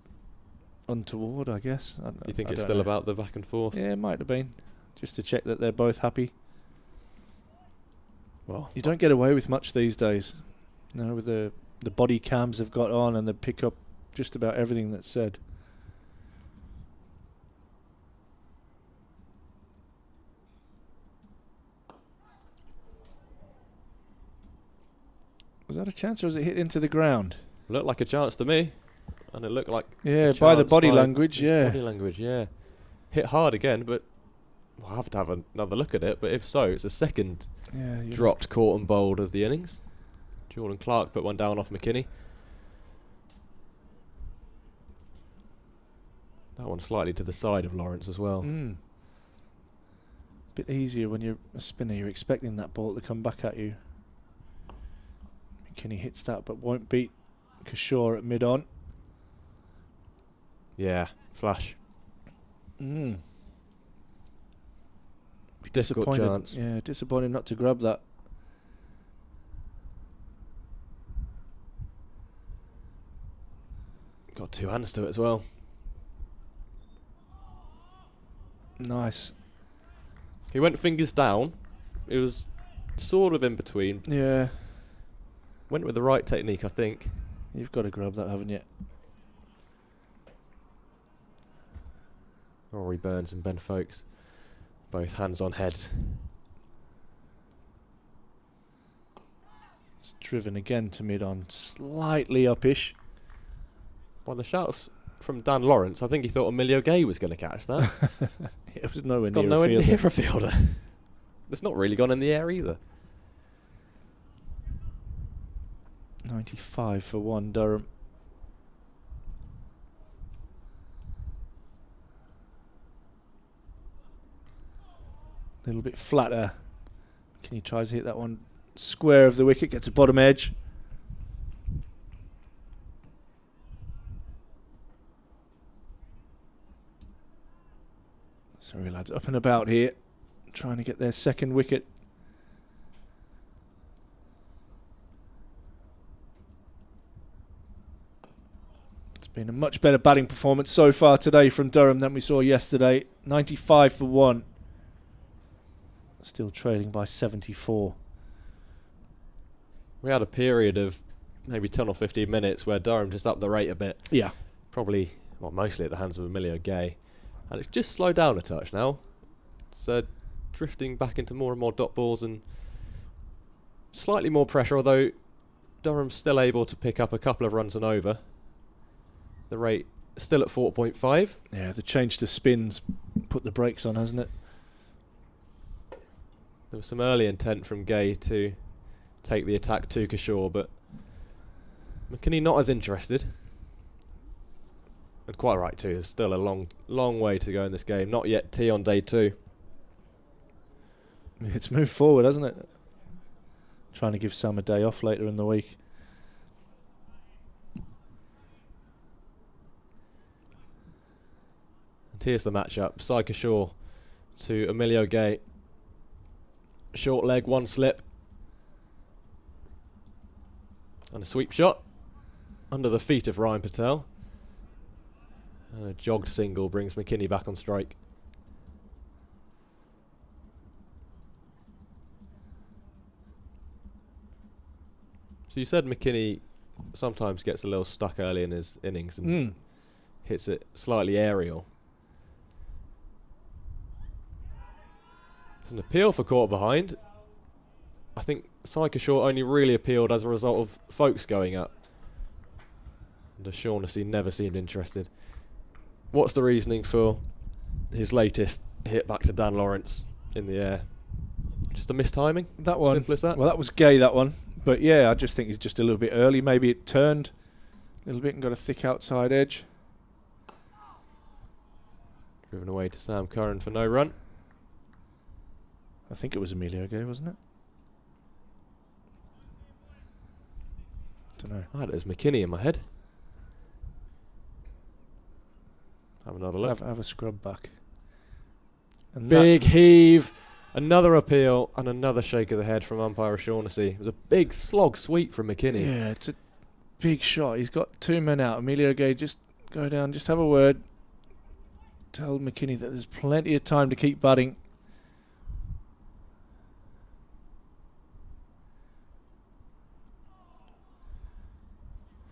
untoward, I guess? You think it's still about the back and forth? Yeah, it might have been. Just to check that they're both happy. Well, you don't get away with much these days. With the body cams have got on and they pick up just about everything that's said. Was that a chance or was it hit into the ground? Looked like a chance to me. And it looked like by the body language, Body language, yeah. Hit hard again, but we'll have to have another look at it. But if so, it's the second dropped, caught and bowled of the innings. Jordan Clark put one down off McKinney. That one slightly to the side of Lawrence as well. Bit easier when you're a spinner. You're expecting that ball to come back at you. McKinney hits that but won't beat Kishore at mid-on. Yeah, flash. Difficult chance. Yeah, disappointed not to grab that. Got 2 hands to it as well. Nice. He went fingers down. It was sort of in between. Yeah. Went with the right technique, I think. You've got to grab that, haven't you? Rory Burns and Ben Folkes, both hands on head. It's driven again to mid-on, slightly upish. By the shouts from Dan Lawrence, I think he thought Emilio Gay was going to catch that. It was nowhere It's near gone nowhere a fielder. near a fielder. It's not really gone in the air either. 95 for 1, Durham. A little bit flatter. Can he tries to hit that one square of the wicket, gets a bottom edge. Sorry lads, up and about here, trying to get their second wicket. It's been a much better batting performance so far today from Durham than we saw yesterday. 95 for 1. Still trailing by 74. We had a period of maybe 10 or 15 minutes where Durham just upped the rate a bit. Yeah. Probably, mostly at the hands of Emilio Gay. And it's just slowed down a touch now. It's drifting back into more and more dot balls and slightly more pressure, although Durham's still able to pick up a couple of runs and over. The rate still at 4.5. Yeah, the change to spins put the brakes on, hasn't it? There was some early intent from Gay to take the attack to Kishore, but McKinney not as interested. And quite right too, there's still a long way to go in this game. Not yet tea on day 2. It's moved forward, hasn't it? Trying to give Sam a day off later in the week. And here's the matchup. Sai Kishore to Emilio Gay. Short leg, 1 slip. And a sweep shot under the feet of Ryan Patel. And a jogged single brings McKinney back on strike. So you said McKinney sometimes gets a little stuck early in his innings and hits it slightly aerial. It's an appeal for caught behind. I think Sai Kishore only really appealed as a result of folks going up. And O'Shaughnessy never seemed interested. What's the reasoning for his latest hit back to Dan Lawrence in the air? Just a mistiming? That one. Simple as that? Well, that was Gay, that one. But yeah, I just think he's just a little bit early. Maybe it turned a little bit and got a thick outside edge. Driven away to Sam Curran for no run. I think it was Emilio Gay, wasn't it? Don't know. I had it as McKinney in my head. Have another look. Have a scrub back. And Big heave. Another appeal and another shake of the head from umpire O'Shaughnessy. It was a big slog sweep from McKinney. Yeah, it's a big shot. He's got 2 men out. Emilio Gay, just go down, just have a word. Tell McKinney that there's plenty of time to keep batting.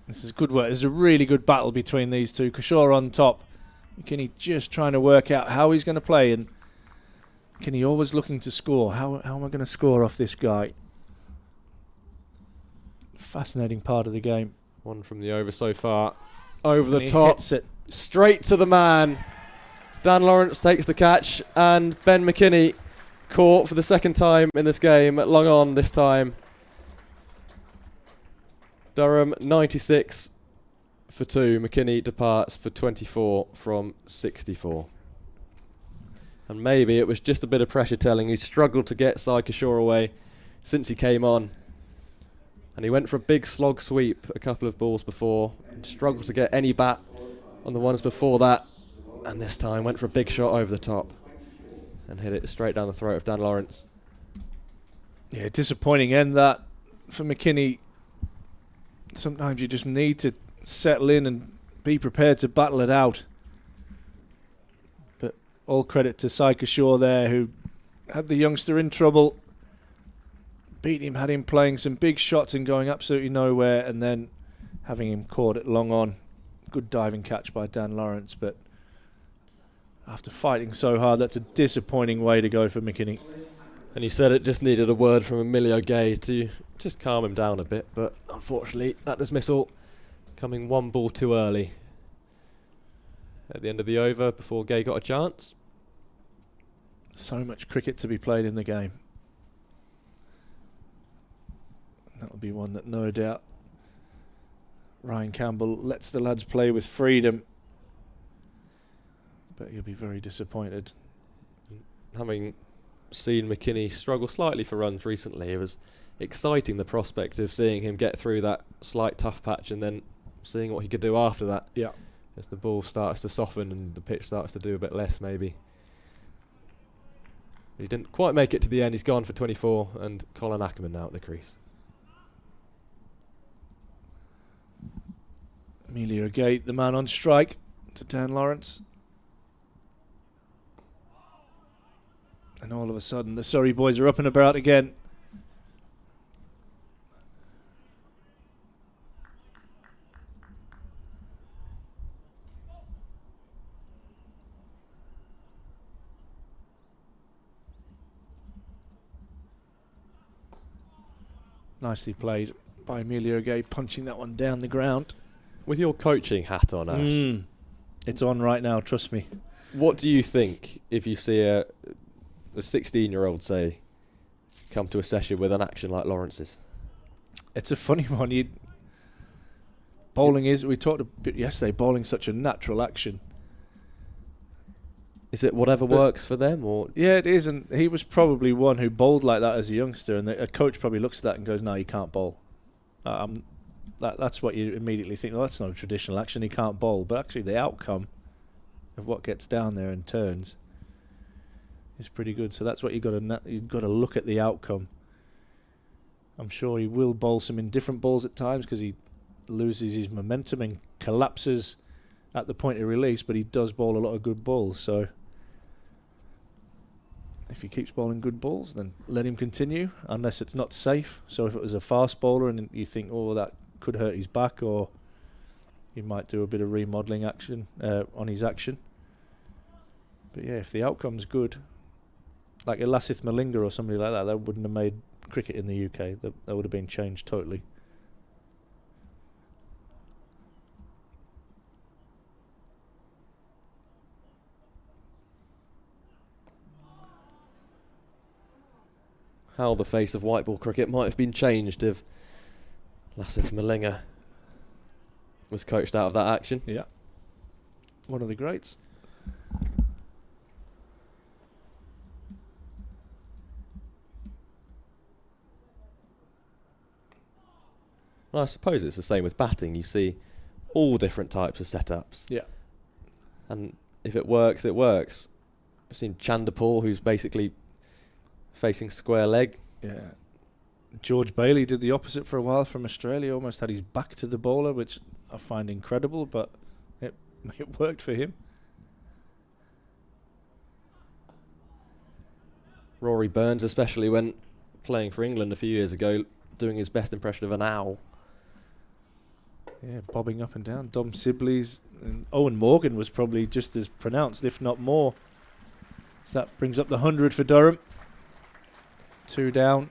This is good work. There's a really good battle between these two. Kishore on top. McKinney just trying to work out how he's going to play, and McKinney always looking to score. How am I going to score off this guy? Fascinating part of the game. One from the over so far. Over the He top. hits it. Straight to the man. Dan Lawrence takes the catch, and Ben McKinney caught for the second time in this game. Long on this time. Durham 96 for 2. McKinney departs for 24 from 64. And maybe it was just a bit of pressure telling. He struggled to get Sai Kishore away since he came on. And he went for a big slog sweep a couple of balls before. And struggled to get any bat on the ones before that. And this time went for a big shot over the top. And hit it straight down the throat of Dan Lawrence. Yeah, disappointing end that for McKinney. Sometimes you just need to settle in and be prepared to battle it out. But all credit to Sai Kishore there, who had the youngster in trouble, beat him, had him playing some big shots and going absolutely nowhere, and then having him caught at long on. Good diving catch by Dan Lawrence, but after fighting so hard, that's a disappointing way to go for McKinney. And he said it just needed a word from Emilio Gay to just calm him down a bit, but unfortunately that dismissal coming 1 ball too early at the end of the over before Gay got a chance. So much cricket to be played in the game. That'll be one that no doubt Ryan Campbell lets the lads play with freedom, but he'll be very disappointed. Having seen McKinney struggle slightly for runs recently, it was exciting, the prospect of seeing him get through that slight tough patch and then seeing what he could do after that. Yeah. As the ball starts to soften and the pitch starts to do a bit less maybe. He didn't quite make it to the end. He's gone for 24, and Colin Ackerman now at the crease. Emilio Gay, the man on strike, to Dan Lawrence. And all of a sudden, the Surrey boys are up and about again. Nicely played by Emilio Gay, punching that one down the ground. With your coaching hat on, Ash, it's on right now, trust me. what do you think if you see a 16-year-old, say, come to a session with an action like Lawrence's? It's a funny one. Bowling is, we talked a bit yesterday, bowling's such a natural action. Is it whatever works for them, or? Yeah, it is, and he was probably one who bowled like that as a youngster, and a coach probably looks at that and goes, no, you can't bowl. That's what you immediately think, well, that's no traditional action, he can't bowl. But actually the outcome of what gets down there and turns is pretty good. So that's what you've got to look at the outcome. I'm sure he will bowl some indifferent balls at times because he loses his momentum and collapses at the point of release, but he does bowl a lot of good balls. So if he keeps bowling good balls, then let him continue, unless it's not safe. So if it was a fast bowler and you think, oh, that could hurt his back, or he might do a bit of remodelling action on his action. But yeah, if the outcome's good, like a Lasith Malinga or somebody like that, that wouldn't have made cricket in the UK. That would have been changed totally. How the face of white ball cricket might have been changed if Lasith Malinga was coached out of that action. Yeah. One of the greats. Well, I suppose it's the same with batting. You see all different types of setups. Yeah. And if it works, it works. I've seen Chanderpaul, who's basically facing square leg. Yeah. George Bailey did the opposite for a while from Australia, almost had his back to the bowler, which I find incredible, but it worked for him. Rory Burns, especially when playing for England a few years ago, doing his best impression of an owl. Yeah, bobbing up and down. Dom Sibley's and Owen Morgan was probably just as pronounced, if not more. So that brings up the 100 for Durham. 2 down.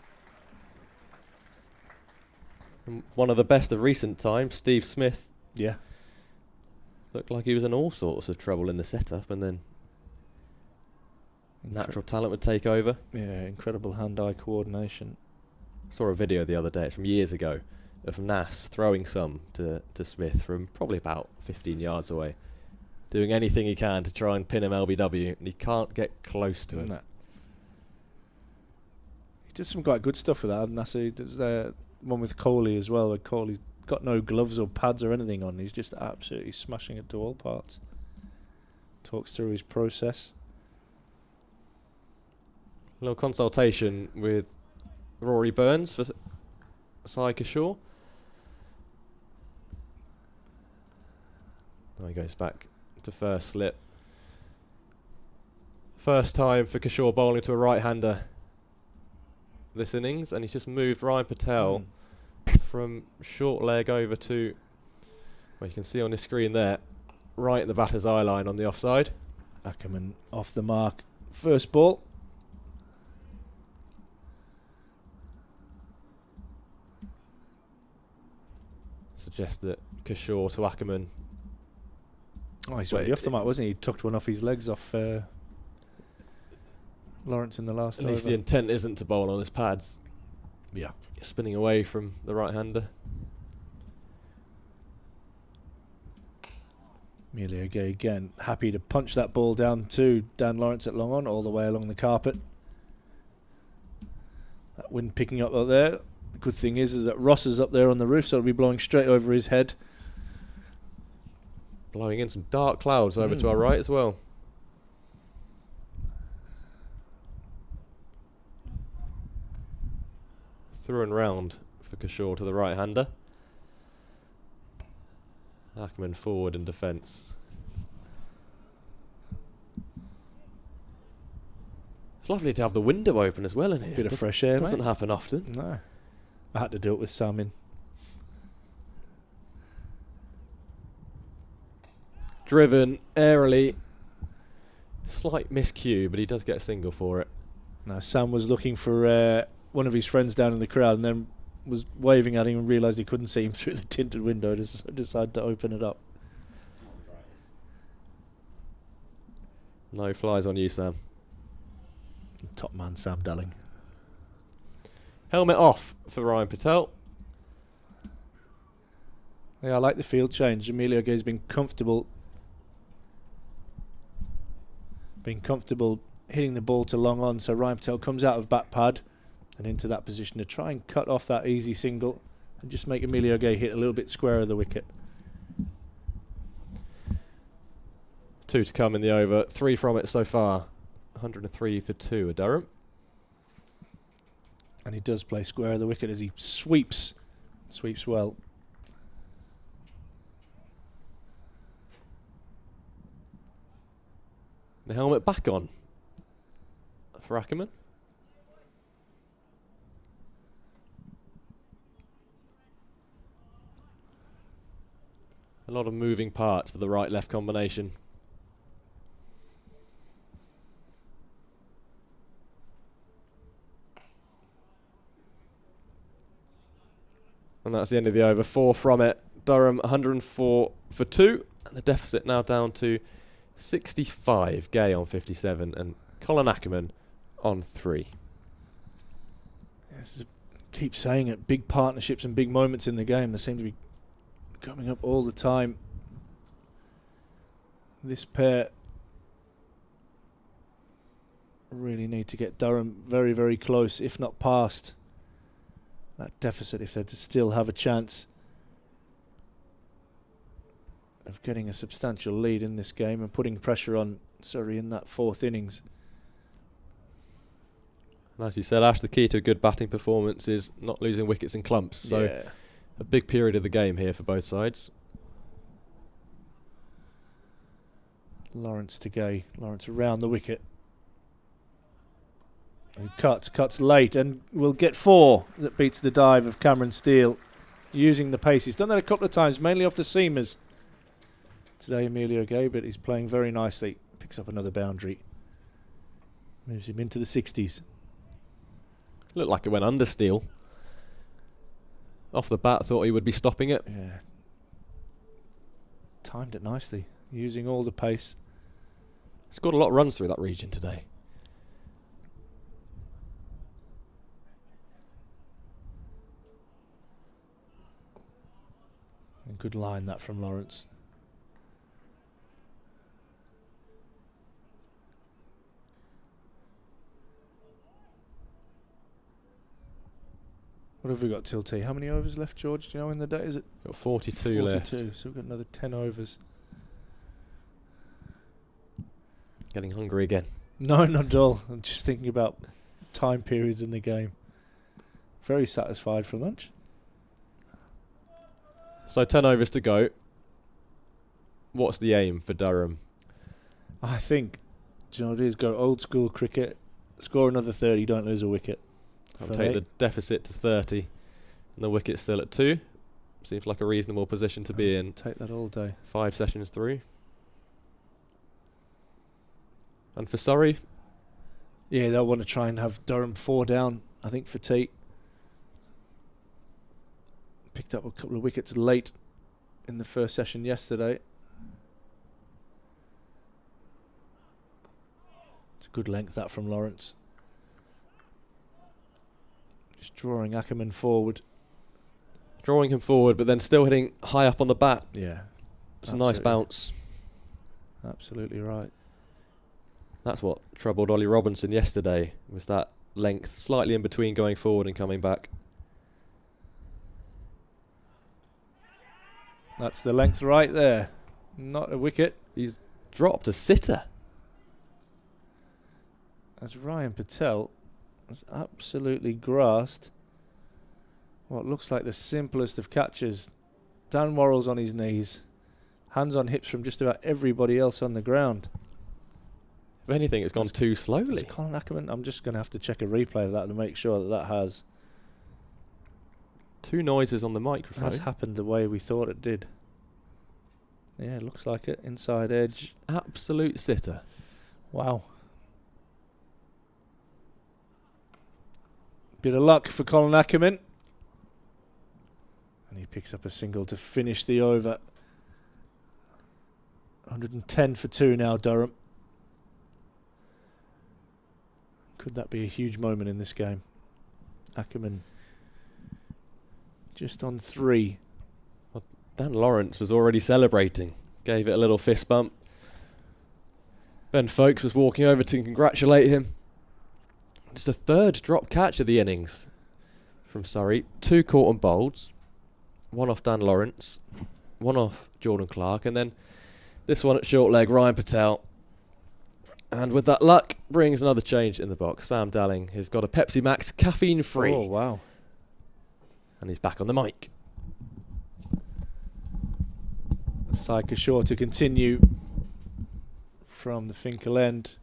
And one of the best of recent times, Steve Smith. Yeah. Looked like he was in all sorts of trouble in the setup, and then natural talent would take over. Yeah, incredible hand-eye coordination. Saw a video the other day, it's from years ago, of Nas throwing some to Smith from probably about 15 yards away, doing anything he can to try and pin him LBW, and he can't get close to him. No. He does some quite good stuff with that. Nas, he does one with Kohli as well, where Kohli's got no gloves or pads or anything on. He's just absolutely smashing it to all parts. Talks through his process. A little consultation with Rory Burns for Sai Kishore. Now he goes back to first slip. First time for Kishore bowling to a right-hander this innings, and he's just moved Ryan Patel from short leg over to, well, you can see on his screen there, right at the batter's eye line on the offside. Ackerman off the mark. First ball. Suggest that Kishore to Ackerman. Oh, he's already off the mark, wasn't he? He tucked one off his legs off Lawrence in the last At least over. the intent isn't to bowl on his pads. Yeah. Spinning away from the right-hander. Emilio Gay again, happy to punch that ball down to Dan Lawrence at long on, all the way along the carpet. That wind picking up there. The good thing is that Ross is up there on the roof, so it'll be blowing straight over his head. Blowing in some dark clouds over to our right as well. Through and round for Kishore to the right-hander. Ackerman forward in defence. It's lovely to have the window open as well in here. Bit of fresh air, Doesn't mate. happen often. No. I had to do it with Sam in. Driven airily. Slight miscue, but he does get a single for it. Now, Sam was looking for one of his friends down in the crowd, and then was waving at him and realised he couldn't see him through the tinted window. Decided to open it up. No flies on you, Sam. Top man, Sam Dalling. Helmet off for Ryan Patel. Yeah, I like the field change. Emilio Gay's been comfortable hitting the ball to long on, so Ryan Patel comes out of back pad and into that position to try and cut off that easy single and just make Emilio Gay hit a little bit square of the wicket. 2 to come in the over. 3 from it so far. 103 for 2 at Durham. And he does play square of the wicket as he sweeps well. The helmet back on for Ackerman. A lot of moving parts for the right-left combination. And that's the end of the over. 4 from it. Durham 104 for 2. And the deficit now down to 65. Gay on 57 and Colin Ackerman on 3. Yes, keep saying it. Big partnerships and big moments in the game. They seem to be coming up all the time. This pair really need to get Durham very, very close, if not past that deficit, if they're to still have a chance of getting a substantial lead in this game and putting pressure on Surrey in that 4th innings. And as you said, Ash, the key to a good batting performance is not losing wickets in clumps. So yeah. A big period of the game here for both sides. Lawrence to Gay. Lawrence around the wicket. And cuts late and will get 4. That beats the dive of Cameron Steele using the pace. He's done that a couple of times, mainly off the seamers. Today Emilio Gay, but he's playing very nicely. Picks up another boundary. Moves him into the 60s. Looked like it went under Steele. Off the bat, thought he would be stopping it. Yeah. Timed it nicely, using all the pace. Scored a lot of runs through that region today. And good line that from Lawrence. What have we got till tea? How many overs left, George? Do you know in the day? Is it Got 42 left. 42, so we've got another 10 overs. Getting hungry again. No, not at all. I'm just thinking about time periods in the game. Very satisfied for lunch. So 10 overs to go. What's the aim for Durham? I think, do you know what it is? Go old school cricket, score another 30, don't lose a wicket. I'll For take me. the deficit to 30 and the wicket's still at 2. Seems like a reasonable position to be in. Take that all day. 5 sessions through. And for Surrey, Yeah, they'll want to try and have Durham 4 down, I think, for tea. Picked up a couple of wickets late in the first session yesterday. It's a good length that from Lawrence. Just drawing Ackerman forward. drawing him forward, but then still hitting high up on the bat. Yeah. It's a nice bounce. Absolutely right. That's what troubled Ollie Robinson yesterday, was that length slightly in between going forward and coming back. That's the length right there. Not a wicket. He's dropped a sitter. As Ryan Patel has absolutely grasped what looks like the simplest of catches. Dan Worrell's on his knees. Hands on hips from just about everybody else on the ground. If anything, it's gone too slowly. Colin Ackerman, I'm just going to have to check a replay of that to make sure that that has Two noises on the microphone. has happened the way we thought it did. Yeah, it looks like it. Inside edge. Absolute sitter. Wow. Bit of luck for Colin Ackerman. picks up a single to finish the over. 110 for 2 now, Durham. Could that be a huge moment in this game? Ackerman just on 3. Well, Dan Lawrence was already celebrating. Gave it a little fist bump. Ben Folkes was walking over to congratulate him. Just a 3rd drop catch of the innings from Surrey. 2 caught and bowled. 1 off Dan Lawrence. 1 off Jordan Clark. And then this one at short leg, Ryan Patel. And with that luck, brings another change in the box. Sam Dalling has got a Pepsi Max caffeine free. Oh, wow. And he's back on the mic. Cycle sure to continue from the Finkel end.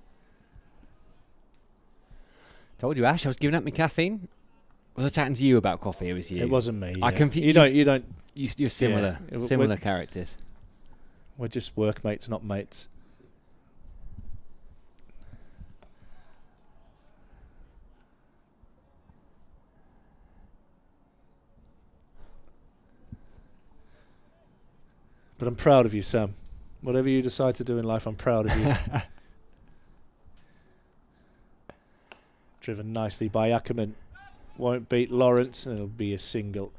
Told you, Ash, I was giving up my caffeine. Was I chatting to you about coffee? It was you. It wasn't me. I yeah. confuse. You don't. You're similar. Yeah, Similar characters. We're just workmates, not mates. But I'm proud of you, Sam. Whatever you decide to do in life, I'm proud of you. Driven nicely by Ackerman. Won't beat Lawrence, and it'll be a single.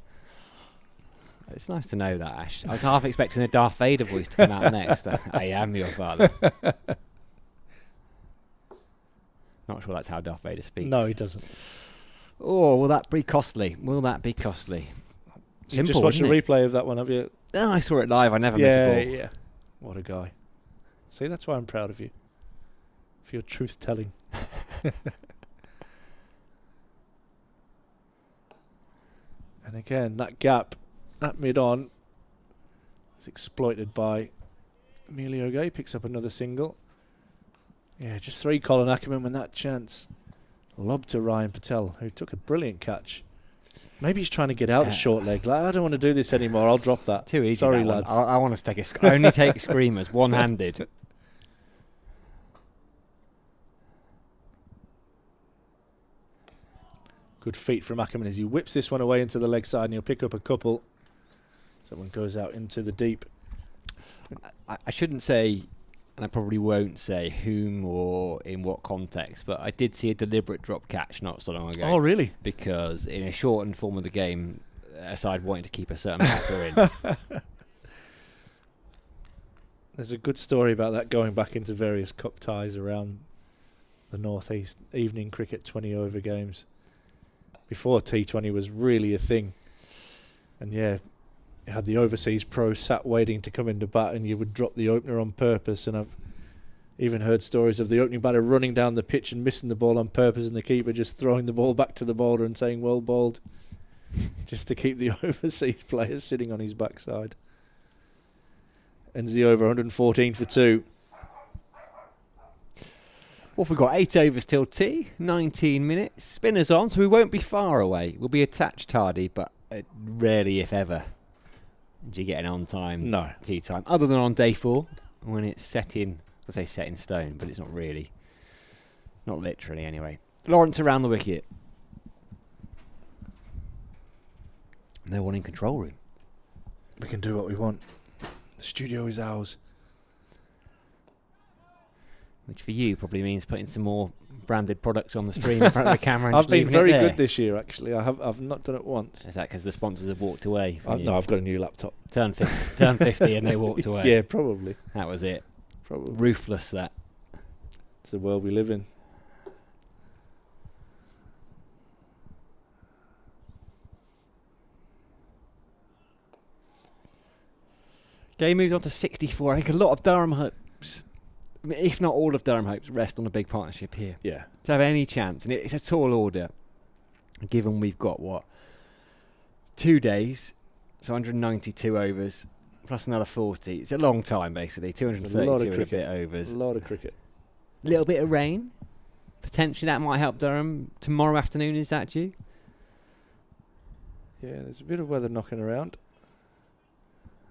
It's nice to know that, Ash. I was half expecting a Darth Vader voice to come out next. I am your father. Not sure that's how Darth Vader speaks. No, he doesn't. Oh, will that be costly? Will that be costly? You just watched a replay of that one, have you? Oh, I saw it live. I never miss a ball. Yeah. What a guy. See, that's why I'm proud of you. For your truth-telling. And again, that gap at mid-on is exploited by Emilio Gay. Picks up another single. Yeah, just 3 Colin Ackerman when that chance lobbed to Ryan Patel, who took a brilliant catch. Maybe he's trying to get out the short leg. Like, I don't want to do this anymore. I'll drop that. Too easy. Sorry, that lads. I want to take I only take screamers, one-handed. Good feet from Ackerman as he whips this one away into the leg side, and he'll pick up a couple. So one goes out into the deep. I shouldn't say, and I probably won't say whom or in what context, but I did see a deliberate drop catch not so long ago. Oh, really? Because in a shortened form of the game, a side wanting to keep a certain batter in. There's a good story about that going back into various cup ties around the North East evening cricket 20 over games. Before T20 was really a thing. And yeah, you had the overseas pros sat waiting to come into bat, and you would drop the opener on purpose. And I've even heard stories of the opening batter running down the pitch and missing the ball on purpose, and the keeper just throwing the ball back to the bowler and saying, well bowled, just to keep the overseas players sitting on his backside. Ends the over 114 for 2. Well, we've got 8 overs till tea, 19 minutes. Spinners on, so we won't be far away. We'll be attached tardy, but rarely, if ever, do you get an on-time tea time. Other than on day 4, when it's set in, I say set in stone, but it's not really. Not literally, anyway. Lawrence around the wicket. No one in control room. We can do what we want. The studio is ours. Which for you probably means putting some more branded products on the screen in front of the camera. And I've been very good this year, actually. I've not done it once. Is that because the sponsors have walked away? No, I've got a new laptop. Turn 50 and they walked away. Yeah, probably. That was it. Probably. Ruthless, that. It's the world we live in. Game moves on to 64. I think a lot of Durham hopes, if not all of Durham hopes, rest on a big partnership here. Yeah. To have any chance. And it's a tall order, given we've got, 2 days, so 192 overs, plus another 40. It's a long time, basically. 232 and a bit overs. A lot of cricket. A little bit of rain. Potentially that might help Durham. Tomorrow afternoon, is that due? Yeah, there's a bit of weather knocking around.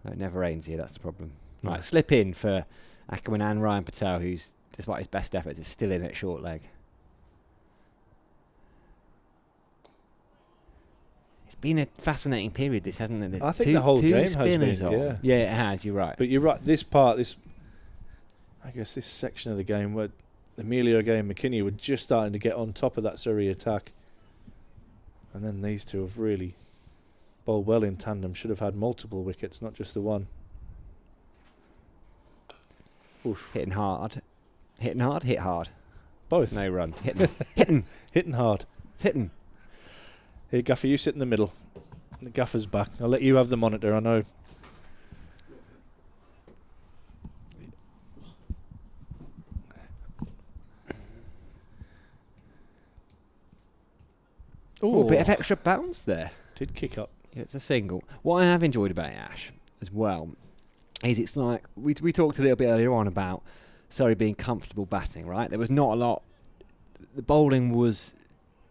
No, it never rains here, that's the problem. Right, slip in for Ackerman and Ryan Patel, who's, despite his best efforts, is still in at short leg. It's been a fascinating period, this, hasn't it? I think the whole game has been, on. Yeah, it has, you're right. But you're right, this section of the game where Amelia Gay and McKinney were just starting to get on top of that Surrey attack. And then these two have really bowled well in tandem. Should have had multiple wickets, not just the one. Oof. Hitting hard. Hitting hard, hit hard. Both. No run. Hitting. Hitting hard. It's hitting. Here, Gaffer, you sit in the middle. The Gaffer's back. I'll let you have the monitor, I know. Oh, a bit of extra bounce there. Did kick up. Yeah, it's a single. What I have enjoyed about Ash as well is it's like we talked a little bit earlier on about Surrey being comfortable batting, right? There was not a lot. The bowling was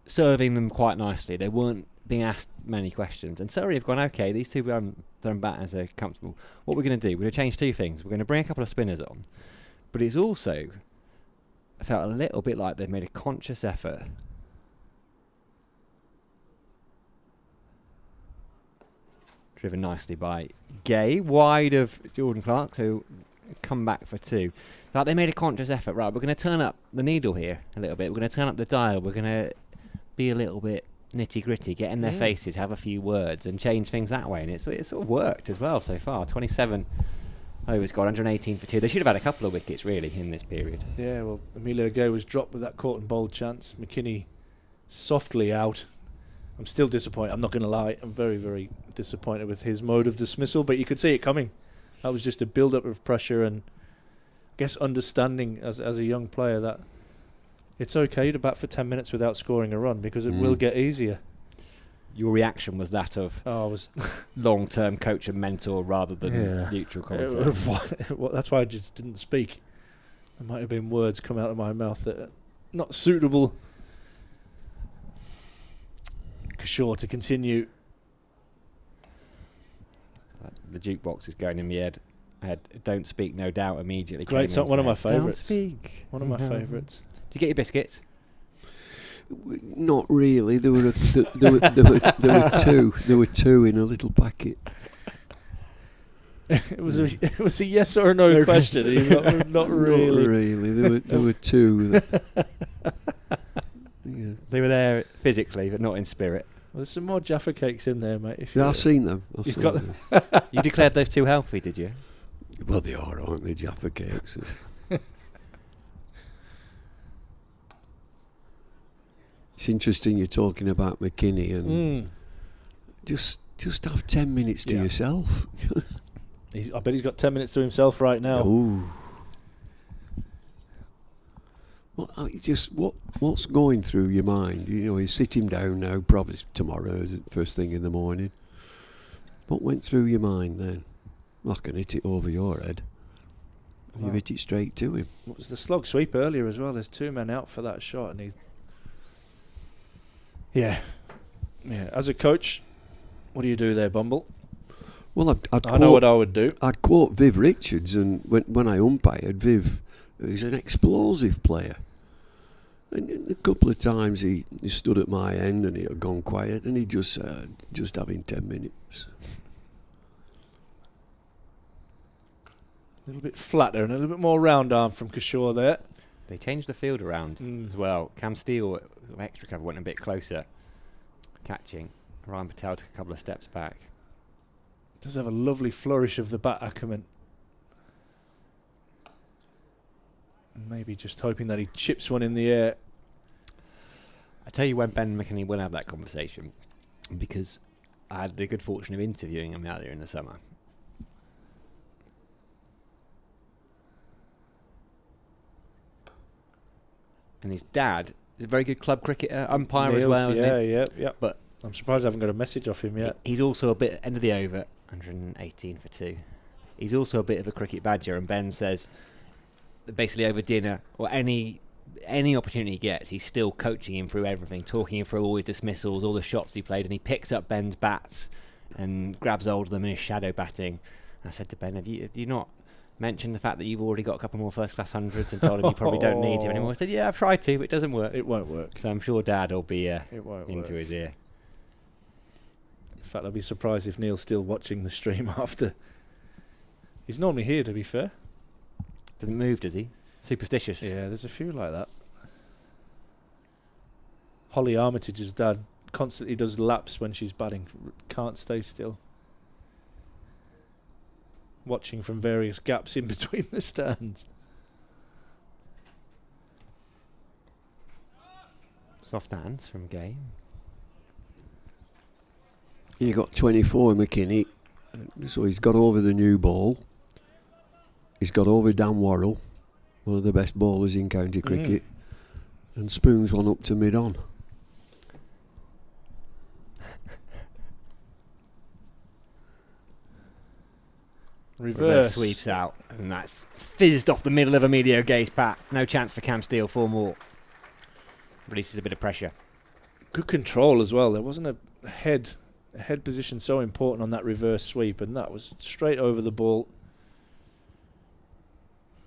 serving them quite nicely. They weren't being asked many questions. And Surrey have gone, okay, these two throwing batters are comfortable. What we're going to do, we're going to change two things. We're going to bring a couple of spinners on. But it's also, I felt a little bit like they've made a conscious effort driven nicely by Gay, wide of Jordan Clark, so come back for two. Like they made a conscious effort, right, we're going to turn up the needle here a little bit, we're going to turn up the dial, we're going to be a little bit nitty-gritty, get in their faces, have a few words and change things that way, and it sort of worked as well so far. 27 overs got, 118 for two. They should have had a couple of wickets really in this period. Yeah, well, Amelia Gay was dropped with that caught and bowled chance. McKinney softly out. I'm still disappointed. I'm not going to lie. I'm very, very disappointed with his mode of dismissal, but you could see it coming. That was just a build-up of pressure and I guess understanding as a young player that it's okay to bat for 10 minutes without scoring a run because it will get easier. Your reaction was that of long-term coach and mentor rather than neutral commentator. That's why I just didn't speak. There might have been words come out of my mouth that are not suitable. Sure to continue. The jukebox is going in my head. I had "Don't Speak, No Doubt" immediately. Great song, one of my favourites. Don't speak. One of my favourites. Did you get your biscuits? Not really. There were two. There were two in a little packet. It was a yes or a no question. Not really. Not really. There were two. They were there physically, but not in spirit. Well, there's some more Jaffa cakes in there, mate. I've seen them. You declared those two healthy, did you? Well, they are, aren't they, Jaffa cakes? It's interesting you're talking about McKinney and just have 10 minutes to yourself. I bet he's got 10 minutes to himself right now. Ooh. Well, what's going through your mind? You know, you sit him down now, probably tomorrow, first thing in the morning. What went through your mind then? Well, I can hit it over your head. And you've hit it straight to him. It was the slog sweep earlier as well. There's two men out for that shot, and he's... Yeah. As a coach, what do you do there, Bumble? Well, I know what I would do. I'd quote Viv Richards, and when I umpired, Viv is an explosive player. And a couple of times he stood at my end and he had gone quiet and he just having 10 minutes. A little bit flatter and a little bit more round arm from Kishore there. They changed the field around as well. Cam Steele, extra cover, went a bit closer, catching. Ryan Patel took a couple of steps back. Does have a lovely flourish of the bat acumen. Maybe just hoping that he chips one in the air. I tell you when Ben McKinney will have that conversation, because I had the good fortune of interviewing him earlier in the summer. And his dad is a very good club cricketer, umpire as well. Yeah. But I'm surprised I haven't got a message off him yet. He's also a bit end of the over, 118 for two. He's also a bit of a cricket badger, and Ben says that basically over dinner or any opportunity he gets, he's still coaching him through everything, talking him through all his dismissals, all the shots he played, and he picks up Ben's bats and grabs hold of them in his shadow batting. And I said to Ben, have you not mentioned the fact that you've already got a couple more first-class hundreds and told him you probably don't need him anymore? I said, yeah, I've tried to, but it doesn't work. It won't work. So I'm sure Dad will be into his ear. In fact, I'd be surprised if Neil's still watching the stream after. He's normally here, to be fair. Doesn't move, does he? Superstitious. Yeah, there's a few like that. Holly Armitage's dad constantly does laps when she's batting. Can't stay still. Watching from various gaps in between the stands. Soft hands from Game. You got 24 McKinney, so he's got over the new ball. He's got over Dan Worrell, one of the best bowlers in county cricket, and spoons one up to mid-on. Reverse sweeps out, and that's fizzed off the middle of Emilio Gay's pat. No chance for Cam Steele, 4 more. Releases a bit of pressure. Good control as well. There wasn't a head position so important on that reverse sweep, and that was straight over the ball.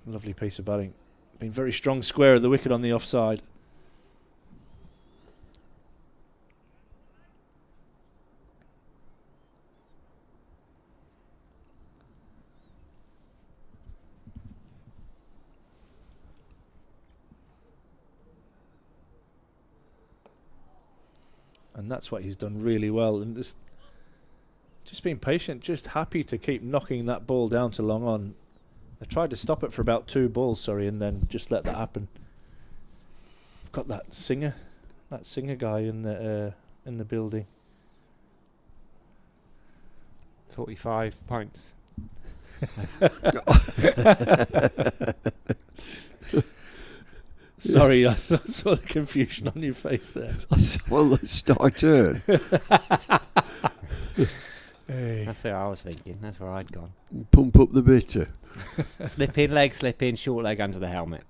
Lovely piece of batting. Been very strong square of the wicket on the offside. And that's what he's done really well. And just being patient, just happy to keep knocking that ball down to long on. I tried to stop it for about 2 balls, and then just let that happen. I've got that singer guy in the building. 45 points. Sorry, I saw the confusion on your face there. Well, let's start a turn. Hey. That's what I was thinking. That's where I'd gone. Pump up the bitter. Slip in, short leg under the helmet.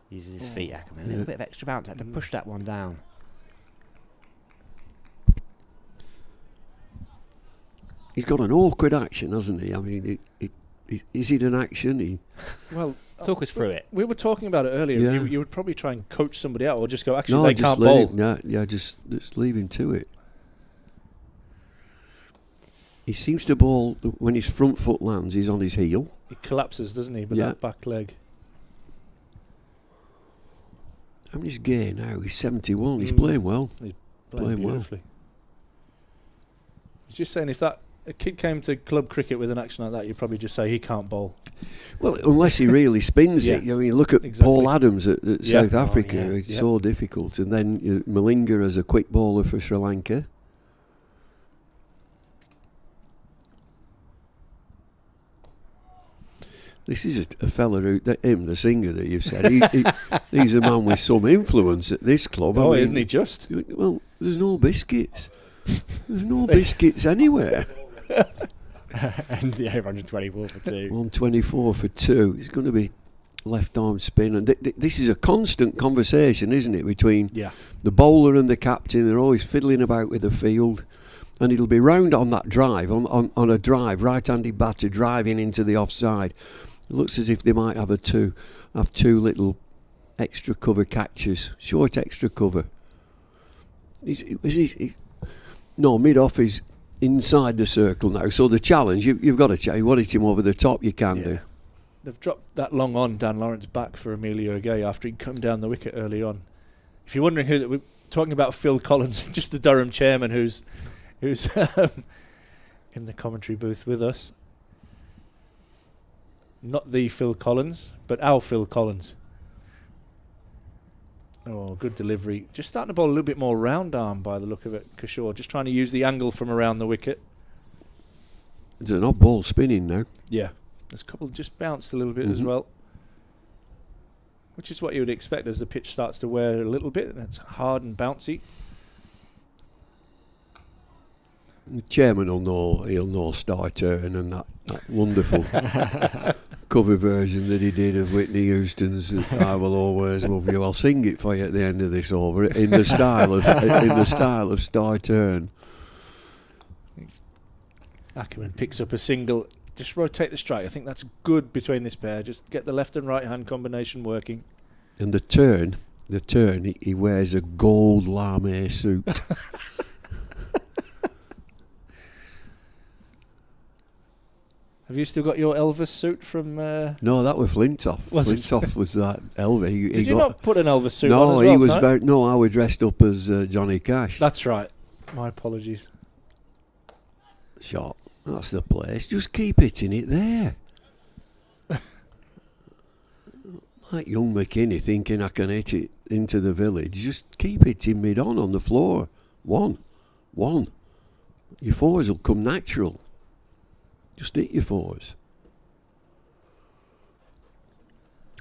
Uses his feet, Ackerman. A little bit of extra bounce. Had to push that one down. He's got an awkward action, hasn't he? I mean, is it an action? Well, talk us through it. We were talking about it earlier. Yeah. You would probably try and coach somebody out, or just go, actually, No, they just can't let bowl. just leave him to it. He seems to bowl, when his front foot lands, he's on his heel. He collapses, doesn't he, with Yeah. that back leg. How many's Gay now? He's 71. He's playing well. He's Playing well. beautifully. I was just saying, if a kid came to club cricket with an action like that, you'd probably just say he can't bowl. Well, unless he really spins it. I mean, look at Paul Adams at South Africa. It's so difficult. And then Malinga as a quick bowler for Sri Lanka. This is a fella the singer that you've said. He's a man with some influence at this club. Oh, isn't he just? Well, there's no biscuits. There's no biscuits anywhere. And the over 124 for 2. 124 for 2. He's going to be left arm spin. And this is a constant conversation, isn't it, between the bowler and the captain. They're always fiddling about with the field. And it'll be round on that drive, on a drive, right-handed batter driving into the offside. It looks as if they might have two little extra cover catches, short extra cover. No, mid-off is inside the circle now. So the challenge, you've got to check. You want it him over the top, you can do. They've dropped that long on Dan Lawrence back for Emilio Gay after he'd come down the wicket early on. If you're wondering who, we're talking about Phil Collins, just the Durham chairman who's in the commentary booth with us. Not the Phil Collins, but our Phil Collins. Oh, good delivery. Just starting to bowl a little bit more round arm by the look of it, Kishore. Just trying to use the angle from around the wicket. There's an odd ball spinning now. Yeah. There's a couple just bounced a little bit as well. Which is what you would expect as the pitch starts to wear a little bit. It's hard and bouncy. The chairman he'll know Star Turn and that wonderful cover version that he did of Whitney Houston's "I Will Always Love You." I'll sing it for you at the end of this over in the style of Star Turn. Ackerman picks up a single. Just rotate the strike. I think that's good between this pair. Just get the left and right hand combination working. And the turn the turn, he wears a gold lame suit. Have you still got your Elvis suit from... No, that was Flintoff. Was it? Flintoff was that Elvis. Did you not put an Elvis suit on No, as well? he was no? very... No, I was dressed up as Johnny Cash. That's right. My apologies. Shot. That's the place. Just keep hitting it there. Like young McKinney thinking I can hit it into the village. Just keep hitting mid-on the floor. One. Your fours will come natural. Just hit your fours.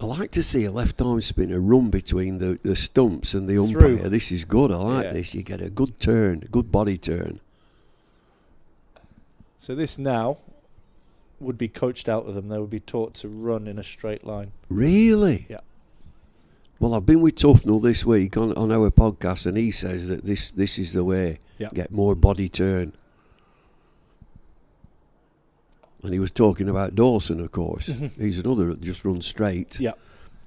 I like to see a left-arm spinner run between the stumps and the umpire. Through. This is good. I like this. You get a good turn, a good body turn. So this now would be coached out of them. They would be taught to run in a straight line. Really? Yeah. Well, I've been with Tufnell this week on our podcast, and he says that this is the way. Yeah. Get more body turn. And he was talking about Dawson, of course. He's another that just runs straight. Yeah.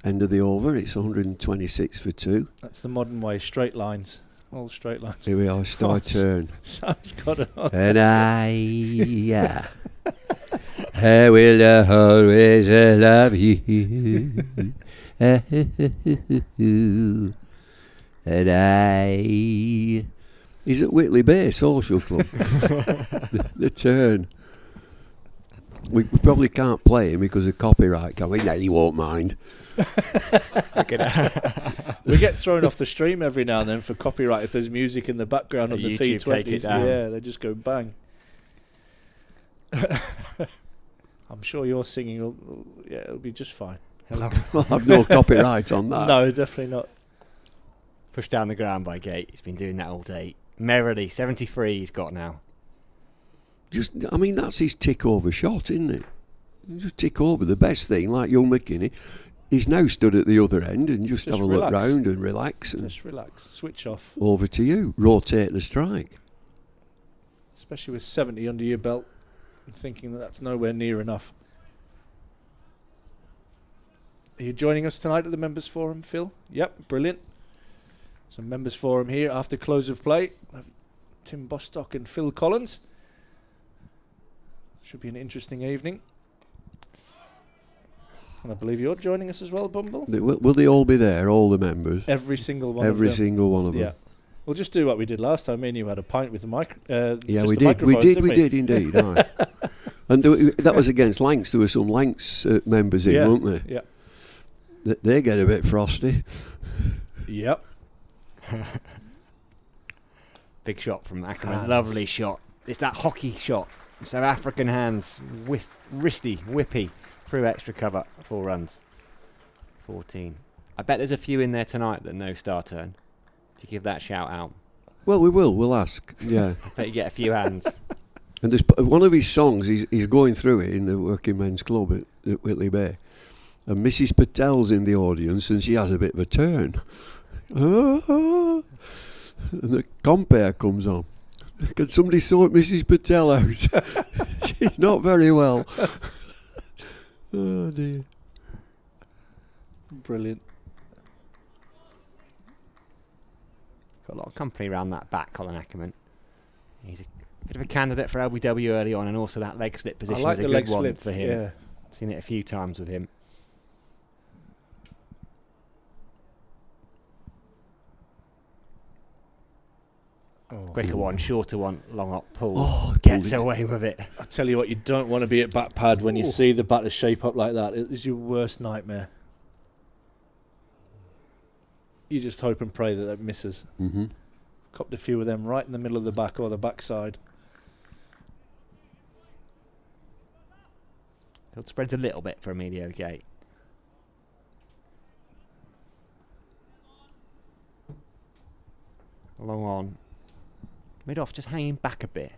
End of the over, it's 126 for 2. That's the modern way, straight lines. All straight lines. Here we are, start turn. Sam's got it on. And I will always love you. And he's at Whitley Bay Social Club. the turn. We probably can't play him because of copyright. Can we? No, he won't mind. We get thrown off the stream every now and then for copyright if there's music in the background of the YouTube take it T20s. down. Yeah, they just go bang. I'm sure your singing it'll be just fine. I'll have no copyright on that. No, definitely not. Pushed down the ground by Gate. He's been doing that all day. Merrily, 73 he's got now. That's his tick over shot, isn't it? You just tick over. The best thing, like young McKinney, he's now stood at the other end and just have a relax. look round and relax. And Just relax, switch off. over to you. Rotate the strike. Especially with 70 under your belt and thinking that that's nowhere near enough. Are you joining us tonight at the Members Forum, Phil? Yep, brilliant. Some Members Forum here after close of play. Tim Bostock and Phil Collins. Should be an interesting evening. And I believe you're joining us as well, Bumble? Will they all be there, all the members? Every single one of them. Every single one of them. Yeah. We'll just do what we did last time. Me and you had a pint with the mic. Yeah, we did. We did indeed. Aye. And that was against Lancs. There were some Lancs members in, weren't there? Yeah. They get a bit frosty. Yep. Big shot from Ackerman. Lovely shot. It's that hockey shot. So African hands, wristy, whippy, through extra cover, 4 runs. 14. I bet there's a few in there tonight that know star turn. If you give that shout out. Well, we will. We'll ask. Yeah. I bet you get a few hands. And there's one of his songs, he's going through it in the Working Men's Club at Whitley Bay. And Mrs. Patel's in the audience and she has a bit of a turn. And the compare comes on. Can somebody sort Mrs. Patel out? She's not very well. Oh dear. Brilliant. Got a lot of company around that back, Colin Ackerman. He's a bit of a candidate for LBW early on, and also that leg slip position I like is a the good leg one slip for him. Yeah. Seen it a few times with him. Quicker one, shorter one, long up pull. Oh, Gets away with it. I tell you what, you don't want to be at bat pad when you see the batter shape up like that. It is your worst nightmare. You just hope and pray that misses. Mm-hmm. Copped a few of them right in the middle of the back or the backside. It spreads a little bit for Emilio Gate. Long on. Mid off, just hanging back a bit.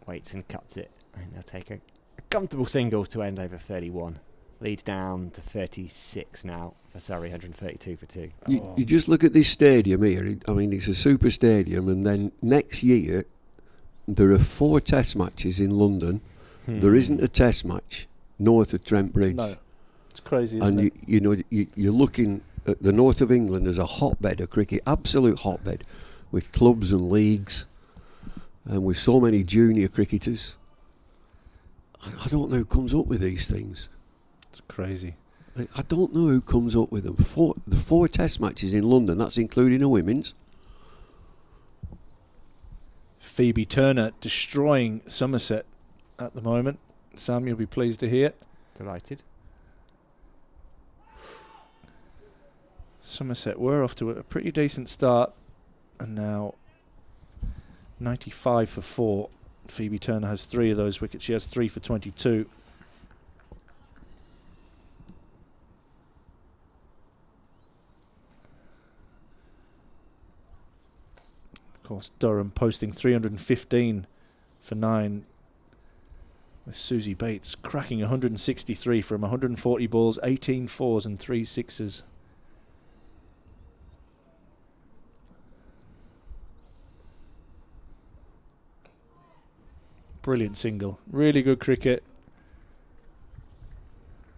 Waits and cuts it. And they'll take a comfortable single to end over 31. Leads down to 36 now for Surrey, 132 for 2. You just look at this stadium here. I mean, it's a super stadium, and then next year there are 4 test matches in London. There isn't a test match north of Trent Bridge. No, it's crazy, isn't And it? you know, you're looking at the north of England as a hotbed of cricket, absolute hotbed, with clubs and leagues, and with so many junior cricketers. I don't know who comes up with these things. It's crazy. I don't know who comes up with them. The 4 test matches in London, that's including the women's. Phoebe Turner destroying Somerset at the moment. Sam, you'll be pleased to hear. Delighted. Somerset were off to a pretty decent start, and now 95 for 4. Phoebe Turner has 3 of those wickets. She has 3 for 22. Of course, Durham posting 315 for 9, with Susie Bates cracking 163 from 140 balls, 18 fours and 3 sixes. Brilliant single. Really good cricket.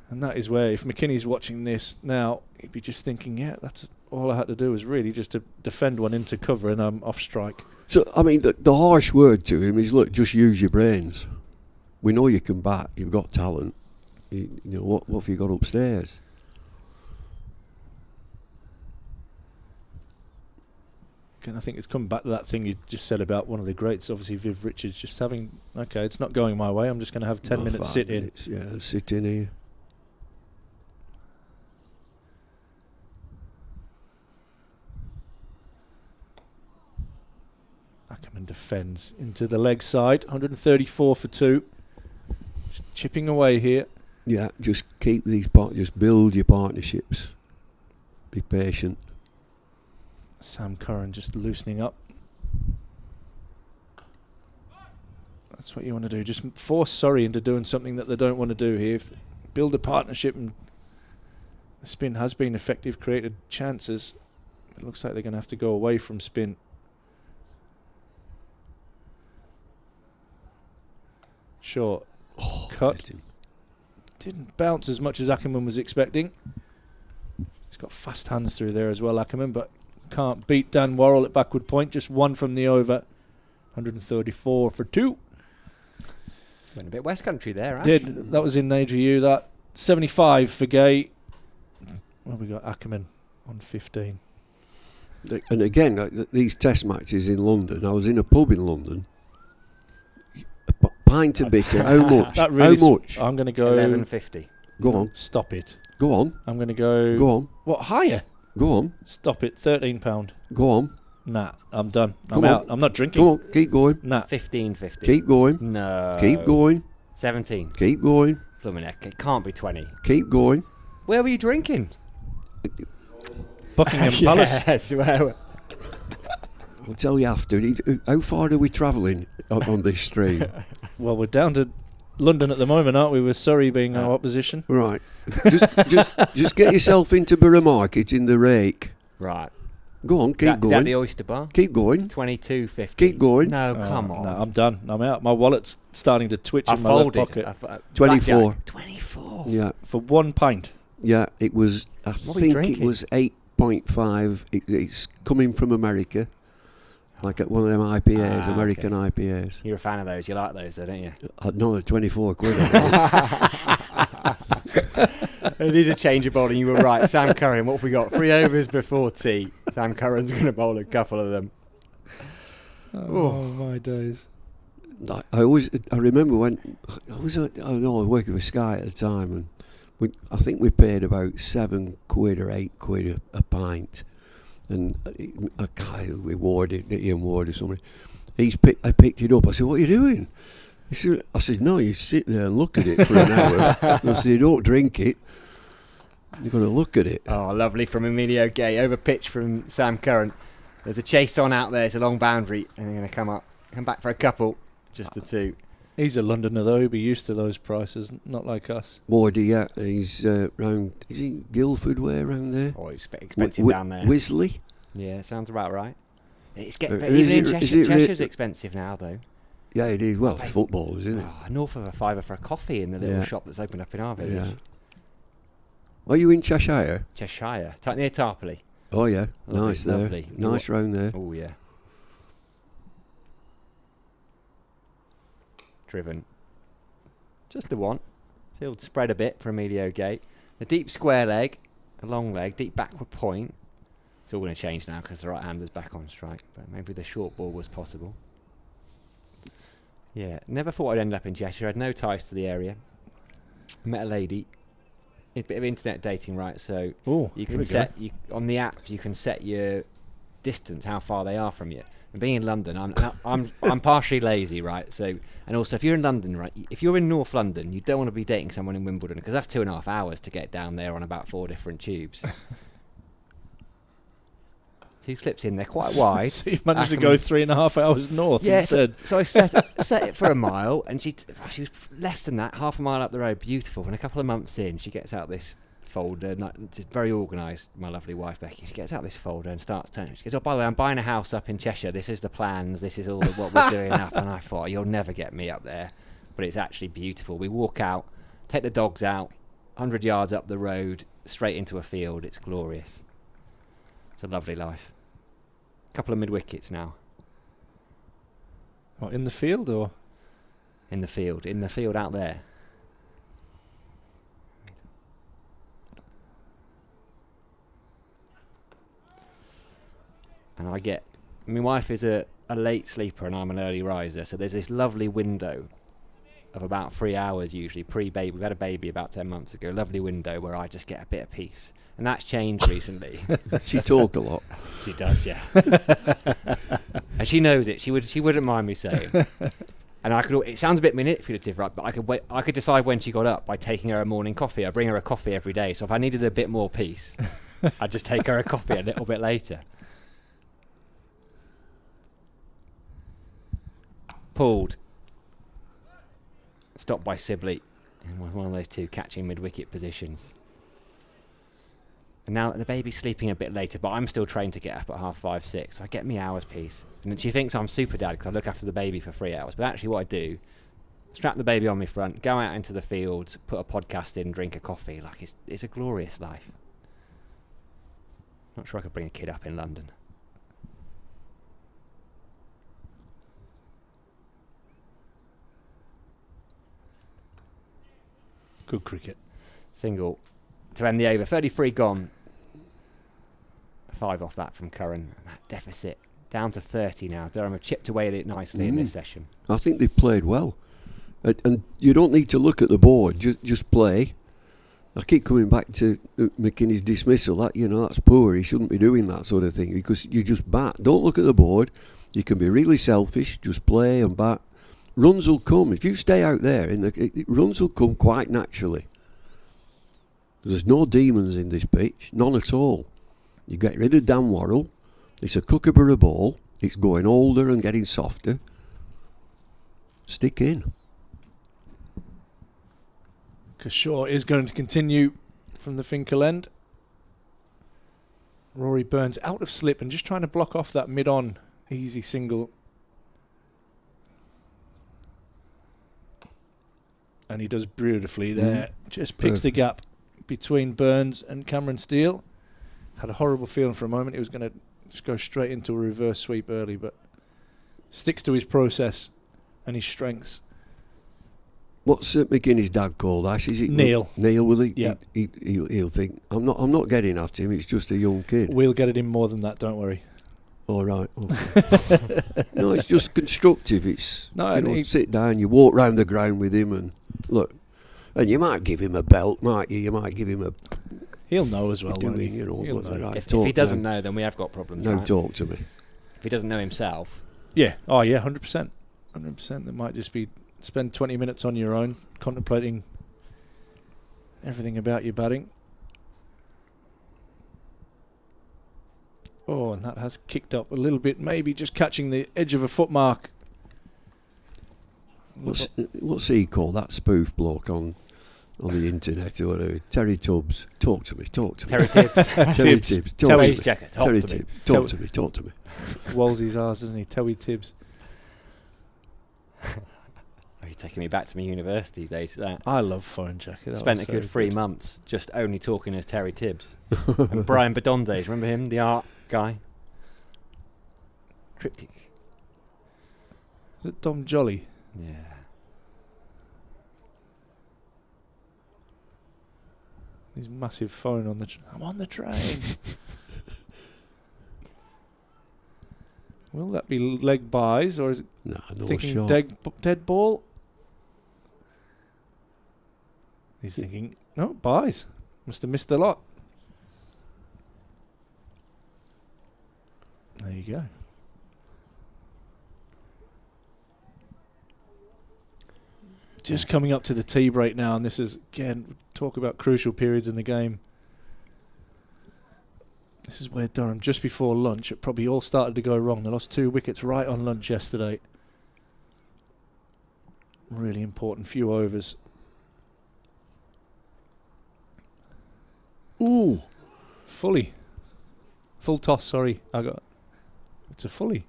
And that is where, if McKinney's watching this now, he'd be just thinking, yeah, that's all I had to do was really just to defend one into cover and I'm off strike. So, I mean, the harsh word to him is, look, just use your brains. We know you can bat. You've got talent. You know, what have you got upstairs? And I think it's come back to that thing you just said about one of the greats, obviously Viv Richards, just having, okay, it's not going my way, I'm just going to have 10 minutes sit in. Yeah, sit in here. Ackerman defends into the leg side, 134 for 2. Just chipping away here. Yeah, just keep these just build your partnerships. Be patient. Sam Curran just loosening up. That's what you want to do. Just force Surrey into doing something that they don't want to do here. Build a partnership, and the spin has been effective, created chances. It looks like they're going to have to go away from spin. Short. Cut. Didn't bounce as much as Ackerman was expecting. He's got fast hands through there as well, Ackerman, but can't beat Dan Worrell at backward point. Just 1 from the over. 134 for 2. Went a bit West Country there, Ash. Did. That was in Nadriu. That 75 for Gay. Well, we got Ackerman on 15. And again, these test matches in London, I was in a pub in London. A pint of bitter. How much? That really How much? I'm going to go... 11.50. Go on. Stop it. Go on. I'm going to go... Go on. What, higher? Go on. Stop it. £13. Go on. Nah, I'm done. Come I'm on. out. I'm not drinking. Come on. Keep going. Nah. 15.50. Keep going. No. Keep going. 17. Keep going. Blooming heck, it can't be 20. Keep going. Where were you drinking? Buckingham Palace. Yes, well, I'll tell you after. How far are we travelling on this stream? Well, we're down to London at the moment, aren't we? With Surrey being our opposition. Right. Just get yourself into Borough Market in the rake. right. Go on, keep Is that going. the Oyster Bar? Keep going. 22.50. Keep going. No, come on. No, I'm done. I'm out. My wallet's starting to twitch I in my left folded. pocket. 24. Blackjack. 24. Yeah, For 1 pint. yeah. It was. I What were you think it drinking? was 8.5. It's coming from America, like at one of them IPAs, Ah, American okay. IPAs. You're a fan of those. You like those, though, don't you? No, 24 quid. I It is a changeable, and you were right. Sam Curran, what have we got? 3 overs before tea. Sam Curran's going to bowl a couple of them. Oh, my days. I remember when I was working for Sky at the time, and I think we paid about £7 or £8 a pint, and a guy Ian Ward or somebody, I picked it up. I said, "What are you doing?" I said, "No, you sit there and look at it for an hour." I said, "You don't drink it. You've got to look at it." Oh, lovely from Emilio Gay. Over pitch from Sam Curran. There's a chase on out there. It's a long boundary, and they're going to come back for a couple. Just the 2. He's a Londoner, though. He'll be used to those prices, not like us. Wardy, yeah, he's round. Is he Guildford way around there? Oh, it's expensive down there. Wisley. Yeah, sounds about right. It's Is even in it- is Cheshire, it Cheshire's expensive now, though. Yeah, it is. Well, footballers, isn't it? North of a fiver for a coffee in the little shop that's opened up in our village. Yeah. Are you in Cheshire? Cheshire, near Tarpley. Oh yeah, Lovely, nice there. lovely. Nice round there. Oh yeah. Driven. Just the one. Field spread a bit for Emilio Gate. A deep square leg, a long leg, deep backward point. It's all going to change now because the right hander's back on strike. But maybe the short ball was possible. Yeah, never thought I'd end up in Cheshire. I had no ties to the area. Met a lady. A bit of internet dating, right? So you can set on the app. You can set your distance, how far they are from you. And being in London, I'm partially lazy, right? So, and also if you're in London, right? If you're in North London, you don't want to be dating someone in Wimbledon because that's 2.5 hours to get down there on about 4 different tubes. 2 slips in, they're quite wide. So you managed to go 3.5 hours north instead. So I set it for a mile, and she was less than that, half a mile up the road, beautiful. And a couple of months in, she gets out this folder, just very organised, my lovely wife Becky. She gets out this folder and starts turning. She goes, "Oh, by the way, I'm buying a house up in Cheshire. This is the plans. This is all what we're doing up." And I thought, you'll never get me up there. But it's actually beautiful. We walk out, take the dogs out, 100 yards up the road, straight into a field. It's glorious. It's a lovely life. Couple of mid-wickets now. What, in the field or? In the field out there. And my wife is a late sleeper and I'm an early riser, so there's this lovely window of about 3 hours usually, pre-baby. We've had a baby about 10 months ago, lovely window where I just get a bit of peace. And that's changed recently. She talked a lot. She does, yeah. And she knows it. She wouldn't mind me saying. And it sounds a bit manipulative, right? But I could decide when she got up by taking her a morning coffee. I bring her a coffee every day. So if I needed a bit more peace, I'd just take her a coffee a little bit later. Pulled. Stopped by Sibley. And one of those 2 catching mid-wicket positions. And now the baby's sleeping a bit later, but I'm still trained to get up at 5:30, 6. So I get me hours peace. And she thinks I'm super dad because I look after the baby for 3 hours. But actually what I do, strap the baby on my front, go out into the fields, put a podcast in, drink a coffee. Like it's a glorious life. Not sure I could bring a kid up in London. Good cricket. Single to end the over. 33 gone. 5 off that from Curran. That deficit down to 30 now. Durham have chipped away at it nicely in this session. I think they've played well. And you don't need to look at the board. Just play. I keep coming back to McKinney's dismissal. That's poor. He shouldn't be doing that sort of thing because you just bat. Don't look at the board. You can be really selfish. Just play and bat. Runs will come. If you stay out there, runs will come quite naturally. There's no demons in this pitch. None at all. You get rid of Dan Worrell. It's a Kookaburra ball. It's going older and getting softer. Stick in. Kershaw is going to continue from the Finkel end. Rory Burns out of slip and just trying to block off that mid-on easy single. And he does beautifully there. Just picks the gap between Burns and Cameron Steele. Had a horrible feeling for a moment. He was going to just go straight into a reverse sweep early, but sticks to his process and his strengths. What's McKinney's dad called, Ash? Is it Neil? Neil, will he? Yeah. He'll think I'm not getting at him. It's just a young kid. We'll get at him more than that. Don't worry. All right. Okay. No, it's just constructive. It's sit down. You walk round the ground with him and look. And you might give him a belt, might you? You might give him a. He'll know as well. Won't he? He'll know. Right, if he doesn't know, then we have got problems. No, right? talk to me. If he doesn't know himself. Yeah. Oh, yeah. 100%. 100%. It might just be spend 20 minutes on your own, contemplating everything about your batting. Oh, and that has kicked up a little bit, maybe just catching the edge of a foot mark. What's he called? That spoof bloke on the internet or whatever. Terry Tubbs. Talk to me. Terry Tibbs. Terry Tibbs. Talk to me. Wolsey's ours, isn't he? Terry Tibbs. Oh, you're taking me back to my university days. That I love Foreign Jacket. That spent was a good so 3 months just only talking as Terry Tibbs and Brian Bedondes. Remember him, the art guy? Triptych. Is it Dom Jolly? Yeah. His massive phone on the. I'm on the train. Will that be leg buys or is it No thinking shot. dead ball? He's thinking, no, buys. Must have missed a lot. There you go. Just coming up to the tea break now, and this is, again, talk about crucial periods in the game. This is where Durham, just before lunch, it probably all started to go wrong. They lost 2 wickets right on lunch yesterday. Really important few overs. Ooh. Fully. Full toss, sorry. It's a fully.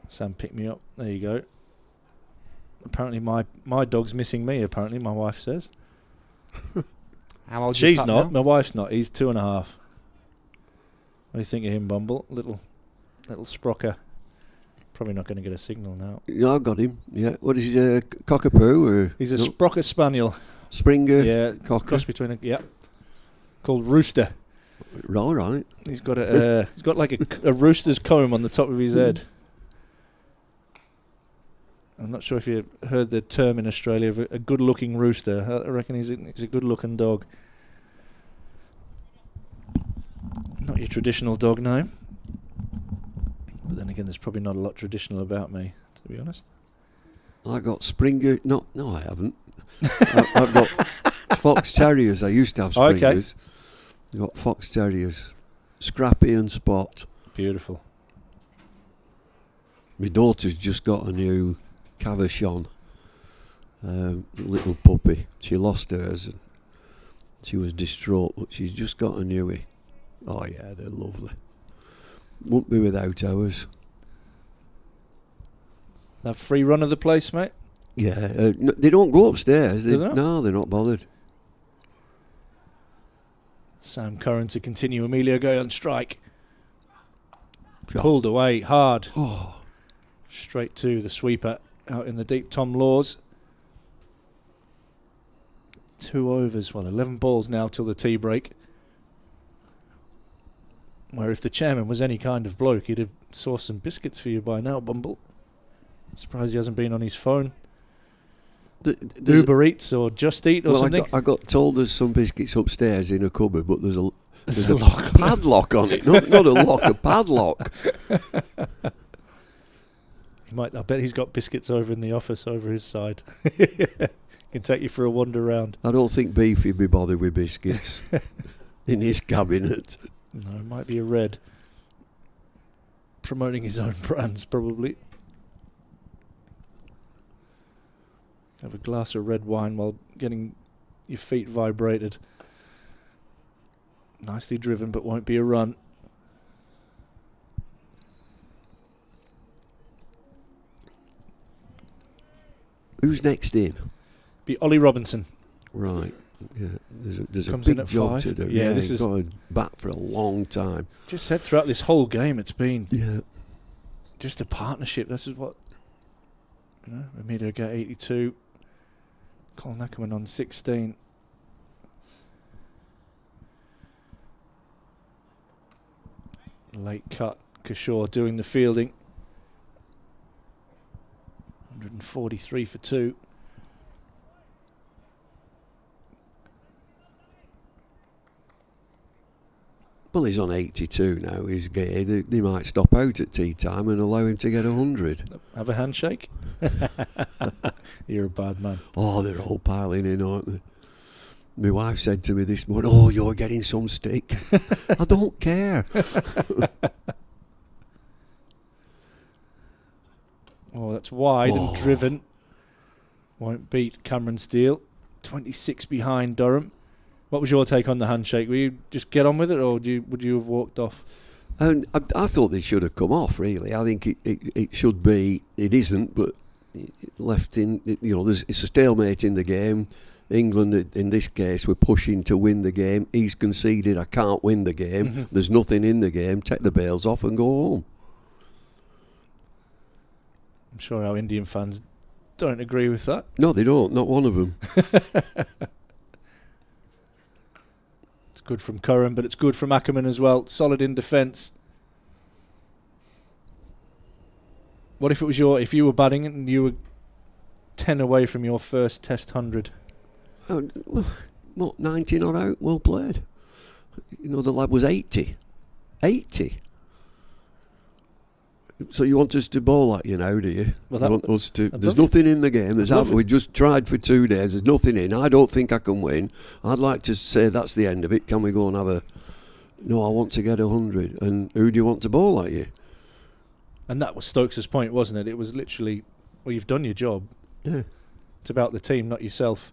Sam picked me up. There you go. Apparently my dog's missing me, apparently, my wife says. How old? She's not. My wife's not. He's 2.5. What do you think of him, Bumble? Little sprocker. Probably not going to get a signal now. Yeah, I got him. Yeah. What is he, cockapoo or? He's a Sprocker Spaniel. Springer. Yeah, Cocker. cross between called Rooster. Right. He's got he's got like a rooster's comb on the top of his head. I'm not sure if you heard the term in Australia of a good-looking rooster. I reckon he's a good-looking dog. Not your traditional dog name. But then again, there's probably not a lot traditional about me, to be honest. I got Springer. No, I haven't. I've got Fox Terriers. I used to have Springers. I've got Fox Terriers. Scrappy and Spot. Beautiful. My daughter's just got a new Cavachon, little puppy. She lost hers and she was distraught, but she's just got a newie. Oh yeah, they're lovely. Wouldn't be without ours. Have free run of the place, mate? Yeah, no, they don't go upstairs. Do they not? No, they're not bothered. Sam Curran to continue. Emilio Gay on strike. Yeah. Pulled away hard. Oh, Straight to the sweeper out in the deep. Tom Laws. 2 overs. 11 balls now till the tea break. Where if the chairman was any kind of bloke, he'd have sourced some biscuits for you by now, Bumble. Surprised he hasn't been on his phone. Uber Eats or Just Eat or something. I got told there's some biscuits upstairs in a cupboard, but there's a lock padlock on it. Not a lock, a padlock. I bet he's got biscuits over in the office over his side. Can take you for a wander round. I don't think Beefy'd be bothered with biscuits in his cabinet. No, it might be a red. Promoting his own brands, probably. Have a glass of red wine while getting your feet vibrated. Nicely driven, but won't be a run. Who's next in? Be Ollie Robinson. Right. Yeah. There's a Comes in big at job 5. to do. Yeah, this he's is got to bat for a long time. just said throughout this whole game it's been just a partnership. This is what Emilio got 82. Colin Ackerman on 16. Late cut. Kishore doing the fielding. 143 for 2. Well, he's on 82 now. He's gay. They might stop out at tea time and allow him to get 100. Have a handshake? You're a bad man. Oh, they're all piling in, aren't they? My wife said to me this morning, "Oh, you're getting some stick." I don't care. Oh, that's wide and driven. Won't beat Cameron Steele. 26 behind Durham. What was your take on the handshake? Will you just get on with it, or would you have walked off? And I thought they should have come off, really. I think it should be. It isn't, but left in. It's a stalemate in the game. England, in this case, were pushing to win the game. He's conceded, I can't win the game. Mm-hmm. There's nothing in the game. Take the bails off and go home. I'm sure our Indian fans don't agree with that. No, they don't. Not one of them. It's good from Curran, but it's good from Ackerman as well. Solid in defence. What if it was if you were batting and you were 10 away from your first Test 100? What, 90 not out? Well played. The lad was 80. 80. So you want us to bowl at you now, do you? Well, you want us to? There's nothing in the game. We just tried for 2 days. There's nothing in. I don't think I can win. I'd like to say that's the end of it. Can we go and have a... No, I want to get 100. And who do you want to bowl at you? And that was Stokes' point, wasn't it? It was literally, well, you've done your job. Yeah. It's about the team, not yourself.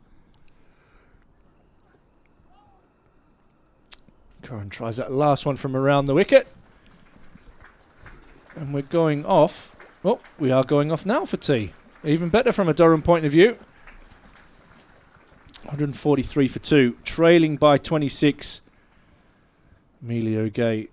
Curran tries that last one from around the wicket. And we're going off. Oh, we are going off now for tea. Even better from a Durham point of view. 143 for 2. Trailing by 26. Emilio Gay,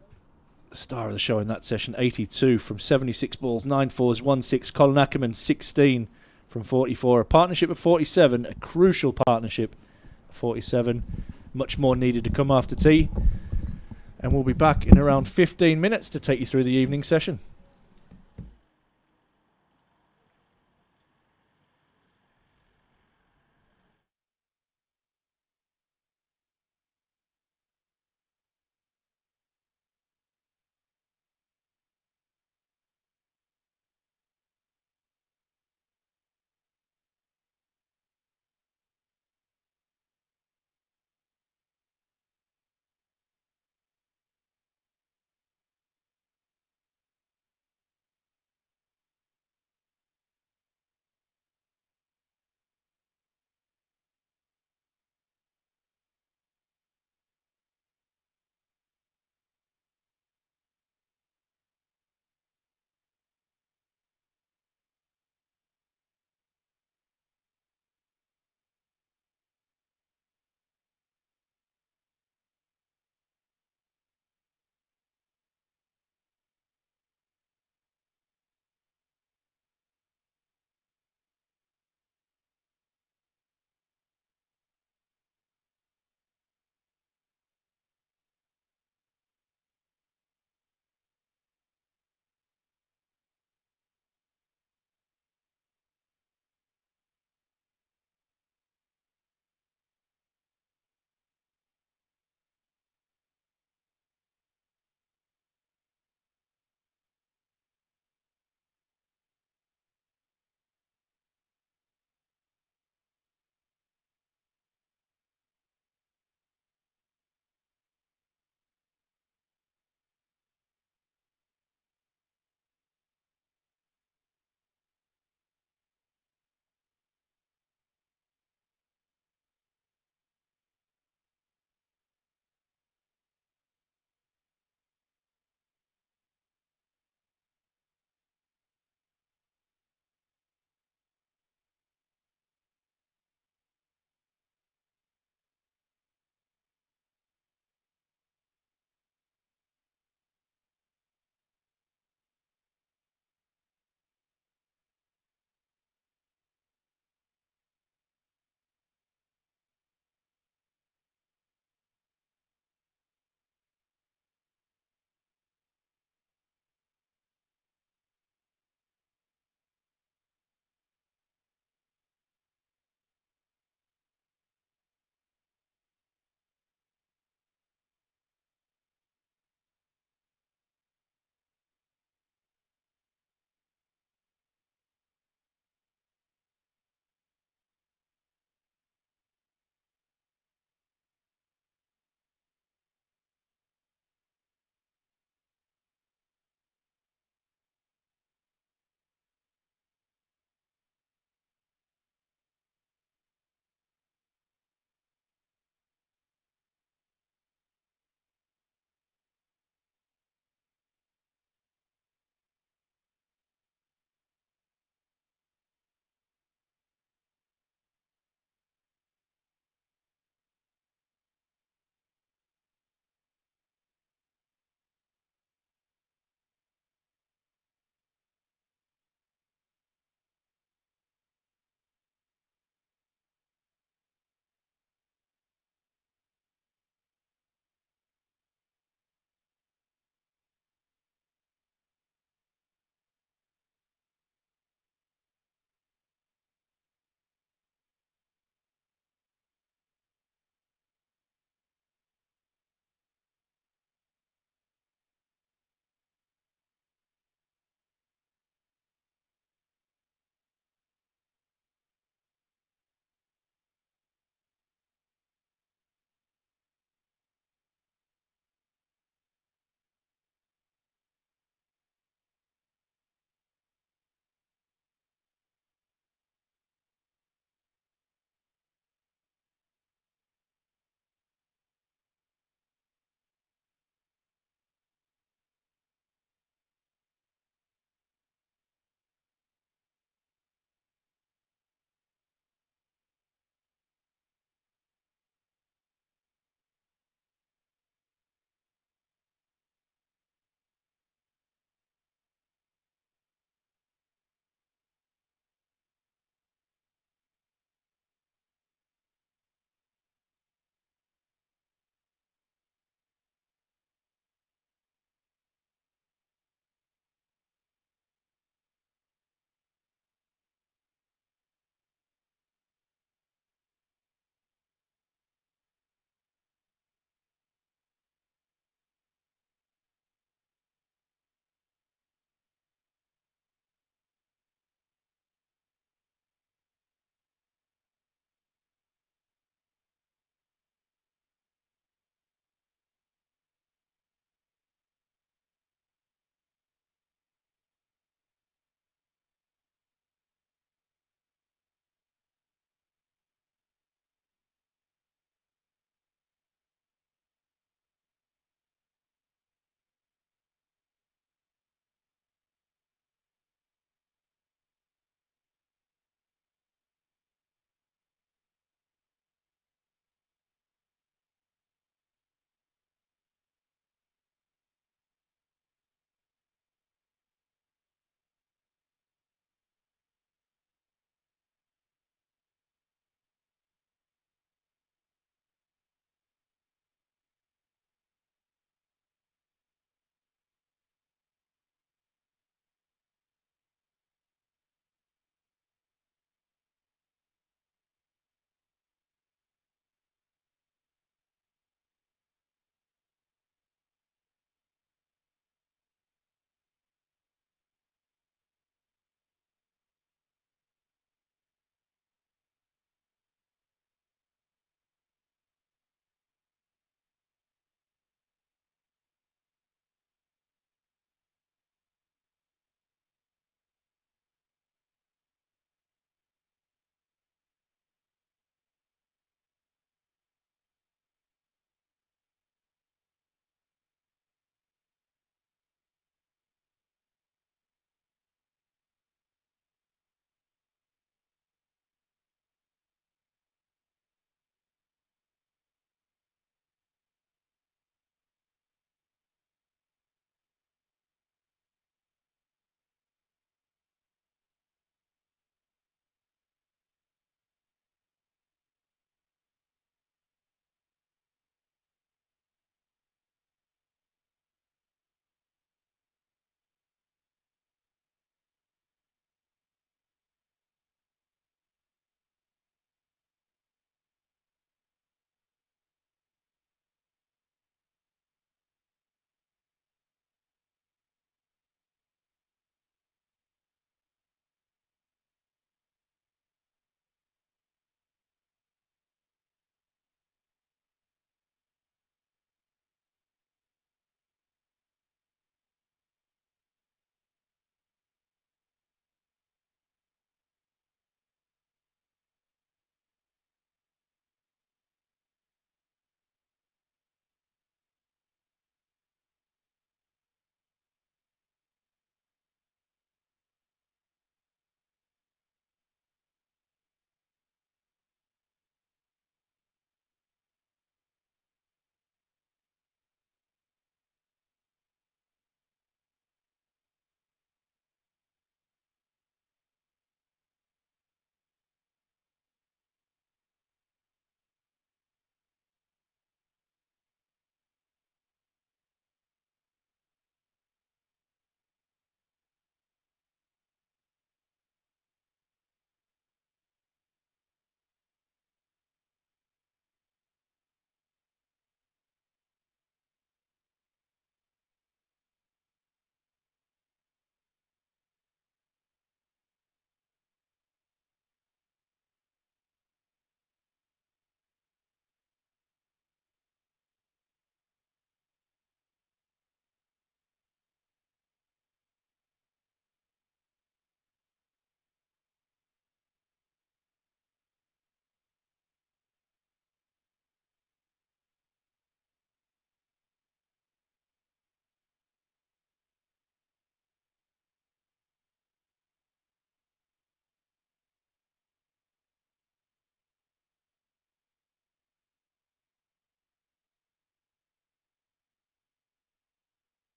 star of the show in that session, 82 from 76 balls, 9 fours, 1 6. Colin Ackerman, 16 from 44. A partnership of 47. A crucial partnership. 47. Much more needed to come after tea. And we'll be back in around 15 minutes to take you through the evening session.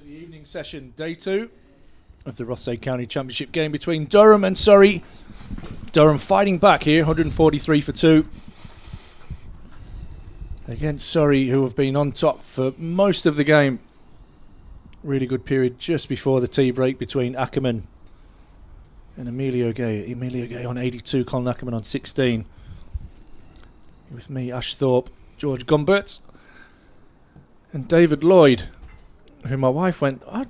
The evening session, day 2 of the Rothesay County Championship game between Durham and Surrey. Durham fighting back here, 143 for 2. Against Surrey, who have been on top for most of the game. Really good period just before the tea break between Ackerman and Emilio Gay. Emilio Gay on 82, Colin Ackerman on 16. With me, Ash Thorpe, George Gompertz, and David Lloyd, who my wife went, I'd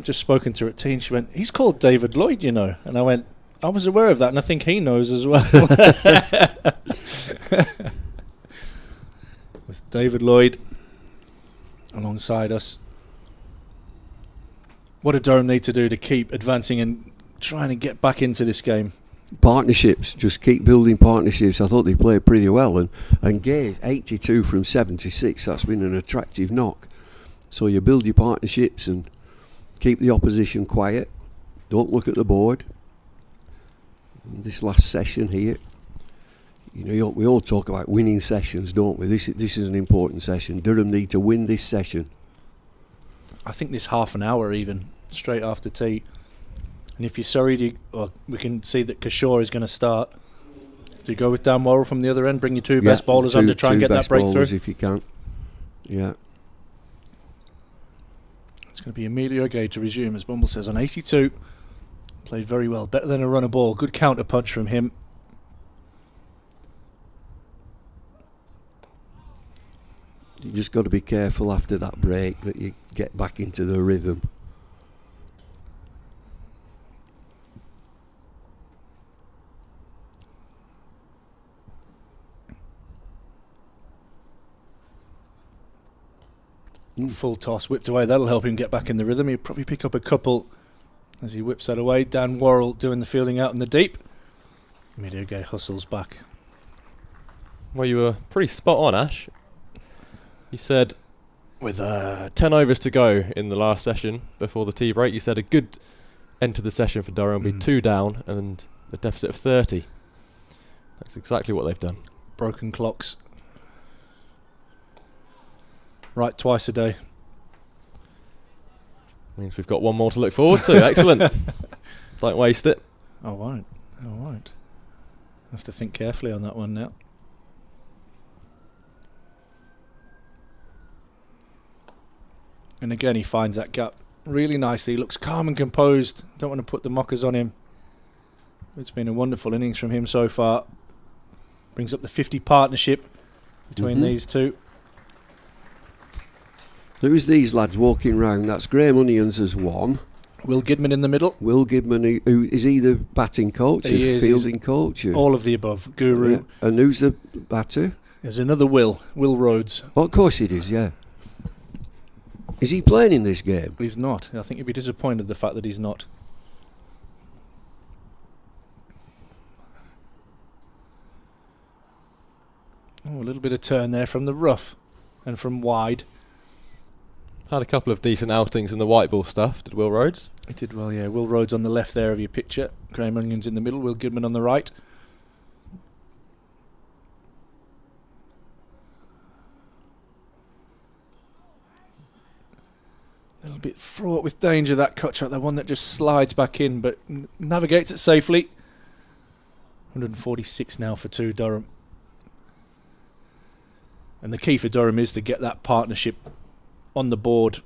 just spoken to her at tea, and she went, he's called David Lloyd, you know. And I went, I was aware of that, and I think he knows as well. With David Lloyd alongside us. What do Durham need to do to keep advancing and trying to get back into this game? Partnerships, just keep building partnerships. I thought they played pretty well, and Gay 82 from 76, that's been an attractive knock. So you build your partnerships and keep the opposition quiet, don't look at the board. And this last session here, you know, we all talk about winning sessions, don't we? This is an important session. Durham need to win this session. I think this half an hour even, straight after tea. And if you're Surrey, we can see that Kishore is going to start. Do you go with Dan Worrell from the other end, bring your two best bowlers on to try and get that breakthrough? If you can. Yeah. It's going to be Emilio Gay to resume, as Bumble says, on 82. Played very well, better than a run of ball. Good counter punch from him. You just got to be careful after that break that you get back into the rhythm. Full toss, whipped away. That'll help him get back in the rhythm. He'll probably pick up a couple as he whips that away. Dan Worrell doing the fielding out in the deep. Emilio Gay hustles back. Well, you were pretty spot on, Ash. You said with 10 overs to go in the last session before the tea break, you said a good end to the session for Durham will be 2 down and a deficit of 30. That's exactly what they've done. Broken clocks. Right, twice a day. Means we've got one more to look forward to. Excellent. Don't waste it. I won't. I have to think carefully on that one now. And again, he finds that gap really nicely. He looks calm and composed. Don't want to put the mockers on him. It's been a wonderful innings from him so far. Brings up the 50 partnership between these two. Who's these lads walking round? That's Graham Onions as one. Will Gidman in the middle. Will Gidman, who is he the batting coach, he or fielding coach? All of the above. Guru. Yeah. And who's the batter? There's another Will Rhodes. Oh, of course it is, yeah. Is he playing in this game? He's not. I think you'd be disappointed the fact that he's not. Oh, a little bit of turn there from the rough and from wide. Had a couple of decent outings in the white ball stuff, did Will Rhodes? He did well, yeah. Will Rhodes on the left there of your picture. Graham Onions in the middle. Will Goodman on the right. A little bit fraught with danger, that cut shot. The one that just slides back in, but navigates it safely. 146 now for 2, Durham. And the key for Durham is to get that partnership on the board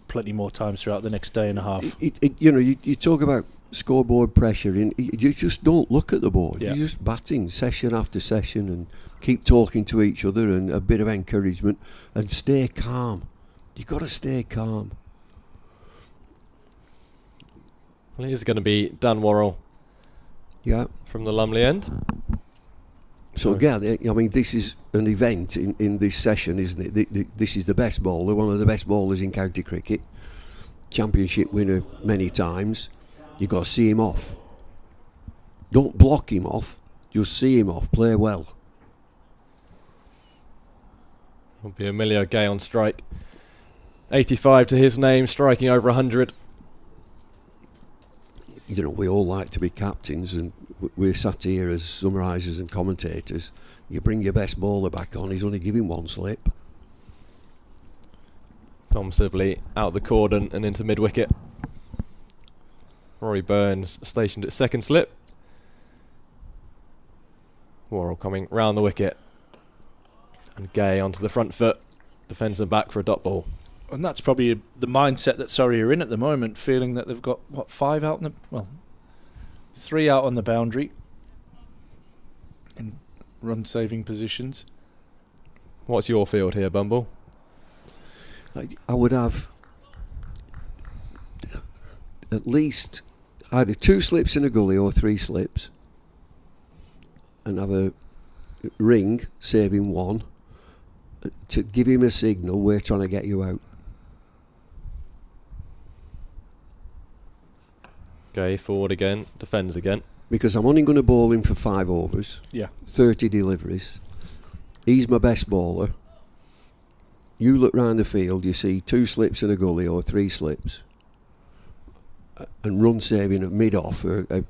plenty more times throughout the next day and a half. You talk about scoreboard pressure, and you just don't look at the board. Yeah. You're just batting session after session and keep talking to each other and a bit of encouragement and stay calm. You've got to stay calm. Well, it is going to be Dan Worrell from the Lumley end. So again, I mean, this is an event in this session, isn't it? This is the best bowler, one of the best bowlers in county cricket. Championship winner many times. You've got to see him off. Don't block him off. Just see him off. Play well. Will be Emilio Gay on strike. 85 to his name, striking over 100. You know, we all like to be captains, and we're sat here as summarisers and commentators. You bring your best bowler back on, he's only giving one slip. Dom Sibley out the cordon and into mid-wicket. Rory Burns stationed at second slip. Worrell coming round the wicket. And Gay onto the front foot. Defends them back for a dot ball. And that's probably the mindset that Surrey are in at the moment, feeling that they've got, 5 out in the... 3 out on the boundary in run-saving positions. What's your field here, Bumble? I would have at least either 2 slips in a gully or 3 slips, and have a ring saving 1 to give him a signal we're trying to get you out. Gay forward again, defends again. Because I'm only going to bowl him for 5 overs, 30 deliveries. He's my best bowler. You look round the field, you see 2 slips in a gully or 3 slips, and run saving at mid-off, or a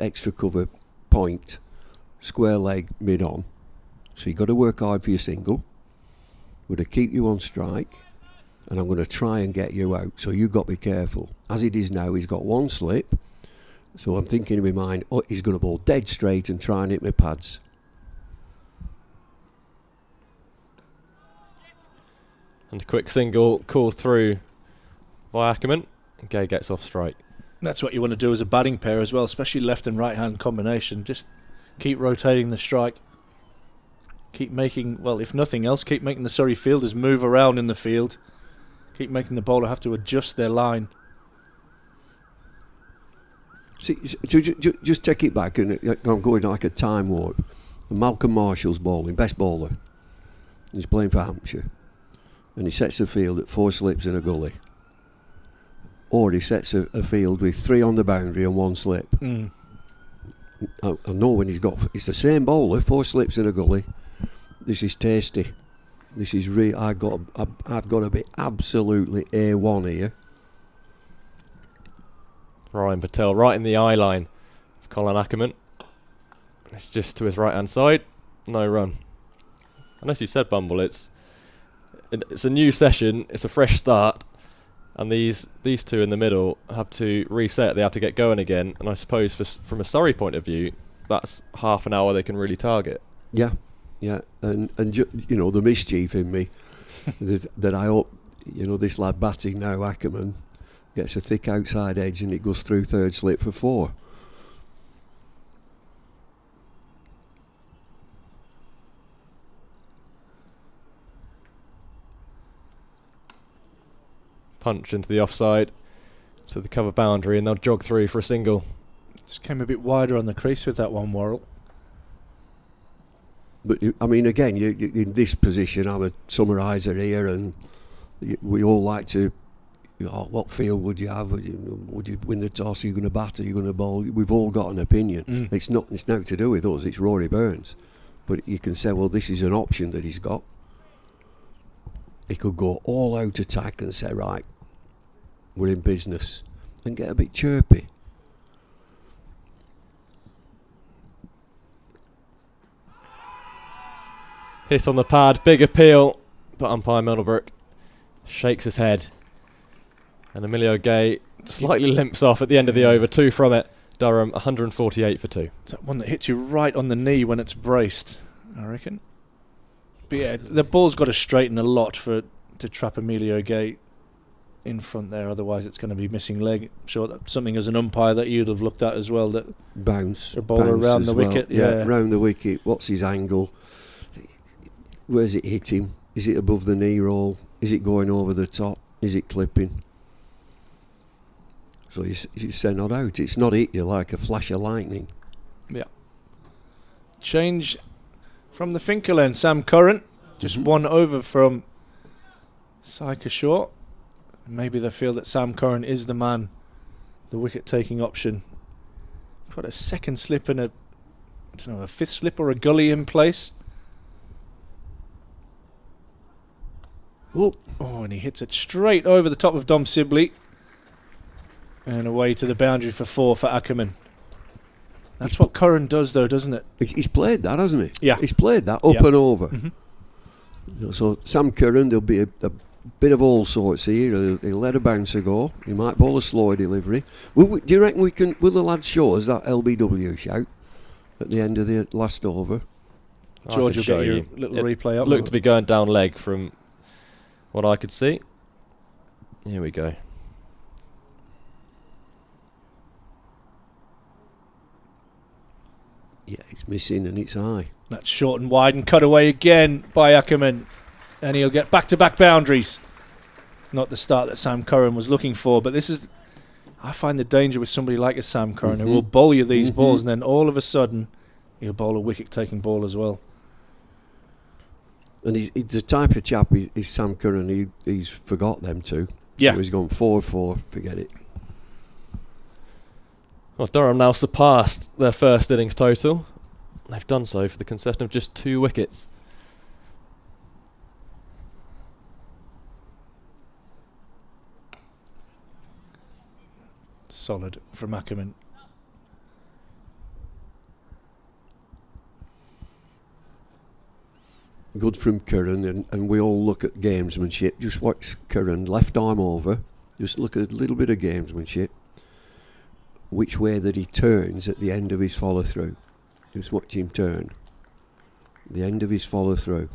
extra cover point, square leg mid-on. So you've got to work hard for your single. We're going to keep you on strike, and I'm going to try and get you out. So you've got to be careful. As it is now, he's got 1 slip. So I'm thinking in my mind, he's going to bowl dead straight and try and hit my pads. And a quick single called through by Ackerman. And Gay gets off strike. That's what you want to do as a batting pair as well, especially left and right hand combination. Just keep rotating the strike. Keep making, if nothing else, keep making the Surrey fielders move around in the field. Keep making the bowler have to adjust their line. See, just take it back, and I'm going like a time warp. Malcolm Marshall's bowling, best bowler. He's playing for Hampshire. And he sets a field at 4 slips in a gully. Or he sets a field with 3 on the boundary and 1 slip. I know when it's the same bowler, 4 slips in a gully. This is tasty. This is I've got to be absolutely A1 here. Ryan Patel right in the eye line of Colin Ackerman. It's just to his right hand side. No run. And as you said, Bumble, it's a new session, it's a fresh start, and these 2 in the middle have to reset, they have to get going again, and I suppose from a Surrey point of view, that's half an hour they can really target. Yeah, and the mischief in me that I hope, this lad batting now, Ackerman, gets a thick outside edge and it goes through 3rd slip for 4. Punch into the offside to the cover boundary, and they'll jog through for a single. Just came a bit wider on the crease with that one, Worrell. But I mean, again, you in this position, I'm a summariser here, and we all like to. What field would you have? Would you win the toss? Are you going to bat? Are you going to bowl? We've all got an opinion. It's nothing to do with us. It's Rory Burns. But you can say, well, this is an option that he's got. He could go all out attack and say, right, we're in business, and get a bit chirpy. Hit on the pad, big appeal, but umpire Middlebrook shakes his head. And Emilio Gay slightly limps off at the end of the over, 2 from it. Durham 148 for 2. It's that one that hits you right on the knee when it's braced, I reckon. But yeah, the ball's got to straighten a lot to trap Emilio Gay in front there, otherwise it's going to be missing leg. I'm sure that's something as an umpire that you'd have looked at as well. That bounce. A bowler around the wicket. Yeah, around the wicket. What's his angle? Where's it hit him? Is it above the knee roll? Is it going over the top? Is it clipping? So you say not out. It's not hit you like a flash of lightning. Yeah. Change from the Finkel end. Sam Curran, just 1 over from Syker Shaw. Maybe they feel that Sam Curran is the man, the wicket-taking option. Put a 2nd slip and a 5th slip or a gully in place. Oh, and he hits it straight over the top of Dom Sibley. And away to the boundary for 4 for Ackerman. That's what Curran does, though, doesn't it? He's played that, hasn't he? Yeah. He's played that up and over. So Sam Curran, there'll be bit of all sorts here. He'll let a bouncer go. He might bowl a slow delivery. Do you reckon we can? Will the lads show us that LBW shout at the end of the last over? George will get your little replay up. Looked to be going down leg from what I could see. Here we go. Yeah, it's missing and it's high. That's short and wide and cut away again by Ackerman. And he'll get back-to-back boundaries. Not the start that Sam Curran was looking for, but this is... I find the danger with somebody like a Sam Curran who will bowl you these balls, and then all of a sudden he'll bowl a wicket-taking ball as well. And he's the type of chap, he's Sam Curran, he's forgot them two. Yeah. So he's gone 4-4, forget it. Well, Durham now surpassed their first innings total. They've done so for the concession of just 2 wickets. Solid from Ackerman. Good from Curran, and we all look at gamesmanship. Just watch Curran, left arm over. Just look at a little bit of gamesmanship. Which way that he turns at the end of his follow through. Just watch him turn. The end of his follow through.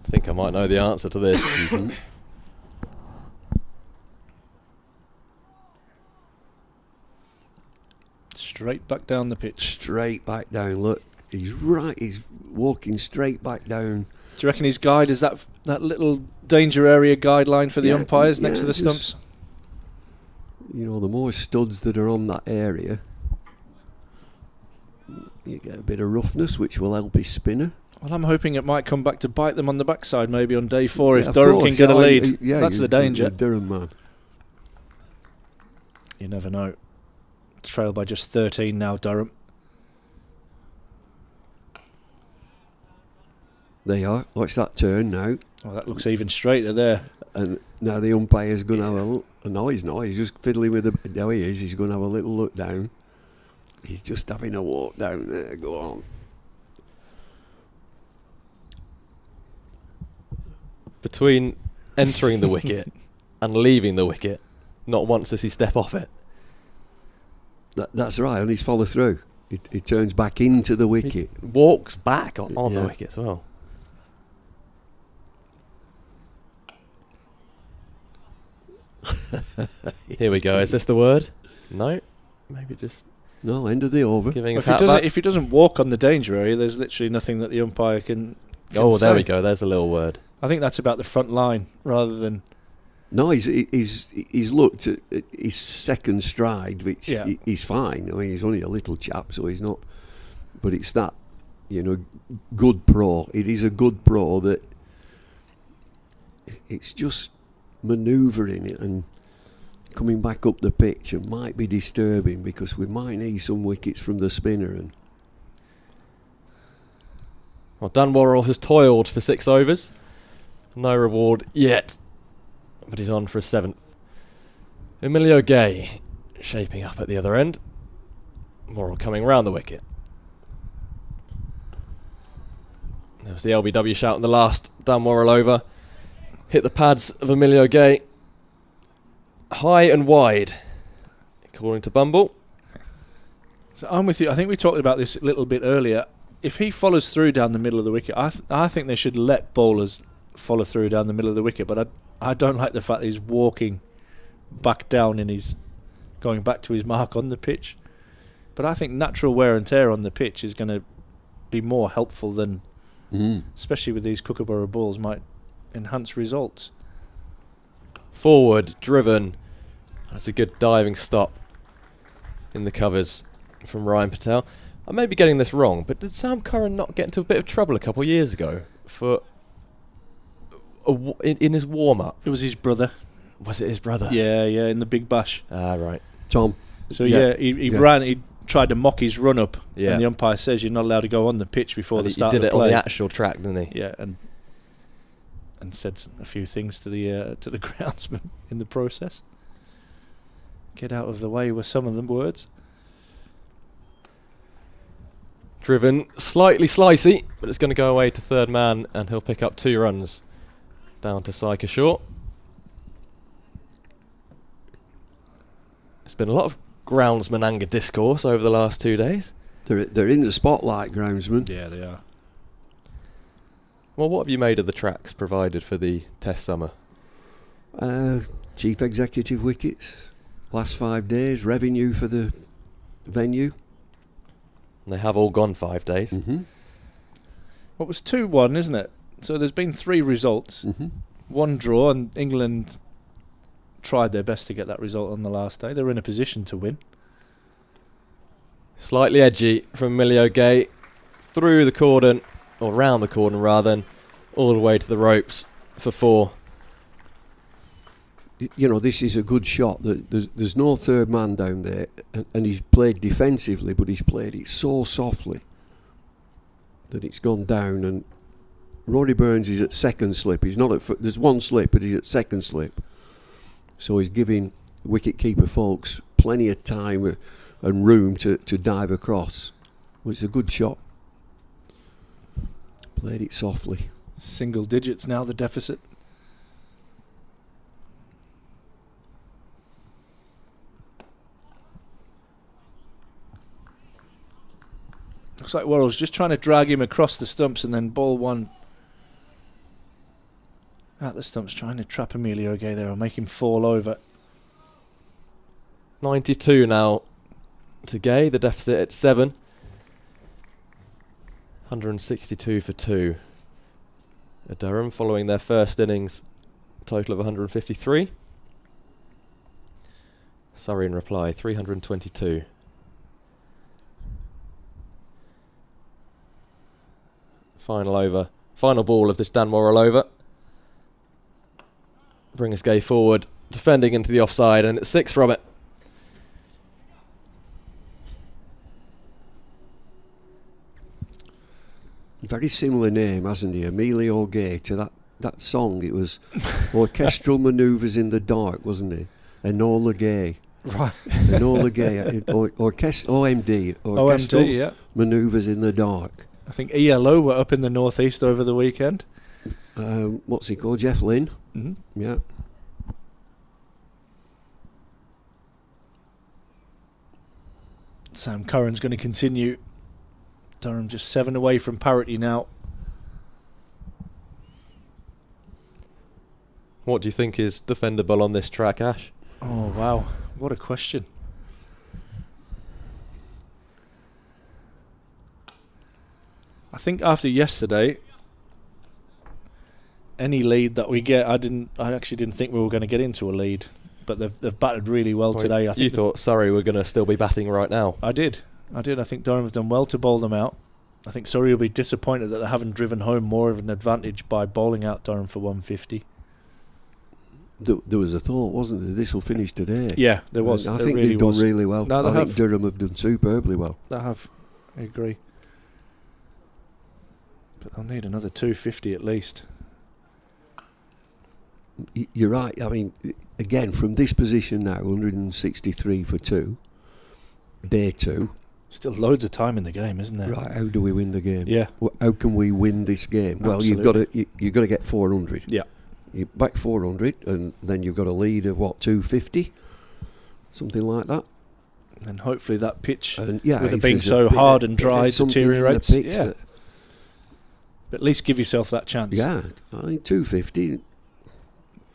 I think I might know the answer to this. Straight back down the pitch. Straight back down. Look, he's walking straight back down. Do you reckon his guide is that little danger area guideline for the umpires next to the stumps? You know, the more studs that are on that area, you get a bit of roughness, which will help his spinner. Well, I'm hoping it might come back to bite them on the backside maybe on day 4 if Durham can get a lead. That's the danger. Durham, man. You never know. Trailed by just 13 now, Durham. There you are. Watch that turn now. Well, that looks even straighter there. And now the umpire's going to have a look. No, he's not. He's just fiddling with the... There he is. He's going to have a little look down. He's just having a walk down there. Go on. Between entering the wicket and leaving the wicket, not once does he step off it. That's right, and he's follow through. He turns back into the wicket. He walks back on the wicket as well. Here we go. Is this the word? No. Maybe just... No, end of the over. Giving his Well, hat back. if he doesn't walk on the danger area, there's literally nothing that the umpire can Oh, there say. we go. There's a little word. I think that's about the front line rather than... No, he's looked at his second stride, which he's fine. I mean, he's only a little chap, so he's not... But it's that, good pro. It is a good pro that it's just manoeuvring it and coming back up the pitch and might be disturbing because we might need some wickets from the spinner. And Well, Dan Worrell has toiled for 6 overs. No reward yet. But he's on for a 7th. Emilio Gay shaping up at the other end. Worrell coming round the wicket. There was the LBW shout in the last Dan Worrell over. Hit the pads of Emilio Gay. High and wide, according to Bumble. So I'm with you. I think we talked about this a little bit earlier. If he follows through down the middle of the wicket, I think they should let bowlers follow through down the middle of the wicket. But I don't like the fact that he's walking back down and he's going back to his mark on the pitch. But I think natural wear and tear on the pitch is going to be more helpful than, especially with these Kookaburra balls, might enhance results. Forward, driven. That's a good diving stop in the covers from Ryan Patel. I may be getting this wrong, but did Sam Curran not get into a bit of trouble a couple of years ago for in his warm-up? It was his brother. Was it his brother? Yeah, in the Big Bash. Ah, right. Tom. So he ran. He tried to mock his run-up, and the umpire says you're not allowed to go on the pitch before the start of the play. He did it on the actual track, didn't he? Yeah, and said a few things to the groundsman in the process. Get out of the way were some of the words. Driven slightly slicey, but it's going to go away to third man, and he'll pick up 2 runs down to Syker Short. There's been a lot of groundsman anger discourse over the last 2 days. They're in the spotlight, groundsmen. Yeah, they are. Well, what have you made of the tracks provided for the Test summer? Chief executive wickets, last 5 days, revenue for the venue. And they have all gone 5 days. Mm-hmm. Well, it was 2-1, isn't it? So there's been 3 results. Mm-hmm. 1 draw, and England tried their best to get that result on the last day. They were in a position to win. Slightly edgy from Emilio Gay, through the cordon, or round the cordon rather, and all the way to the ropes for 4. You know, this is a good shot. There's no third man down there, and he's played defensively, but he's played it so softly that it's gone down. And Rory Burns is at second slip. He's not at there's 1 slip, but he's at second slip. So he's giving wicket-keeper folks plenty of time and room to dive across. Well, it's a good shot. Played it softly. Single digits now, the deficit. Looks like Worrell's just trying to drag him across the stumps and then ball 1 at the stumps, trying to trap Emilio Gay there or make him fall over. 92 now to Gay, the deficit at 7. 162 for 2. Durham following their first innings, total of 153. Surrey in reply, 322. Final over, final ball of this Dan Worrell over. Brings Gay forward, defending into the offside, and it's 6 from it. Very similar name, hasn't he? Emilio Gay, to that song. It was Orchestral Manoeuvres in the Dark, wasn't it? Enola Gay. Right. Enola Gay. OMD. Orchestral OMD, yeah. Manoeuvres in the Dark. I think ELO were up in the northeast over the weekend. What's he called? Jeff Lynne. Mm-hmm. Yeah. Sam Curran's going to continue. Durham just 7 away from parity now. What do you think is defendable on this track, Ash? Oh, wow. What a question. I think after yesterday, any lead that we get, I actually didn't think we were going to get into a lead, but they've batted really well today. I think you thought Surrey were going to still be batting right now. I did. I think Durham have done well to bowl them out. I think Surrey will be disappointed that they haven't driven home more of an advantage by bowling out Durham for 150. There was a thought, wasn't there? This will finish today. Yeah, there was. I think they've done really well. No, I think Durham have done superbly well. They have. I agree. But they'll need another 250 at least. You're right. I mean, again, from this position now, 163 for 2, day 2. Still loads of time in the game, isn't there? Right. How do we win the game? Yeah. How can we win this game? Well, Absolutely. you've got to get 400. Yeah. You back 400, and then you've got a lead of 250, something like that. And hopefully that pitch, with it being so hard and dry, deteriorates. Yeah. But at least give yourself that chance. Yeah, I think 250.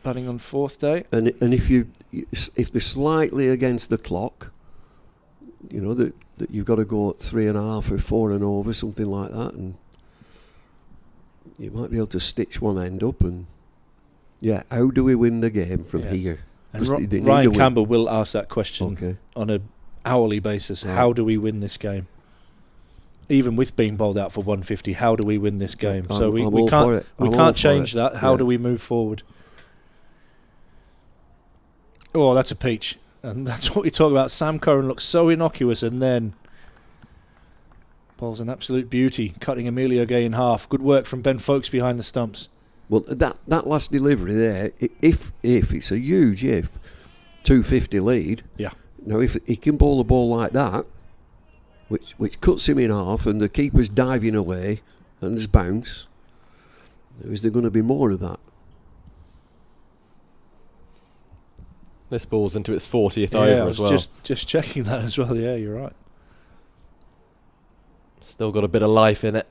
Batting on 4th day. And if they're slightly against the clock, you know that you've got to go at 3.5 or 4 and over, something like that, and you might be able to stitch one end up. And how do we win the game from here? And Ryan Campbell will ask that question on an hourly basis. Yeah. How do we win this game? Even with being bowled out for 150, how do we win this game? So we can't change that. How do we move forward? Oh, that's a peach. And that's what we talk about. Sam Curran looks so innocuous and then bowls an absolute beauty, cutting Emilio Gay in half. Good work from Ben Folkes behind the stumps. Well, that last delivery there, if it's a huge 250 lead. Yeah. Now, if he can bowl a ball like that, which cuts him in half, and the keeper's diving away, and there's bounce. Is there going to be more of that? This ball's into its 40th over as well. Just checking that as well. Yeah, you're right. Still got a bit of life in it.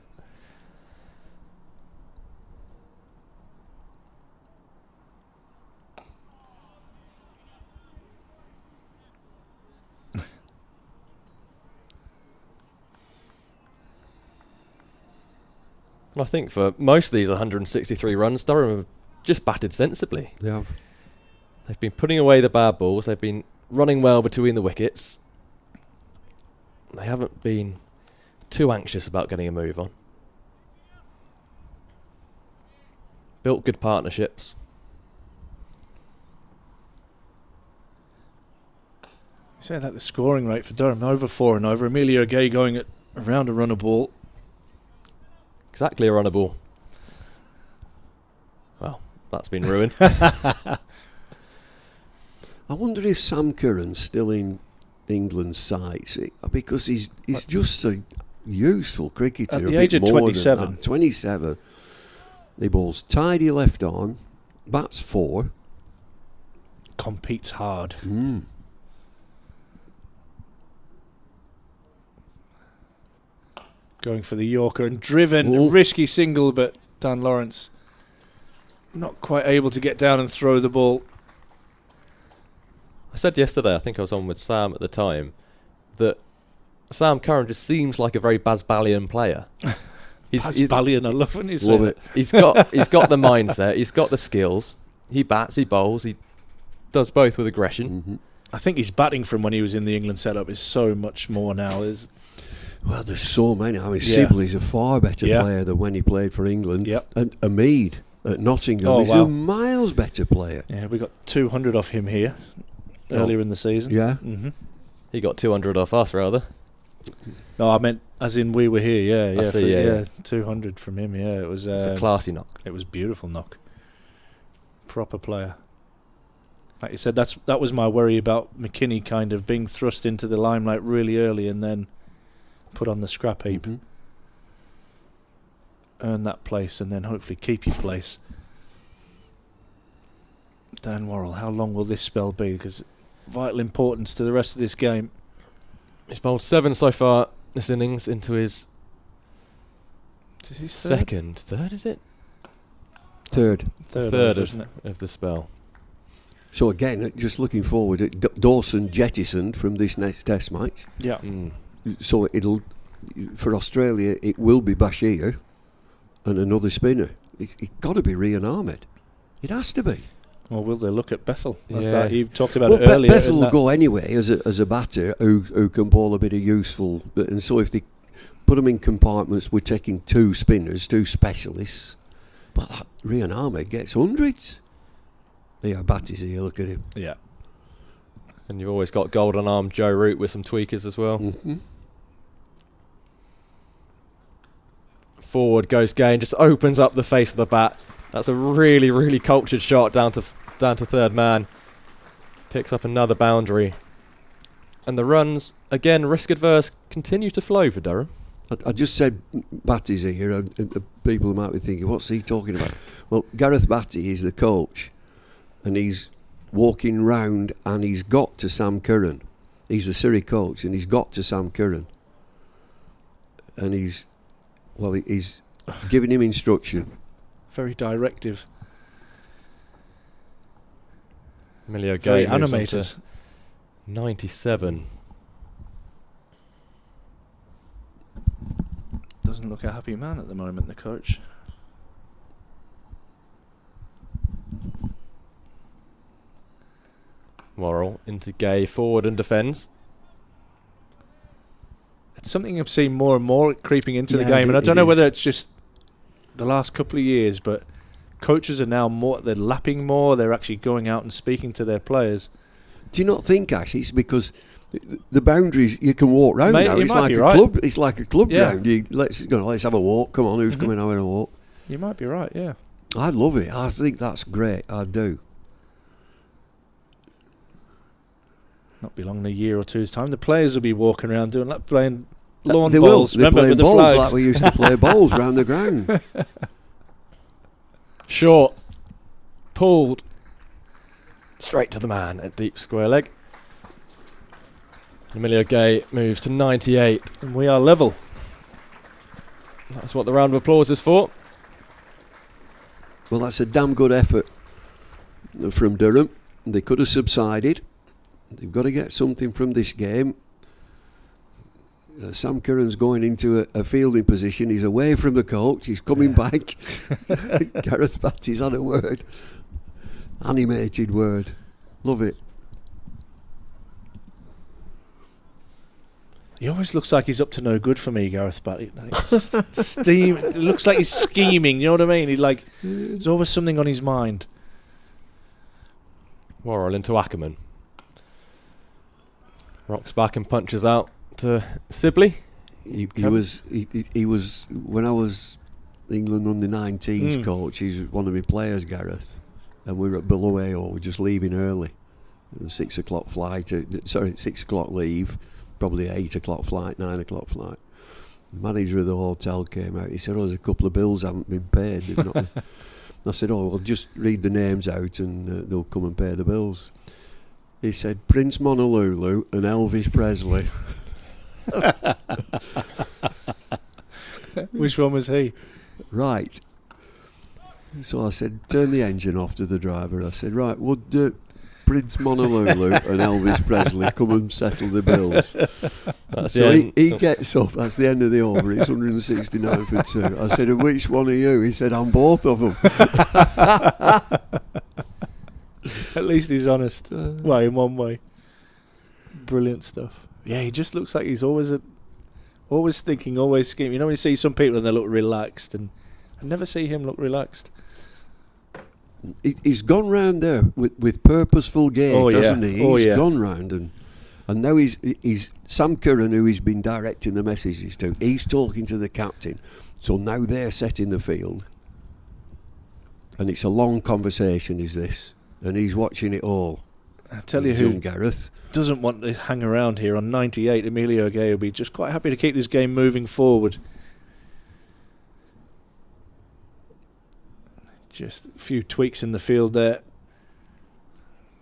I think for most of these 163 runs, Durham have just batted sensibly. They have. They've been putting away the bad balls. They've been running well between the wickets. They haven't been too anxious about getting a move on. Built good partnerships. You say that the scoring rate for Durham over 4 and over. Emilio Gay going at around a run a ball. Exactly a run a ball. Well, that's been ruined. I wonder if Sam Curran's still in England's sights, because he's just a useful cricketer. At the age of 27. 27. He bowls tidy left arm, bats 4. Competes hard. Going for the Yorker and driven. Ooh. Risky single, but Dan Lawrence not quite able to get down and throw the ball. I said yesterday, I think I was on with Sam at the time, that Sam Curran just seems like a very Bazbalian player. Bazbalian, I love when you say Love that. it. He's got the mindset, he's got the skills. He bats, he bowls, he does both with aggression. Mm-hmm. I think his batting from when he was in the England setup is so much more now. Well, there's so many. I mean, Sibley's a far better player than when he played for England. Yep. And Ameed at Nottingham is a miles better player. Yeah, we got 200 off him here earlier in the season. Yeah. Mm-hmm. He got 200 off us, rather. No, I meant as in we were here. Yeah, I see, yeah. 200 from him. Yeah, it was a classy knock. It was beautiful knock. Proper player. Like you said, that was my worry about McKinney kind of being thrust into the limelight really early and then put on the scrap heap. Mm-hmm. Earn that place and then hopefully keep your place. Dan Worrell, how long will this spell be? Because vital importance to the rest of this game. He's bowled 7 so far this innings into his Third, third, is it? Third of the spell. So again, just looking forward, Dawson jettisoned from this next Test match. Yeah. So it'll, for Australia, it will be Bashir and another spinner. It's got to be Rian Ahmed. It has to be. Or will they look at Bethel? That's Yeah. that. You talked about it earlier. Bethel will go anyway as a batter who can bowl a bit of useful. And so if they put them in compartments, we're taking 2 spinners, 2 specialists. But Rian Ahmed gets hundreds. Yeah, Batty's here, look at him. Yeah. And you've always got golden armed Joe Root with some tweakers as well. Mm-hmm. Forward goes Gain, just opens up the face of the bat. That's a really, really cultured shot down to third man. Picks up another boundary. And the runs, again, risk adverse, continue to flow for Durham. I just said Batty's here, and people might be thinking, what's he talking about? Well, Gareth Batty is the coach, and he's walking round and he's got to Sam Curran. He's the Surrey coach, and he's got to Sam Curran. And he's giving him instruction. Very directive. Emilio Very Gay moves on animated. to 97. Doesn't look a happy man at the moment, the coach. Worrell into Gay, forward and defends. It's something I've seen more and more creeping into the Yeah, game, and I don't know it whether is. it's just the last couple of years, but coaches are now they're lapping more, they're actually going out and speaking to their players. Do you not think, Ash, it's because the boundaries you can walk round now? You It's might like be a right. club. It's like a club Yeah. round. Let's have a walk. Come on, who's coming having a walk? You might be right, yeah. I love it. I think that's great. I do. Not be long in a year or two's time. The players will be walking around doing that, playing lawn They bowls. will. They're Remember playing with the bowls flags? like we used to play bowls round the ground. Short. Pulled. Straight to the man at deep square leg. Emilio Gay moves to 98. And we are level. That's what the round of applause is for. Well, that's a damn good effort from Durham. They could have subsided. They've got to get something from this game. Sam Curran's going into a fielding position. He's away from the coach. He's coming back. Gareth Batty's had a word. Animated word. Love it. He always looks like he's up to no good for me, Gareth Batty. Like, steam. It looks like he's scheming. You know what I mean? There's always something on his mind. Worrell into Ackerman. Rocks back and punches out to Sibley. He was when I was England under 19s coach. He's one of my players, Gareth, and we were at Bulawayo. We're just leaving early. It was 6 o'clock flight. 6 o'clock leave. Probably 8 o'clock flight, 9 o'clock flight. The manager of the hotel came out. He said, "Oh, there's a couple of bills haven't been paid." I said, "Oh, well, just read the names out and they'll come and pay the bills." He said, "Prince Monolulu and Elvis Presley." Which one was he? Right. So I said, "Turn the engine off," to the driver. I said, "Right, would Prince Monolulu and Elvis Presley come and settle the bills?" So he gets up. That's the end of the over. It's 169 for 2. I said, "And which one are you?" He said, "I'm both of them." At least he's honest. Well, in one way. Brilliant stuff. Yeah, he just looks like he's always thinking, always scheming. You know when you see some people and they look relaxed, and I never see him look relaxed. He's gone round there with purposeful gait, hasn't he? He's gone round and now he's Sam Curran, who he's been directing the messages to. He's talking to the captain. So now they're setting the field, and it's a long conversation. Is this? And he's watching it all. I tell you who, Gareth doesn't want to hang around here on 98. Emilio Gay will be just quite happy to keep this game moving forward. Just a few tweaks in the field there.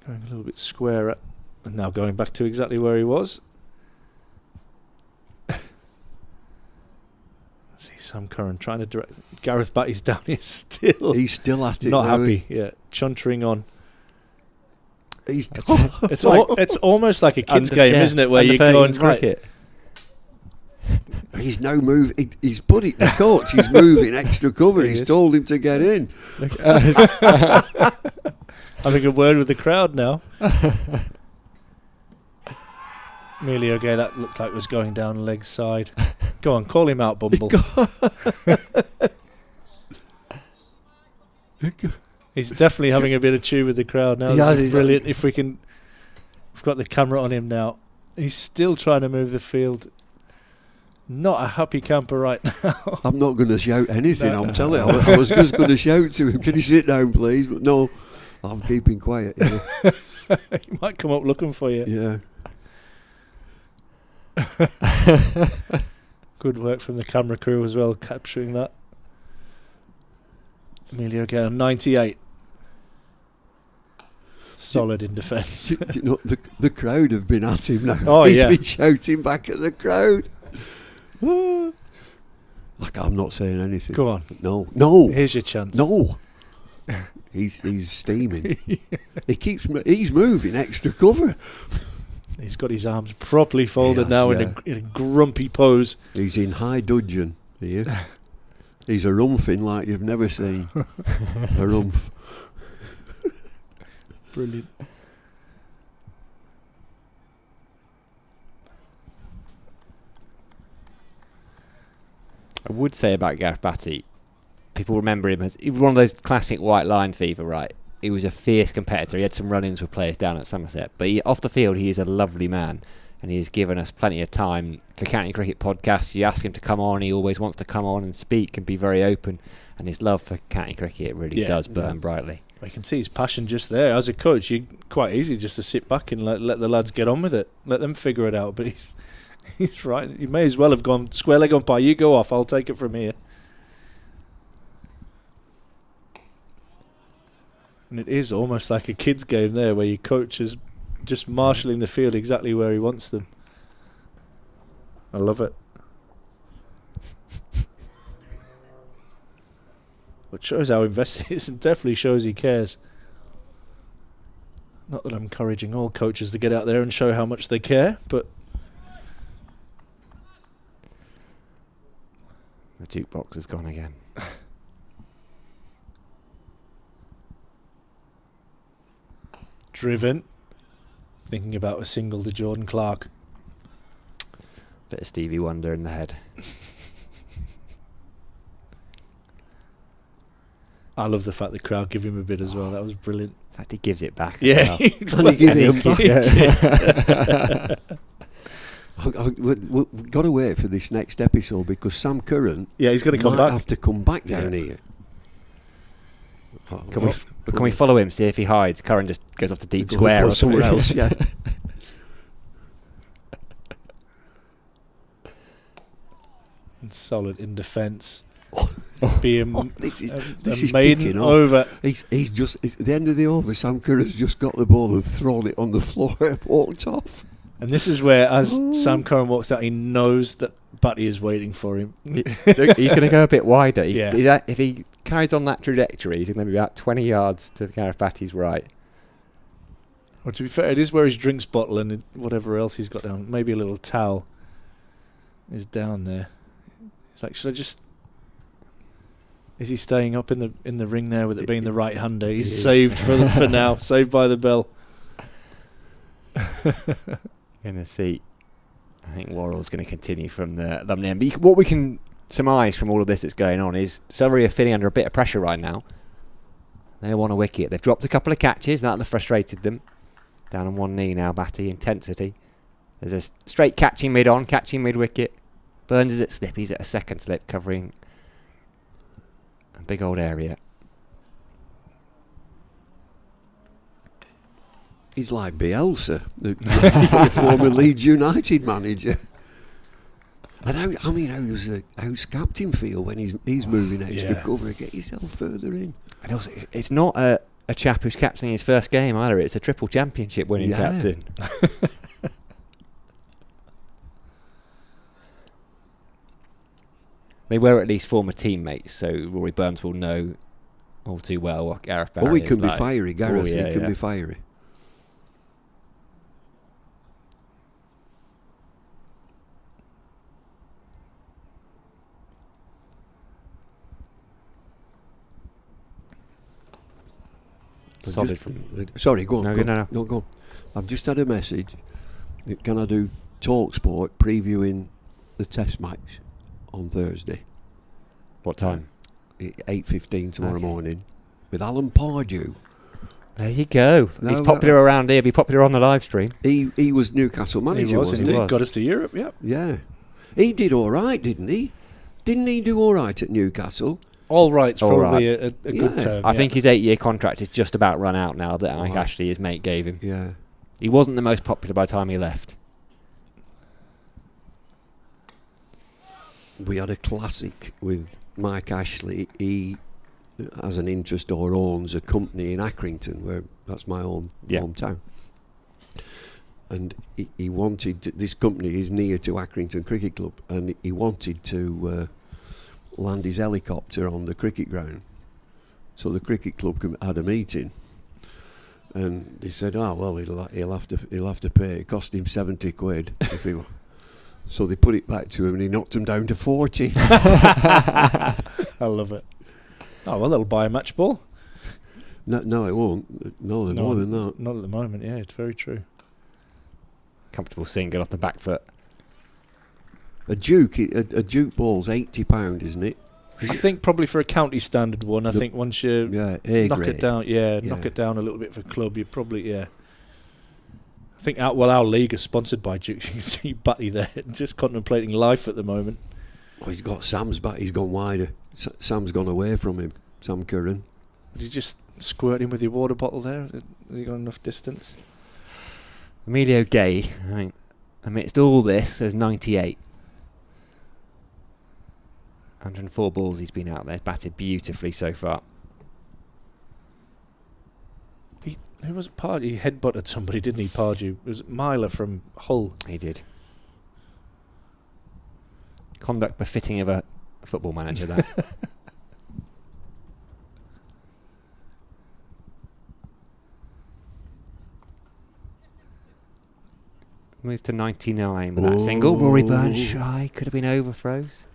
Going a little bit squarer. And now going back to exactly where he was. See Sam Curran trying to direct. Gareth Batty's down here still. He's still at it. Not happy. Yeah, chuntering on. It's almost like a kid's game, isn't it? Where you're going cricket. He's now moving. He's put it. The coach is moving extra cover. He's told him to get in. Having a word with the crowd now. Emilio Gay, that looked like was going down leg side. Go on, call him out, Bumble. He's definitely having a bit of chew with the crowd now. Yeah, This is brilliant. If we've got the camera on him now. He's still trying to move the field. Not a happy camper right now. I'm not going to shout anything. I'm telling you. I was just going to shout to him, "Can you sit down, please?" But no, I'm keeping quiet. Yeah. He might come up looking for you. Yeah. Good work from the camera crew as well, capturing that. Emilio Gay on 98. Solid in defence. You know, the crowd have been at him now. Oh, He's yeah. been shouting back at the crowd. Like, I'm not saying anything. Come on. No. Here's your chance. No. He's steaming. He's moving extra cover. He's got his arms properly folded Yes, now yeah. in a grumpy pose. He's in high dudgeon here. He's a rumphing like you've never seen. A rumph. Brilliant. I would say about Gareth Batty, people remember him as one of those classic white line fever, right? He was a fierce competitor. He had some run-ins with players down at Somerset, but off the field he is a lovely man, and he has given us plenty of time for County Cricket podcasts. You ask him to come on, he always wants to come on and speak and be very open, and his love for County Cricket really does burn brightly. I can see his passion just there. As a coach, you quite easy just to sit back and let the lads get on with it, let them figure it out. But He's right. You may as well have gone square leg umpire. You go off. I'll take it from here. And it is almost like a kids' game there, where your coach is just marshalling the field exactly where he wants them. I love it. It shows how invested he is, and definitely shows he cares. Not that I'm encouraging all coaches to get out there and show how much they care, but the jukebox has gone again. Driven, thinking about a single to Jordan Clark. Bit of Stevie Wonder in the head. I love the fact the crowd give him a bit as well. That was brilliant. In fact, he gives it back. Yeah, As well. And he gave it back. We've got to wait for this next episode because Sam Curran he's going to come might back. have to come back down here. Can we follow him, see if he hides? Curran just goes off to deep square or somewhere else, yeah. And solid in defence. Being this is maiden kicking off. over. He's just at the end of the over. Sam Curran's just got the ball and thrown it on the floor and walked off. And this is where, as Sam Curran walks out, he knows that Butty is waiting for him. He's going to go a bit wider. Yeah. If he carries on that trajectory, he's going to be about 20 yards to Gareth Batty's right. Well, to be fair, it is where his drinks bottle and whatever else he's got down, maybe a little towel, is down there. It's like, should I just... Is he staying up in the ring there with it being the right hander? He's saved for now, saved by the bell. In the seat. I think Worrell's going to continue from the Lumley end. But what we can surmise from all of this that's going on is Surrey are feeling under a bit of pressure right now. They want a wicket. They've dropped a couple of catches. That frustrated them. Down on one knee now, Batty. Intensity. There's a straight catching mid-on, catching mid-wicket. Burns is at slip. He's at a second slip, covering a big old area. He's like Bielsa, the former Leeds United manager. And how does how's captain feel when he's moving extra cover? Get yourself further in. And also, it's not a chap who's captaining his first game either. It's a triple championship winning captain. They were at least former teammates, so Rory Burns will know all too well what Gareth Barry is like. He can be fiery, Gareth. He can be fiery. Solid from... Sorry, go on. No, go on. I've just had a message. Can I do TalkSport previewing the Test match on Thursday? What time? 8:15 tomorrow morning with Alan Pardew. There you go. He's popular around here. Be popular on the live stream. He was Newcastle manager, wasn't he? Got us to Europe, yeah. Yeah. He did all right, didn't he? Didn't he do all right at Newcastle? All right's probably a good term. I think his 8-year contract is just about run out now that Mike Ashley, his mate, gave him. Yeah. He wasn't the most popular by the time he left. We had a classic with Mike Ashley. He has an interest or owns a company in Accrington, where that's my own hometown. And he wanted this company is near to Accrington Cricket Club, and he wanted to land his helicopter on the cricket ground. So the cricket club had a meeting, and they said, "Oh well, he'll have to pay." It cost him 70 quid if he. So they put it back to him, and he knocked him down to 40. I love it. Oh well, they'll buy a match ball. No, it won't. No, more than that. Not at the moment. Yeah, it's very true. Comfortable single off the back foot. A Duke ball's £80, isn't it? I think probably for a county standard one. I think once you knock it down, knock it down a little bit for club, you probably I think our league is sponsored by Duke. You can see Batty there, just contemplating life at the moment. Oh, he's got Sam's back. He's gone wider. Sam's gone away from him. Sam Curran. Did you just squirt him with your water bottle there? Has he got enough distance? Emilio Gay, I think, Amidst all this, there's 98. 104 balls he's been out there. Batted beautifully so far. Who was it? Pardew? He headbutted somebody, didn't he, Pardew? It was Myler from Hull. He did. Conduct befitting of a football manager, that. Moved to 99 with that single. Rory Burns shy. Could have been overthrows.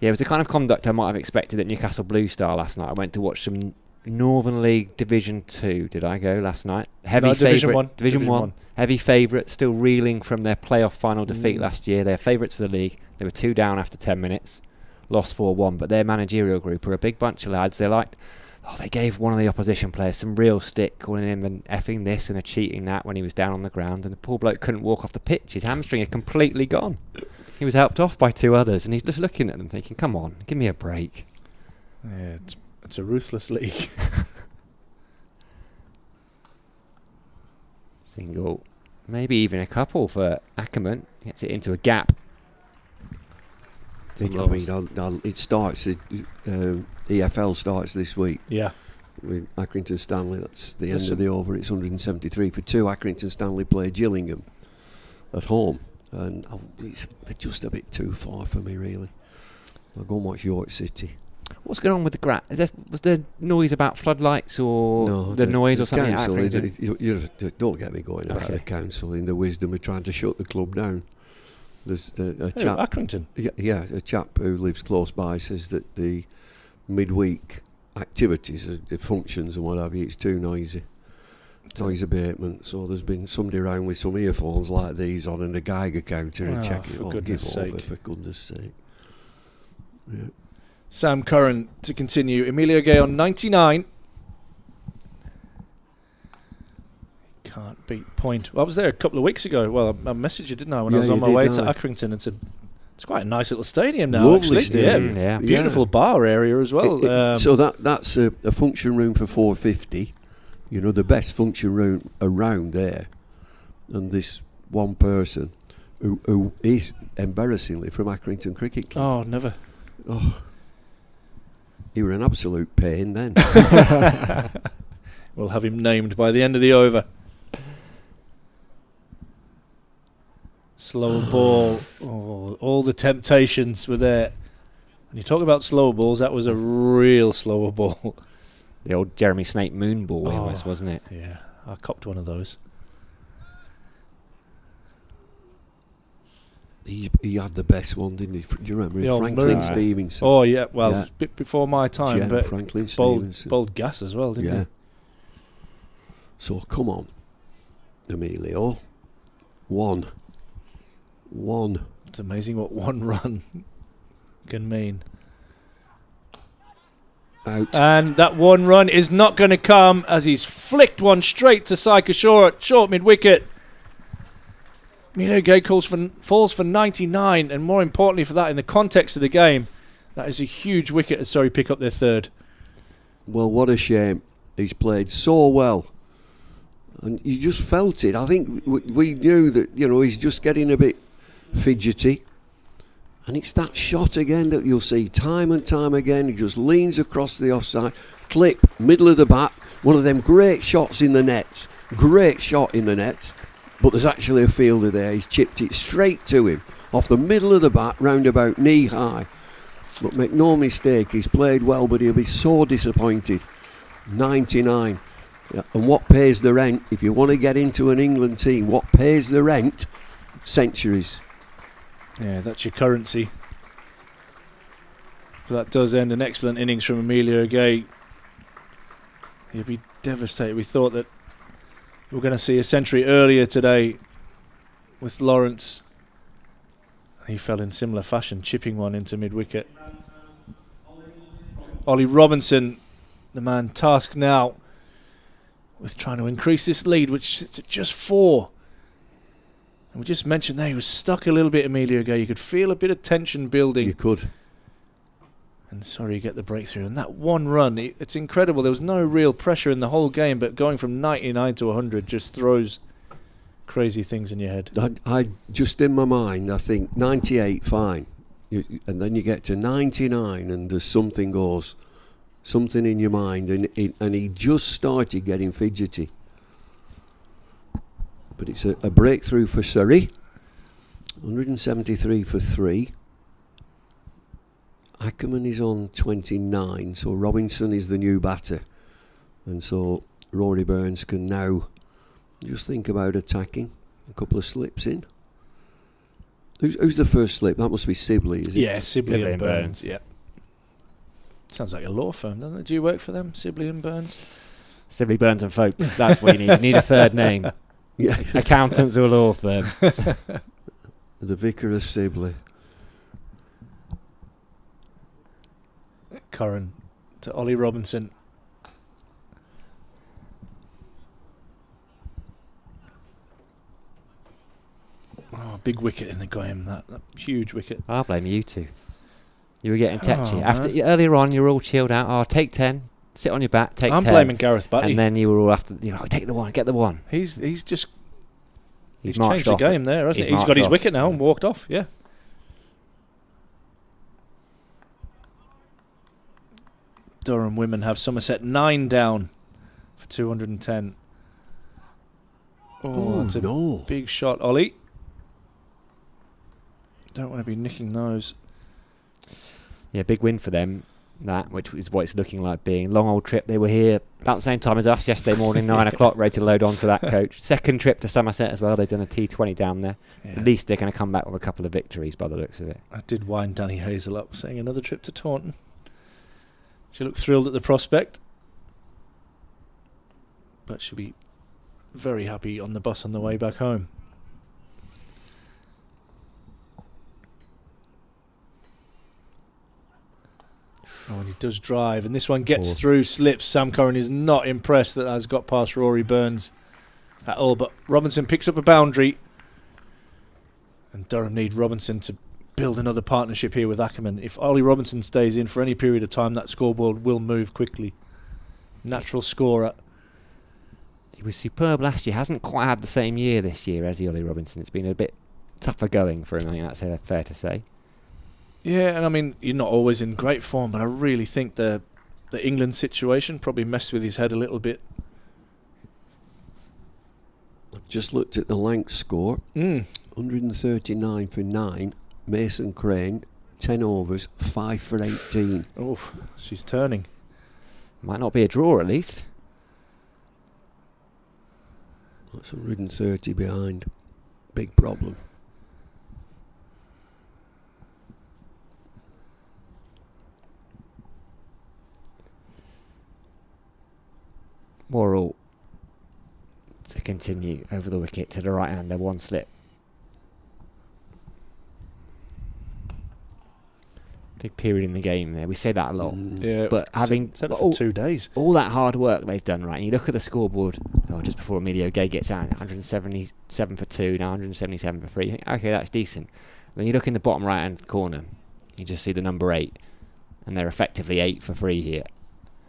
Yeah, it was the kind of conduct I might have expected at Newcastle Blue Star last night. I went to watch some Northern League Division 2. Did I go last night? Heavy favourite. Division 1. Heavy favourite. Still reeling from their playoff final defeat last year. They're favourites for the league. They were 2 down after 10 minutes. Lost 4-1. But their managerial group are a big bunch of lads. They gave one of the opposition players some real stick, calling him an effing this and a cheating that when he was down on the ground. And the poor bloke couldn't walk off the pitch. His hamstring had completely gone. He was helped off by 2 others, and he's just looking at them thinking, come on, give me a break. Yeah, it's a ruthless league. Single. Maybe even a couple for Ackerman. Gets it into a gap. It starts, EFL starts this week. Yeah. With Accrington Stanley, that's the end of the over. It's 173 for 2. Accrington Stanley play Gillingham at home. And it's just a bit too far for me, really. I'll go and watch York City. What's going on with the grass? Was there noise about floodlights or noise or something? Council, don't get me going about the council in the wisdom of trying to shut the club down. There's a chap, Accrington? Yeah, a chap who lives close by says that the midweek activities, the functions and what have you, it's too noisy. Noise abatement, so there's been somebody around with some earphones like these on and a Geiger counter and checking it. For goodness sake. Yeah. Sam Curran to continue. Emilio Gay on 99. Can't beat point. Well, I was there a couple of weeks ago. Well, I messaged you, didn't I, when I was on my way to Accrington and said, it's quite a nice little stadium now. Lovely actually. stadium. Yeah. Beautiful bar area as well. So that's a function room for 450. You know, the best function room around there. And this one person who is embarrassingly from Accrington Cricket Club. Oh, never. Oh, he were an absolute pain then. We'll have him named by the end of the over. Slow ball. Oh, all the temptations were there. When you talk about slow balls, that was a real slower ball. The old Jeremy Snape moon ball, wasn't it? Yeah, I copped one of those. He had the best one, didn't he? Do you remember the Franklin Stevenson? Oh yeah, well, a bit before my time, but Franklin Stevenson. Bold gas as well, didn't he? So come on, Emilio. One. It's amazing what one run can mean. Out. And that one run is not going to come as he's flicked one straight to Saika short mid-wicket. Emilio Gay falls for 99, and more importantly for that, in the context of the game, that is a huge wicket as Surrey pick up their 3rd. Well, what a shame. He's played so well. And you just felt it. I think we knew that, he's just getting a bit fidgety. And it's that shot again that you'll see time and time again. He just leans across the offside, clip, middle of the bat. One of them great shots in the nets. Great shot in the nets. But there's actually a fielder there. He's chipped it straight to him, off the middle of the bat, round about knee high. But make no mistake, he's played well, but he'll be so disappointed. 99. Yeah. And what pays the rent, if you want to get into an England team, what pays the rent? Centuries. Yeah, that's your currency. But that does end an excellent innings from Emilio Gay. He'll be devastated. We thought that we were going to see a century earlier today with Lawrence. He fell in similar fashion, chipping one into mid-wicket. Ollie Robinson, the man tasked now with trying to increase this lead, which sits at just 4. And we just mentioned there he was stuck a little bit, Emilio Gay. You could feel a bit of tension building. You could. And Surrey get the breakthrough. And that one run, it's incredible. There was no real pressure in the whole game, but going from 99 to 100 just throws crazy things in your head. I just in my mind, I think 98, fine. And then you get to 99 and there's something in your mind. And he just started getting fidgety. But it's a breakthrough for Surrey. 173 for 3. Ackerman is on 29, so Robinson is the new batter. And so Rory Burns can now just think about attacking. A couple of slips in. Who's the first slip? That must be Sibley, is it? Yeah, Sibley and Burns. Yeah. Sounds like a law firm, doesn't it? Do you work for them, Sibley and Burns? Sibley, Burns and Folks. That's what you need. You need a third name. Yeah. Accountants or law firm. The Vicar of Sibley. Curran to Ollie Robinson. Oh, big wicket in the game, that huge wicket. I'll blame you two. You were getting tetchy. Oh, Earlier on, you were all chilled out. Oh, take 10, sit on your back, take 10. I'm blaming Gareth Batty. And then you were all after, take the one, get the one. He's just... He's marched changed the off. game there, hasn't he? He's got marched his off. wicket now and walked off, yeah. Durham women have Somerset 9 down for 210. Oh, that's a big shot, Ollie. Don't want to be nicking those. Yeah, big win for them, that, which is what it's looking like being. Long old trip. They were here about the same time as us yesterday morning, 9 o'clock, ready to load onto that coach. Second trip to Somerset as well. They've done a T20 down there. Yeah. At least they're going to come back with a couple of victories by the looks of it. I did wind Danny Hazel up saying another trip to Taunton. She looked thrilled at the prospect. But she'll be very happy on the bus on the way back home. Oh, and he does drive, and this one gets through, slips. Sam Curran is not impressed that has got past Rory Burns at all, but Robinson picks up a boundary, and Durham need Robinson to build another partnership here with Ackerman. If Ollie Robinson stays in for any period of time, that scoreboard will move quickly. Natural scorer. He was superb last year. Hasn't quite had the same year this year as Ollie Robinson. It's been a bit tougher going for him, I think that's fair to say. Yeah, and I mean, you're not always in great form, but I really think the England situation probably messed with his head a little bit. I've just looked at the Lancs score. 139 for 9. Mason Crane, 10 overs, 5 for 18. Oh, she's turning. Might not be a draw at least. That's 130 behind. Big problem. Worrell to continue over the wicket to the right hander, one slip. Big period in the game there. We say that a lot. Yeah, but having said it for 2 days. All that hard work they've done, right? And you look at the scoreboard, just before Emilio Gay gets out, 177 for 2, now 177 for 3. You think, okay, that's decent. Then you look in the bottom right hand corner, you just see the number 8, and they're effectively 8 for 3 here.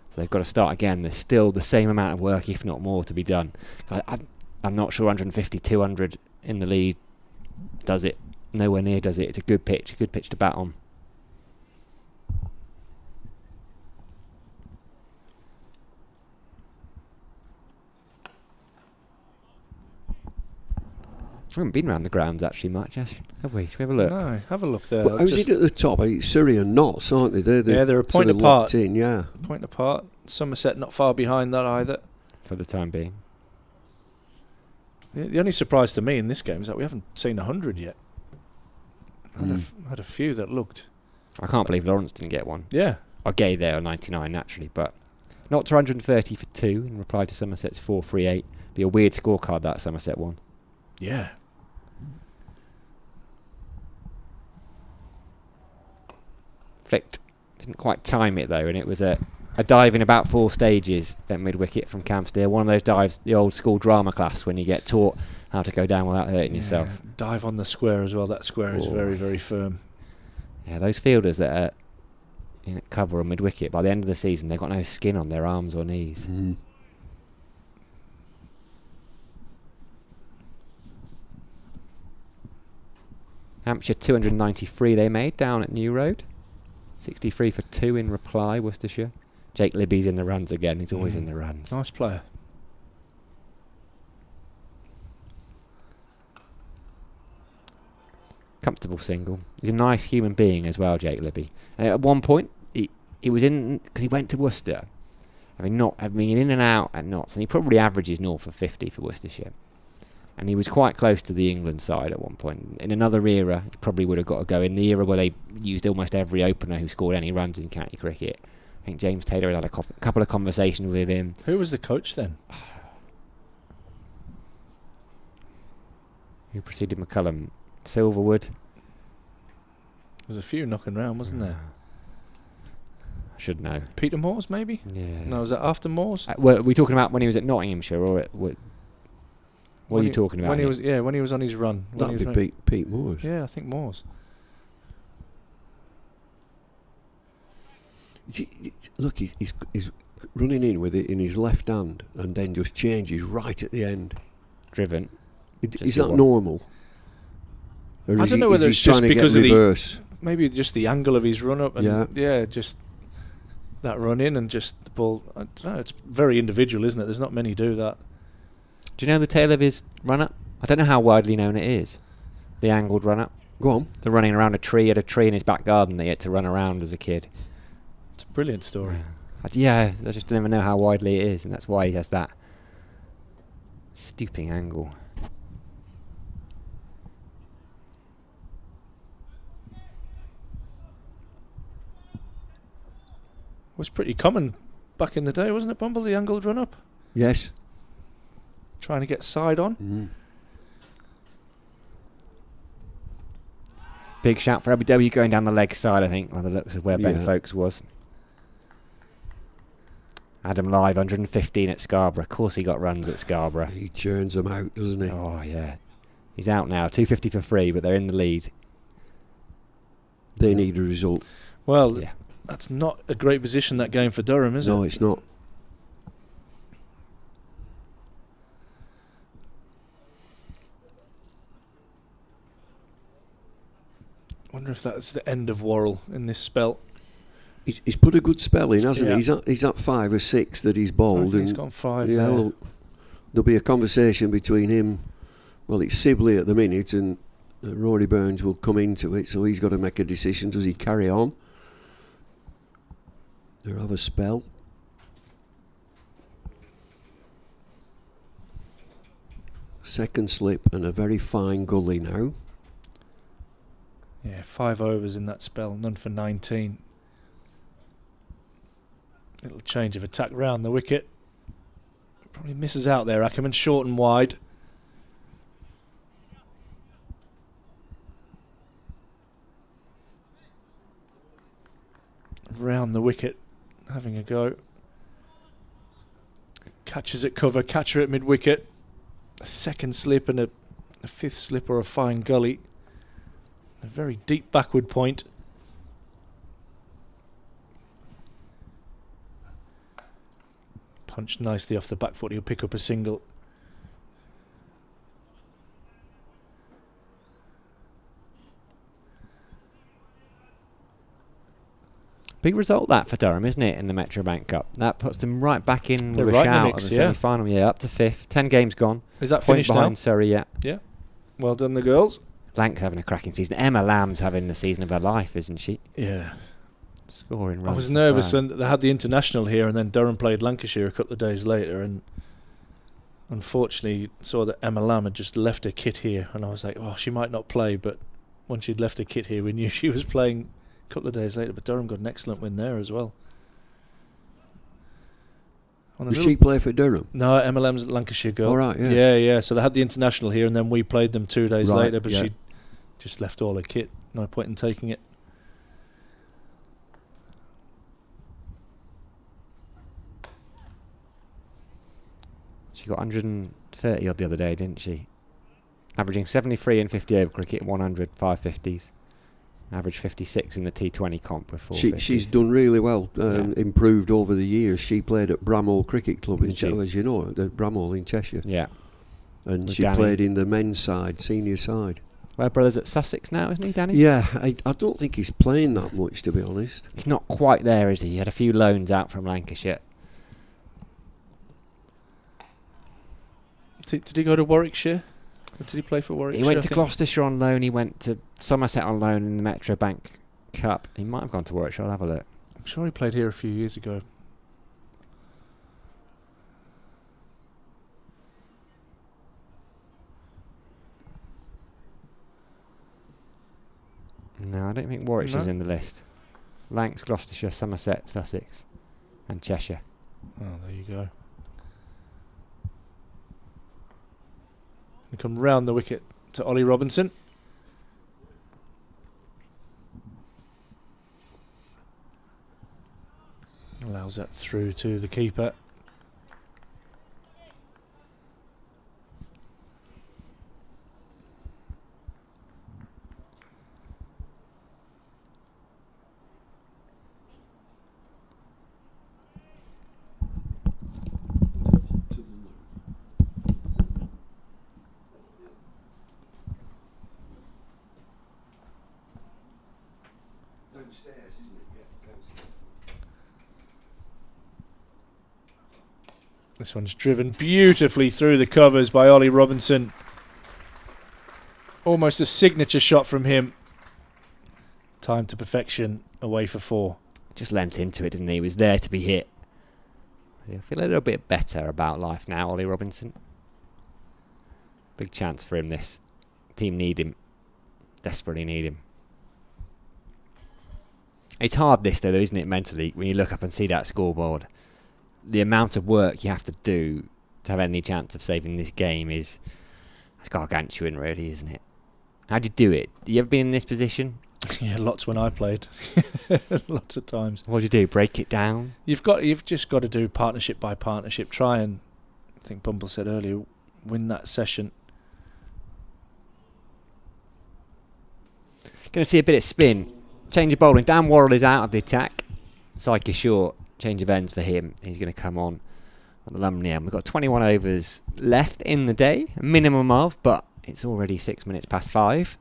So they've got to start again. There's still the same amount of work, if not more, to be done. I'm not sure 150, 200 in the lead does it. Nowhere near does it. It's a good pitch to bat on. We haven't been around the grounds actually much, have we? Should we have a look? No, have a look there. Well, how's it at the top? It's Surrey and Notts, aren't they? They're a point sort of apart. locked in, yeah. Point apart. Somerset not far behind that either. For the time being. The only surprise to me in this game is that we haven't seen 100 yet. Had a few that looked. I can't believe Lawrence didn't get one. Yeah. Or Gay there on 99 naturally, but not 230 for 2 in reply to Somerset's 438. Be a weird scorecard that Somerset one. Yeah. Flicked. Didn't quite time it though, and it was a dive in about 4 stages at mid-wicket from Campsdear. One of those dives, the old school drama class, when you get taught how to go down without hurting yourself. Dive on the square as well. That square is very, very firm. Yeah, those fielders that are in cover or mid-wicket, by the end of the season, they've got no skin on their arms or knees. Hampshire 293 they made down at New Road. 63 for 2 in reply, Worcestershire. Jake Libby's in the runs again. He's always in the runs. Nice player. Comfortable single. He's a nice human being as well, Jake Libby. At one point, he was in, because he went to Worcester, having been in and out at Notts, and he probably averages north of 50 for Worcestershire. And he was quite close to the England side at one point. In another era, he probably would have got to go. In the era where they used almost every opener who scored any runs in county cricket. I think James Taylor had a couple of conversations with him. Who was the coach then? Who preceded McCullum? Silverwood. There was a few knocking around, wasn't there? I should know. Peter Moores, maybe? Yeah. No, was that after Moores? Were we talking about when he was at Nottinghamshire, or what are you talking about? When he was on his run. That'd be Pete Moores. Yeah, I think Moores. Look, he's running in with it in his left hand and then just changes right at the end. Driven. Is that normal? Or I don't know whether it's just because of maybe just the angle of his run up and just that run in and just the ball. I don't know. It's very individual, isn't it? There's not many do that. Do you know the tale of his run up? I don't know how widely known it is. The angled run up. Go on. The running around a tree, had a tree in his back garden that he had to run around as a kid. It's a brilliant story. Yeah, I just never know how widely it is, and that's why he has that stooping angle. Was pretty common back in the day, wasn't it, Bumble, the angled run up? Yes. Trying to get side on. Big shout for LBW going down the leg side, I think, by the looks of where Ben Folkes was. Adam Live, 115 at Scarborough. Of course he got runs at Scarborough. He churns them out, doesn't he? Oh, yeah. He's out now. 250 for free, but they're in the lead. They need a result. Well, that's not a great position, that game for Durham, is it? No, it's not. Wonder if that's the end of Worrell in this spell. He's put a good spell in, hasn't he? He's at 5 or 6 that he's bowled. He's gone 5. Yeah, well, there'll be a conversation between him. Well, it's Sibley at the minute, and Rory Burns will come into it, so he's got to make a decision. Does he carry on? They'll have a spell. Second slip and a very fine gully now. Yeah, 5 overs in that spell, none for 19. Little change of attack round the wicket. Probably misses out there, Ackerman, short and wide. Round the wicket, having a go. Catches at cover, catcher at mid-wicket. A second slip and a fifth slip or a fine gully. A very deep backward point. Punched nicely off the back foot. He'll pick up a single. Big result that for Durham, isn't it, in the Metrobank Cup? That puts them right back in They're with a right in the shout mix, of the semi-final. Yeah, up to 5th. 10 games gone. Is that Point finished behind now? Surrey, yeah. Yeah. Well done, the girls. Lank's having a cracking season. Emma Lamb's having the season of her life, isn't she? Yeah. Scoring runs. I was for nervous fun. when they had the international here and then Durham played Lancashire a couple of days later, and unfortunately saw that Emma Lamb had just left her kit here, and I was like, oh, she might not play, but once she'd left her kit here we knew she was playing a couple of days later. But Durham got an excellent win there as well. Does she play for Durham? No, Emma Lamb's at Lancashire girl. All right, yeah. Yeah. So they had the international here and then we played them 2 days Right, later, but yeah. she just left all her kit. No point in taking it. She got 130 odd the other day, didn't she? Averaging 73 in 50 over cricket, 100, 550s. Average 56 in the T20 comp with 450s. She's done really well, improved over the years. She played at Bramhall Cricket Club, in Cheshire, as you know, at Bramhall in Cheshire. Yeah. And With she Danny. played in the men's side, senior side. We're brothers at Sussex now, isn't he, Danny? Yeah, I don't think he's playing that much, to be honest. He's not quite there, is he? He had a few loans out from Lancashire. Did he go to Warwickshire? Or did he play for Warwickshire? He went to Gloucestershire on loan. He went to Somerset on loan in the Metro Bank Cup. He might have gone to Warwickshire. I'll have a look. I'm sure he played here a few years ago. No, I don't think Warwickshire's No. in the list. Lancs, Gloucestershire, Somerset, Sussex, and Cheshire. Oh, there you go. And come round the wicket to Ollie Robinson. Allows that through to the keeper. This one's driven beautifully through the covers by Ollie Robinson. Almost a signature shot from him. Time to perfection, away for 4. Just lent into it, didn't he? He was there to be hit. I feel a little bit better about life now, Ollie Robinson. Big chance for him, this. Team need him. Desperately need him. It's hard this though, isn't it, mentally, when you look up and see that scoreboard. The amount of work you have to do to have any chance of saving this game is gargantuan, really, isn't it? How do you do it? You ever been in this position? Yeah, lots when I played. Lots of times. What do you do? Break it down? You've just got to do partnership by partnership. Try and, I think Bumble said earlier, win that session. Going to see a bit of spin. Change of bowling. Dan Worrell is out of the attack. Syke is short. Change of ends for him. He's going to come on at the Lumley end. We've got 21 overs left in the day, a minimum of, but it's already 6 minutes past 5.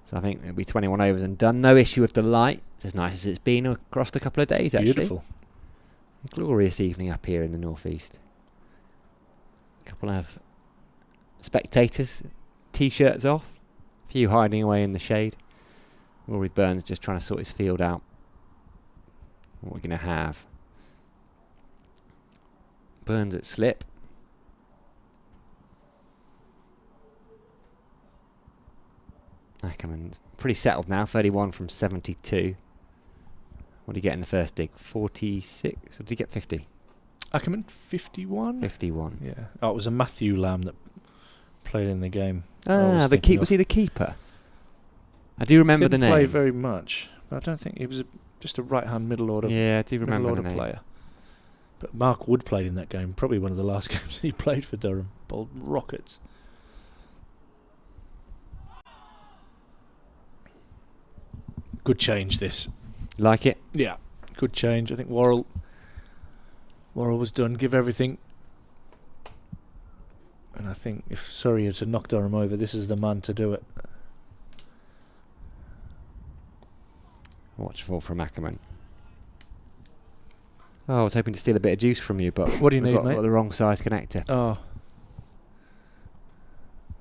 So I think it'll be 21 overs and done. No issue with the light. It's as nice as it's been across a couple of days, actually. Beautiful. A glorious evening up here in the northeast. A couple of spectators, t-shirts off, a few hiding away in the shade. Rory Burns just trying to sort his field out. What we're going to have. Burns at slip. Ackerman's pretty settled now, 31 from 72. What did he get in the first dig? 46? Or did he get 50? Ackerman, 51? 51. Yeah. Oh, it was a Matthew Lamb that played in the game. Ah, was he the keeper? I do remember the name. Didn't play very much. But I don't think he was just a right-hand middle order. Yeah, I do remember the name. Player. But Mark Wood played in that game. Probably one of the last games he played for Durham. Bowled rockets. Good change, this. Like it? Yeah, good change. I think Worrell was done. Give everything. And I think if Surrey are to knock Durham over, this is the man to do it. Watchful from Ackerman. Oh, I was hoping to steal a bit of juice from you, but what do you need, got mate? The wrong size connector. Oh.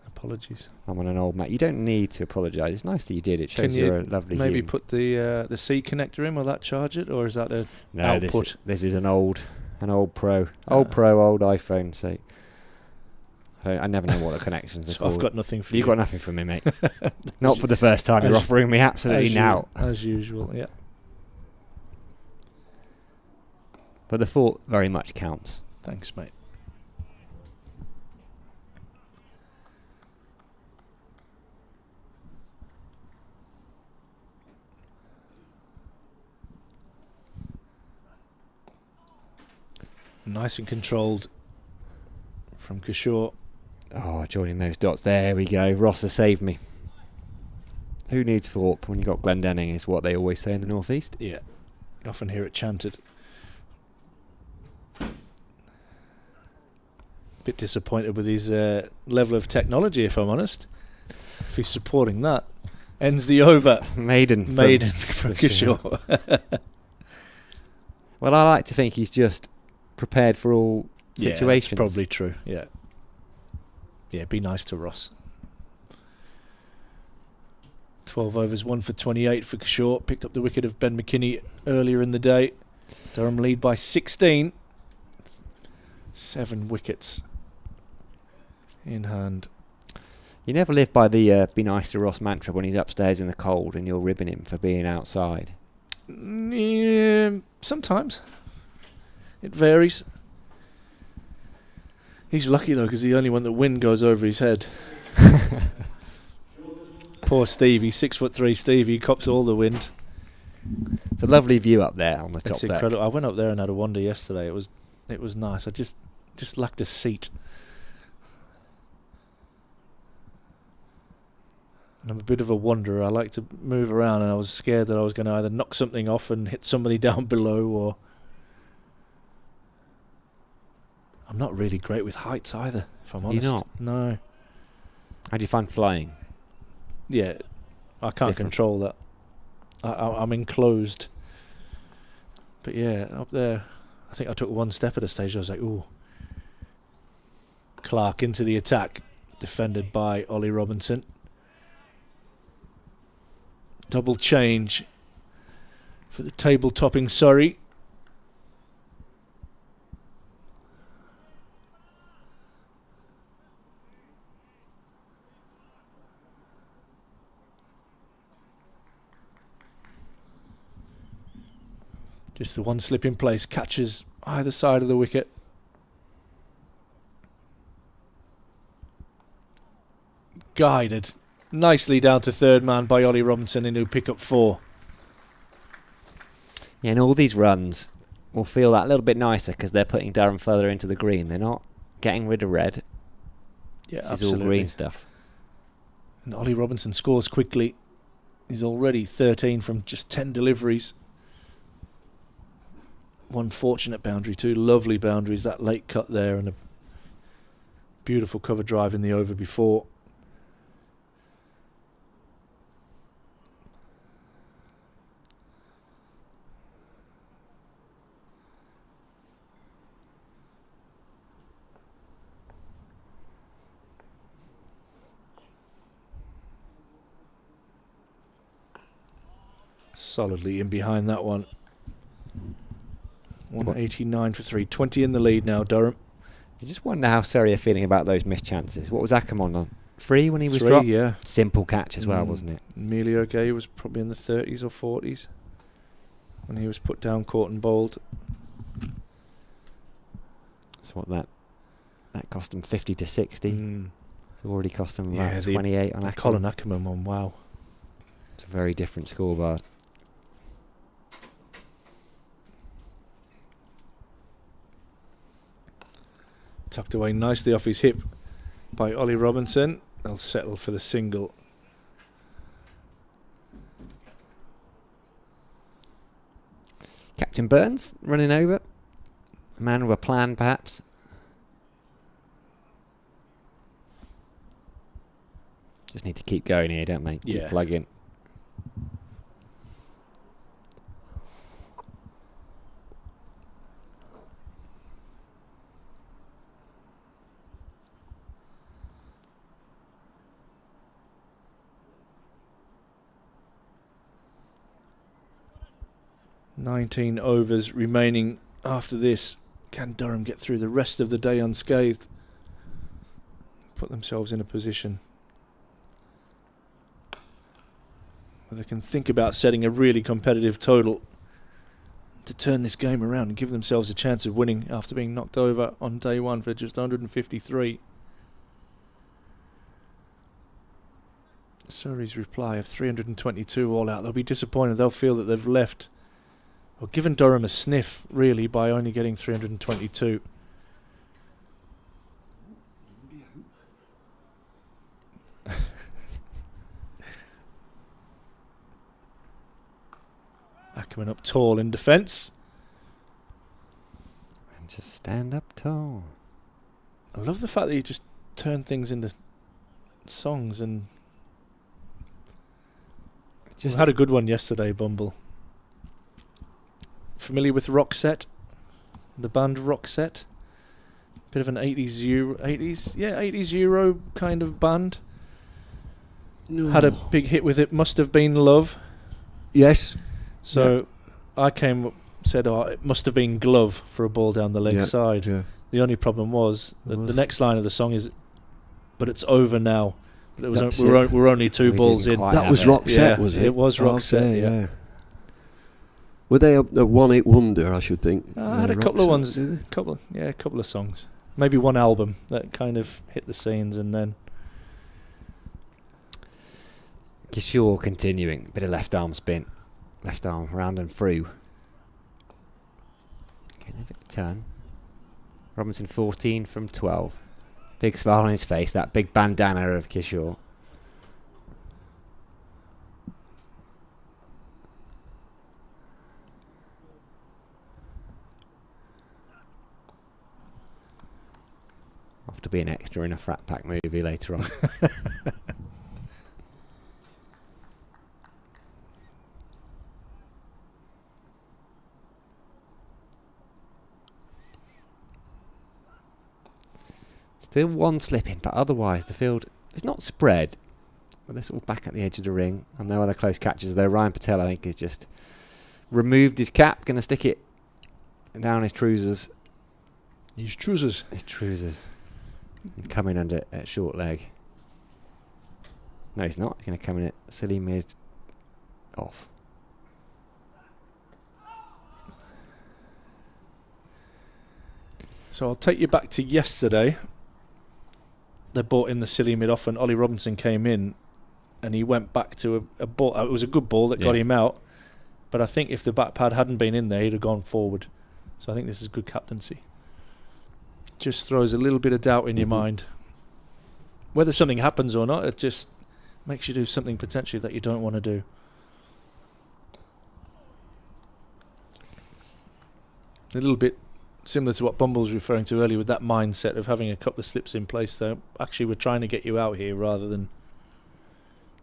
Apologies. I'm on an old Mac. You don't need to apologise. It's nice that you did. It shows you're a lovely maybe human. Put the C connector in? Will that charge it, or is that a output? This is an old Pro, old iPhone. So I never know what the connections are so called. I've got nothing for you. You've got nothing for me, mate. Not for the first time. You're offering me absolutely now. As usual, yeah. But the thought very much counts. Thanks, mate. Nice and controlled from Kishore. Oh, joining those dots. There we go. Ross has saved me. Who needs Thorpe when you got Glendenning is what they always say in the northeast. Yeah. You often hear it chanted. Bit disappointed with his level of technology, if I'm honest. if he's supporting that. Ends the over. Maiden for sure. Well, I like to think he's just prepared for all situations. Yeah, that's probably true. Yeah. Yeah, be nice to Ross. 12 overs, 1 for 28 for Short. Picked up the wicket of Ben McKinney earlier in the day. Durham lead by 16. 7 wickets in hand. You never live by the be nice to Ross mantra when he's upstairs in the cold and you're ribbing him for being outside. Yeah, sometimes. It varies. He's lucky though, because the only one that wind goes over his head. Poor Stevie, 6'3" Stevie, he cops all the wind. It's a lovely view up there on the top It's deck. incredible. I went up there and had a wander yesterday. It was nice. I just lacked a seat. And I'm a bit of a wanderer. I like to move around, and I was scared that I was going to either knock something off and hit somebody down below, or I'm not really great with heights either, if I'm honest. You're not? No. How do you find flying? Yeah, I can't control that. I'm enclosed. But yeah, up there, I think I took one step at a stage. I was like, ooh. Clark into the attack, defended by Ollie Robinson. Double change for the table-topping Surrey. Just the one slip in place, catches either side of the wicket. Guided nicely down to third man by Ollie Robinson, in who pick up 4. Yeah, and all these runs will feel that little bit nicer because they're putting Durham further into the green. They're not getting rid of red. Yeah, this absolutely. is all green stuff. And Ollie Robinson scores quickly. He's already 13 from just 10 deliveries. One fortunate boundary, 2 lovely boundaries, that late cut there, and a beautiful cover drive in the over before. Solidly in behind that one. 189 for 3. 20 in the lead now, Durham. You just wonder how Surrey are feeling about those missed chances. What was Ackerman on? 3 when he was 3, dropped? yeah. Simple catch as well, wasn't it? Emilio Gay was probably in the 30s or 40s when he was put down, caught and bowled. That's what that cost him 50 to 60. It's already cost him about 28 on Ackerman. Colin Ackerman one, wow. It's a very different scorecard. Tucked away nicely off his hip by Ollie Robinson. They'll settle for the single. Captain Burns running over. A man with a plan, perhaps. Just need to keep going here, don't we? Keep plugging. "19 overs remaining after this. Can Durham get through the rest of the day unscathed? Put themselves in a position where they can think about setting a really competitive total to turn this game around and give themselves a chance of winning after being knocked over on day one for just 153. Surrey's reply of 322 all out. They'll be disappointed. They'll feel that they've left, or given Durham a sniff, really, by only getting 322. Ackerman up tall in defence. And just stand up tall. I love the fact that you just turn things into songs and Just had a good one yesterday, Bumble. Familiar with Roxette? The band Roxette? Bit of an 80s Euro kind of band. No. Had a big hit with It Must Have Been Love. Yes. So I said, it must have been Glove for a ball down the leg side. Yeah. The only problem was the next line of the song is, but it's over now. But we're only two balls in. That was Roxette, was it? It was Roxette, yeah. Were they a one-hit wonder, I should think? I had a couple of ones. A couple of songs. Maybe one album that kind of hit the scenes, and then... Kishore continuing. Bit of left arm spin. Left arm round and through. Getting a bit of turn. Robinson 14 from 12. Big smile on his face. That big bandana of Kishore. Off to be an extra in a Frat Pack movie later on. Still one slipping, but otherwise the field is not spread. But they're sort of back at the edge of the ring. And no other close catches there. Ryan Patel, I think, has just removed his cap. Going to stick it down his trousers. His trousers. And come in under at short leg. No, he's not. He's going to come in at silly mid off. So I'll take you back to yesterday. They brought in the silly mid off, and Ollie Robinson came in, and he went back to a ball. It was a good ball that got him out, but I think if the back pad hadn't been in there, he'd have gone forward. So I think this is good captaincy. Just throws a little bit of doubt in your mind. Whether something happens or not, it just makes you do something potentially that you don't want to do. A little bit similar to what Bumble was referring to earlier with that mindset of having a couple of slips in place, though. Actually, we're trying to get you out here rather than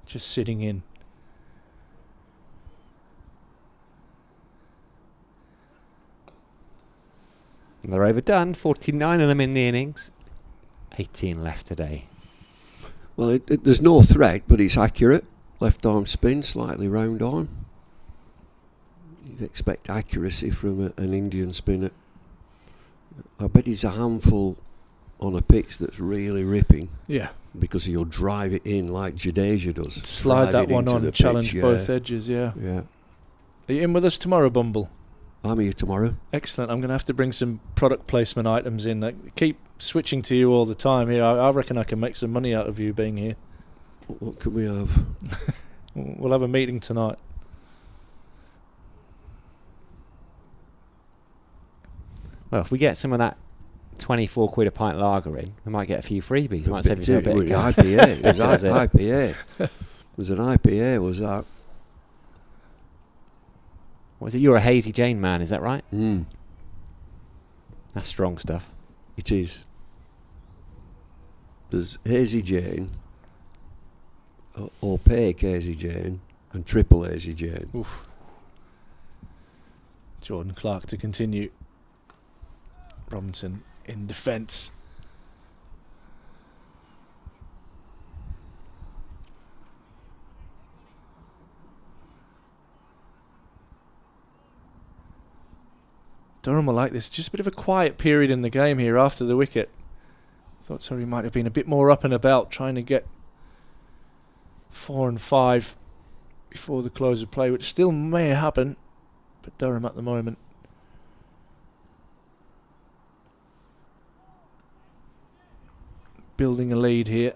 just sitting in. And they're overdone. 49 of them in the innings. 18 left today. Well, there's no threat, but it's accurate. Left arm spin, slightly round arm. You'd expect accuracy from an Indian spinner. I bet he's a handful on a pitch that's really ripping. Yeah. Because he'll drive it in like Jadeja does. Slide that one on, challenge both edges, yeah. Yeah. Are you in with us tomorrow, Bumble? I'm here tomorrow. Excellent. I'm going to have to bring some product placement items in. That keep switching to you all the time here. I reckon I can make some money out of you being here. What can we have? We'll have a meeting tonight. Well, if we get some of that 24 quid a pint lager in, we might get a few freebies. We might save you a bit of cash. IPA. IPA. It was an IPA, was that? What is it? You're a Hazy Jane man, is that right? Mm. That's strong stuff. It is. There's Hazy Jane, opaque Hazy Jane, and triple Hazy Jane. Oof. Jordan Clark to continue. Robinson in defence. Durham will like this. Just a bit of a quiet period in the game here after the wicket. Thought Surrey might have been a bit more up and about, trying to get 4 and 5 before the close of play, which still may happen. But Durham at the moment. Building a lead here.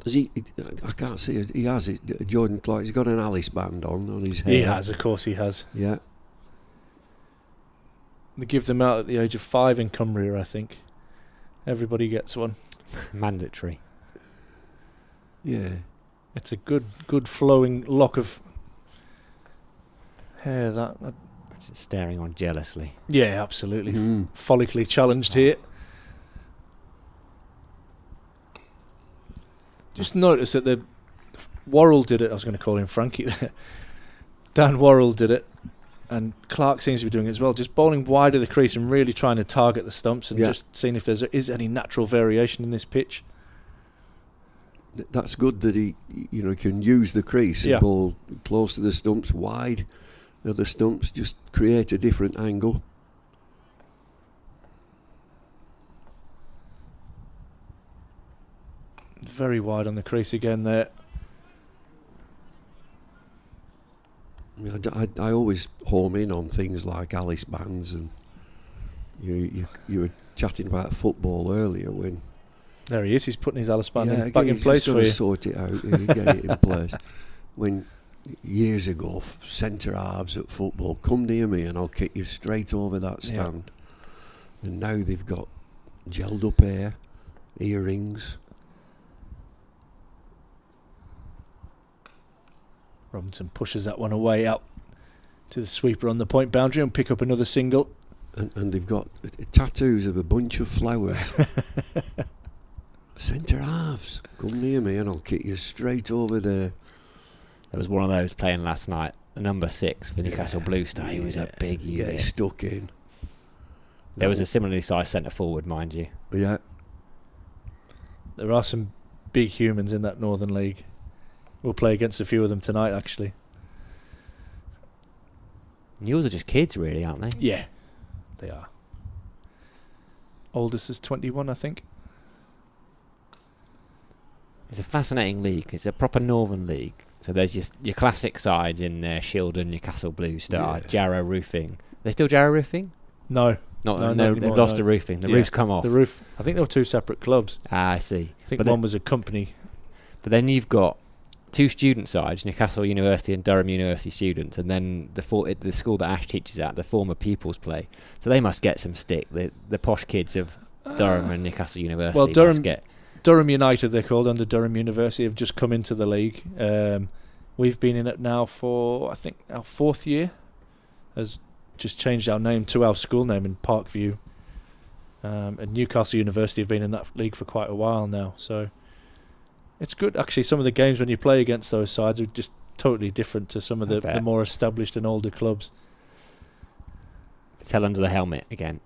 I can't see it. He has it. Jordan Clark. He's got an Alice band on his head. He has, of course, he has. Yeah. They give them out at the age of 5 in Cumbria, I think. Everybody gets one. Mandatory. Yeah. It's a good flowing lock of hair. That just staring on jealously. Yeah, absolutely. Follically challenged here. Just noticed that the Worrell did it. I was going to call him Frankie there. Dan Worrell did it, and Clark seems to be doing it as well. Just bowling wide of the crease and really trying to target the stumps and just seeing if there is any natural variation in this pitch. That's good that he can use the crease and bowl close to the stumps, wide of the stumps, just create a different angle. Very wide on the crease again there. I always home in on things like Alice bands, and you were chatting about football earlier when. There he is. He's putting his Alice band back in place for you. Sort it out. Get it in place. When years ago, centre halves at football, come near me and I'll kick you straight over that stand. And now they've got gelled up hair, earrings. Robinson pushes that one away out to the sweeper on the point boundary and pick up another single. And they've got tattoos of a bunch of flowers. Centre halves, come near me and I'll kick you straight over there. There was one of those playing last night, the number 6 for Newcastle Blue Star. He was a big unit. Get stuck in. There was a similarly sized centre forward, mind you. Yeah. There are some big humans in that Northern League. We'll play against a few of them tonight, actually. Yours are just kids, really, aren't they? Yeah, they are. Oldest is 21, I think. It's a fascinating league. It's a proper Northern League. So there's your classic sides in there: Shildon, Newcastle Blue Star, Jarrow Roofing. They still Jarrow Roofing? No. No, they've lost the roofing. The roof's come off. The roof. I think they were 2 separate clubs. I see. I think one was a company. But then you've got 2 student sides, Newcastle University and Durham University students, and then the school that Ash teaches at, the former pupils play. So they must get some stick. The posh kids of Durham and Newcastle University must get. Durham United, they're called, under Durham University, have just come into the league. We've been in it now for, I think, our 4th year. Has just changed our name to our school name in Parkview. And Newcastle University have been in that league for quite a while now. So it's good. Actually, some of the games when you play against those sides are just totally different to some of the more established and older clubs. Tell under the helmet again.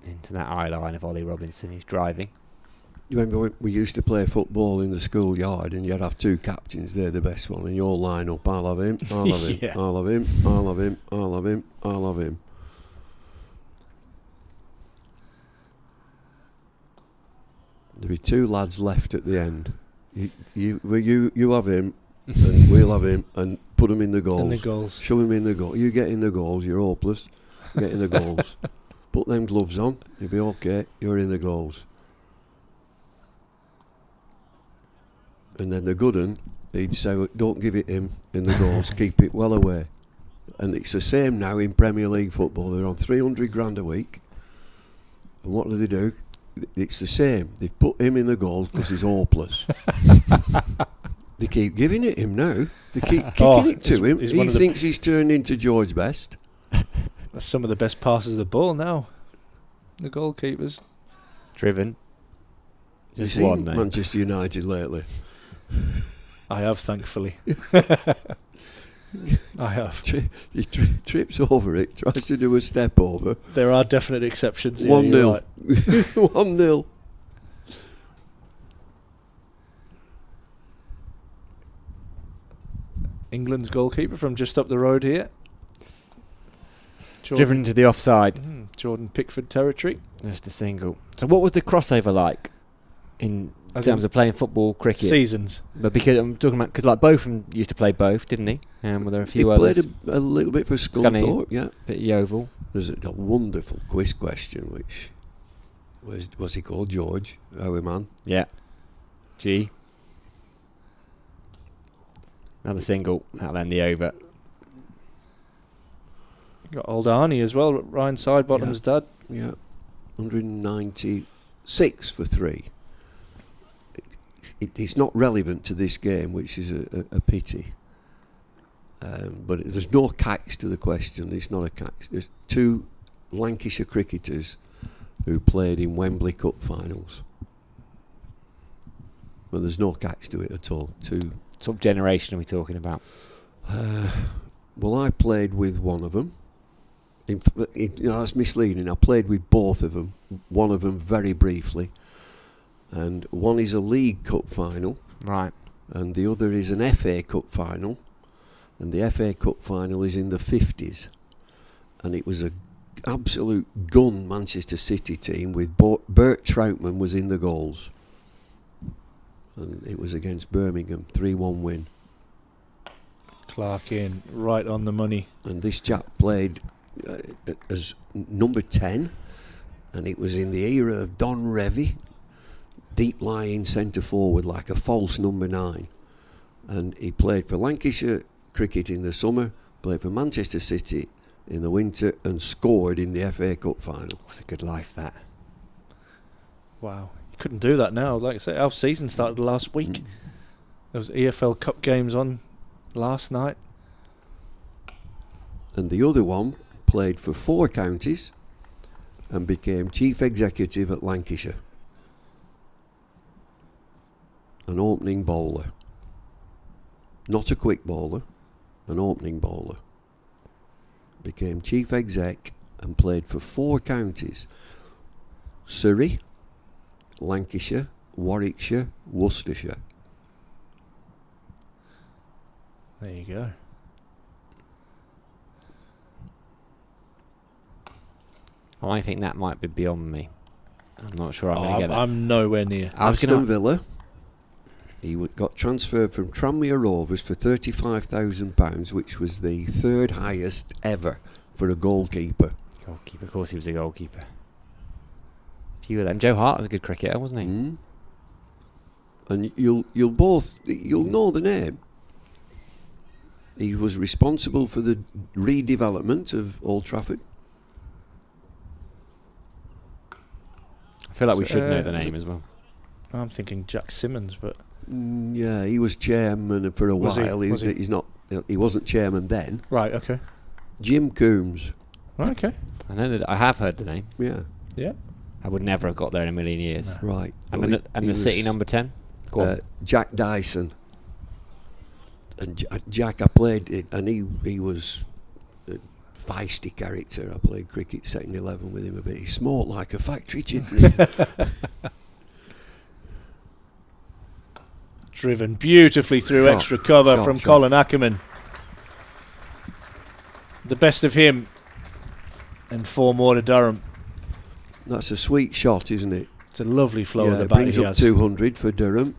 Into that eye line of Ollie Robinson who's driving. You remember when we used to play football in the schoolyard and you'd have 2 captains, they're the best one, and you all line up, I'll have him, I'll have him, I'll have him, I'll have him, I'll have him, I'll have him. There'll be 2 lads left at the end. You have him, and we'll have him, and put him in the goals. In the goals. Shove him in the goal. You get in the goals, you're hopeless. Get in the goals. Put them gloves on, you'll be okay, you're in the goals. And then the good one, he'd say, don't give it him in the goals, keep it well away. And it's the same now in Premier League football. They're on 300 grand a week. And what do? It's the same. They've put him in the goals because he's hopeless. They keep giving it him now. They keep kicking it to him. He thinks he's turned into George Best. That's some of the best passes of the ball now. The goalkeepers. Driven. Just one, mate. Manchester United lately. I have, thankfully. I have. He trips over it, tries to do a step over. There are definite exceptions. 1-0. Right. 1-0. England's goalkeeper from just up the road here. Driven into the offside. Jordan Pickford territory. Just a single. So what was the crossover like in terms of playing football, cricket? Seasons. But because I'm talking about, because like Botham used to play both, didn't he? Were there a few others? He played a little bit for Scunthorpe, yeah. Bit Yeovil. There's a wonderful quiz question, which was he called George? Our man. Yeah. G. Another single. That'll end the over. Got old Arnie as well, Ryan Sidebottom's dad. Yeah. 196 for 3. It's not relevant to this game, which is a pity. But there's no catch to the question. It's not a catch. There's 2 Lancashire cricketers who played in Wembley Cup finals. Well, there's no catch to it at all. Two. What generation are we talking about? Well, I played with one of them. That's misleading. I played with both of them. One of them very briefly, and one is a League Cup final, Right. and the other is an FA Cup final, and the FA Cup final is in the 50s, and it was a absolute gun Manchester City team with Bert Troutman was in the goals, and it was against Birmingham, 3-1 win. Clark in right on the money. And this chap played as number 10, and it was in the era of Don Revie, deep lying centre forward like a false number 9, and he played for Lancashire cricket in the summer, played for Manchester City in the winter, and scored in the FA Cup final. What a good life that. Wow. You couldn't do that now. Like I say, our season started last week. There was EFL Cup games on last night. And the other one played for 4 counties and became chief executive at Lancashire. An opening bowler. Not a quick bowler, an opening bowler. Became chief exec and played for 4 counties: Surrey, Lancashire, Warwickshire, Worcestershire. There you go. I think that might be beyond me. I'm not sure I'm going to get that. I'm nowhere near. Aston Villa. He got transferred from Tranmere Rovers for £35,000, which was the 3rd highest ever for a goalkeeper. Goalkeeper, of course he was a goalkeeper. A few of them. Joe Hart was a good cricketer, wasn't he? And you'll know the name. He was responsible for the redevelopment of Old Trafford. I feel like we should know the name as well. I'm thinking Jack Simmons, but Yeah, he was chairman for a while. He wasn't chairman then. right, okay, Jim Coombs. right, okay, I know that I have heard the name. Yeah, yeah. I would never have got there in a million years. right. And, Well, the he City was, number 10? Go on. Jack Dyson. And Jack, I played it, and he was a feisty character. I played cricket second 11 with him a bit. He smoked like a factory chimney. Driven beautifully through extra cover from Colin Ackerman. The best of him, and 4 more to Durham. That's a sweet shot, isn't it? It's a lovely flow of the it bat brings he up has. 200 for Durham,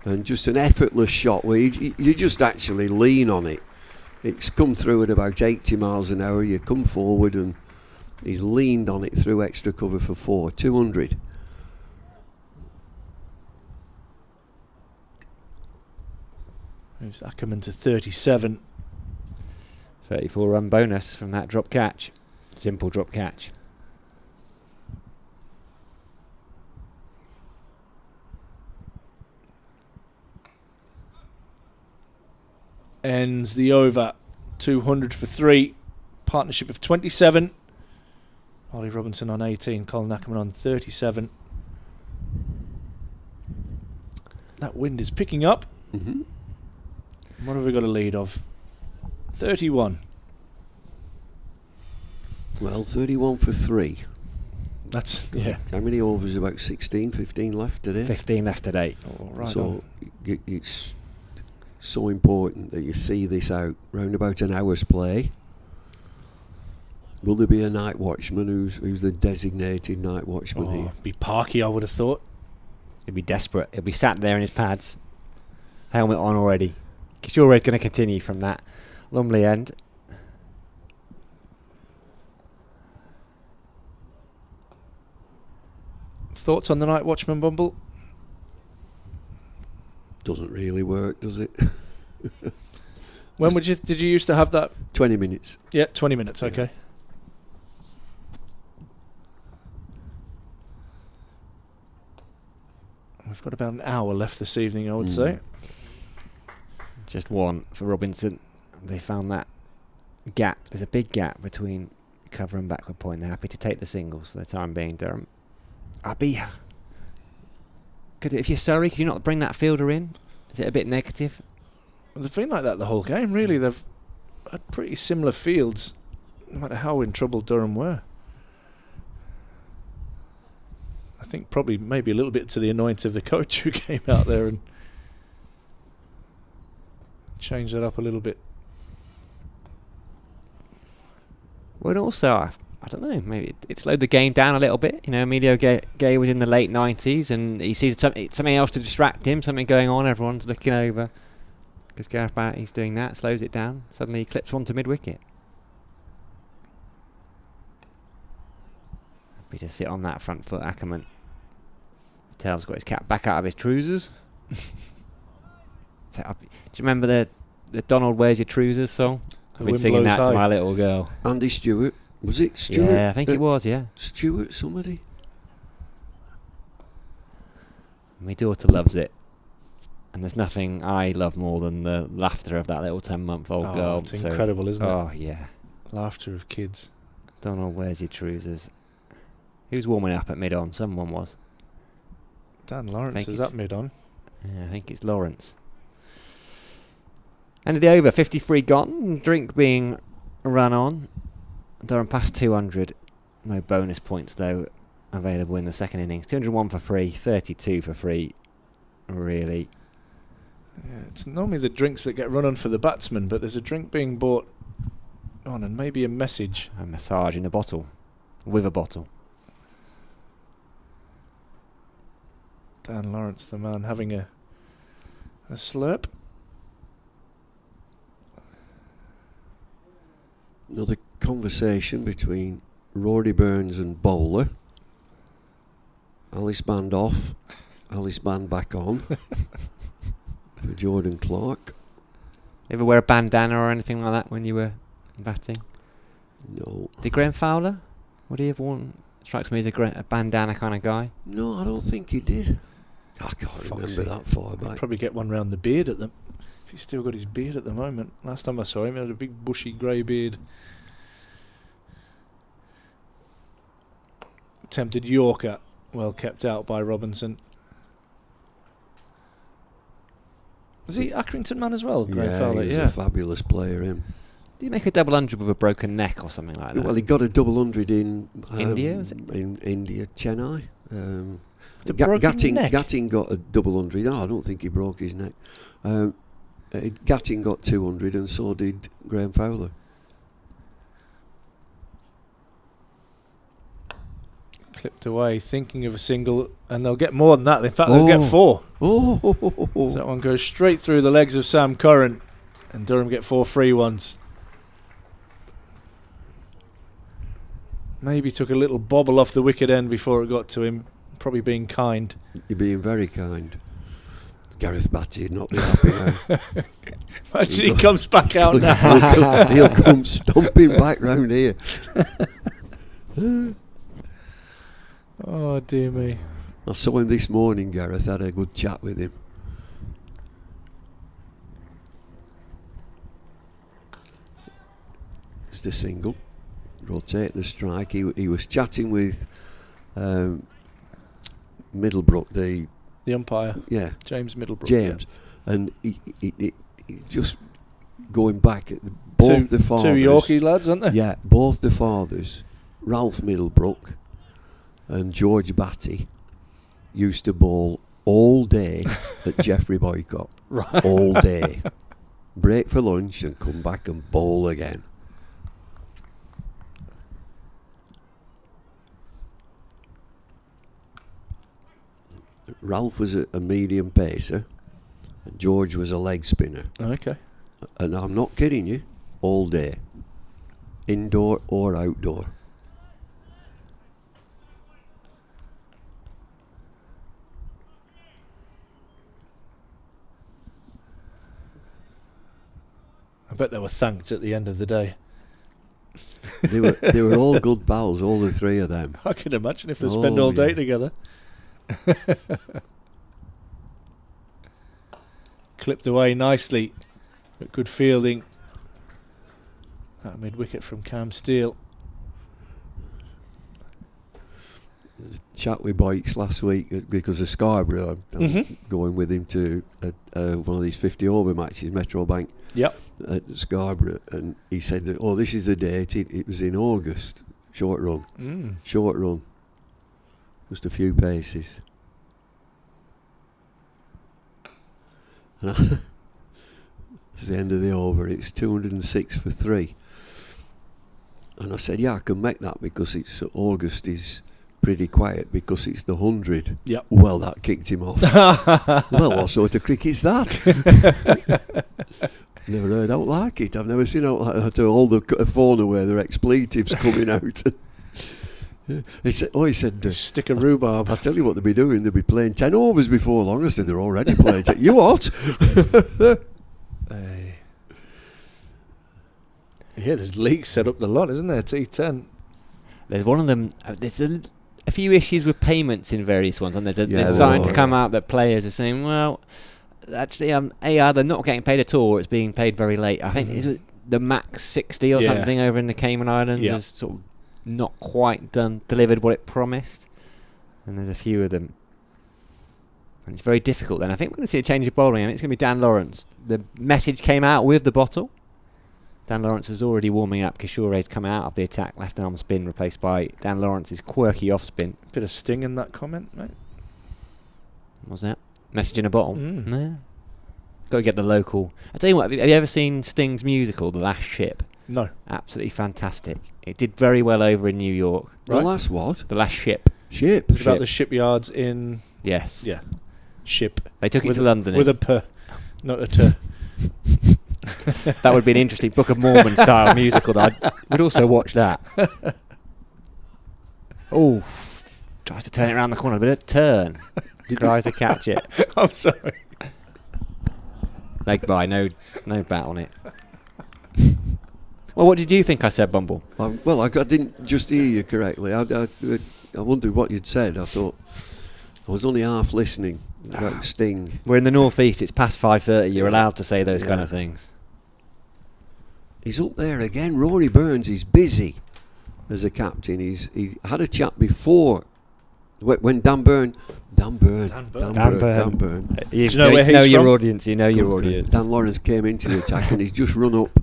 and just an effortless shot where you just actually lean on it. It's come through at about 80 miles an hour. You come forward and he's leaned on it through extra cover for 4. 200. Moves Ackerman to 37. 34 run bonus from that drop catch. Simple drop catch. Ends the over. 200 for 3. Partnership of 27. Ollie Robinson on 18. Colin Ackerman on 37. That wind is picking up. Mm-hmm. What have we got a lead of? 31. Well, 31 for 3. That's, yeah. How many overs? About 16, 15 left today. 15 left today. Oh, right So on. it's so important that you see this out round about an hour's play. Will there be a night watchman who's the designated night watchman here? Be Parky, I would have thought. He'll be desperate. He'll be sat there in his pads. Helmet on already. Kishore's going to continue from that Lumley end. Thoughts on the night watchman, Bumble? Doesn't really work, does it? When did you used to have that? 20 minutes. Yeah, 20 minutes, okay. We've got about an hour left this evening, I would say. Just one for Robinson. They found that gap. There's a big gap between cover and backward point. They're happy to take the singles for the time being, Durham. Abi. if you're Surrey, could you not bring that fielder in? Is it a bit negative? Well, they've been like that the whole game, really. They've had pretty similar fields, no matter how in trouble Durham were. I think probably maybe a little bit to the annoyance of the coach who came out there and changed that up a little bit. Well, and also, I don't know, maybe it slowed the game down a little bit. You know, Emilio Gay was in the late 90s and he sees something else to distract him, something going on, everyone's looking over. Because Gareth Barrett's doing that, slows it down. Suddenly he clips one to mid-wicket. Happy to sit on that front foot, Ackerman. Patel's got his cap back out of his trousers. Do you remember the Donald Wears Your Trousers song? I've been singing that to my little girl. Andy Stewart. Was it Stewart? Yeah, I think it was, yeah. Stewart, somebody? My daughter loves it. And there's nothing I love more than the laughter of that little 10-month-old girl. It's incredible, isn't it? Oh, yeah. Laughter of kids. Donald Wears Your Trousers. Who's warming up at mid-on? Someone was. Dan Lawrence is up mid-on. Yeah, I think it's Lawrence. End of the over, 53 gone. Drink being run on. Durham past 200. No bonus points, though, available in the second innings. 201 for free, 32 for free. Really. Yeah, it's normally the drinks that get run on for the batsman, but there's a drink being bought on and maybe a message. A massage in a bottle. With a bottle. Dan Lawrence, the man, having a slurp. Another conversation between Rory Burns and Bowler. Alice Band off, Alice Band back on for Jordan Clark. Ever wear a bandana or anything like that when you were batting? No. Did Graham Fowler? Would he have worn? Strikes me as a bandana kind of guy. No, I don't think he did. I can't remember that far back. Probably get one round the beard at them. If he's still got his beard at the moment. Last time I saw him, he had a big bushy grey beard. Attempted Yorker, well kept out by Robinson. Was he Accrington man as well? Graham Fowler? He was a fabulous player, him. Did he make a double 100 with a broken neck or something like that? Well, he got a double 100 in India, was it? In India, Chennai. Neck? Gatting got a double 100. No, I don't think he broke his neck. Gatting got 200 and so did Graham Fowler. Clipped away, thinking of a single, and they'll get more than that. In fact, they'll get 4. Oh. So that one goes straight through the legs of Sam Curran, and Durham get 4 free ones. Maybe took a little bobble off the wicket end before it got to him. Probably being kind. You're being very kind. Gareth Batty would not be happy now. Actually, he comes back out now. He'll come stomping back round here. Oh, dear me. I saw him this morning, Gareth. Had a good chat with him. Just a single. Rotating the strike. He was chatting with Middlebrook, the umpire. Yeah. James Middlebrook. James. Yeah. And he just going back at both the fathers. 2 Yorkie lads, aren't they? Yeah, both the fathers, Ralph Middlebrook and George Batty, used to bowl all day at Geoffrey Boycott. Right. All day. Break for lunch and come back and bowl again. Ralph was a medium pacer and George was a leg spinner. Okay. And I'm not kidding you, all day. Indoor or outdoor. I bet they were thanked at the end of the day. They were all good pals, all the 3 of them. I can imagine if they spend all day together. Clipped away nicely, but good fielding. That mid wicket from Cam Steele. chat with Boyks last week because of Scarborough. I'm going with him to one of these 50 over matches, Metro Bank. Yep. At Scarborough, and he said that, this is the date. It was in August. Short run. Short run. Just a few paces. And at the end of the over, it's 206 for 3. And I said, I can make that because it's August is pretty quiet because it's the 100. Yep. Well, that kicked him off. Well, what sort of cricket's that? Never heard out like it. I've never seen out like that. All the phone away, their expletives coming out. He said, stick of rhubarb. I'll tell you what they'll be doing. They'll be playing 10 overs before long. I said, they're already playing 10. You what? Yeah, there's leagues set up the lot, isn't there? T10. There's one of them. There's a few issues with payments in various ones, and there's starting to come out that players are saying, well, actually, they're not getting paid at all, or it's being paid very late. I think it's the max 60 or something over in the Cayman Islands has sort of not quite delivered what it promised, and there's a few of them, and it's very difficult. Then I think we're going to see a change of bowling. I mean, it's going to be Dan Lawrence. The message came out with the bottle. Dan Lawrence was already warming up. Kishore's come out of the attack, left arm spin replaced by Dan Lawrence's quirky off spin. Bit of sting in that comment, mate. What's that? Message in a bottle? Yeah. Got to get the local. I tell you what, have you ever seen Sting's musical, The Last Ship? No. Absolutely fantastic. It did very well over in New York. Right. The last what? The Last Ship. Ship? It's about the shipyards in... Yes. Yeah. Ship. They took it to London. With a P, not a T. That would be an interesting Book of Mormon style musical. I would also watch that. Oh, tries to turn it around the corner, but a turn. Tries to catch it. I'm sorry. Leg by, no bat on it. Well, what did you think I said, Bumble? I didn't just hear you correctly. I wondered what you'd said. I thought I was only half listening about Sting. We're in the northeast. It's past 5:30. You're allowed to say those kind of things. He's up there again. Rory Burns is busy as a captain. He had a chat before when Dan Byrne. You know where he's from? Your audience. You know your audience. Dan Lawrence came into the attack and he's just run up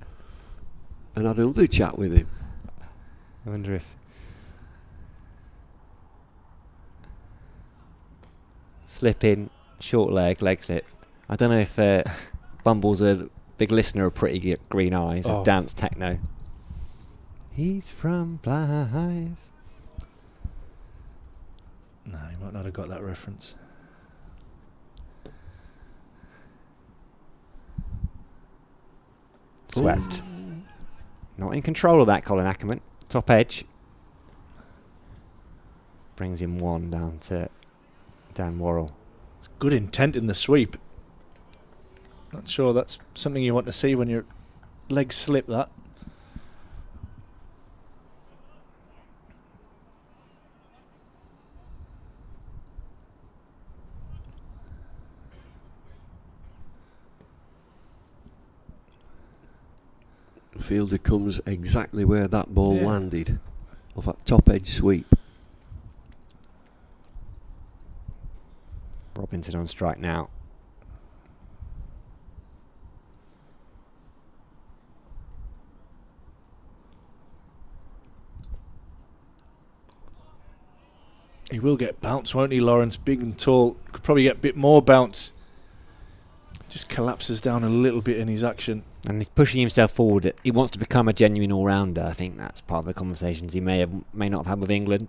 and had another chat with him. I wonder if slip in, short leg slip. I don't know if Bumble's a big listener of Pretty Green Eyes of dance techno. He's from Blythe. No, he might not have got that reference. Swept. Not in control of that, Colin Ackerman. Top edge. Brings him one down to Dan Worrell. It's good intent in the sweep. Not sure that's something you want to see when your legs slip that. The fielder comes exactly where that ball landed, off that top edge sweep. Robinson on strike now. He will get bounce, won't he, Lawrence? Big and tall. Could probably get a bit more bounce. Just collapses down a little bit in his action. And he's pushing himself forward. He wants to become a genuine all-rounder. I think that's part of the conversations he may not have had with England.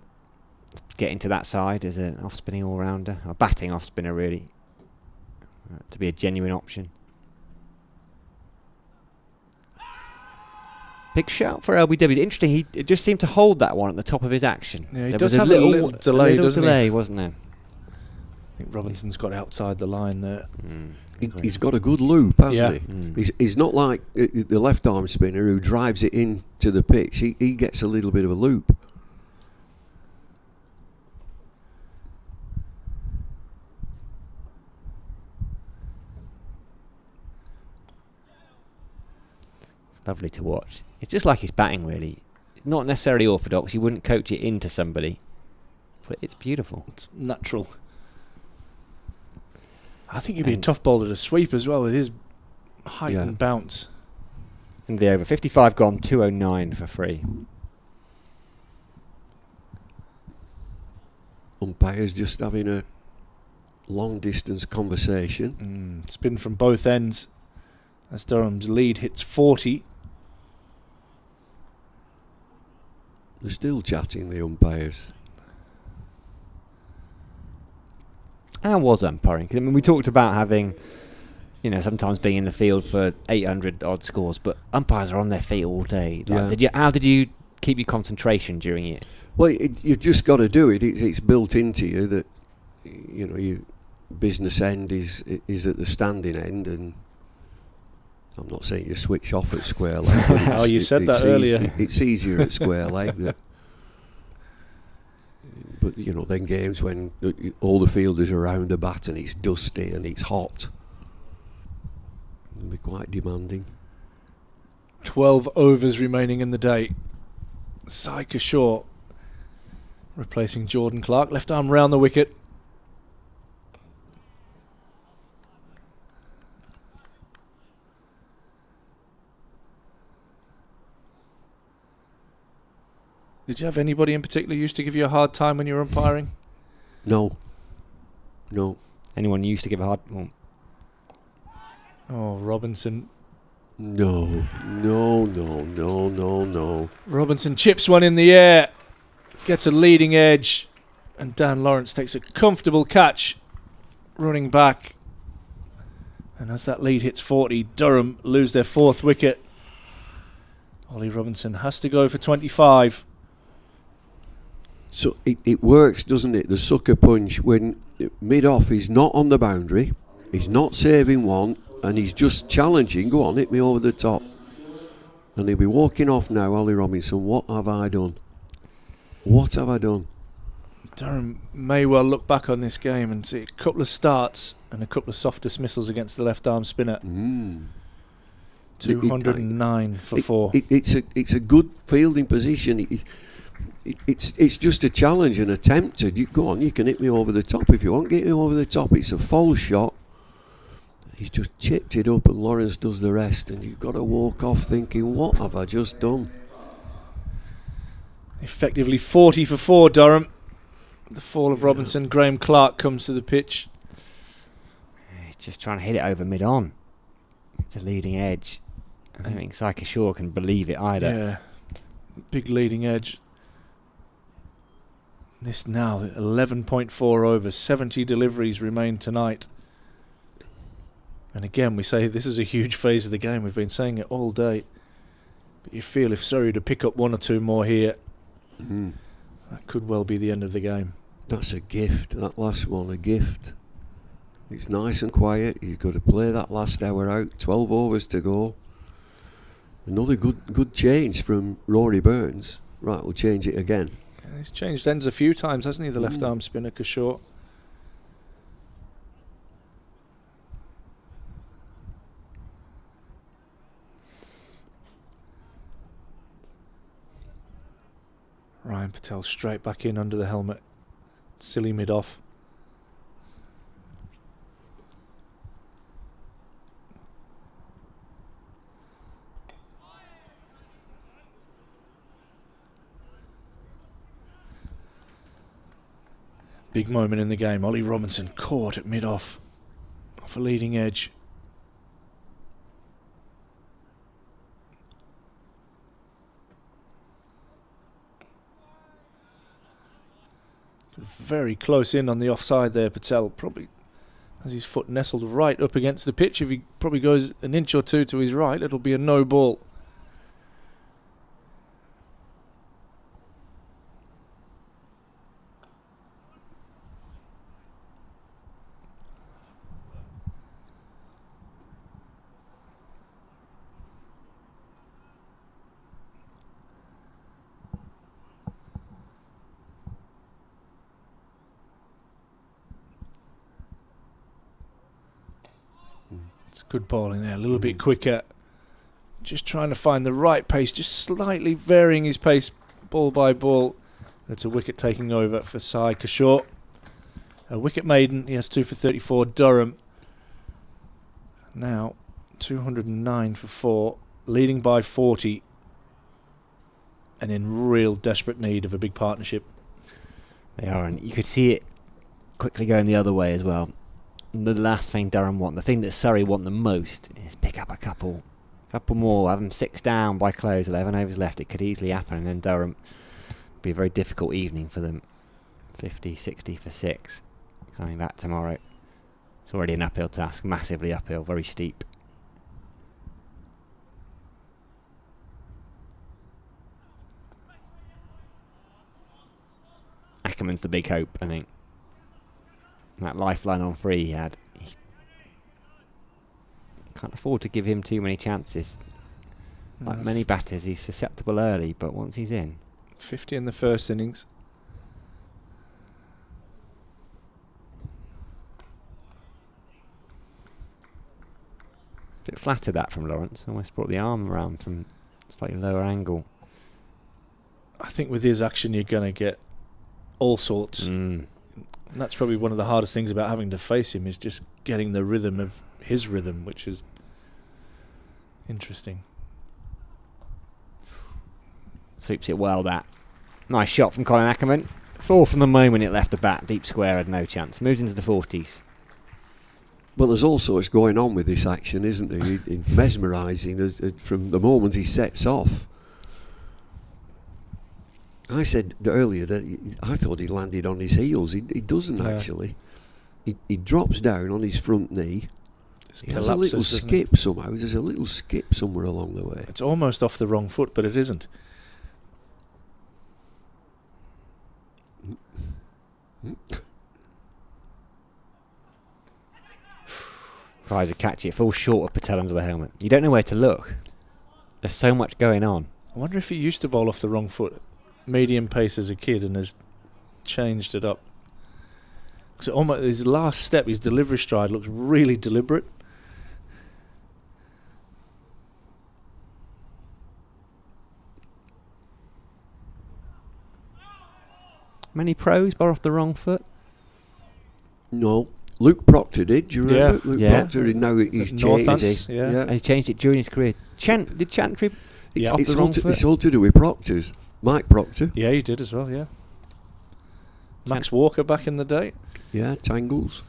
Getting to that side as an off-spinning all-rounder. Or batting off-spinner, really. To be a genuine option. Big shout for LBW. Interesting, he just seemed to hold that one at the top of his action. Yeah, he there does was have a little delay, doesn't delay, he? wasn't there? I think Robinson's got outside the line there. He's got a good loop, hasn't he? He's not like the left arm spinner who drives it into the pitch. He gets a little bit of a loop. It's lovely to watch. It's just like his batting, really. Not necessarily orthodox. You wouldn't coach it into somebody. It's beautiful. It's natural. I think he'd be a tough bowler to sweep as well with his height and bounce. And the over 55 gone, 209 for free. Umpires just having a long distance conversation. Spin from both ends as Durham's lead hits 40. They're still chatting, the umpires. How was umpiring? 'Cause, I mean, we talked about having, sometimes being in the field for 800 odd scores, but umpires are on their feet all day. How did you keep your concentration during it? Well, you've just got to do it. It's built into you that, your business end is at the standing end, and I'm not saying you switch off at square leg. You said that earlier. It's easier at square leg. But, then games when all the fielders are around the bat and it's dusty and it's hot, it'll be quite demanding. 12 overs remaining in the day. Saika Shaw replacing Jordan Clark. Left arm round the wicket. Did you have anybody in particular who used to give you a hard time when you were umpiring? No. Anyone used to give a hard... Oh, Robinson. No. Robinson chips one in the air. Gets a leading edge. And Dan Lawrence takes a comfortable catch. Running back. And as that lead hits 40, Durham lose their 4th wicket. Ollie Robinson has to go for 25. So it works, doesn't it? The sucker punch when mid-off is not on the boundary, he's not saving one, and he's just challenging. Go on, hit me over the top. And he'll be walking off now, Ollie Robinson. What have I done? What have I done? Durham may well look back on this game and see a couple of starts and a couple of soft dismissals against the left-arm spinner. 209 for 4. It's a good fielding position. It's just a challenge, an attempt. You go on, you can hit me over the top if you want. Get me over the top. It's a false shot. He's just chipped it up, and Lawrence does the rest. And you've got to walk off thinking, what have I just done? Effectively 40 for 4, Durham. The fall of Robinson. Graham Clark comes to the pitch. He's just trying to hit it over mid-on. It's a leading edge. I don't think Saika Shaw can believe it either. Yeah, big leading edge. This now 11.4 overs, 70 deliveries remain tonight. And again, we say this is a huge phase of the game. We've been saying it all day. But you feel if Surrey to pick up 1 or 2 more here, that could well be the end of the game. That's a gift, that last one, a gift. It's nice and quiet. You've got to play that last hour out. 12 overs to go. Another good change from Rory Burns. Right, we'll change it again. He's changed ends a few times, hasn't he, the left-arm spinner, Kashaw? Ryan Patel straight back in under the helmet. Silly mid-off. Big moment in the game. Ollie Robinson caught at mid-off off a leading edge. Very close in on the offside there, Patel. Probably has his foot nestled right up against the pitch. If he probably goes an inch or two to his right, it'll be a no ball. Good bowling there, a little bit quicker. Just trying to find the right pace, just slightly varying his pace ball by ball It's a wicket taking over for Sai Kishore. A wicket maiden. He has 2 for 34. Durham now 209 for 4, leading by 40, and in real desperate need of a big partnership. They are, and you could see it quickly going the other way as well. The last thing Durham want, the thing that Surrey want the most, is pick up a couple more, have them 6 down by close, 11 overs left. It could easily happen, and then Durham be a very difficult evening for them. 50, 60 for 6 coming back tomorrow. It's already an uphill task, massively uphill, very steep. Ackerman's the big hope, I think. That lifeline on free he had. He can't afford to give him too many chances. Like many batters, he's susceptible early, but once he's in. 50 in the first innings. Bit flattered that from Lawrence. Almost brought the arm around from a slightly lower angle. I think with his action you're going to get all sorts. And that's probably one of the hardest things about having to face him, is just getting the rhythm of his rhythm, which is interesting. Sweeps it well, that. Nice shot from Colin Ackerman. 4 from the moment it left the bat. Deep square, had no chance. Moved into the 40s. Well, there's all sorts going on with this action, isn't there? It's mesmerising from the moment he sets off. I said earlier that I thought he landed on his heels. He doesn't actually. He drops down on his front knee. He has a little skip somehow. There's a little skip somewhere along the way. It's almost off the wrong foot, but it isn't. Tries to catch it. Falls short of Patel under the helmet. You don't know where to look. There's so much going on. I wonder if he used to bowl off the wrong foot, medium pace as a kid, and has changed it up. So almost his last step, his delivery stride, looks really deliberate. Many pros bowl off the wrong foot? No. Luke Proctor did, do you remember? Yeah. Luke Proctor, and now he's changed it. Yeah. He's changed it during his career. Did Chantry off the wrong foot? It's all to do with Proctor's. Mike Proctor. Yeah, he did as well, yeah. Max Walker back in the day. Yeah, Tangles.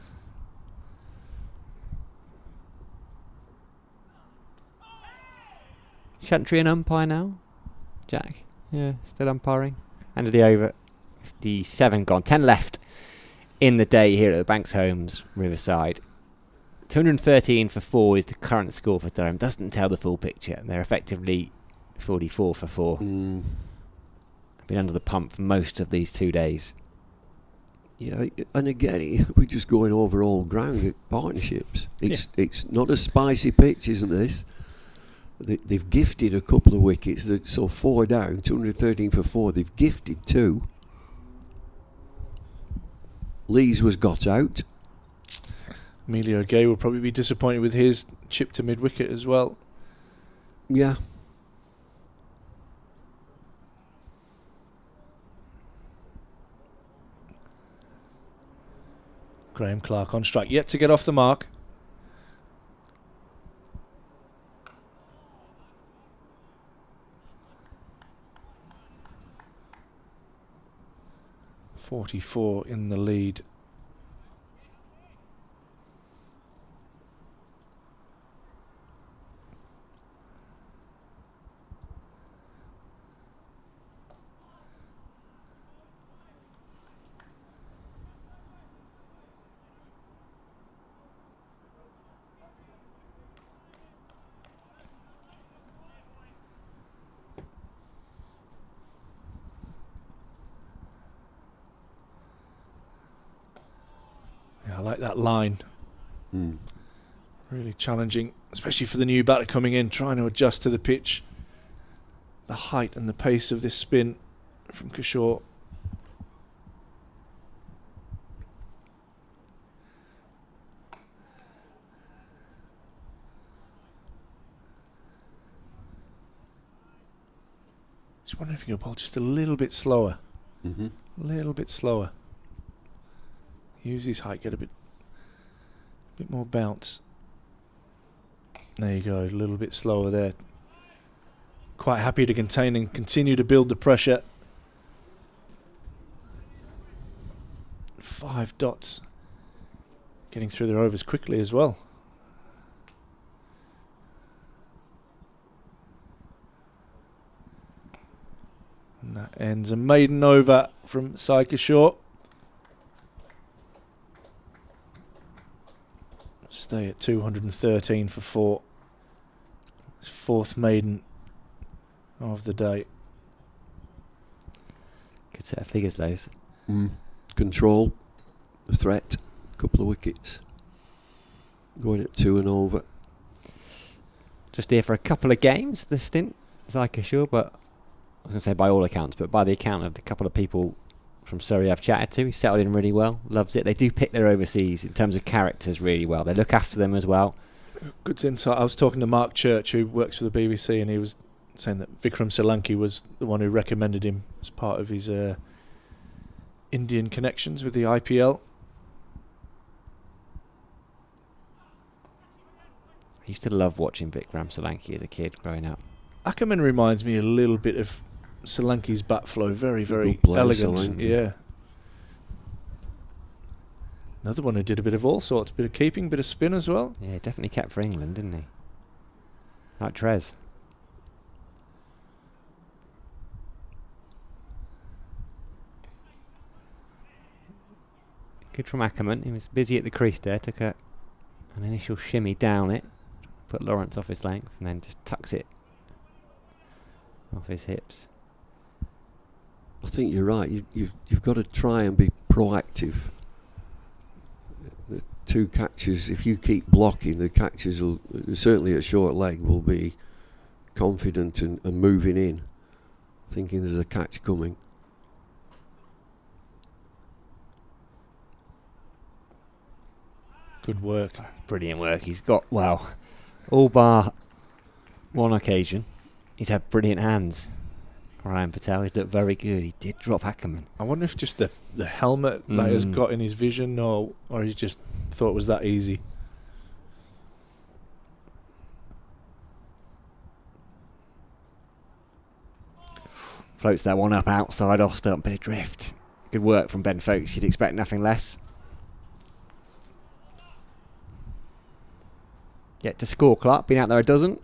Chantry an umpire now? Jack? Yeah, still umpiring. End of the over. 57 gone. 10 left in the day here at the Banks Homes, Riverside. 213 for 4 is the current score for Durham. Doesn't tell the full picture. They're effectively 44 for 4. Been under the pump for most of these 2 days. Yeah, and again, we're just going over all ground at partnerships. It's not a spicy pitch, isn't this? They've gifted a couple of wickets, so 4 down, 213 for 4. They've gifted 2. Lees was got out. Emilio Gay will probably be disappointed with his chip to mid-wicket as well. Yeah. Graham Clark on strike, yet to get off the mark. .44 in the lead. I like that line. Really challenging, especially for the new batter coming in, trying to adjust to the pitch. The height and the pace of this spin from Kishore. Just wondering if you could bowl just a little bit slower. Mm-hmm. A little bit slower. Use his height, get a bit more bounce. There you go, a little bit slower there. Quite happy to contain and continue to build the pressure. 5 dots. Getting through their overs quickly as well. And that ends a maiden over from Saika Shaw. Stay at 213 for 4. 4th maiden of the day. Good set of figures, those. Control, the threat, a couple of wickets. Going at 2 and over. Just here for a couple of games, this stint, Saika Shaw, but I was going to say by all accounts, but by the account of the couple of people from Surrey I've chatted to, he settled in really well, loves it. They do pick their overseas in terms of characters really well. They look after them as well. Good insight. I was talking to Mark Church, who works for the BBC, and he was saying that Vikram Solanki was the one who recommended him as part of his Indian connections with the IPL. I used to love watching Vikram Solanki as a kid growing up. Ackerman reminds me a little bit of Solanki's bat flow. Very, very Good player, elegant. Solanki. Yeah. Another one who did a bit of all sorts. Bit of keeping, bit of spin as well. Yeah, definitely kept for England, didn't he? Like Trez. Good from Ackerman. He was busy at the crease there. Took an initial shimmy down it. Put Lawrence off his length and then just tucks it off his hips. I think you're right. You've got to try and be proactive. The 2 catches, if you keep blocking, the catches will, certainly at short leg, will be confident and moving in, thinking there's a catch coming. Good work. Brilliant work. He's got, well, all bar one occasion, he's had brilliant hands. Ryan Patel, he's looked very good. He did drop Ackerman. I wonder if just the helmet that has got in his vision, or he just thought it was that easy. Floats that one up outside off stump, bit of drift. Good work from Ben Folkes. You'd expect nothing less. Yet to score, Clark. Been out there a dozen.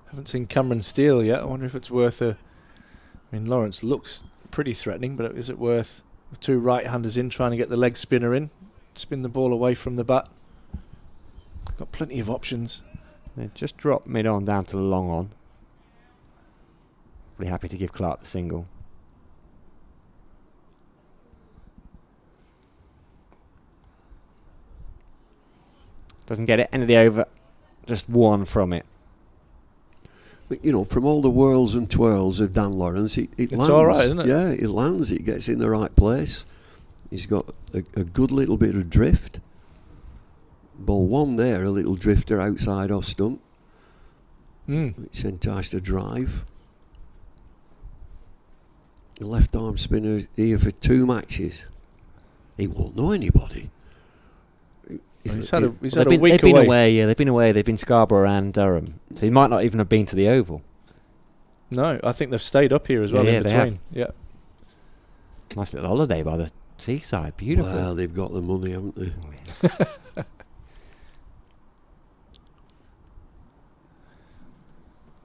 Haven't seen Cameron Steele yet. I wonder if it's worth a... I mean, Lawrence looks pretty threatening, but is it worth 2 right-handers in trying to get the leg spinner in? Spin the ball away from the bat. Got plenty of options. They just drop mid-on down to the long on. Really happy to give Clark the single. Doesn't get it. End of the over. Just 1 from it. But, you know, from all the whirls and twirls of Dan Lawrence, it lands. It's all right, isn't it? Yeah, it lands. It gets in the right place. He's got a good little bit of drift. Ball 1 there, a little drifter outside off stump, which enticed a drive. The left arm spinner here for 2 matches. He won't know anybody. He's had a week They've been away. Yeah, they've been away. They've been Scarborough and Durham, so he might not even have been to the Oval. No, I think they've stayed up here as well in between. Yeah, nice little holiday by the seaside. Beautiful. Well, they've got the money, haven't they?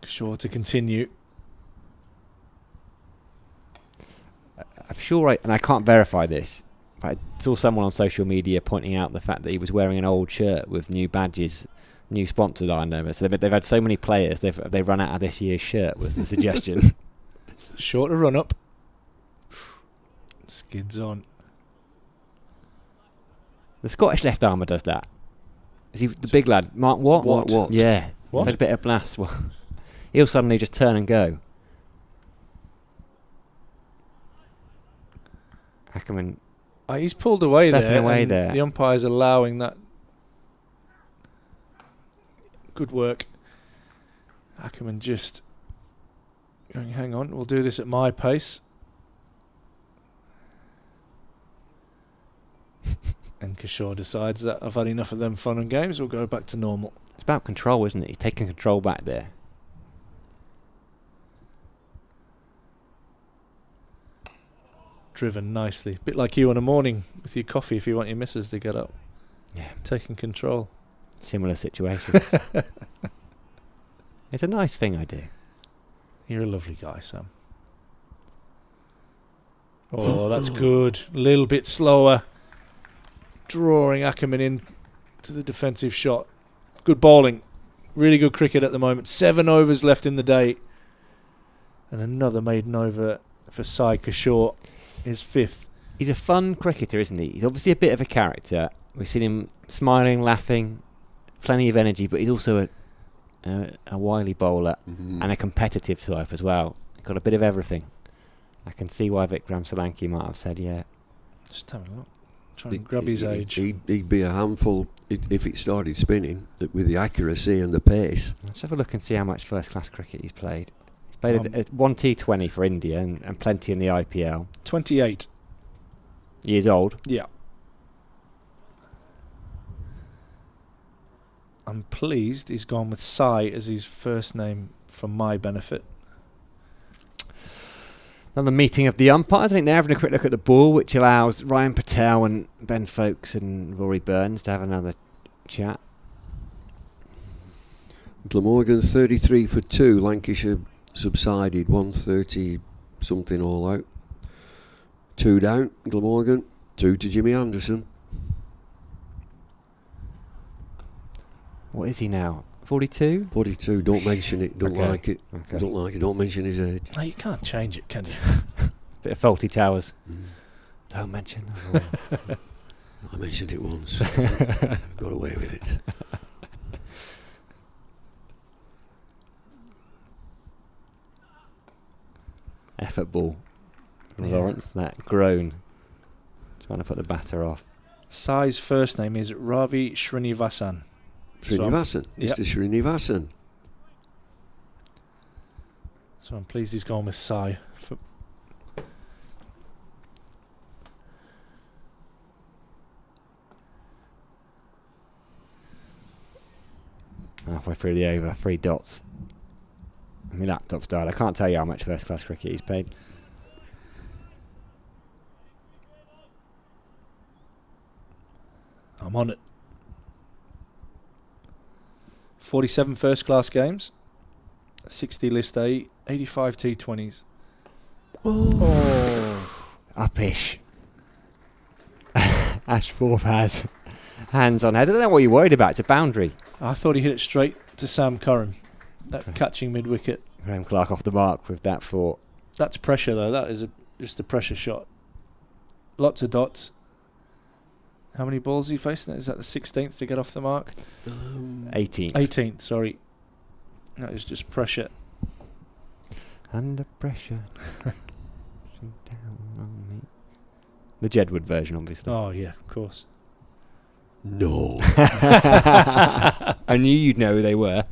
Sure to continue. I'm sure, and I can't verify this, but I saw someone on social media pointing out the fact that he was wearing an old shirt with new badges, new sponsor line over. So they've had so many players, they've run out of this year's shirt, was the suggestion. Shorter run up. Skids on. The Scottish left armour does that. Is he the big lad? Mark Watt? What? Yeah. What? Had a bit of blast. He'll suddenly just turn and go. Ackerman. He's pulled away Stepping there. away and there. The umpire's allowing that. Good work. Ackerman just going, hang on, we'll do this at my pace. And Kishore decides that I've had enough of them fun and games, we'll go back to normal. It's about control, isn't it? He's taking control back there. Driven nicely. Bit like you in the morning with your coffee if you want your missus to get up. Yeah. Taking control. Similar situations. It's a nice thing I do. You're a lovely guy, Sam. Oh, that's good. A little bit slower. Drawing Ackerman in to the defensive shot. Good bowling. Really good cricket at the moment. 7 overs left in the day. And another maiden over for Sai Kishore. His 5th. He's a fun cricketer, isn't he? He's obviously a bit of a character. We've seen him smiling, laughing, plenty of energy, but he's also a wily bowler and a competitive type as well. He's got a bit of everything. I can see why Vikram Solanki might have said, yeah. Just having a look. Trying to grab his age. He'd be a handful if it started spinning with the accuracy and the pace. Let's have a look and see how much first-class cricket he's played. He's played one T20 for India and plenty in the IPL. 28 years old. Yeah. I'm pleased he's gone with Sai as his first name for my benefit. Another meeting of the umpires. I think they're having a quick look at the ball, which allows Ryan Patel and Ben Foakes and Rory Burns to have another chat. Glamorgan 33 for 2. Lancashire subsided 130 something all out. 2 down. Glamorgan 2 to Jimmy Anderson. What is he now? 42? 42. Don't mention it. Don't Okay. like it. Okay. Don't like it. Don't mention his age. No, you can't change it, can you? Bit of faulty towers. Don't mention. I mentioned it once. Got away with it. Effort ball from Yeah. Lawrence. That groan. Trying to put the batter off. Sai's first name is Ravi Srinivasan. Srinivasan. Yep. Mr. Srinivasan. So I'm pleased he's gone with Sai. Halfway through the over, 3 dots. My laptop's died. I can't tell you how much first-class cricket he's played. I'm on it. 47 first-class games. 60 List A. 85 T20s. Oh. Uppish. Ash Thorpe has hands on head. I don't know what you're worried about. It's a boundary. I thought he hit it straight to Sam Curran. That catching mid-wicket. Graham Clark off the mark with that 4. That's pressure, though. That is just a pressure shot. Lots of dots. How many balls is he facing? Is that the 16th to get off the mark? 18th. 18th, sorry. That is just pressure. Under pressure. Down on me. The Jedward version, obviously. Oh, yeah, of course. No. I knew you'd know who they were.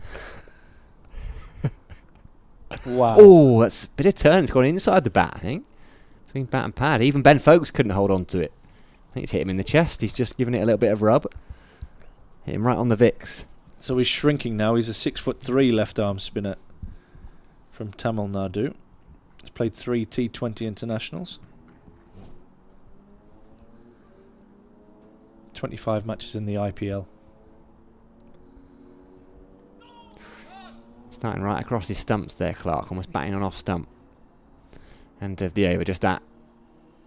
Wow. Oh, that's a bit of turn. It's gone inside the bat, I think. Between bat and pad. Even Ben Foakes couldn't hold on to it. I think it's hit him in the chest. He's just giving it a little bit of rub. Hit him right on the Vicks. So he's shrinking now. He's a 6'3" left arm spinner from Tamil Nadu. He's played 3 T20 internationals. 25 matches in the IPL. Starting right across his stumps there, Clark. Almost batting on off stump. And the over, just that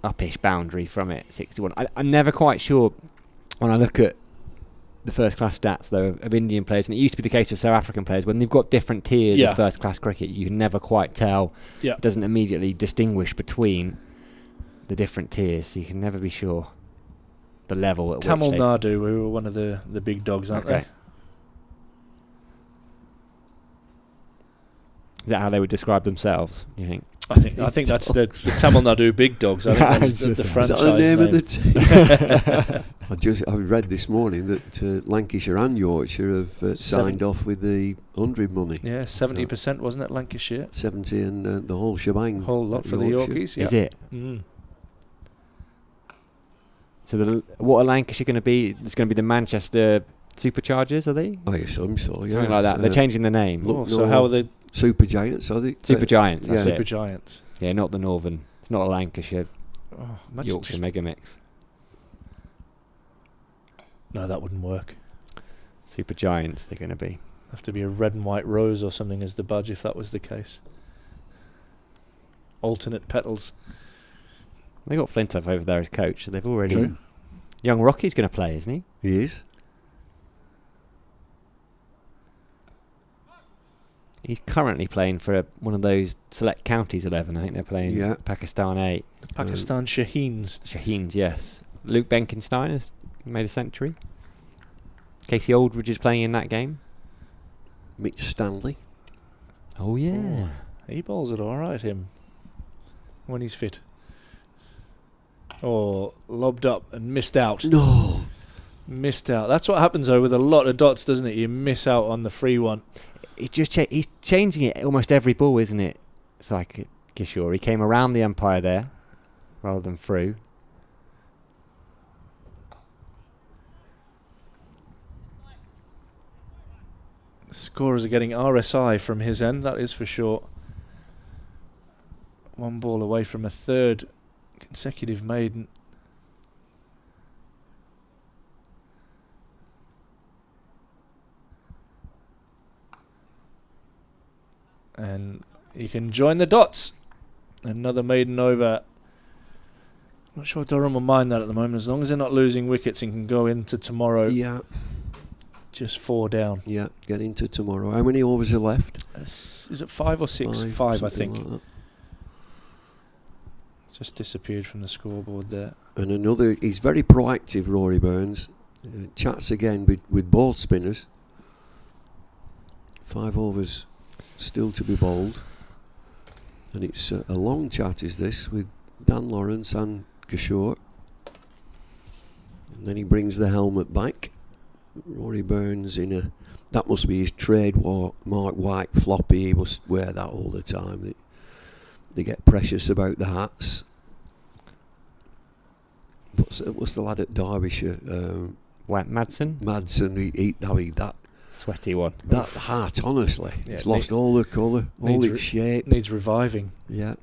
uppish boundary from it, 61. I'm never quite sure when I look at the first-class stats, though, of Indian players, and it used to be the case with South African players, when they've got different tiers of first-class cricket, you can never quite tell. Yeah. It doesn't immediately distinguish between the different tiers, so you can never be sure the level at Tamil which Nadu, who were one of the big dogs, aren't they? Is that how they would describe themselves, you think? I think that's the Tamil Nadu Big Dogs. I think that's the franchise Is that the name name. of the team? I read this morning that Lancashire and Yorkshire have signed off with the 100 money. Yeah, 70%, wasn't it, Lancashire? 70 and the whole shebang. Whole lot for the Yorkies. Is it? Mm. So what are Lancashire going to be? It's going to be the Manchester Superchargers, are they? I assume so, yeah. Something like that. They're changing the name. So how are they? Super Giants, are they? Super Giants, that's Super it. Giants. Yeah, not the Northern. It's not a Lancashire, Imagine Yorkshire just- mega mix. No, that wouldn't work. Super Giants, they're going to be. Have to be a red and white rose or something as the badge if that was the case. Alternate petals. They got Flintoff over there as coach, so they've already. True. Young Rocky's going to play, isn't he? He is. He's currently playing for one of those select counties 11. I think they're playing Yeah. Pakistan 8. Pakistan Shaheens. Shaheens, yes. Luke Benkenstein has made a century. Casey Aldridge is playing in that game. Mitch Stanley. Oh, yeah. He bowls it all right, him. When he's fit. Or lobbed up and missed out. No. Missed out. That's what happens though with a lot of dots, doesn't it? You miss out on the free one. He's changing it almost every ball, isn't it? It's like Kishore. He came around the umpire there rather than through. Scorers are getting RSI from his end, that is for sure. One ball away from a third consecutive maiden. And you can join the dots. Another maiden over. Not sure Durham will mind that at the moment, as long as they're not losing wickets and can go into tomorrow. Yeah. Just 4 down. Yeah, get into tomorrow. How many overs are left? Is it 5 or 6? 5, I something think. like that. Just disappeared from the scoreboard there. And another, he's very proactive, Rory Burns. Chats again with ball spinners. 5 overs still to be bowled. And it's a long chat, is this, with Dan Lawrence and Kishore. And then he brings the helmet back. Rory Burns in a, that must be his trademark white floppy. He must wear that all the time. They get precious about the hats. What's the lad at Derbyshire? Madsen? Madsen, that Sweaty one. that hat, honestly, Yeah, it's lost all the colour, all its shape. Needs reviving. Yeah.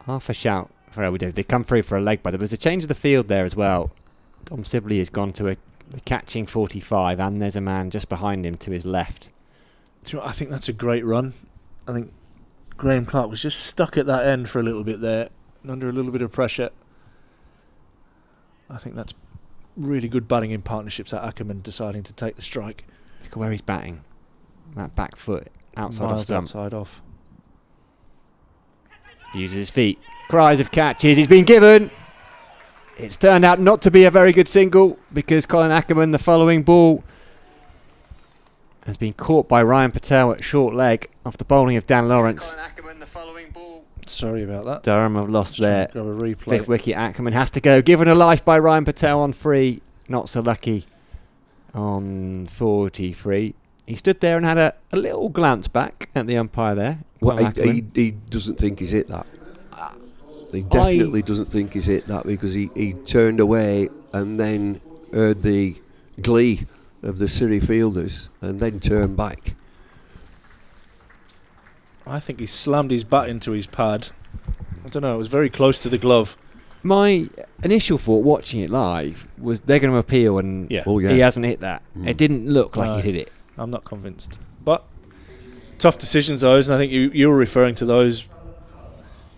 Half a shout for Elwood. They come through for a leg, but there was a change of the field there as well. Dom Sibley has gone to a catching 45, and there's a man just behind him to his left. Do you know what? I think that's a great run. I think Graham Clark was just stuck at that end for a little bit there, and under a little bit of pressure. I think that's really good batting in partnerships at Ackerman deciding to take the strike. Look at where he's batting. That back foot outside off Miles stump. outside off. Uses his feet. Cries of catches. He's been given. It's turned out not to be a very good single because Colin Ackerman, the following ball, has been caught by Ryan Patel at short leg off the bowling of Dan Lawrence. Sorry about that. Durham have lost their Grab a replay. 5th wicket. Ackerman has to go. Given a life by Ryan Patel on 3. Not so lucky on 43. He stood there and had a little glance back at the umpire there. Well, Colin he doesn't think he's hit that. He definitely doesn't think he's hit that because he turned away and then heard the glee of the Surrey fielders and then turned back. I think he slammed his bat into his pad. I don't know, it was very close to the glove. My initial thought watching it live was they're going to appeal and Yeah. Oh, yeah. he hasn't hit that. It didn't look like No. he hit it. I'm not convinced. But tough decisions, those, and I think you were referring to those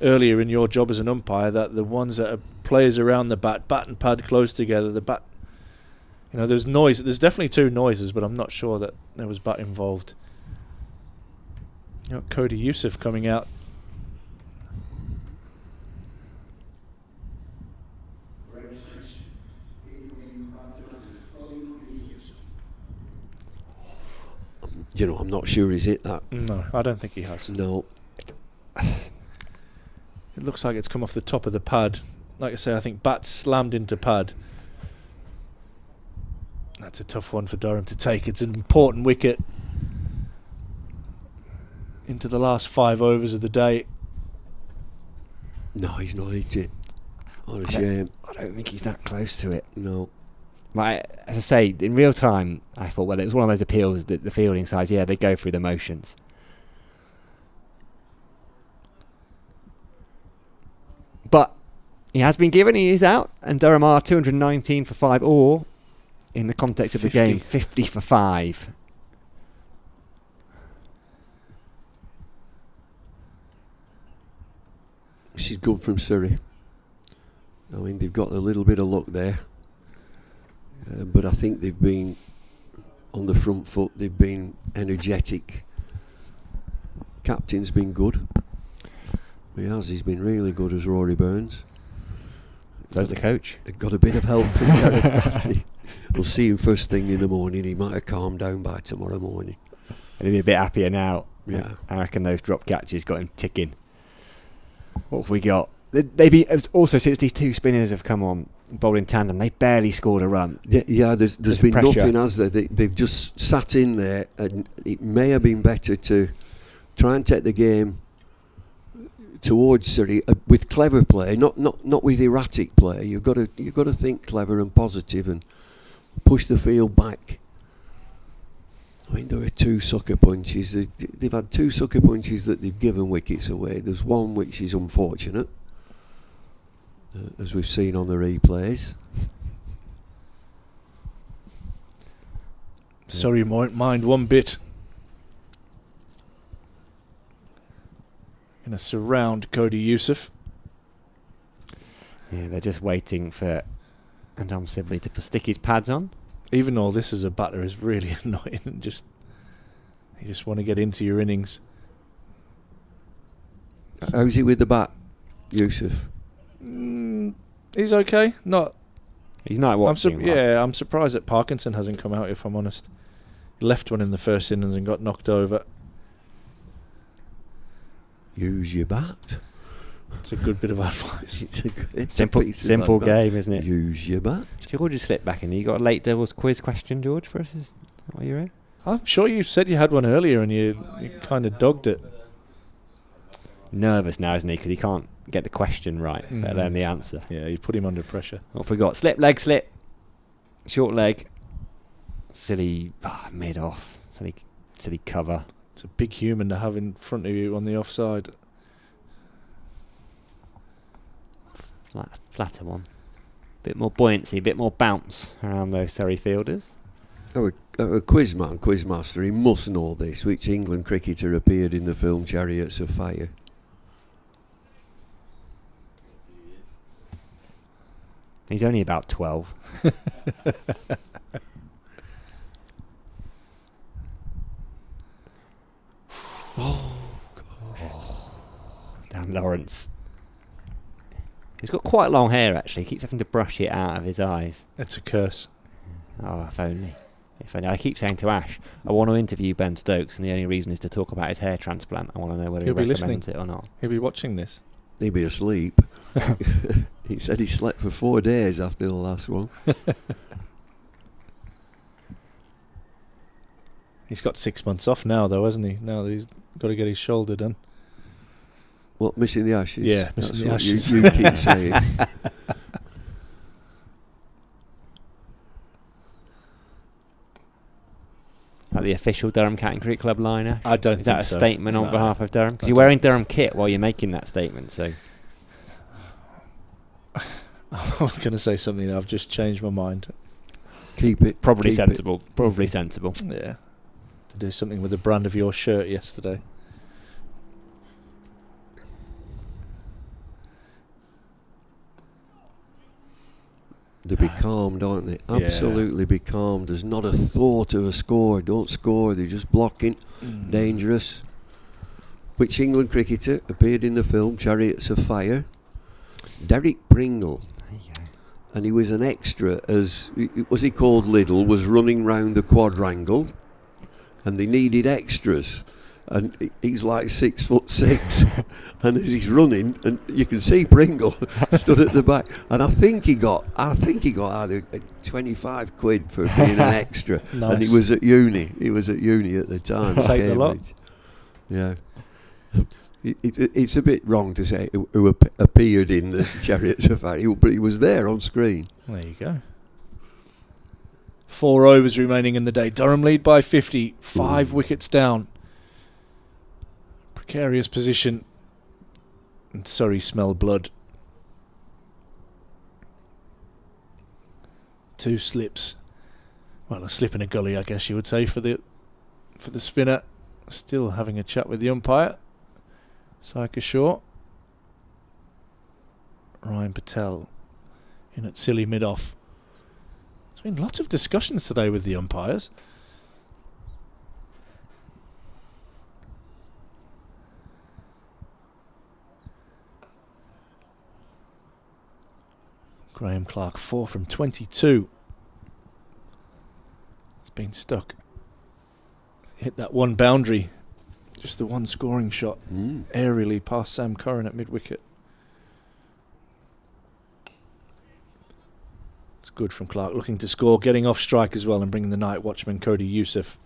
earlier in your job as an umpire, that the ones that are players around the bat and pad close together, the bat, there's noise. There's definitely 2 noises, but I'm not sure that there was bat involved. Cody Youssef coming out. I'm not sure he's hit that. No, I don't think he has. No. It looks like it's come off the top of the pad. Like I say, I think bat slammed into pad. That's a tough one for Durham to take. It's an important wicket into the last 5 overs of the day. No, he's not hit it. What a shame. I don't think he's that close to it. No. Like, as I say, in real time, I thought, well, it was one of those appeals that the fielding sides, they go through the motions. But he has been given, he is out, and Durham are 219 for 5, or, in the context of the game, 50 for 5. This is good from Surrey. I mean, they've got a little bit of luck there. But I think they've been on the front foot. They've been energetic. Captain's been good. He's been really good as Rory Burns. So's the coach. They've got a bit of help from Gareth. We'll see him first thing in the morning. He might have calmed down by tomorrow morning. And he'll be a bit happier now. Yeah. I reckon those drop catches got him ticking. What have we got? They've also, since these two spinners have come on, bowled in tandem, they barely scored a run. Yeah, there's been pressure. nothing, has there? They've just sat in there, and it may have been better to try and take the game towards Surrey with clever play, not with erratic play. You've got to think clever and positive and push the field back. I mean, there were 2 sucker punches. They've had 2 sucker punches that they've given wickets away. There's one which is unfortunate, as we've seen on the replays. Sorry, won't mind one bit. Going to surround Cody Youssef. Yeah, they're just waiting for Adam Sibley to stick his pads on. Even all this as a batter is really annoying, and you just want to get into your innings. How's he with the bat, Youssef? He's okay. He's not watching. I'm surprised that Parkinson hasn't come out, if I'm honest. He left one in the first innings and got knocked over. Use your bat. It's a good bit of advice. It's simple game, isn't it? Use your bat. George just slipped back in. You got a late Devil's quiz question, George, for us? Are you ready? I'm sure you said you had one earlier and you kind of dogged it. Nervous now, isn't he? Because he can't get the question right, let alone the answer. Yeah, you put him under pressure. What have we got? Slip, leg, slip. Short leg. Silly mid off. Silly cover. It's a big human to have in front of you on the offside. Flatter one. Bit more buoyancy, bit more bounce around those Surrey fielders. A quizmaster, he must know this. Which England cricketer appeared in the film Chariots of Fire? He's only about 12. Dan Lawrence. He's got quite long hair, actually. He keeps having to brush it out of his eyes. It's a curse. Oh, if only. I keep saying to Ash, I want to interview Ben Stokes, and the only reason is to talk about his hair transplant. I want to know whether he recommends it or not. He'll be watching this. He'll be asleep. He said he slept for 4 days after the last one. He's got 6 months off now, though, hasn't he? Now that he's got to get his shoulder done. What, missing the Ashes? Yeah, missing the Ashes. You keep saying. Like the official Durham Cat and Cricket Club line, Ash? I don't think so. Is that a statement on behalf of Durham? Because you're wearing Durham kit while you're making that statement, so... I was going to say something that I've just changed my mind. Keep it. Probably keep sensible. It. Probably sensible. Yeah. To do something with the brand of your shirt yesterday. They'll be calmed, aren't they? Absolutely be calmed. There's not a thought of a score. Don't score. They're just blocking. Dangerous. Which England cricketer appeared in the film Chariots of Fire? Derek Pringle. And he was an extra as, was he called Liddle, was running round the quadrangle. and they needed extras. And he's like 6'6", and as he's running, and you can see Pringle stood at the back, and I think he got either 25 quid for being an extra. Nice. And he was at uni. He was at uni at the time. Take the lot. Yeah. It's a bit wrong to say who appeared in the Chariot Safari, but he was there on screen. There you go. 4 overs remaining in the day. Durham lead by 50. 5 wickets down. Precarious position. And Surrey smell blood. 2 slips. Well, a slip in a gully, I guess you would say, for the spinner. Still having a chat with the umpire. Saika Shaw. Ryan Patel in at silly mid-off. There's been lots of discussions today with the umpires. Graham Clark 4 from 22. It's been stuck. Hit that one boundary. Just the one scoring shot. Aerially past Sam Curran at mid-wicket. It's good from Clark. Looking to score. Getting off strike as well and bringing the night watchman Cody Youssef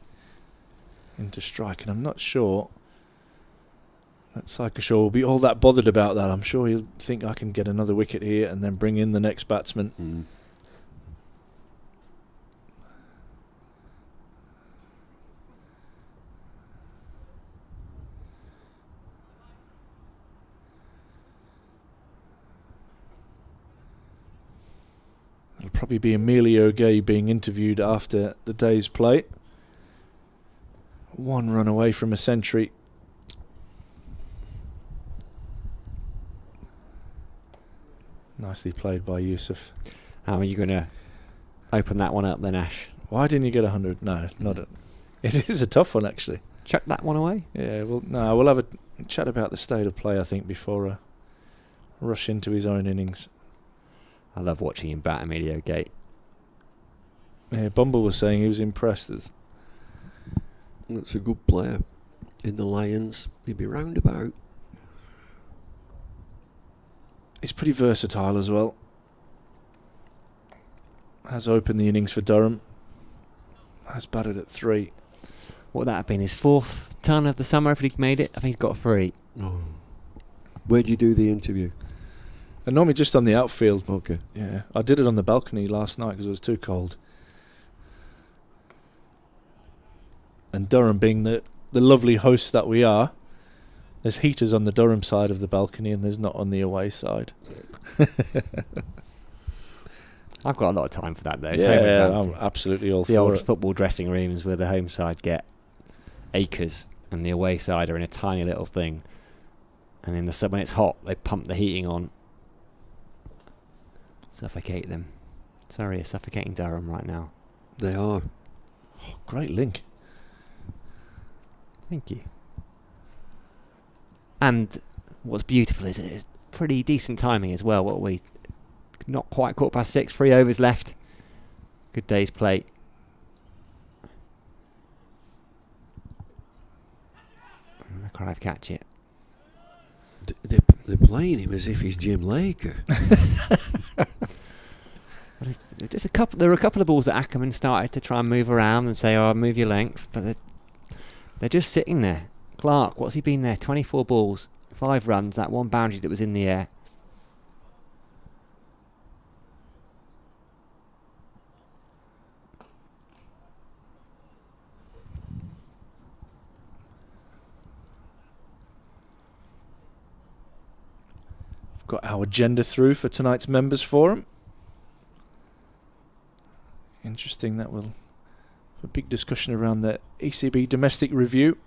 into strike. And I'm not sure that Saika Shaw will be all that bothered about that. I'm sure he'll think I can get another wicket here and then bring in the next batsman. It'll probably be Emilio Gay being interviewed after the day's play. 1 run away from a century. Nicely played by Youssef. How are you going to open that one up then, Ash? Why didn't you get 100? No, not it. It is a tough one, actually. Chuck that one away? Yeah, we'll have a chat about the state of play, I think, before I rush into his own innings. I love watching him bat Emilio Gate. Yeah, Bumble was saying he was impressed. That's a good player. In the Lions, he'd be roundabout. He's pretty versatile as well. Has opened the innings for Durham. Has batted at 3. What would that have been? His 4th ton of the summer if he'd made it? I think he's got 3. Oh. Where'd you do the interview? And normally just on the outfield. Okay. Yeah, I did it on the balcony last night because it was too cold. And Durham being the lovely hosts that we are, there's heaters on the Durham side of the balcony and there's not on the away side. I've got a lot of time for that though. Yeah, I'm absolutely all for it. The old football dressing rooms where the home side get acres and the away side are in a tiny little thing. And in the when it's hot, they pump the heating on. Suffocate them. Sorry, are suffocating Durham right now. They are. Oh, great link. Thank you. And what's beautiful is it's pretty decent timing as well. What are we? Not quite 6:15, 3 overs left. Good day's play. And McCrive catch it. They're playing him as if he's Jim Laker. Just there were a couple of balls that Ackerman started to try and move around and say, "Oh, move your length," but they're just sitting there. Clark, what's he been there? 24 balls, 5 runs. That one boundary that was in the air. We've got our agenda through for tonight's members forum. Interesting, that will have a big discussion around the ECB domestic review.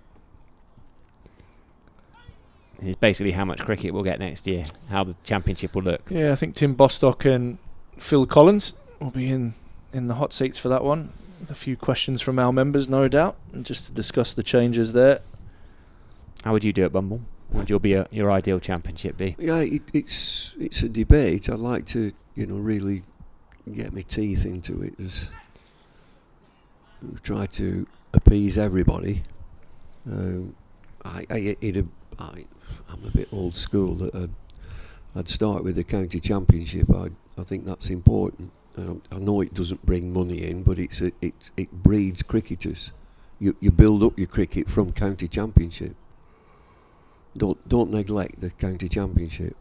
It's basically how much cricket we'll get next year, how the championship will look. Yeah, I think Tim Bostock and Phil Collins will be in the hot seats for that one. With a few questions from our members, no doubt, and just to discuss the changes there. How would you do it, Bumble? What would your ideal championship be? Yeah, it's a debate. I'd like to, really get my teeth into it. As we try to appease everybody. I'm a bit old school that I'd start with the county championship. I think that's important. I know it doesn't bring money in, but it breeds cricketers. You build up your cricket from county championship. Don't neglect the county championship.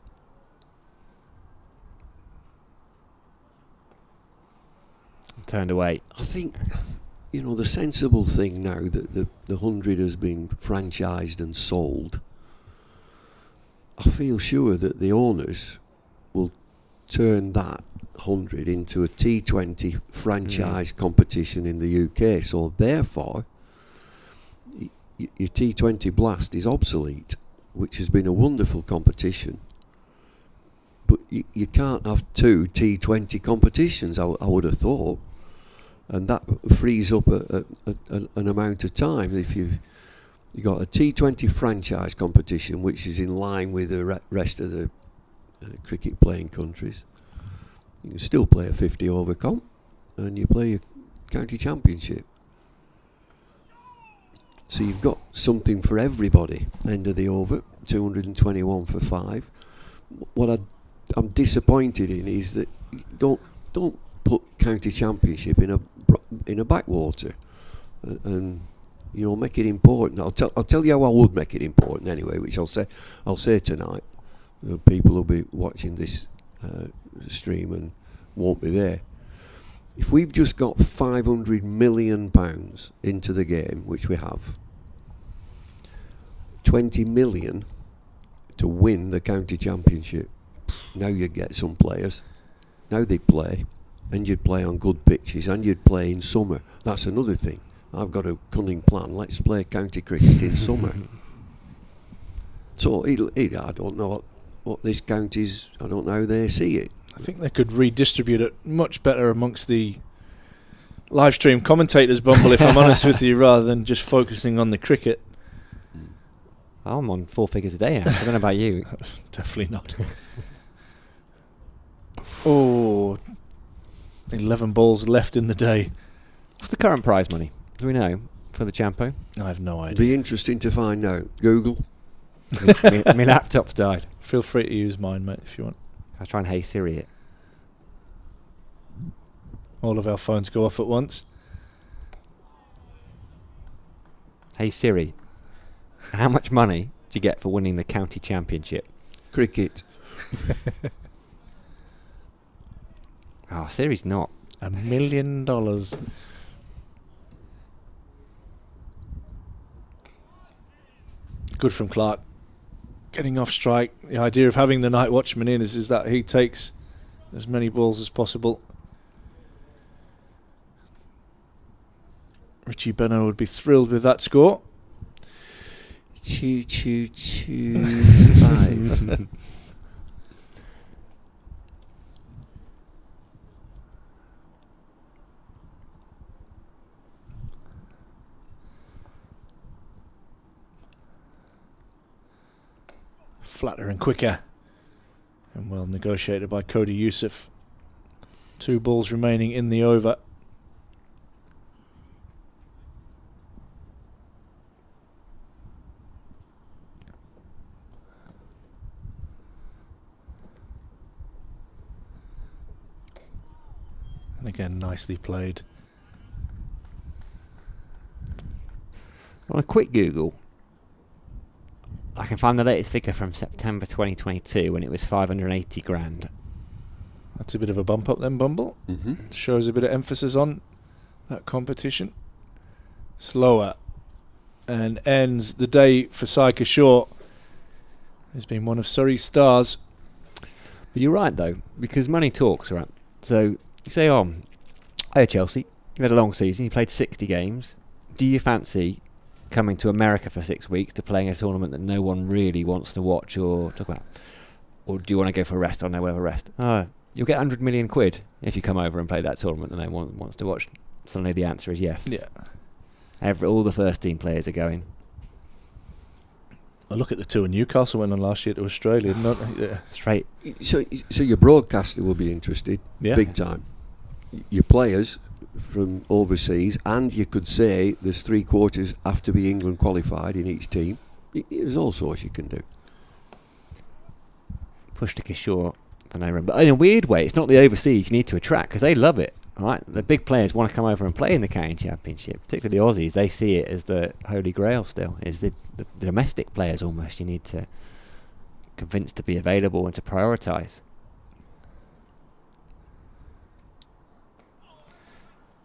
Turned away. I think, the sensible thing now that the 100 has been franchised and sold, I feel sure that the owners will turn that 100 into a T20 franchise competition in the UK. So therefore, your T20 Blast is obsolete, which has been a wonderful competition. But you can't have two T20 competitions, I would have thought. And that frees up an amount of time. If you got a T20 franchise competition, which is in line with the rest of the cricket playing countries, you can still play a 50 over comp, and you play a county championship. So you've got something for everybody. End of the over, 221 for 5. What I'm disappointed in is that don't put county championship in a backwater, and make it important. I'll tell you how I would make it important anyway, which I'll say tonight. People will be watching this stream and won't be there. If we've just got £500 million into the game, which we have, 20 million to win the county championship, now you'd get some players. Now they play, and you'd play on good pitches, and you'd play in summer. That's another thing. I've got a cunning plan. Let's play county cricket in summer. So I don't know what this county's, I don't know how they see it. I think they could redistribute it much better amongst the live stream commentators, Bumble, if I'm honest with you, rather than just focusing on the cricket. I'm on 4 figures a day now. I don't know about you. Definitely not. 11 balls left in the day. What's the current prize money? Do we know for the Champo? I have no idea. It'll be interesting to find out. Google. My laptop's died. Feel free to use mine, mate, if you want. I'll try and Hey Siri it. All of our phones go off at once. Hey Siri, how much money do you get for winning the county championship? Cricket. Oh, Siri's not. $1 million. Good from Clark. Getting off strike. The idea of having the night watchman in is that he takes as many balls as possible. Richie Benno would be thrilled with that score. Choo choo choo 5. Flatter and quicker, and well negotiated by Cody Youssef. 2 balls remaining in the over. And again, nicely played. On a quick Google, I can find the latest figure from September 2022 when it was 580 grand. That's a bit of a bump up then, Bumble. Mm-hmm. Shows a bit of emphasis on that competition. Slower. And ends the day for Syker Shaw. Has been one of Surrey's stars. But you're right, though, because money talks, right? So you say, hey, Chelsea, you had a long season, you played 60 games. Do you fancy coming to America for 6 weeks to playing a tournament that no one really wants to watch or talk about? Or do you want to go for a rest? I know we'll have a rest. You'll get 100 million quid if you come over and play that tournament that no one wants to watch. Suddenly the answer is yes. Yeah. All the first team players are going. I look at the tour Newcastle went on last year to Australia. Straight. So your broadcaster will be interested, Yeah. big time. Your players from overseas, and you could say there's 3 quarters have to be England qualified in each team. There's all sorts you can do. Push to Kishore for no run. But in a weird way, it's not the overseas you need to attract, because they love it. Right? The big players want to come over and play in the county championship, particularly the Aussies. They see it as the holy grail still. It's the domestic players almost you need to convince to be available and to prioritise.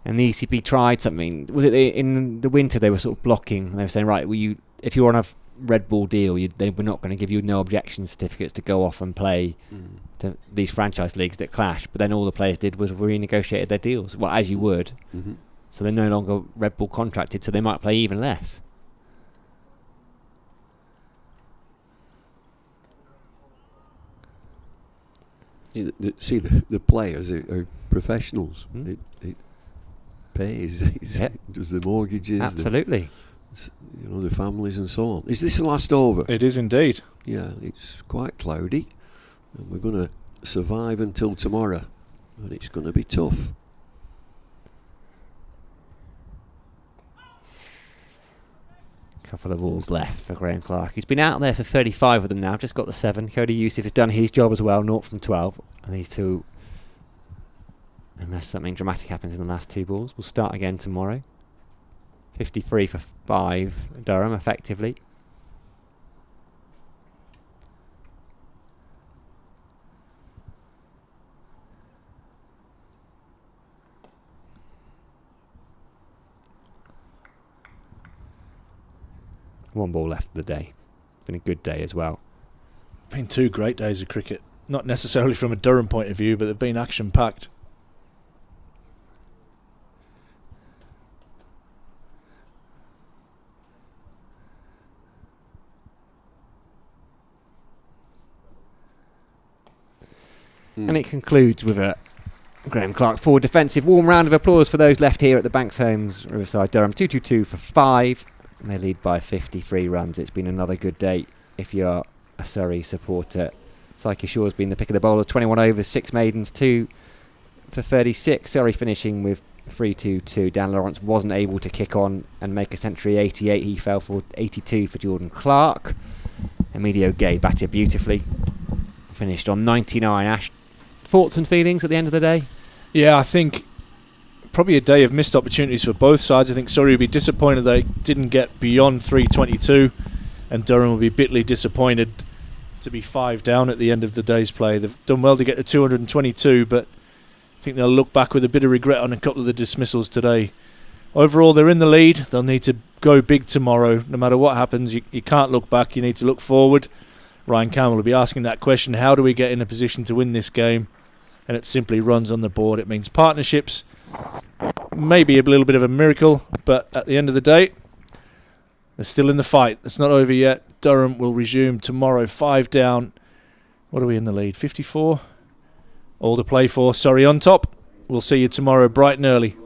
And the ECB tried something. Was it in the winter they were sort of blocking? They were saying, right, if you're on a Red Bull deal, they were not going to give you no objection certificates to go off and play to these franchise leagues that clash. But then all the players did was renegotiated their deals, well, as you would. Mm-hmm. So they're no longer Red Bull contracted, so they might play even less. See, the players are professionals. It pays. It does the mortgages. Absolutely. The families and so on. Is this the last over? It is indeed. Yeah, it's quite cloudy. And we're going to survive until tomorrow. And it's going to be tough. Couple of balls left for Graham Clark. He's been out there for 35 of them now. Just got the 7. Cody Youssef has done his job as well. 0 from 12. And these two, unless something dramatic happens in the last 2 balls, will start again tomorrow. 53 for 5, Durham, effectively. One ball left of the day. Been a good day as well. Been 2 great days of cricket. Not necessarily from a Durham point of view, but they've been action-packed. And it concludes with a Graham Clark forward defensive. Warm round of applause for those left here at the Banks Homes Riverside. Durham 222 for 5. And they lead by 53 runs. It's been another good day if you're a Surrey supporter. Psyche Shaw's been the pick of the bowlers. 21 overs, 6 maidens, 2 for 36. Surrey finishing with 3-2-2. Dan Lawrence wasn't able to kick on and make a century. 88. He fell for 82 for Jordan Clark. Emilio Gay batted beautifully. Finished on 99. Ash, thoughts and feelings at the end of the day? Yeah, I think probably a day of missed opportunities for both sides. I think Surrey will be disappointed they didn't get beyond 322, and Durham will be bitterly disappointed to be 5 down at the end of the day's play. They've done well to get to 222, but I think they'll look back with a bit of regret on a couple of the dismissals today. Overall, they're in the lead. They'll need to go big tomorrow. No matter what happens, you can't look back. You need to look forward. Ryan Campbell will be asking that question, how do we get in a position to win this game? And it simply runs on the board. It means partnerships. Maybe a little bit of a miracle, but at the end of the day, they're still in the fight. It's not over yet. Durham will resume tomorrow, 5 down. What are we in the lead? 54? All to play for. Surrey on top. We'll see you tomorrow bright and early.